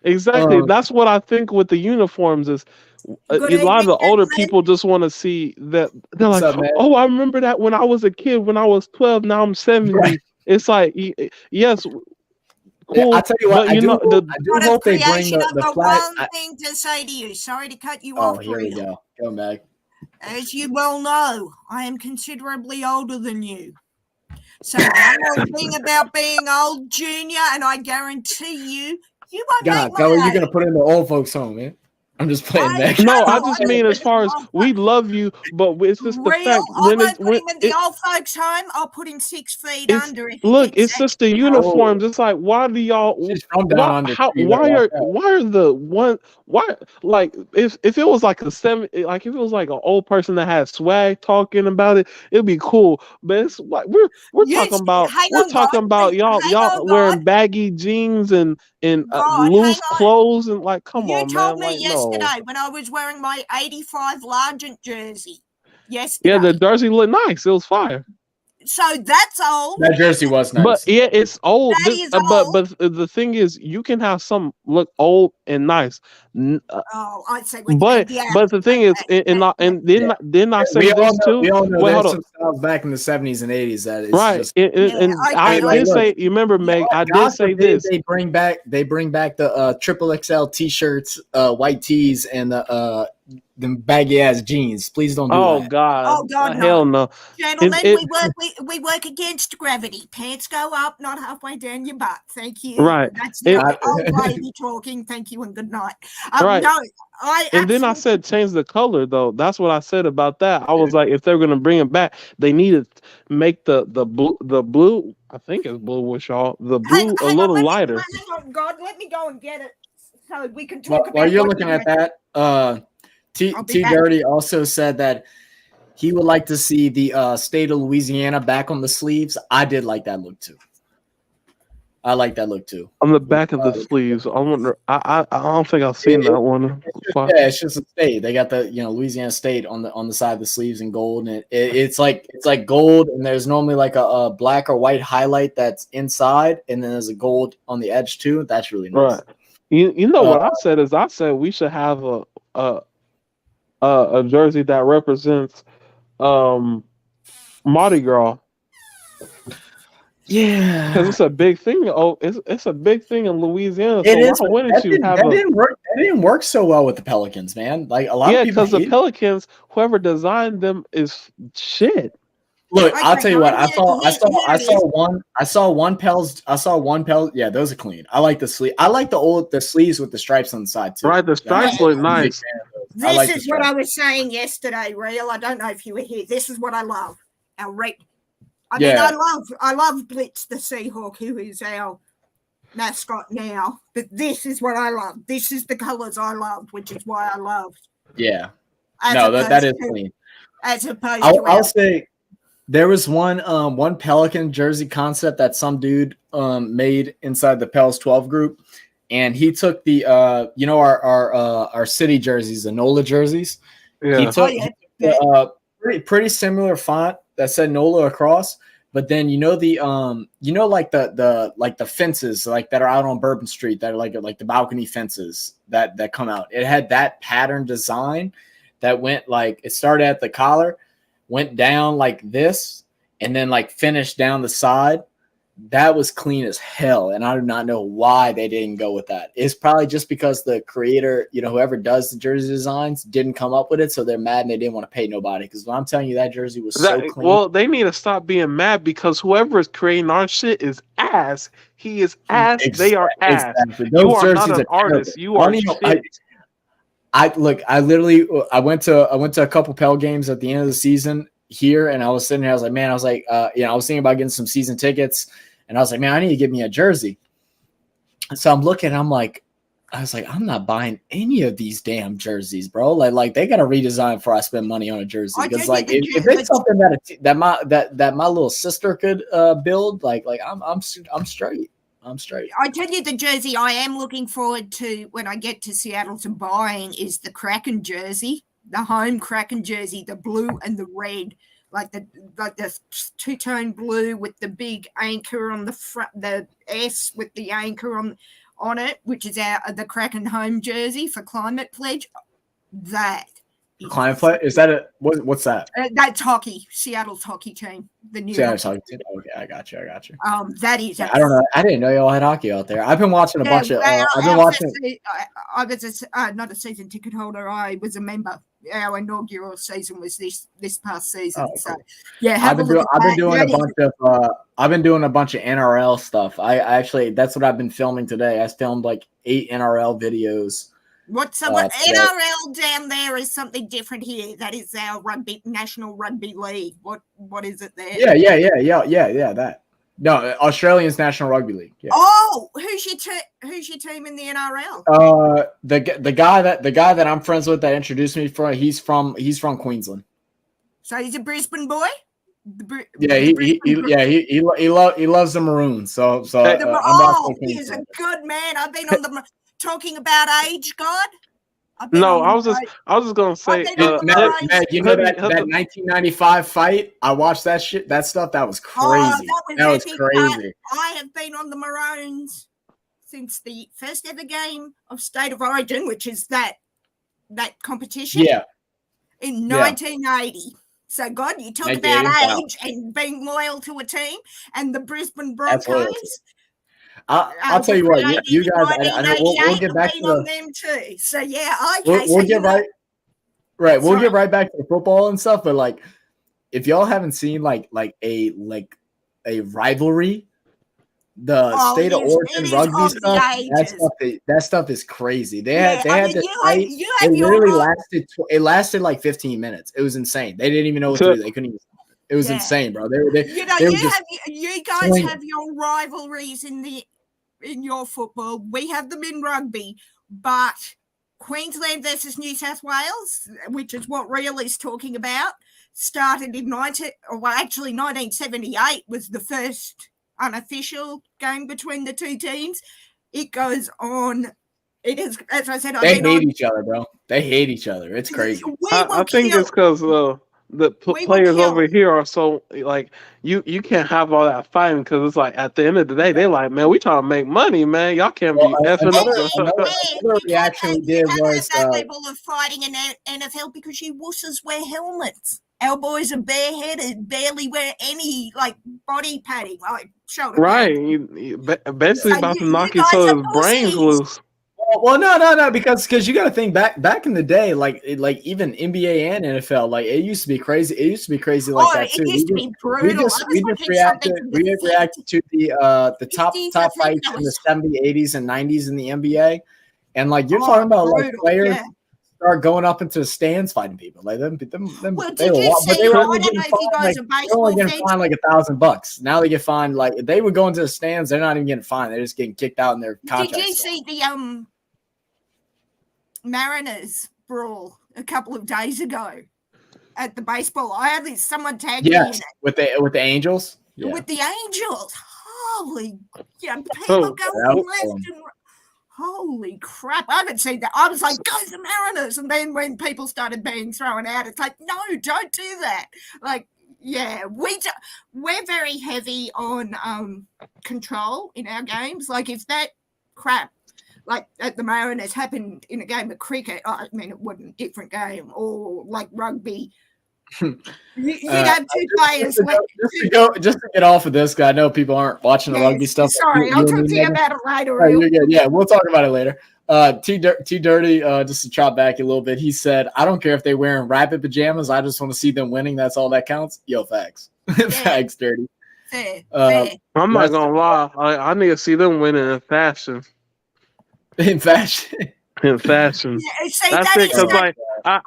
Exactly. That's what I think with the uniforms is a lot of the older people just want to see that. They're like, oh, I remember that when I was a kid, when I was 12, now I'm 70. Right. It's like, yes, cool. Yeah, I tell you what, I do hope they bring the flag. One thing to say to you. Sorry to cut you off. Oh, here we go. Go, Meg. As you well know, I am considerably older than you. So one more thing about being old, Junior, and I guarantee you won't make my you're gonna put in the old folks' home, man. I'm just playing that. No, I just mean as far as we love you, but it's just the fact when I put him in the old folks' home, I'll put him 6 feet under. Look, it's just the uniforms. It's like, why do y'all? Like if it was like if it was like an old person that had swag talking about it, it'd be cool. But it's like we're talking about y'all wearing baggy jeans and loose clothes and like, come on, man. You told me like, yesterday when I was wearing my 85 Largent jersey. Yesterday. Yeah, the jersey looked nice. It was fire. So that's old. That jersey was nice. But yeah, it's old. Old. But the thing is, you can have some look old and nice. I'd say. But the thing is, and then I say this too. We all know there's some styles back in the 70s and 80s that is right. Just, and I did say, you remember, Meg? I did say this. They bring back the triple XL T-shirts, white tees, and the baggy ass jeans. Please don't do that. Oh God, hell no. Gentlemen, we work against gravity. Pants go up, not halfway down your butt. Thank you. Right. That's not old lady talking. Thank you and good night. Right. No, then I said change the color though. That's what I said about that. I was like, if they're gonna bring it back, they need to make the blue. I think it's bluish, y'all. The blue a little lighter. God, let me go and get it so we can talk about. While you're looking at that, T Dirty also said that he would like to see the state of Louisiana back on the sleeves. I did like that look too. I like that look too. On the back of the sleeves, I wonder. I don't think I've seen that one. It's just a state. They got the Louisiana State on the side of the sleeves in gold, and it's like gold, and there's normally like a black or white highlight that's inside, and then there's a gold on the edge too. That's really nice. Right. You know what I said is we should have a jersey that represents Mardi Gras. Yeah, because it's a big thing. Oh, it's a big thing in Louisiana. It is. So why wouldn't you have that didn't work? That didn't work so well with the Pelicans, man. Like a lot of people. Because the Pelicans, whoever designed them is shit. Look, I'll tell you what. I saw one Pels. Yeah, those are clean. I like the sleeve. I like the sleeves with the stripes on the side too. Right, the stripes look nice. This is what I was saying yesterday, Real. I don't know if you were here. This is what I love. Our mean, I love Blitz the Seahawk, who is our mascot now. But this is what I love. This is the colors I love, which is why I love. Yeah. That is clean. As opposed I'll say there was one Pelican jersey concept that some dude made inside the Pels 12 group, and he took the our city jerseys, the NOLA jerseys. Yeah. He took pretty similar font that said NOLA across, but then like the fences like that are out on Bourbon Street that are like the balcony fences that come out. It had that pattern design that went like it started at the collar, went down like this, and then like finished down the side. That was clean as hell, and I do not know why they didn't go with that. It's probably just because the creator, whoever does the jersey designs, didn't come up with it, so they're mad and they didn't want to pay nobody. Because I'm telling you, that jersey was so clean. Well, they need to stop being mad because whoever is creating our shit is ass. He is ass. They are ass. Exactly. You are not an artist. You are shit. I went to a couple Pell games at the end of the season here, and I was sitting here. I was like, man, I was thinking about getting some season tickets. And I was like, man, I need to get me a jersey. So I'm looking, I'm like, I'm not buying any of these damn jerseys, bro. Like they got to redesign before I spend money on a jersey. Because like if it's something that my little sister could build, like I'm straight. I'm straight. I tell you, the jersey I am looking forward to when I get to Seattle to buying is the Kraken jersey, the home Kraken jersey, the blue and the red. Like the two-tone blue with the big anchor on the front, the S with the anchor on it, which is the Kraken home jersey for Climate Pledge. That Climate Pledge, is that what's that? That's hockey, Seattle's hockey team. The new Seattle's hockey team. Okay, I got you. That is. I don't know. I didn't know y'all had hockey out there. I've been watching a bunch of. I was not a season ticket holder. I was a member. Our inaugural season was this past season. Oh, so cool. yeah, I've been doing a bunch of NRL stuff. I actually that's what I've been filming today. I filmed like 8 NRL videos. What's NRL down there is something different here. That is our National Rugby League. What is it there? Yeah. That. No, Australian's National Rugby League. Yeah. Oh, who's your team in the NRL? The guy that I'm friends with that introduced me he's from Queensland. So he's a Brisbane boy. He loves the Maroons. So he's a good man. I've been on the talking about age, God. No, I was just gonna say, Matt, you know that 1995 fight? I watched that shit. That stuff that was crazy. That was crazy. I have been on the Maroons since the first ever game of State of Origin, which is that competition. Yeah. In 1980. So God, you talk about age and being loyal to a team, and the Brisbane Broncos. I'll tell you what, you guys. I know we'll get back to them too. So yeah, we'll get right. Right, we'll get right back to the football and stuff. But like, if y'all haven't seen like a rivalry, the State of Origin rugby stuff, that stuff is crazy. They had this fight. It lasted like 15 minutes. It was insane. They didn't even know what to do. They couldn't even. It was insane, bro. You guys have your rivalries in your football. We have them in rugby, but Queensland versus New South Wales, which is what Real is talking about, started in 1978 was the first unofficial game between the two teams. It goes on. It is, as I said, they hate each other, bro. They hate each other. It's crazy. I think it's because the players over here are so like you can't have all that fighting because it's like at the end of the day they're like, man, we trying to make money, man. Y'all can't be effing Another reaction we did was people are fighting in NFL because you wusses wear helmets. Our boys are bareheaded, barely wear any like body padding, like shoulder right. pads. Basically about to knock each other's brains loose. Well, no, because you got to think back in the day, like even NBA and NFL, like it used to be crazy. It used to be crazy like that too. It used to be brutal. We just reacted to the top fights in the 70s, 80s, and 90s in the NBA, and like you're talking about like players start going up into the stands fighting people like them. Well, did you see? I don't know if you guys are baseball fans. Fined like $1,000. Now they get fined like if they would go into the stands, they're not even getting fined. They're just getting kicked out in their contract. Did you see the Mariners brawl a couple of days ago at the baseball? I had someone tagged me in it. With the Angels. Yeah. With the Angels, holy, people going left and right. Holy crap! I haven't seen that. I was like, "Go the Mariners!" And then when people started being thrown out, it's like, "No, don't do that!" Like, yeah, we're very heavy on control in our games. Like, if that crap like at the Mariners happened in a game of cricket, I mean, it wasn't a different game, or like rugby. You have two players. Just to get off of this, because I know people aren't watching the rugby stuff. Sorry, I'll talk to you about it later. You're good. Yeah, we'll talk about it later. T Dirty, just to chop back a little bit, he said, "I don't care if they're wearing rabbit pajamas. I just want to see them winning. That's all that counts." Yo, facts. Facts, Dirty. Fair. I'm not gonna lie. I need to see them winning in fashion. In fashion. In fashion. Yeah, see, that's it. Because like I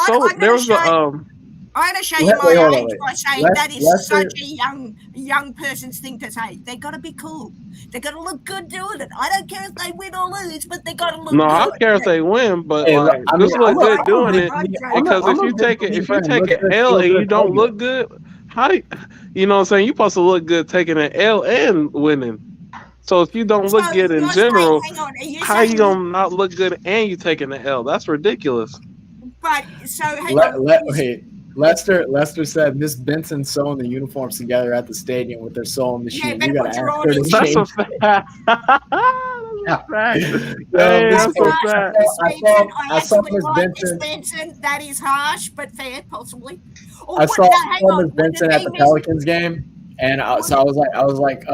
saw there was I'm going to show you my age by saying that is such a young person's thing to say. They got to be cool. They got to look good doing it. I don't care if they win or lose, but they got to look good. No, I don't care if they win, but just look good doing it. Because if you take an L and you don't look good, how you know what I'm saying? You're supposed to look good taking an L and winning. So if you don't look good in general, how you gonna not look good and you taking the L? That's ridiculous. But so hang on. Lester said Miss Benson sewing the uniforms together at the stadium with their sewing machine. You gotta ask her to change. That's a fact. I saw Miss Benson. That is harsh, but fair, possibly. I saw Miss Benson at the Pelicans game. And so I was like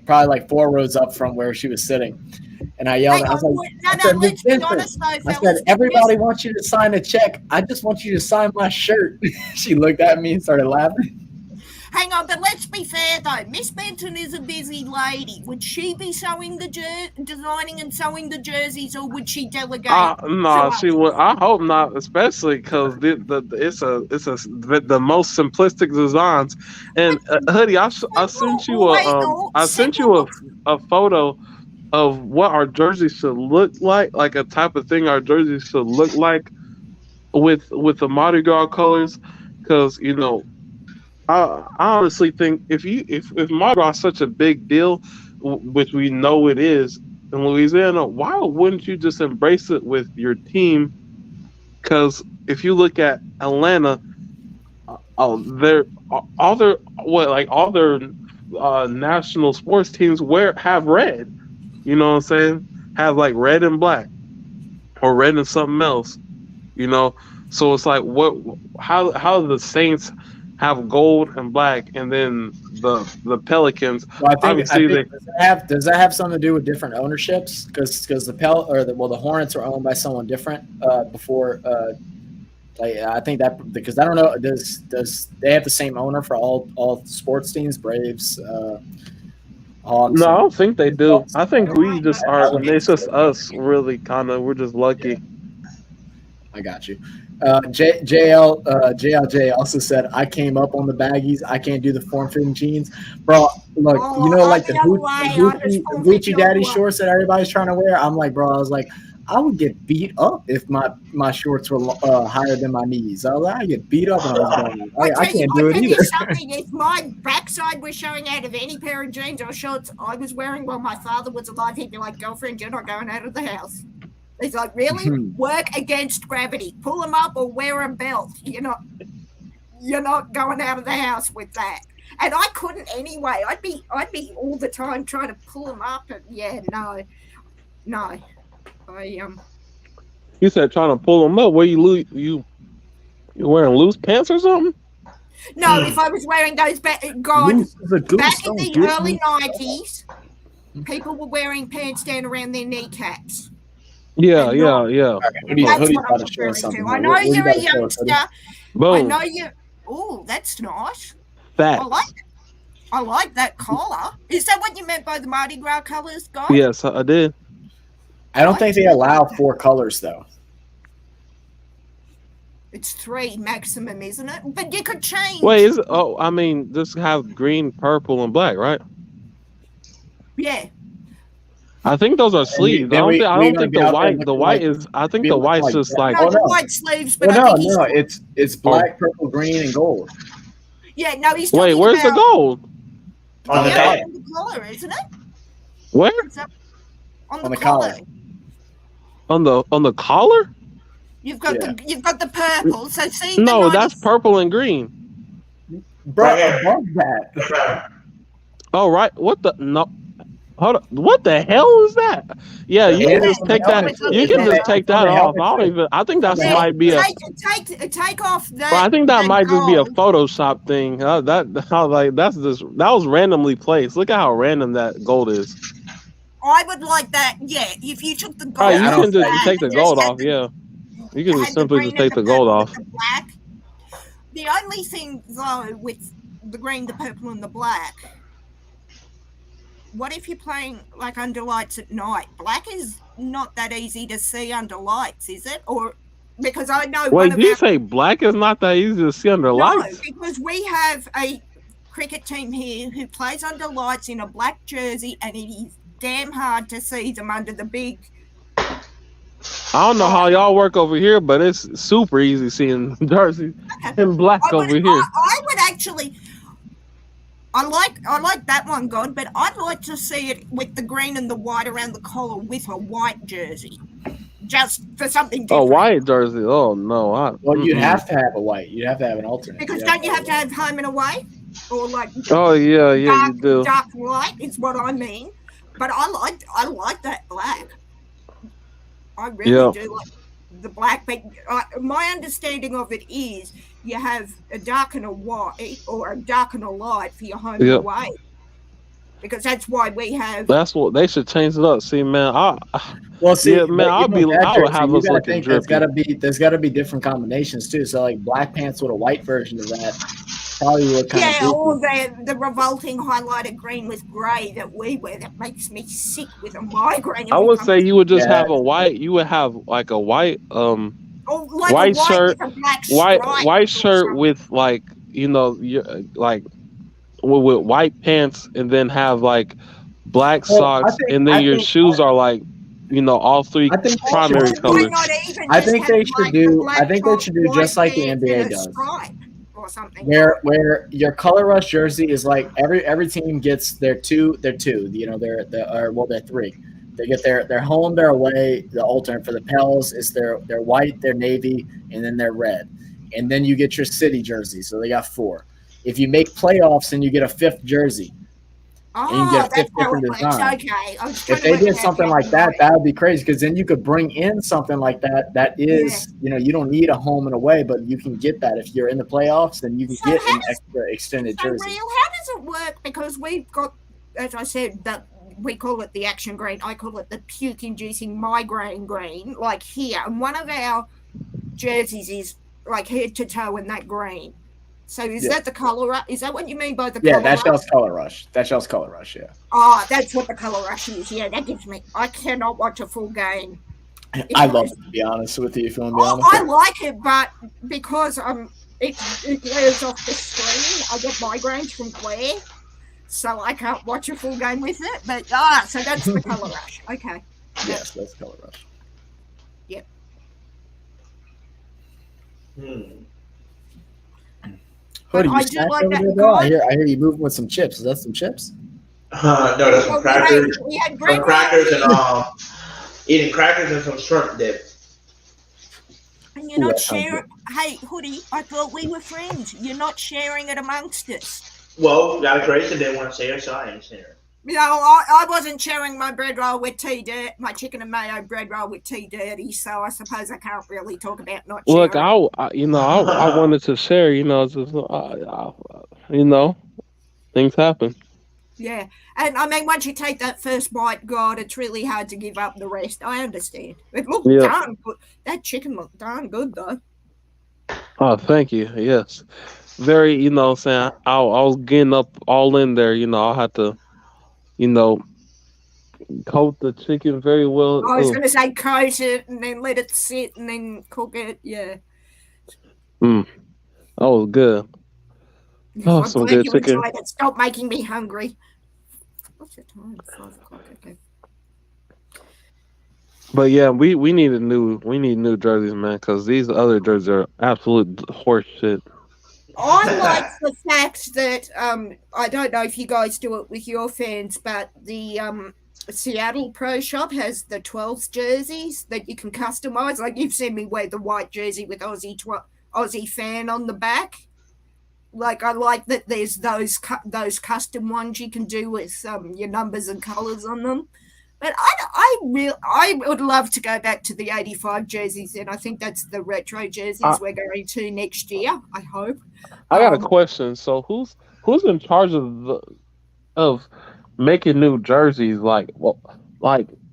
probably like 4 rows up from where she was sitting, and I yelled. I was like, I said, everybody wants you to sign a check. I just want you to sign my shirt. She looked at me and started laughing. Hang on, but let's be fair though. Miss Benton is a busy lady. Would she be sewing designing and sewing the jerseys, or would she delegate? No, she would. I hope not, especially because it's the most simplistic designs. And Hoodie, I sent you a photo of what our jerseys should look like a type of thing our jerseys should look like with the Mardi Gras colors, because you know. I honestly think if Mardi Gras is such a big deal, which we know it is in Louisiana, why wouldn't you just embrace it with your team? Because if you look at Atlanta, all their national sports teams have red. You know what I'm saying? Have like red and black, or red and something else. You know, so it's like how the Saints have gold and black, and then the Pelicans. Well, I think does that have something to do with different ownerships? Because the Hornets are owned by someone different before. I think that because I don't know, does they have the same owner for all sports teams? Braves, Hawks. No, I don't think they do. I think we just are. It's just us, really. We're just lucky. I got you. JLJ also said, I came up on the baggies. I can't do the form-fitting jeans. Bro, look, like the Gucci Daddy shorts that everybody's trying to wear? I'm like, bro, I was like, I would get beat up if my shorts were higher than my knees. I get beat up when I was going. I can't do it I'll either. tell you something. If my backside was showing out of any pair of jeans or shorts I was wearing while my father was alive, he'd be like, "Girlfriend, you're not going out of the house." He's like, "Really? Work against gravity. Pull them up or wear a belt. You're not going out of the house with that." And I couldn't anyway. I'd be all the time trying to pull them up, and no. You said trying to pull them up. Where you wearing loose pants or something? No, if I was wearing those back in the early 90s, people were wearing pants down around their kneecaps. Yeah. That's what I'm referring to. I know you're a youngster. I know you. Oh, that's nice. Facts. I like that collar. Is that what you meant by the Mardi Gras colors, guys? Yes, I did. I don't think they allow 4 colors though. It's 3 maximum, isn't it? But you could change. Wait, I mean, this have green, purple, and black, right? Yeah. I think those are sleeves. I don't think the white. The white is. I think the white's just like. No, the white sleeves, but no, it's black, purple, green, and gold. Yeah, no, he's. Wait, where's the gold? On the back. On the collar, isn't it? Where? On the collar. On the collar? You've got the purple. So see. No, that's purple and green. Bro, above that. Oh right. What the no? Hold on. What the hell is that? Yeah, you can just take that. You can just take that off. I don't even. I think that might be a. Take off that. Well, I think that might just be a Photoshop thing. That was randomly placed. Look at how random that gold is. I would like that. Yeah, if you took the gold. Right, you can just take the gold off. Yeah, you can just simply just take the gold off. The only thing though with the green, the purple, and the black. What if you're playing like under lights at night? Black is not that easy to see under lights, is it? Or because I know. Wait, did you say black is not that easy to see under lights? No, because we have a cricket team here who plays under lights in a black jersey, and it is damn hard to see them under the big. I don't know how y'all work over here, but it's super easy seeing jerseys in black over here. I would actually. I like that one, God, but I'd like to see it with the green and the white around the collar with a white jersey, just for something different. Oh, white jersey? Oh no! Well, you'd have to have a white. You'd have to have an alternate. Because don't you have to have home and away, or like? Oh yeah, you do. Dark and light is what I mean, but I like that black. I really do like the black, but my understanding of it is you have a dark and a white or a dark and a light for your home and away, because that's why we have. That's what they should change it up. See, man, I would have us looking drippy. There's got to be different combinations too. So like black pants with a white version of that probably look kind of or the revolting highlighted green with grey that we wear that makes me sick with a migraine. I would say you would just have a white. You would have like a white white shirt, white shirt with like like with white pants, and then have like black socks, and then your shoes are like all 3 primary colors. I think they should do. I think they should do just like the NBA does. Where your color rush jersey is like every team gets their two. They're 3. They get their home, their away. The alternate for the Pels is their white, their navy, and then their red. And then you get your city jersey. So they got 4. If you make playoffs, then you get a 5th jersey. And you get a 5th different design. Okay. If they did something like that, that would be crazy, because then you could bring in something like that. That is, you don't need a home and away, but you can get that if you're in the playoffs. Then you can get an extra extended jersey. Real, how does it work? Because we've got, as I said, that. We call it the action green. I call it the puke-inducing migraine green, like here. And one of our jerseys is like head to toe in that green. So is that the color rush? Is that what you mean by the color rush? Yeah, that shows color rush. That shows color rush, yeah. Oh, that's what the color rush is. Yeah, that gives me... I cannot watch a full game. I love it, to be honest with you, if you want to be honest. I like it, but because it glares off the screen, I get migraines from glare. So I can't watch a full game with it, but so that's the color rush. Okay. Yes, that's color rush. But Hoodie, you I do snapped like over that there, bro? guy. I hear you moving with some chips. Is that some chips? No, that's some crackers. We had Some bread crackers and eating crackers and some shrimp dip. And you're Ooh, not that sounds sharing. good. Hey, Hoodie, I thought we were friends. You're not sharing it amongst us. Well, got a creation they want to share, so I am sharing. You know, I wasn't sharing my bread roll with tea dirty, my chicken and mayo bread roll with tea dirty, so I suppose I can't really talk about not sharing. Look, I wanted to share. Just, things happen. Yeah, and I mean, once you take that first bite, God, it's really hard to give up the rest. I understand. It looked darn good. That chicken looked darn good, though. Oh, thank you. Yes, very. Saying I was getting up all in there. I had to, coat the chicken very well. I was going to say coat it and then let it sit and then cook it. Yeah. That was good. Oh, some good chicken. Enjoyed it. Stop making me hungry. What's the time? 5 o'clock. Okay. But yeah, we need new jerseys, man, because these other jerseys are absolute horse shit. I like the fact that I don't know if you guys do it with your fans, but the Seattle Pro Shop has the 12s jerseys that you can customize. Like you've seen me wear the white jersey with Aussie fan on the back. Like I like that there's those custom ones you can do with your numbers and colors on them. But I would love to go back to the 85 jerseys, and I think that's the retro jerseys we're going to next year. I hope. I got a question. So who's in charge of making new jerseys? Like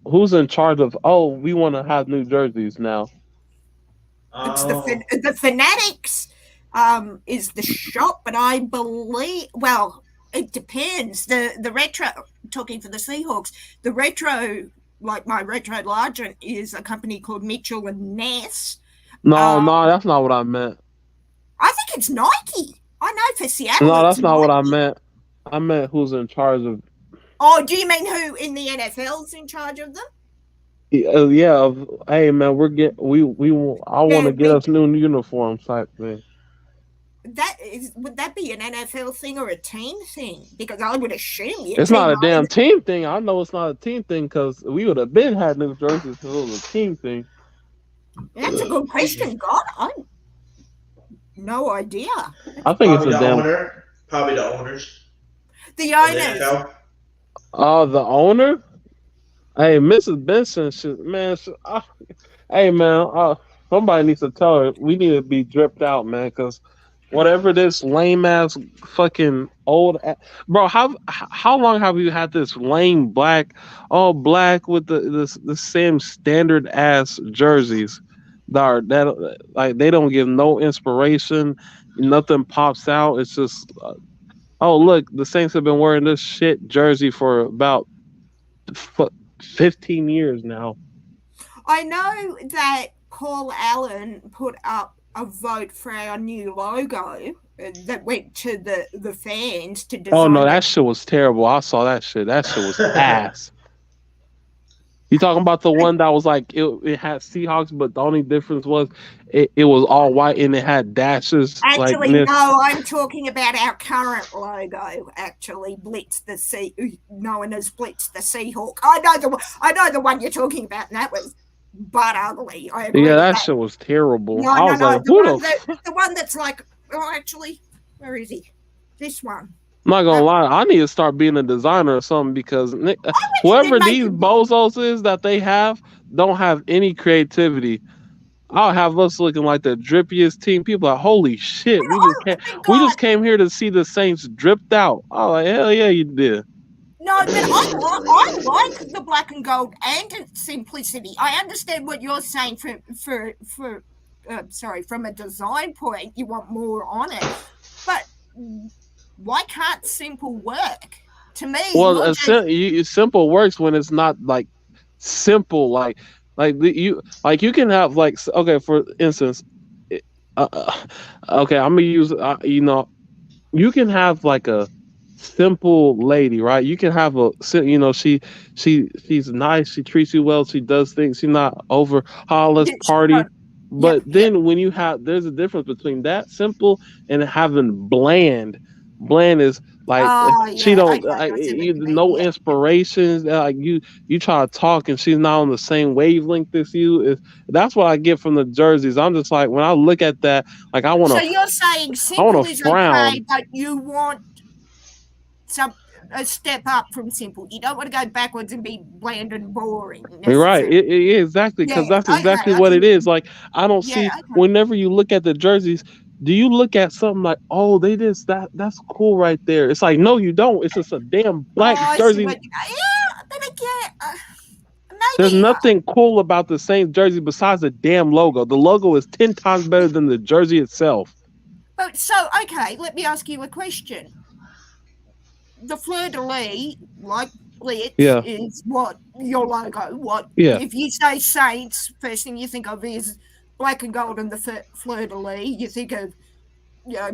who's in charge of? Oh, we want to have new jerseys now. It's the Fanatics. Is the shop, but I believe. Well, it depends. The retro. Talking for the Seahawks, the retro, like my retro largent, is a company called Mitchell and Ness. No, that's not what I meant. I think it's Nike. I know for Seattle. No, that's not what I ment. I meant who's in charge of. Oh, do you mean who in the NFL's in charge of them? Yeah. Hey, man, I want to get us new uniforms type thing. Would that be an NFL thing or a team thing? Because I would assume it's not a damn team thing. I know it's not a team thing because we would have been had new jerseys if it was a team thing. That's a good question, God. I no idea. I think it's a damn. Probably the owners. The owners. The owner. Hey, Mrs. Benson, hey man, somebody needs to tell her we need to be dripped out, man, because. Whatever this lame ass fucking old bro, how long have you had this lame black with the same standard ass jerseys that like they don't give no inspiration, nothing pops out. It's just look, the Saints have been wearing this shit jersey for about 15 years now. I know that Paul Allen put up a vote for our new logo that went to the fans to design. Oh no, that shit was terrible. I saw that shit. That shit was ass. You talking about the one that was like it had Seahawks, but the only difference was it was all white and it had dashes. Actually, no, I'm talking about our current logo. Actually, known as Blitz the Seahawk. I know the one you're talking about, and that was but ugly. I agree that shit was terrible. No, I was like, the one that's like, actually, where is he? This one. I'm not gonna lie, I need to start being a designer or something because whoever these bozos is that they have don't have any creativity. I'll have us looking like the drippiest team. People are like, holy shit, we just came here to see the Saints dripped out. I'm like, hell yeah, you did. No, but I like the black and gold and simplicity. I understand what you're saying from a design point, you want more on it. But why can't simple work? To me, simple works when it's not like simple, like you can have like, okay, for instance, okay, I'm gonna use you can have like a simple lady, right? You can have she's nice, she treats you well, she does things, she's not over let's party. But then when you have, there's a difference between that simple and having bland. Bland is like she don't you no inspirations. Like you try to talk and she's not on the same wavelength as you. That's what I get from the jerseys. I'm just like, when I look at that, like I want to. So you're saying simple is frown. okay, but you want a step up from simple. You don't want to go backwards and be bland and boring. You're right. Exactly, because that's exactly what it is. Like I don't see whenever you look at the jerseys. Do you look at something like, oh, they just that's cool right there? It's like, no, you don't. It's just a damn black jersey. There's nothing cool about the same jersey besides the damn logo. The logo is 10 times better than the jersey itself. But so, okay, let me ask you a question. The fleur-de-lis, like Blitz, is what your logo. What if you say Saints? First thing you think of is black and gold and the fleur-de-lis. You think of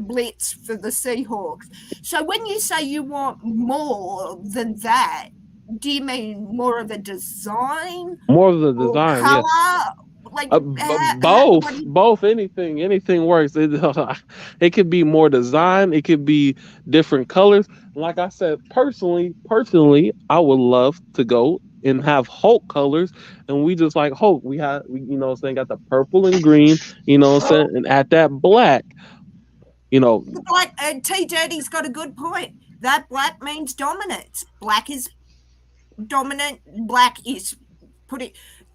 Blitz for the Seahawks. So when you say you want more than that, do you mean more of a design? More of the design, color? yeah. Like both, anything works. It could be more design. It could be different colors. Like I said, personally, I would love to go and have Hulk colors, and we just like Hulk. We got the purple and green, and at that black, The black. T Dirty's got a good point. That black means dominance. Black is dominant. Black is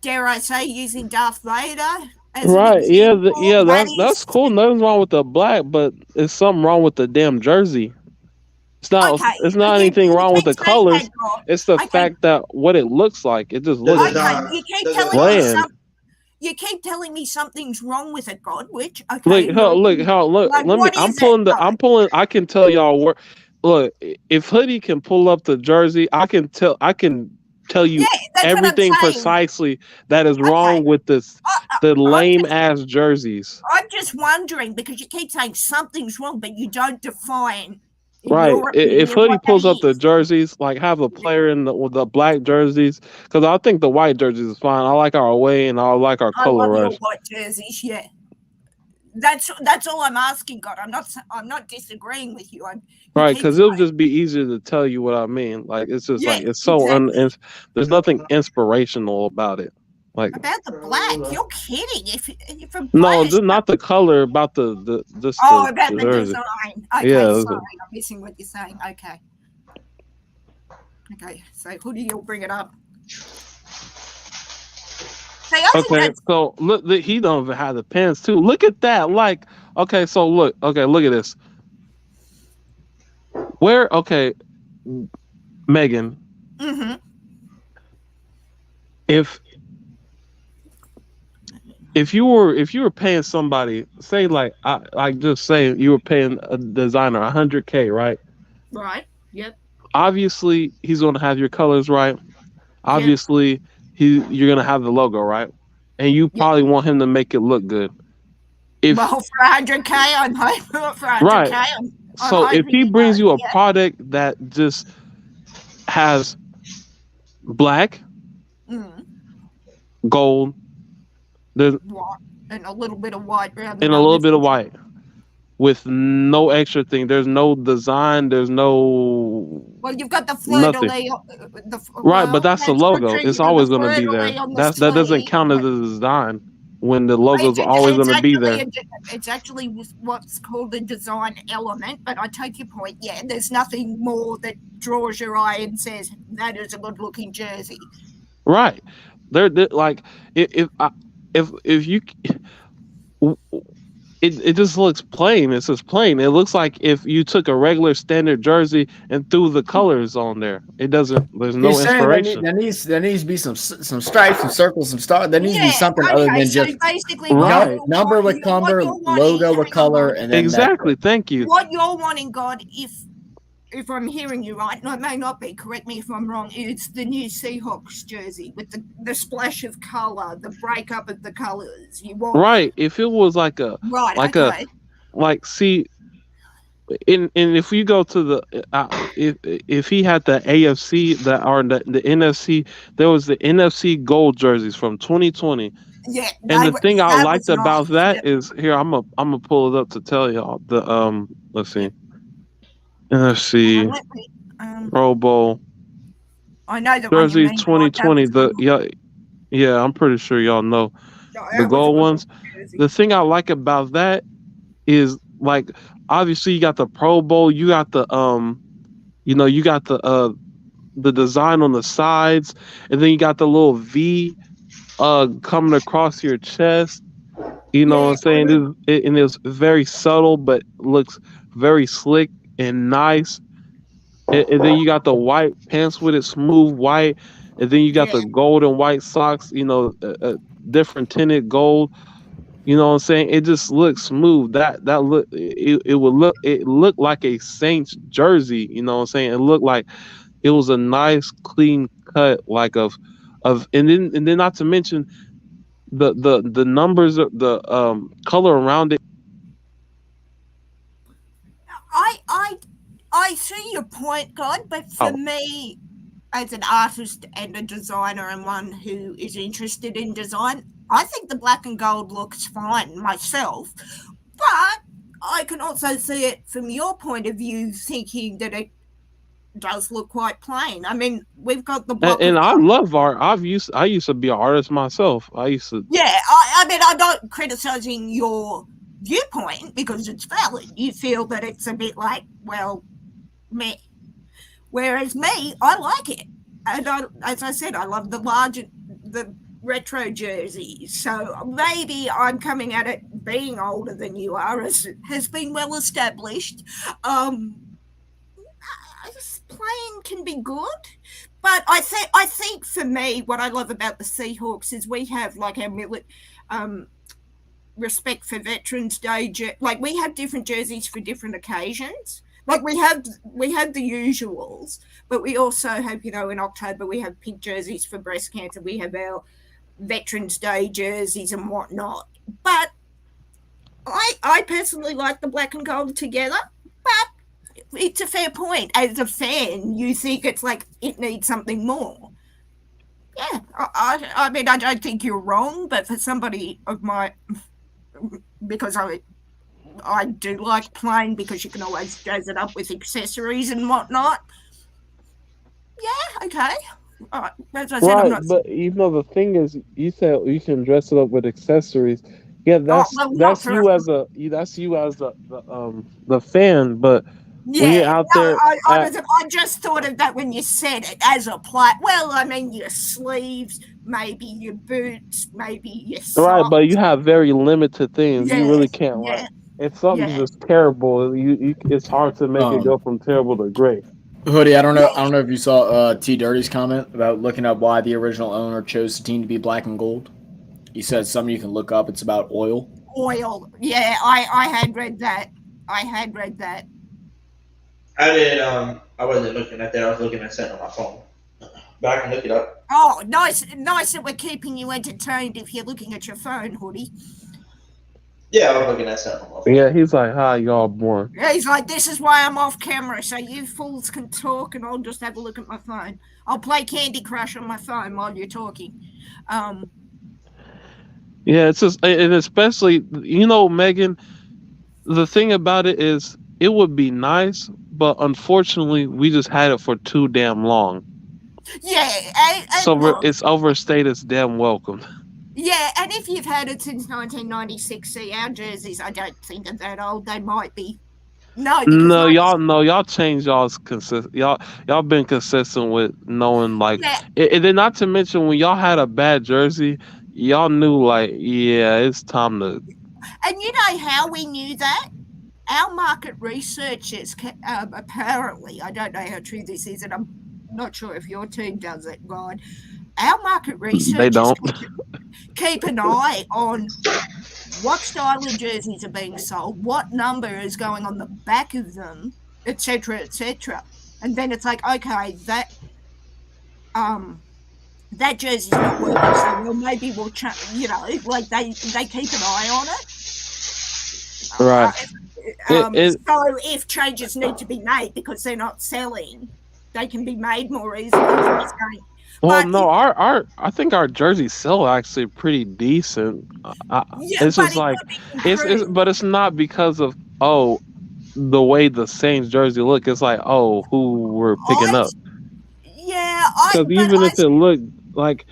dare I say, using Darth Vader as right? That's cool. Nothing's wrong with the black, but it's something wrong with the damn jersey. It's not. Okay. It's not anything wrong with the colors. It's the fact that what it looks like. It just looks bland. You keep telling me something's wrong with it, God. Which look. Like, let me. I'm pulling. I can tell y'all where. Look, if Hoodie can pull up the jersey, I can tell you everything precisely that is wrong with the lame ass jerseys. I'm just wondering because you keep saying something's wrong, but you don't define. Right. If Hoodie pulls up the jerseys, like have a player with the black jerseys, because I think the white jerseys is fine. I like our away and I like our color rush. White jerseys, yeah. That's all I'm asking, God. I'm not disagreeing with you. Right, because it'll just be easier to tell you what I mean. Like it's just like it's so there's nothing inspirational about it. Like about the black, you're kidding. If no, not the color. About the about the design. Okay, sorry, I'm missing what you're saying. Okay. So Hoodie, you'll bring it up. Okay, so look, he don't even have the pants too. Look at that. Like, okay, so look at this. Megan. Mm-hmm. If you were paying somebody, say just say you were paying a designer $100K, right? Right. Yep. Obviously, he's gonna have your colors right. Obviously, you're gonna have the logo right, and you probably want him to make it look good. For $100K, I'm hoping for $100K. Right. So if he brings you a product that just has black, gold, and a little bit of white and a little bit of white, with no extra thing. There's no design. There's no. Well, you've got the fleur-de-lis. Right, but that's the logo. It's always going to be there. That doesn't count as a design when the logo's always going to be there. It's actually what's called a design element. But I take your point. Yeah, there's nothing more that draws your eye and says that is a good-looking jersey. Right. They're like if you. It just looks plain. It's just plain. It looks like if you took a regular standard jersey and threw the colors on there. It doesn't. There's no inspiration. There needs to be some stripes, some circles, some stars. There needs to be something other than just basically number with color, logo with color, and then exactly. Thank you. What you're wanting, God, if I'm hearing you right, and I may not be, correct me if I'm wrong, it's the new Seahawks jersey with the splash of color, the breakup of the colors. You want right. If it was like a see, and if you go to the if he had the AFC or the NFC, there was the NFC gold jerseys from 2020. Yeah, And the thing I that liked was about nice. that is here. I'm gonna pull it up to tell y'all the Let's see. Let's see. Let me, Pro Bowl I know the one you jersey mean. Right? That 2020. was a, Yeah, I'm pretty sure y'all know the that was a gold good ones. jersey. The thing I like about that is like obviously you got the Pro Bowl, you got the you got the design on the sides, and then you got the little V coming across your chest. You know what I'm saying? And it's very subtle, but looks very slick and nice. And then you got the white pants with it, smooth white. And then you got Yeah, the gold and white socks. Different tinted gold. You know what I'm saying? It just looks smooth. That look it looked like a Saints jersey. You know what I'm saying? It looked like it was a nice clean cut, like and then not to mention the numbers, the color around it. I see your point, God, but for me, as an artist and a designer and one who is interested in design, I think the black and gold looks fine myself. But I can also see it from your point of view, thinking that it does look quite plain. I mean, we've got the block And of I love art. I used to be an artist myself. I used to. Yeah, I mean, I'm not criticizing your viewpoint because it's valid. You feel that it's a bit like, well, meh. Whereas me, I like it. And as I said, I love the retro jerseys. So maybe I'm coming at it being older than you are, as it has been well established. Plain can be good, but I think for me, what I love about the Seahawks is we have like our respect for Veterans Day. Like we have different jerseys for different occasions. Like we have the usuals, but we also have, in October we have pink jerseys for breast cancer. We have our Veterans Day jerseys and whatnot. But I personally like the black and gold together. But it's a fair point. As a fan, you think it's like it needs something more. Yeah, I mean, I don't think you're wrong, but for somebody of my, because I do like plain because you can always jazz it up with accessories and whatnot. Yeah, okay. All right. As I said, I'm not. But the thing is, you said you can dress it up with accessories. Yeah, that's you as the fan. But when you're out there, I just thought of that when you said it as a play. Well, I mean, your sleeves, maybe your boots, maybe your socks. Right, but you have very limited things. You really can't if something's just terrible, it's hard to make it go from terrible to great. Hoodie, I don't know if you saw T Dirty's comment about looking up why the original owner chose the team to be black and gold. He said something you can look up. It's about oil. Oil, yeah, I had read that. I did. I wasn't looking at that. I was looking at something on my phone. But I can look it up. Oh, nice that we're keeping you entertained if you're looking at your phone, Hoodie. Yeah, I was looking at something on my phone. Yeah, he's like, hi, y'all born. Yeah, he's like, this is why I'm off camera, so you fools can talk and I'll just have a look at my phone. I'll play Candy Crush on my phone while you're talking. Yeah, it's just, and especially, Megan, the thing about it is, it would be nice, but unfortunately, we just had it for too damn long. Yeah. It's overstayed its damn welcome. Yeah, and if you've had it since 1996, see, our jerseys, I don't think are that old. They might be. No, y'all changed y'all's consistent. Y'all been consistent with knowing and then not to mention when y'all had a bad jersey, y'all knew it's time to. And you know how we knew that? Our market researchers apparently, I don't know how true this is, and I'm not sure if your team does it, God. Our market researchers they don't keep an eye on what style of jerseys are being sold, what number is going on the back of them, etc., etc. And then it's like, okay, that jersey's not working, so well, maybe we'll they keep an eye on it. Right. So if changes need to be made because they're not selling, they can be made more easily for this game. Well, But no, I think our jerseys sell actually pretty decent. yeah, It's but just it like could be improved. but it's not because of the way the Saints jersey look. It's like who we're picking up. Because even if it looked like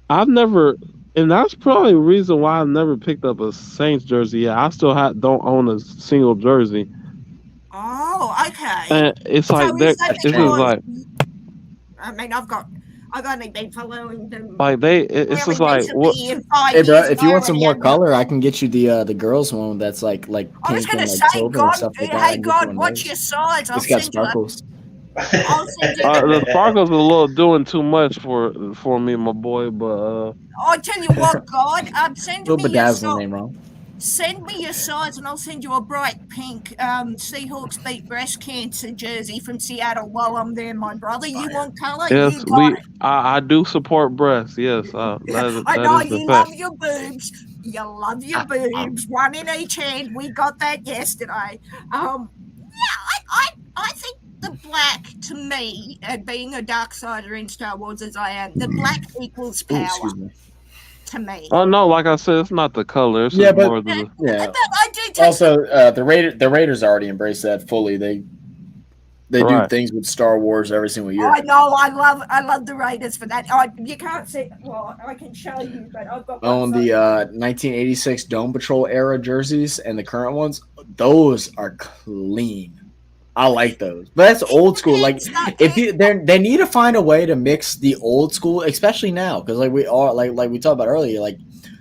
I've never, and that's probably the reason why I've never picked up a Saints jersey yet. I still don't own a single jersey. Oh, okay. And it's So like is that this is like I mean, I've only been following them like it's just really like what. recently in 5 Hey, bro, years. if you want some more color, I can get you the girls one that's like I was pink going and to like say, silver and stuff like that. I hey can get you God, one of what's those. your size? I'll It's got send you. sparkles. I'll send you. The sparkles are a little doing too much for me, my boy. But I tell you what, God, send Little me your bedazzle size. name wrong. Send me your size, and I'll send you a bright pink Seahawks beat breast cancer jersey from Seattle while I'm there, my brother. You want color? yes, You got it. I do support breasts. Yes, I that know is the you fact. love your boobs. You love your boobs. One in each hand. We got that yesterday. I think the black, to me, and being a dark sider in Star Wars as I am, the black equals Ooh, power excuse me. to me. Oh no, like I said, it's not the color. It's Yeah, just but more the. yeah. I do take Also, the Raiders already embrace that fully. They do Right. things with Star Wars every single year. I know. I love the Raiders for that. You can't see. Well, I can show you, but I've got one. On the 1986 Dome Patrol era jerseys and the current ones, those are clean. I like those, but that's old school. Like they need to find a way to mix the old school, especially now, because like we talked about earlier, like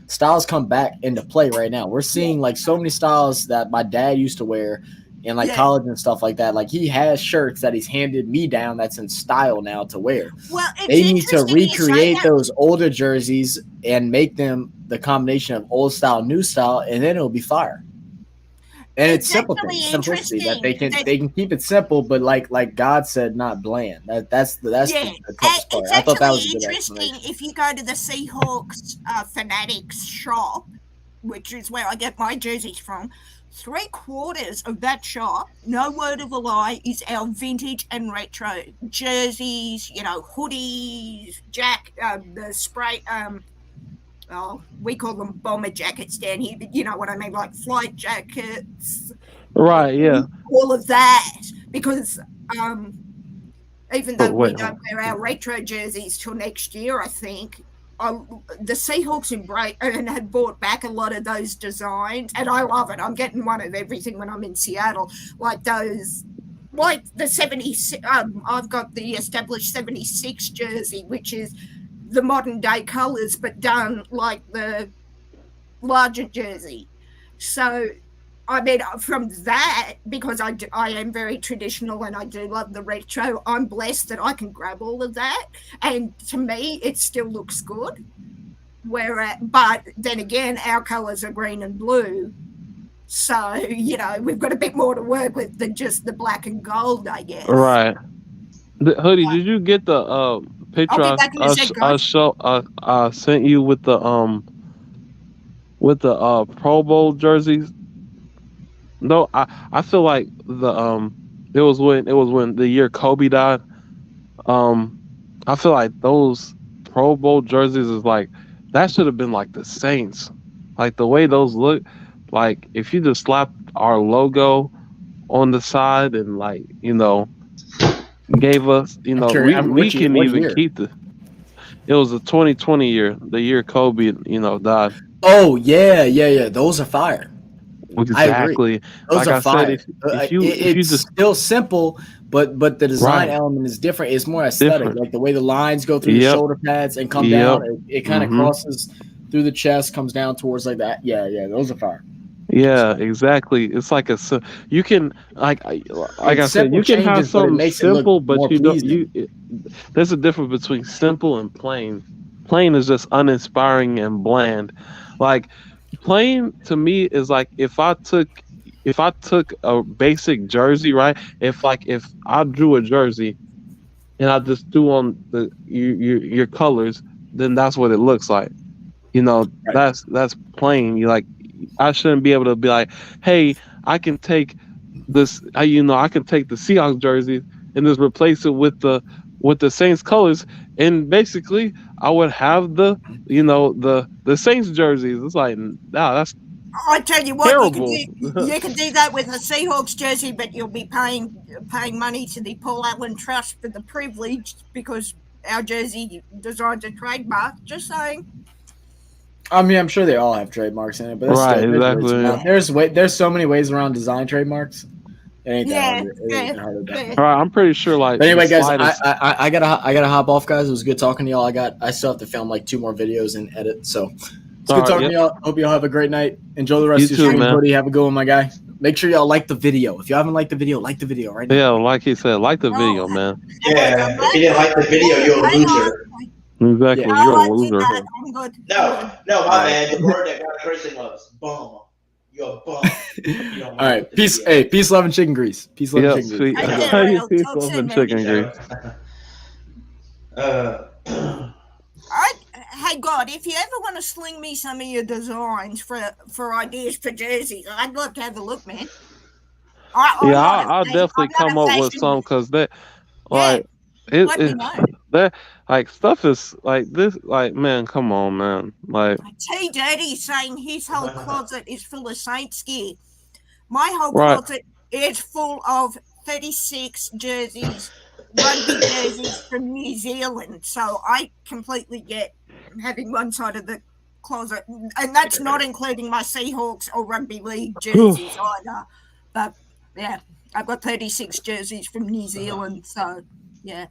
styles come back into play right now. We're seeing like so many styles that my dad used to wear in like college and stuff like that. Like he has shirts that he's handed me down that's in style now to wear. Well, they need to recreate those older jerseys and make them the combination of old style, new style, and then it'll be fire. And it's simple things, simplicity that they can keep it simple, but like God said, not bland. That's the toughest part. I thought that was a good interesting. If you go to the Seahawks Fanatics shop, which is where I get my jerseys from, 3/4 of that shop, no word of a lie, is our vintage and retro jerseys. You know, hoodies, the spray. We call them bomber jackets down here, but you know what I mean, like flight jackets. Right, yeah. All of that, because even though we wait, don't wear our retro jerseys till next year, I think, the Seahawks embrace and had brought back a lot of those designs, and I love it. I'm getting one of everything when I'm in Seattle, like those. Like the 76, I've got the established 76 jersey, which is the modern day colors, but done like the larger jersey. So, I mean, from that, because I am very traditional and I do love the retro, I'm blessed that I can grab all of that. And to me, it still looks good. But then again, our colors are green and blue. So, you know, we've got a bit more to work with than just the black and gold, I guess. Right. Hoodie, did you get the picture I sent you with the Pro Bowl jerseys? No, I feel like it was when the year Kobe died. I feel like those Pro Bowl jerseys is like that should have been like the Saints, like the way those look. Like if you just slapped our logo on the side and like gave us we can even keep the. It was the 2020 year, the year Kobe died. Oh yeah. Those are fire. Exactly. Those like are I fire. said, if you just still simple, but the design element is different. It's more aesthetic, like the way the lines go through the shoulder pads and come down. It kind of crosses through the chest, comes down towards like that. Yeah. Those are fire. Yeah, exactly. It's like you can like I said, you can have something simple, but you don't. There's a difference between simple and plain. Plain is just uninspiring and bland. Like plain to me is like if I took a basic jersey, right? If I drew a jersey and I just threw on your colors, then that's what it looks like. That's plain. I shouldn't be able to be like, hey, I can take this. I can take the Seahawks jersey and just replace it with the Saints colors, and basically I would have the Saints jerseys. It's like, nah, that's I tell you what, terrible. you can do that with a Seahawks jersey, but you'll be paying money to the Paul Allen Trust for the privilege because our jersey designs are trademarked. Just saying. I mean, I'm sure they all have trademarks in it, but Right, there's exactly. ways around. There's so many ways around design trademarks. It ain't that hard. It ain't that hard to All right, I'm pretty sure. Like, but anyway, guys, slightest... I gotta hop off, guys. It was good talking to y'all. I still have to film like 2 more videos and edit. So it's good talking to y'all. Hope y'all have a great night. Enjoy the rest of your stream, man. Hoodie. Have a good one, my guy. Make sure y'all like the video. If you haven't liked the video, like the video right now. Yeah, like he said, like the video, man. Yeah, if you didn't like the video, you're a loser. Exactly, you're a loser. No, my bad. The word that got cursing was bum. You're a bum. All right, peace. Hey, peace, love, and chicken grease. Peace, love, and chicken grease. Peace, love, and chicken grease. Hey God, if you ever want to sling me some of your designs for ideas for jerseys, I'd love to have a look, man. I'll definitely come up with some because that, like, that, like, stuff is like this. Like, man, come on, man. Like, T Dirty saying his whole closet is full of Saints gear. My whole closet is full of 36 jerseys, rugby jerseys from New Zealand. So I completely get having one side of the closet, and that's not including my Seahawks or rugby league jerseys either. But yeah, I've got 36 jerseys from New Zealand. So yeah.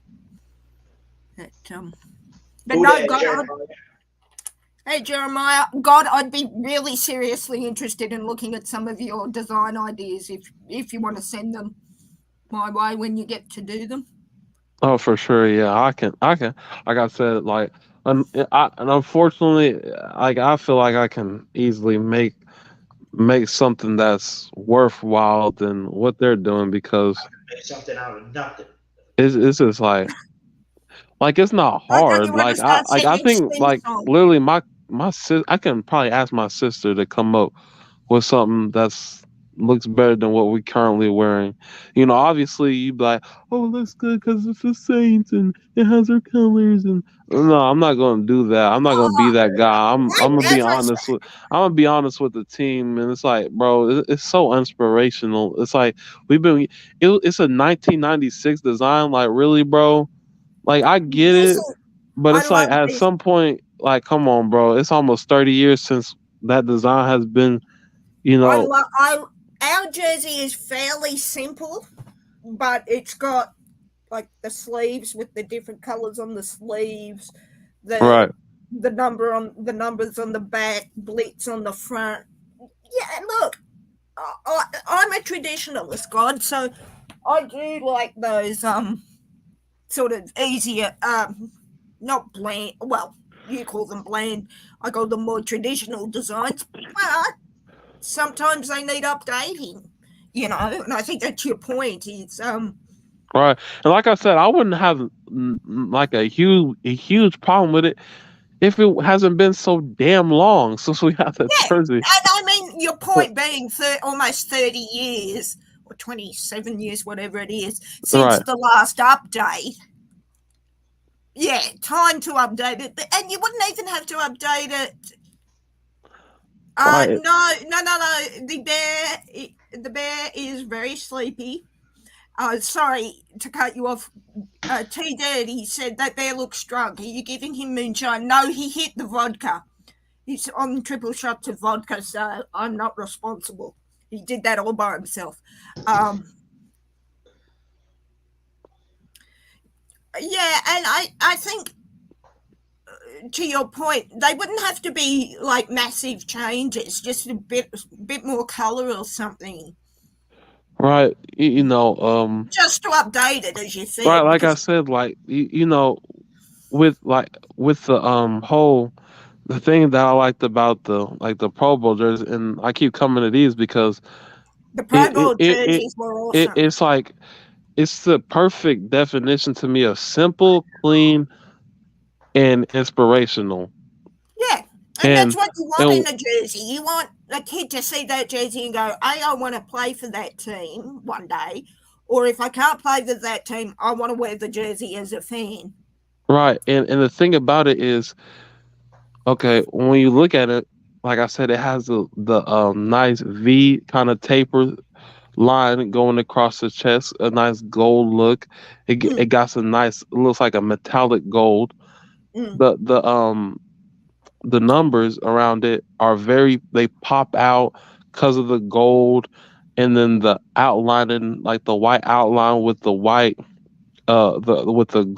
But no, God, hey Jeremiah, God, I'd be really seriously interested in looking at some of your design ideas if you want to send them my way when you get to do them. oh, for sure, yeah, I can. Like I said, like, and unfortunately, like, I feel like I can easily make something that's worthwhile than what they're doing because make something out of nothing. It's just like it's not hard. Like I think like literally my sis, I can probably ask my sister to come up with something that's looks better than what we currently wearing. You know, obviously you'd be like, oh, it looks good because it's the Saints and it has their colors. And no, I'm not going to do that. I'm not going to be that guy. I'm gonna be honest with the team. And it's like, bro, it's so inspirational. It's like it's a 1996 design. Like, really, bro? Like, I get it, but it's like at some point, like, come on, bro. It's almost 30 years since that design has been, you know. Our jersey is fairly simple, but it's got like the sleeves with the different colors on the sleeves, the numbers on the back, blitz on the front. Yeah, look, I'm a traditionalist, God, so I do like those sort of easier, not bland. Well, you call them bland. I call them more traditional designs, but sometimes they need updating, you know, and I think that's your point. It's right, and like I said, I wouldn't have like a huge problem with it if it hasn't been so damn long since we had that jersey. And I mean, your point being almost 30 years or 27 years, whatever it is, since the last update. Yeah, time to update it, and you wouldn't even have to update it. No. The bear is very sleepy. Sorry to cut you off. T Dirty said that bear looks drunk. Are you giving him moonshine? No, he hit the vodka. He's on triple shots of vodka, so I'm not responsible. He did that all by himself. Yeah, and I think, to your point, they wouldn't have to be like massive changes, just a bit more color or something. Right, you know, just to update it, as you said. Right, like I said, like you know, with the whole the thing that I liked about the Pro Bowl jersey, and I keep coming to these because the Pro Bowl jerseys were awesome. It's like it's the perfect definition to me of simple, clean, and inspirational. Yeah, and that's what you want in a jersey. You want a kid to see that jersey and go, "Hey, I want to play for that team one day," Or if I can't play with that team, I want to wear the jersey as a fan. Right. And the thing about it is, okay, when you look at it, like I said, it has the nice V kind of taper line going across the chest, a nice gold look. It got some nice, it looks like a metallic gold. The numbers around it are they pop out because of the gold, and then the outlining, like the white outline with the white with the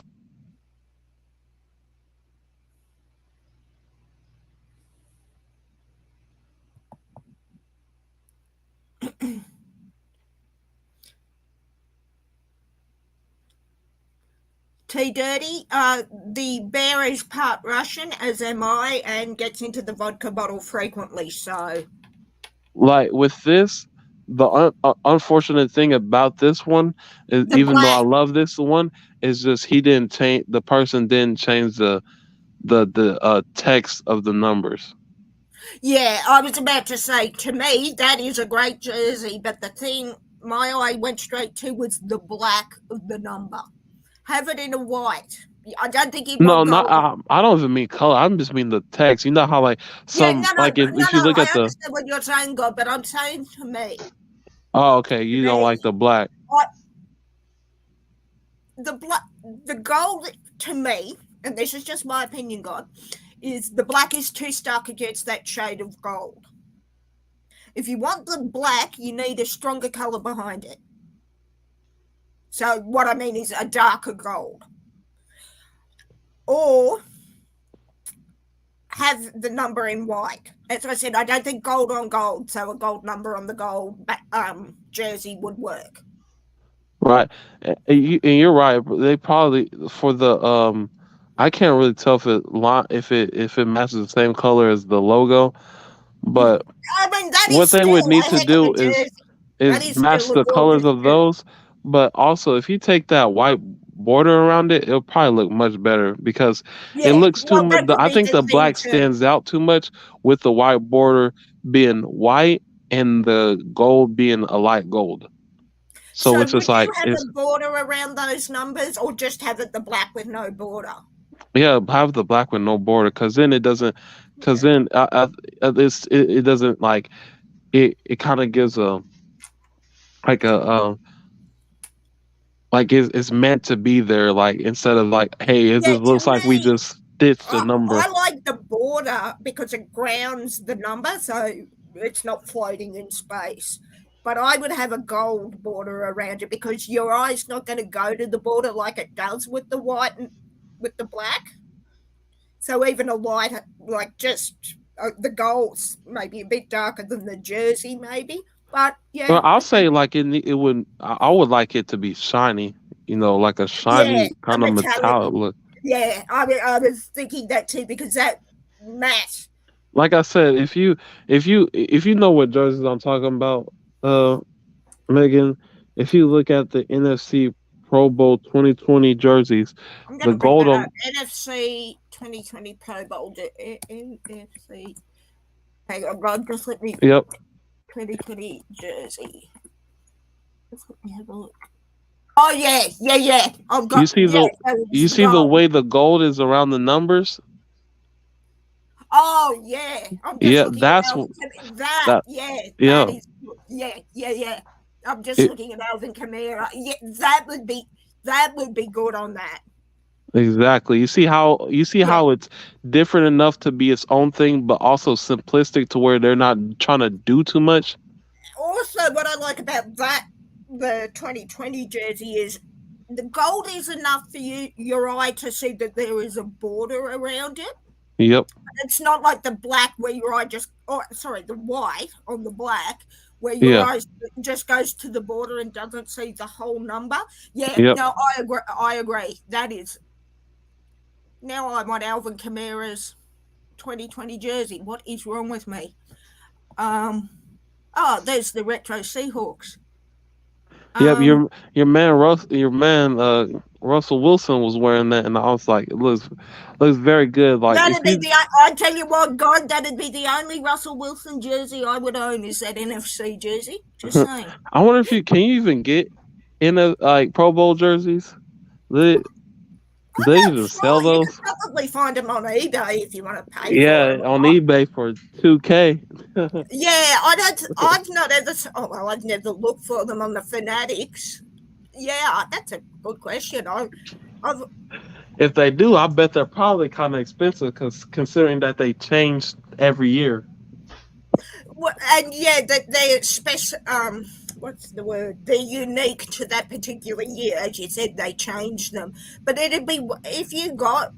T Dirty, the bear is part Russian, as am I, and gets into the vodka bottle frequently. So, like with this, the unfortunate thing about this one is, the even though I black, love this one, is just he didn't change. The person didn't change the text of the numbers. yeah, I was about to say, to me, that is a great jersey, but the thing my eye went straight to was the black of the number. Have it in a white. I don't think you No, want not gold. I don't even mean color. I just mean the text. You know how like Yeah, some like if you look I at the understand what you're saying, God, but I'm saying to me, okay, you don't like the black. The gold to me, and this is just my opinion, God, is the black is too stark against that shade of gold. If you want the black, you need a stronger color behind it. So what I mean is a darker gold. Or have the number in white. As I said, I don't think gold on gold, so a gold number on the gold jersey would work. Right, and you're right. They probably for the I can't really tell if it matches the same color as the logo, but I mean, that is what they would still need a to heck of a do jersey. That is is match still a the colors gorgeous of jersey. those. But also, if you take that white border around it, it'll probably look much better because it Yeah, looks too well, much. that would I be think the the thing black too. stands out too much with the white border being white and the gold being a light gold. So it's would just you like have it's a border around those numbers, or just have it the black with no border? yeah, have the black with no border because then it doesn't. Because then it doesn't like it kind of gives a like a like it's meant to be there, like instead of like, hey, it Yeah, just to looks like we me, just stitched a number. I like the border because it grounds the number, so it's not floating in space. But I would have a gold border around it because your eye's not going to go to the border like it does with the white and with the black. So even a light, like just the gold's maybe a bit darker than the jersey, maybe. But Well, yeah, I'll say like it would. I would like it to be shiny, like a yeah, shiny a kind of metallic. metallic look. Yeah, I was thinking that too because that matte. Like I said, if you know what jerseys I'm talking about, Megan, if you look at the NFC Pro Bowl 2020 jerseys, I'm the gonna bring gold that up. on NFC 2020 Pro Bowl. NFC. Hang on, God, just let me. yep. 2020 jersey. Just let me have a look. Oh yeah. I've You got see the you it's see the gold. way the gold is around the numbers. Oh yeah, I'm just Yeah, looking at that's Alvin. That that. that Yeah, is yeah. I'm just it, looking at Alvin Kamara. Yeah, that would be good on that. exactly. Yeah. You see how it's different enough to be its own thing, but also simplistic to where they're not trying to do too much. Also, what I like about the 2020 jersey is the gold is enough for your eye to see that there is a border around it. Yep. It's not like the black where your eye the white on the black where your Yeah. eye just goes to the border and doesn't see the whole number. Yeah, Yep. no, I agree. That is. Now I want Alvin Kamara's 2020 jersey. What is wrong with me? There's the retro Seahawks. Yep. Your man Russell Wilson was wearing that, and I was like, it looks very good. Like if That'd be you I tell you what, God, that'd be the only Russell Wilson jersey I would own is that NFC jersey. Just saying. I wonder if you can you even get in a like Pro Bowl jerseys? They just sell You those. could probably find them on eBay if you want to pay for Yeah, them. on eBay for $2K. Yeah, I've not ever. Oh well, I've never looked for them on the Fanatics. Yeah, that's a good question. I've If they do, I bet they're probably kind of expensive because considering that they change every year. and yeah, that they special. What's the word? They're unique to that particular year, as you said. They changed them, but it'd be if you got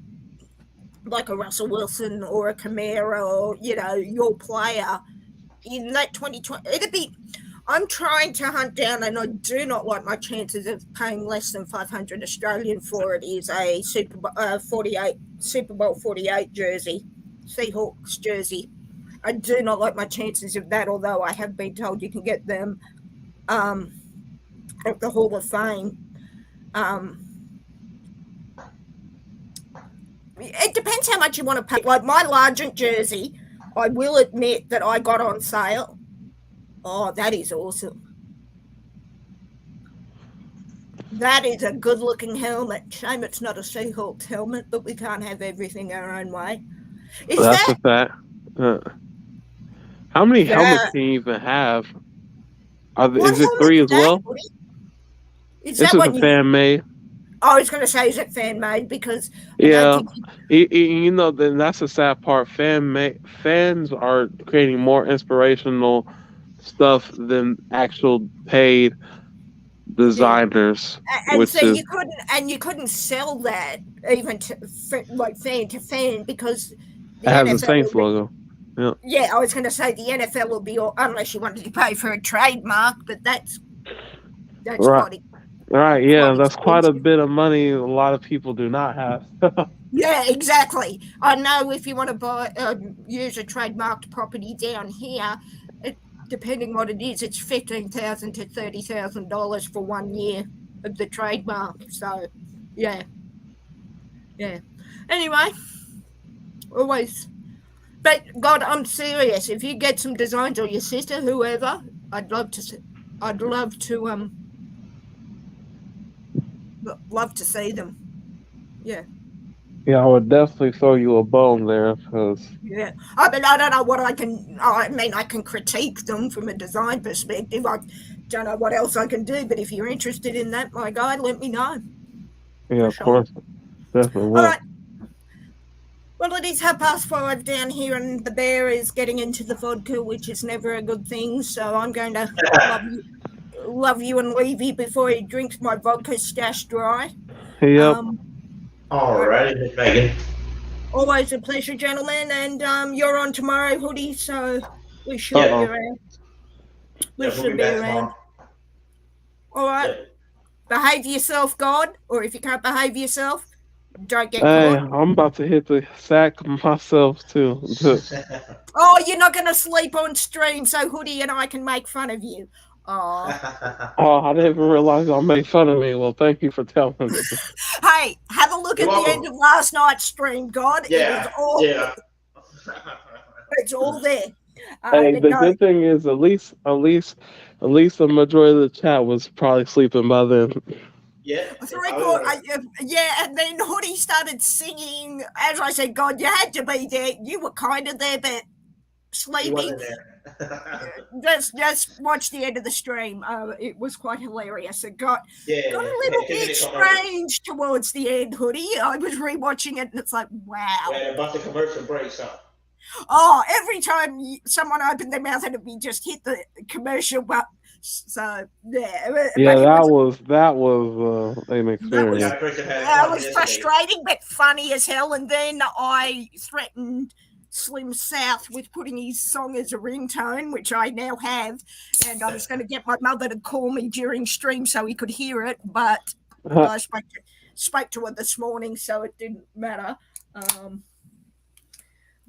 like a Russell Wilson or a Camara or your player in that 2020. It'd be. I'm trying to hunt down, and I do not like my chances of paying less than 500 Australian for it. Is a Super Bowl 48 jersey, Seahawks jersey. I do not like my chances of that, although I have been told you can get them at the Hall of Fame. It depends how much you want to pay. Like my Largent jersey, I will admit that I got on sale. Oh, that is awesome. That is a good-looking helmet. Shame it's not a Seahawks helmet, but we can't have everything our own way. That's a fact. How many helmets can you even have? Is it 3 as well? Is This that is what a fan made. I was going to say, is it fan made? Because Yeah, then that's the sad part. Fans are creating more inspirational stuff than actual paid designers. and which so is, you couldn't sell that even to fan to fan because it has the Saints logo. Yeah. Yeah, I was going to say the NFL will be unless you wanted to pay for a trademark, but that's Right. Right. Yeah, that's quite a bit of money. A lot of people do not have. Yeah, exactly. I know if you want to buy use a trademarked property down here, depending what it is, it's $15,000 to $30,000 for 1 year of the trademark. So, yeah. Anyway, always. But God, I'm serious. If you get some designs or your sister, whoever, I'd love to see them. Yeah. Yeah, I would definitely throw you a bone there because. Yeah, I mean, I don't know what I can. I mean, I can critique them from a design perspective. I don't know what else I can do. But if you're interested in that, my guy, let me know. Yeah, of course, definitely. All right. Well, it is 5:30 down here, and the bear is getting into the vodka, which is never a good thing. So I'm going to love you and leave you before he drinks my vodka stash dry. Yep. All right, Miss Megan. Always a pleasure, gentlemen, and you're on tomorrow, Hoodie, so we should be around. We should be around. All right. Behave yourself, God, or if you can't behave yourself, don't get caught. I'm about to hit the sack myself, too. Oh, you're not going to sleep on stream, so Hoodie and I can make fun of you. Oh, I didn't even realize y'all made fun of me. Well, thank you for telling me. Hey, have a look at the end of last night's stream, God. Yeah. It's all there. Hey, the good thing is at least the majority of the chat was probably sleeping by then. Yeah. Yeah, and then Hoodie started singing. As I said, God, you had to be there. You were kind of there, but sleeping. Just watch the end of the stream. It was quite hilarious. It got a little bit strange towards the end, Hoodie. I was rewatching it, and it's like, wow. Yeah, a bunch of commercial breaks up. Oh, every time someone opened their mouth, it'd be just hit the commercial button. So yeah, that was an experience. It was frustrating, but funny as hell. And then I threatened Slim South with putting his song as a ringtone, which I now have, and I was going to get my mother to call me during stream so he could hear it, but I spoke to her this morning, so it didn't matter.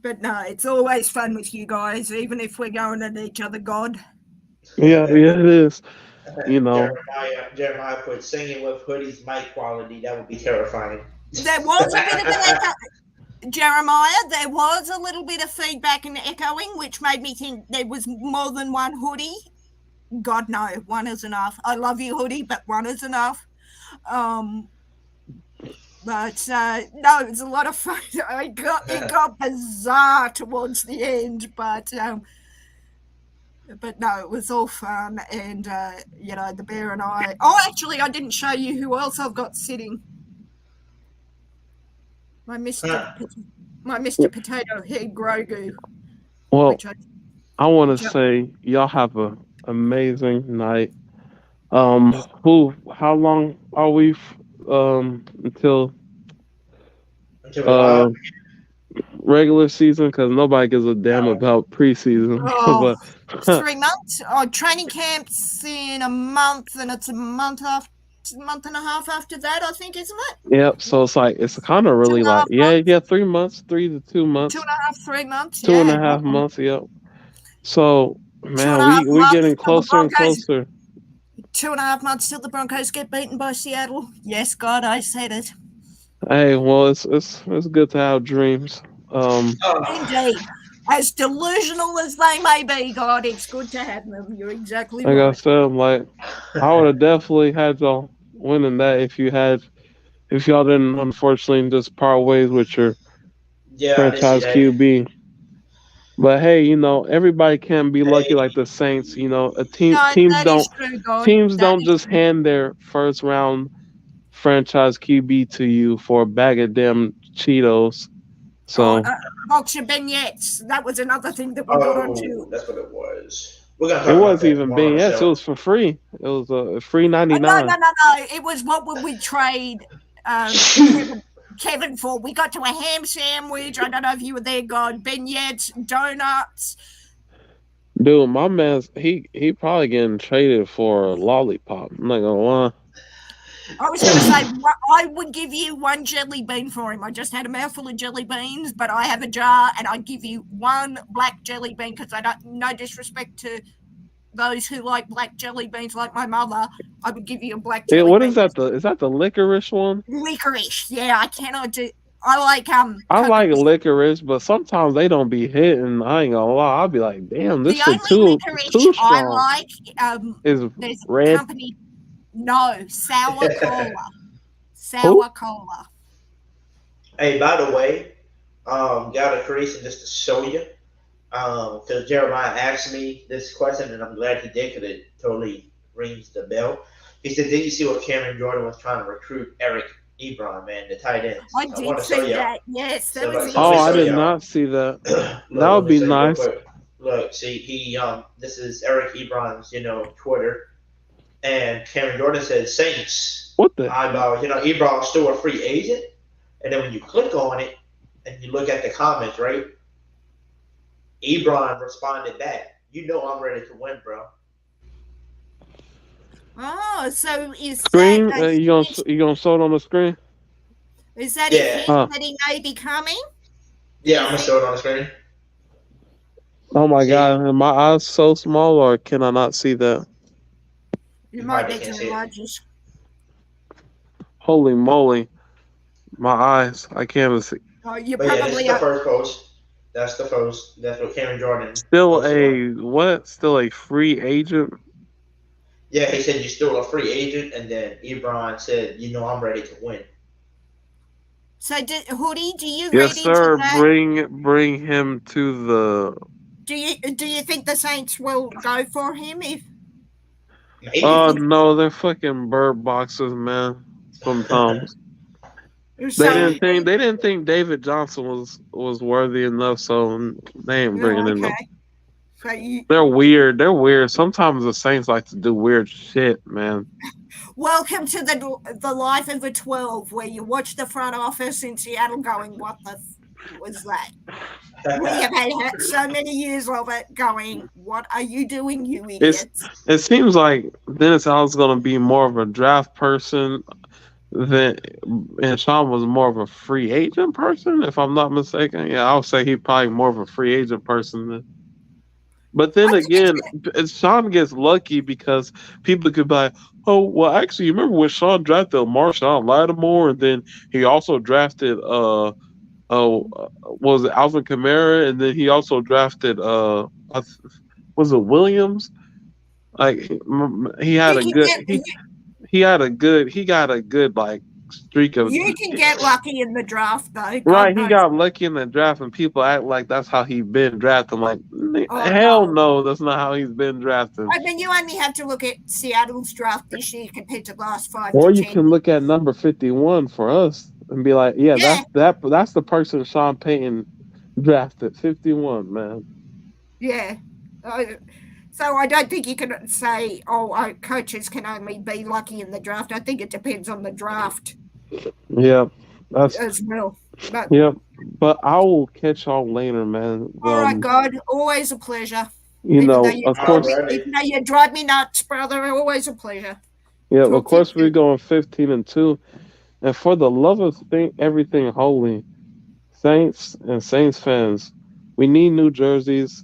But no, it's always fun with you guys, even if we're going at each other, God. Yeah, it is. Jeremiah put singing with Hoodie's mic quality. That would be terrifying. There was a bit of an echo. Jeremiah, there was a little bit of feedback and echoing, which made me think there was more than one Hoodie. God, no, one is enough. I love you, Hoodie, but one is enough. But no, it was a lot of fun. It got bizarre towards the end, but no, it was all fun. And the bear and I. Oh, actually, I didn't show you who else I've got sitting. My Mr. Potato Head Grogu. Well, I want to say y'all have a amazing night. How long are we until regular season? Because nobody gives a damn about preseason. Oh, 3 months. Oh, training camp's in a month, and it's a month and a half after that, I think, isn't it? Yep. So it's kind of really like 3 months, 3 to 2 months, 2.5, 3 months, 2.5 months. Yep. So man, we getting closer and closer. 2.5 months till the Broncos get beaten by Seattle. Yes, God, I said it. Hey, well, it's good to have dreams. Indeed. As delusional as they may be, God, it's good to have them. You're exactly right. Like I said, I would have definitely had y'all winning that if y'all didn't unfortunately just part ways with your franchise QB. But hey, everybody can't be lucky like the Saints. Teams don't just hand their first round franchise QB to you for a bag of damn Cheetos. So box of beignets. That was another thing that we got onto. That's what it was. It wasn't even beignets. It was for free. It was free $99. No. It was what would we trade Kevin for? We got to a ham sandwich. I don't know if you were there, God. Beignets, donuts. Dude, my man, he probably getting traded for a lollipop. I'm not gonna lie. I was going to say, I would give you one jelly bean for him. I just had a mouthful of jelly beans, but I have a jar, and I'd give you one black jelly bean because no disrespect to those who like black jelly beans like my mother, I would give you a black jelly bean. What is that? Is that the licorice one? Licorice, yeah. I cannot do. I like I like licorice, but sometimes they don't be hitting. I ain't gonna lie. I'll be like, damn, this shit too strong. I like is red. Company. No, sour cola. Sour cola. Hey, by the way, got a creation just to show you. Because Jeremiah asked me this question, and I'm glad he did because it totally rings the bell. He said, "Did you see what Cameron Jordan was trying to recruit Eric Ebron, man, the tight ends?" I did see that. Yes, that was. I did not see that. That would be nice. Look, see, this is Eric Ebron's, Twitter. And Cameron Jordan says Saints. What the? Ebron's still a free agent. And then when you click on it and you look at the comments, right? Ebron responded back, I'm ready to win, bro. Oh, so is screen? You gonna show it on the screen? Is that a hint that he may be coming? Yeah, I'm gonna show it on the screen. Oh my God, are my eyes so small, or can I not see that? You might need to enlarge this. Holy moly. My eyes. I can't even see. Oh, you probably this is the first post. That's the post. That's what Cameron Jordan. Still a free agent? Yeah, he said you're still a free agent, and then Ebron said, I'm ready to win. So, Hoodie, do you? Yes, sir. Bring him to the. Do you think the Saints will go for him if? No, they're fucking bird boxes, man. Sometimes they didn't think David Johnson was worthy enough, so they ain't bringing him up. They're weird. They're weird. Sometimes the Saints like to do weird shit, man. Welcome to the life of a 12, where you watch the front office in Seattle going, "What the was that?" We have had so many years of it going, "What are you doing, you idiots?" It seems like Dennis Allen's going to be more of a draft person and Sean was more of a free agent person, if I'm not mistaken. Yeah, I would say he's probably more of a free agent person. But then again, Sean gets lucky because people could be like, "Oh, well, actually, you remember when Sean drafted Marshawn Lattimore, and then he also drafted was it Alvin Kamara, and then he also drafted was it Williams?" Like he had a good he got a good like streak of. You can get lucky in the draft, though. Right, he got lucky in the draft, and people act like that's how he been drafted. I'm like, hell no, that's not how he's been drafted. I mean, you only have to look at Seattle's draft this year compared to the last 5 Or to you 10. can look at number 51 for us and be like, yeah. that's the person Sean Payton drafted, 51, man. Yeah. So I don't think you can say, coaches can only be lucky in the draft. I think it depends on the draft. Yeah, that's as well. But I will catch y'all later, man. All right, God, always a pleasure. You know, of course. Even though you drive me nuts, brother, always a pleasure. Yeah, of course we're going 15-2, and for the love of everything holy, Saints and Saints fans, we need new jerseys.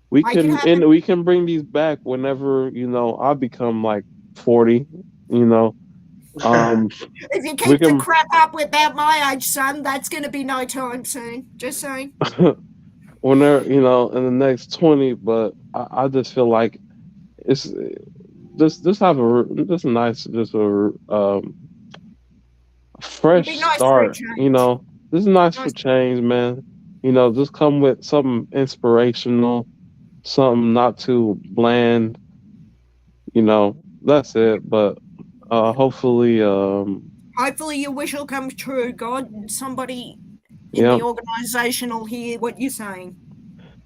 We can bring these back whenever I become like 40. If you keep the crap up without my age, son, that's going to be no time soon. Just saying. Whenever in the next 20, but I just feel like it's just have a fresh start. This is nice for change, man. Just come with something inspirational, something not too bland. That's it. But hopefully your wish will come true, God, and somebody in the organization will hear what you're saying.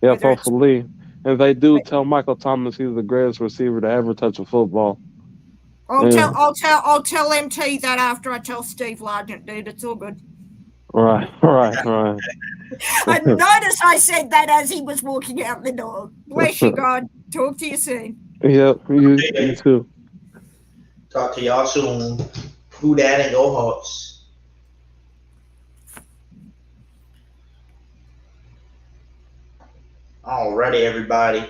Yeah, hopefully. And they do tell Michael Thomas he's the greatest receiver to ever touch a football. I'll tell MT that after I tell Steve Largent, dude. It's all good. Right. I noticed I said that as he was walking out the door. Bless you, God. Talk to you soon. Yep, you too. Talk to y'all soon. Who that and go Hawks. Alrighty, everybody.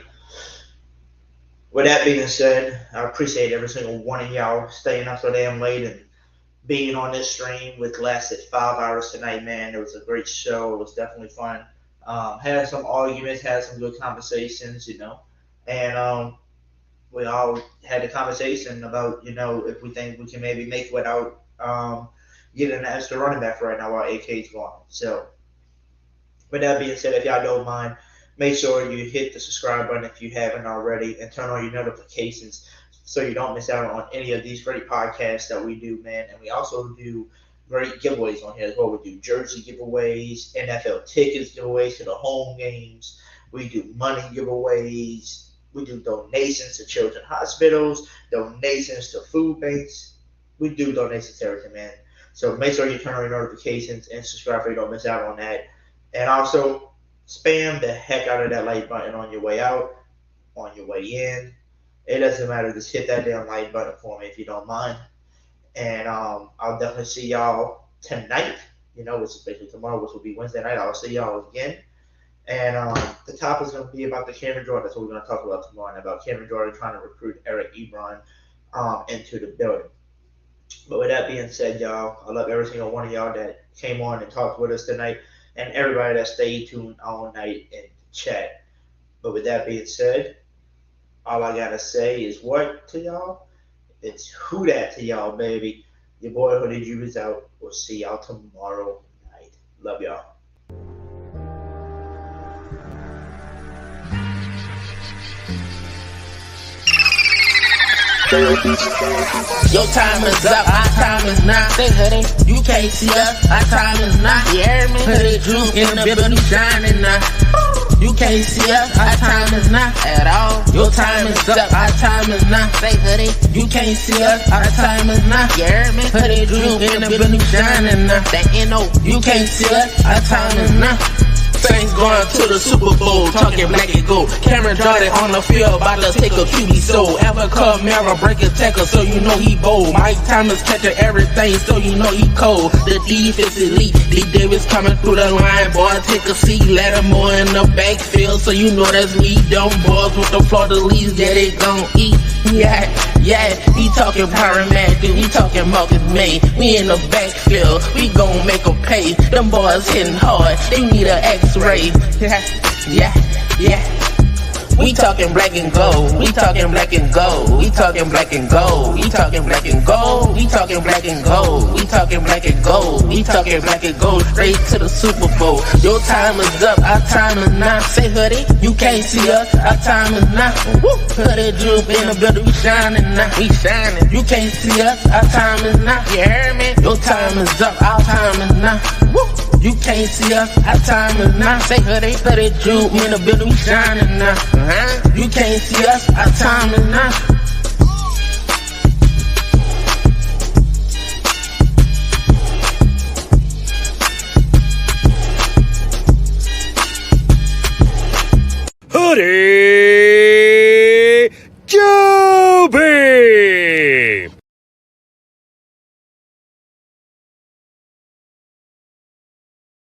With that being said, I appreciate every single one of y'all staying up so damn late and being on this stream, which lasted 5 hours tonight, man. It was a great show. It was definitely fun. Had some arguments, had some good conversations, and we all had a conversation about, if we think we can maybe make without getting an extra running back right now while AK's gone. So, with that being said, if y'all don't mind, make sure you hit the subscribe button if you haven't already and turn on your notifications so you don't miss out on any of these great podcasts that we do, man. And we also do great giveaways on here as well. We do jersey giveaways, NFL tickets giveaways to the home games. We do money giveaways. We do donations to children's hospitals, donations to food banks. We do donations to everything, man. So make sure you turn on your notifications and subscribe so you don't miss out on that. And also, spam the heck out of that like button on your way out, on your way in. It doesn't matter. Just hit that damn like button for me if you don't mind. And I'll definitely see y'all tonight, which is basically tomorrow, which will be Wednesday night. I'll see y'all again. And the topic is going to be about the Cameron Jordan. That's what we're going to talk about tomorrow, and about Cameron Jordan trying to recruit Eric Ebron into the building. But with that being said, y'all, I love every single one of y'all that came on and talked with us tonight, and everybody that stayed tuned all night and chat. But with that being said, all I got to say is what to y'all? It's who that to y'all, baby. Your boy Hoodie Jube is out. We'll see y'all tomorrow night. Love y'all. Your time is up, our time is now. Say Hoodie, you can't see us, our time is now. You hear me? Hoodie Jube in the building shining now. You can't see us, our time is not at all. Your time is up, our time is not. Say Hoodie, you can't see us, our time is not. You hear me? Hoodie Jube in the building shining now. That NO, you can't see us, our time is not. Saints going to the Super Bowl, talking black and gold. Cameron Jordan on the field, about to take a QB soul. Ever Camara break a tackle, so you know he bold. Mike Thomas catching everything, so you know he cold. The defense elite, D. Davis coming through the line. Boy, take a seat, let him more in the backfield, so you know that's me. Them boys with the Florida leaves, yeah, they gon' eat. Yeah, he talking Pyromatic, he talking Marcus May. We in the backfield, we gon' make them pay. Them boys hitting hard, they need an X-ray. Yeah. We talking black and gold. We talking black and gold. We talking black and gold. We talking black and gold. We talking black and gold. We talking black and gold. We talking black and gold. Straight to the Super Bowl. Your time is up. Our time is now. Say Hoodie, you can't see us. Our time is now. Woo. Hoodie Jube in the building. We shining now. We shining. You can't see us. Our time is now. You heard me? Your time is up. Our time is now. Woo. You can't see us, our time is now. Say Hoodie, Hoodie Jube in the building, we shining now. You can't see us, our time is now. Hoodie!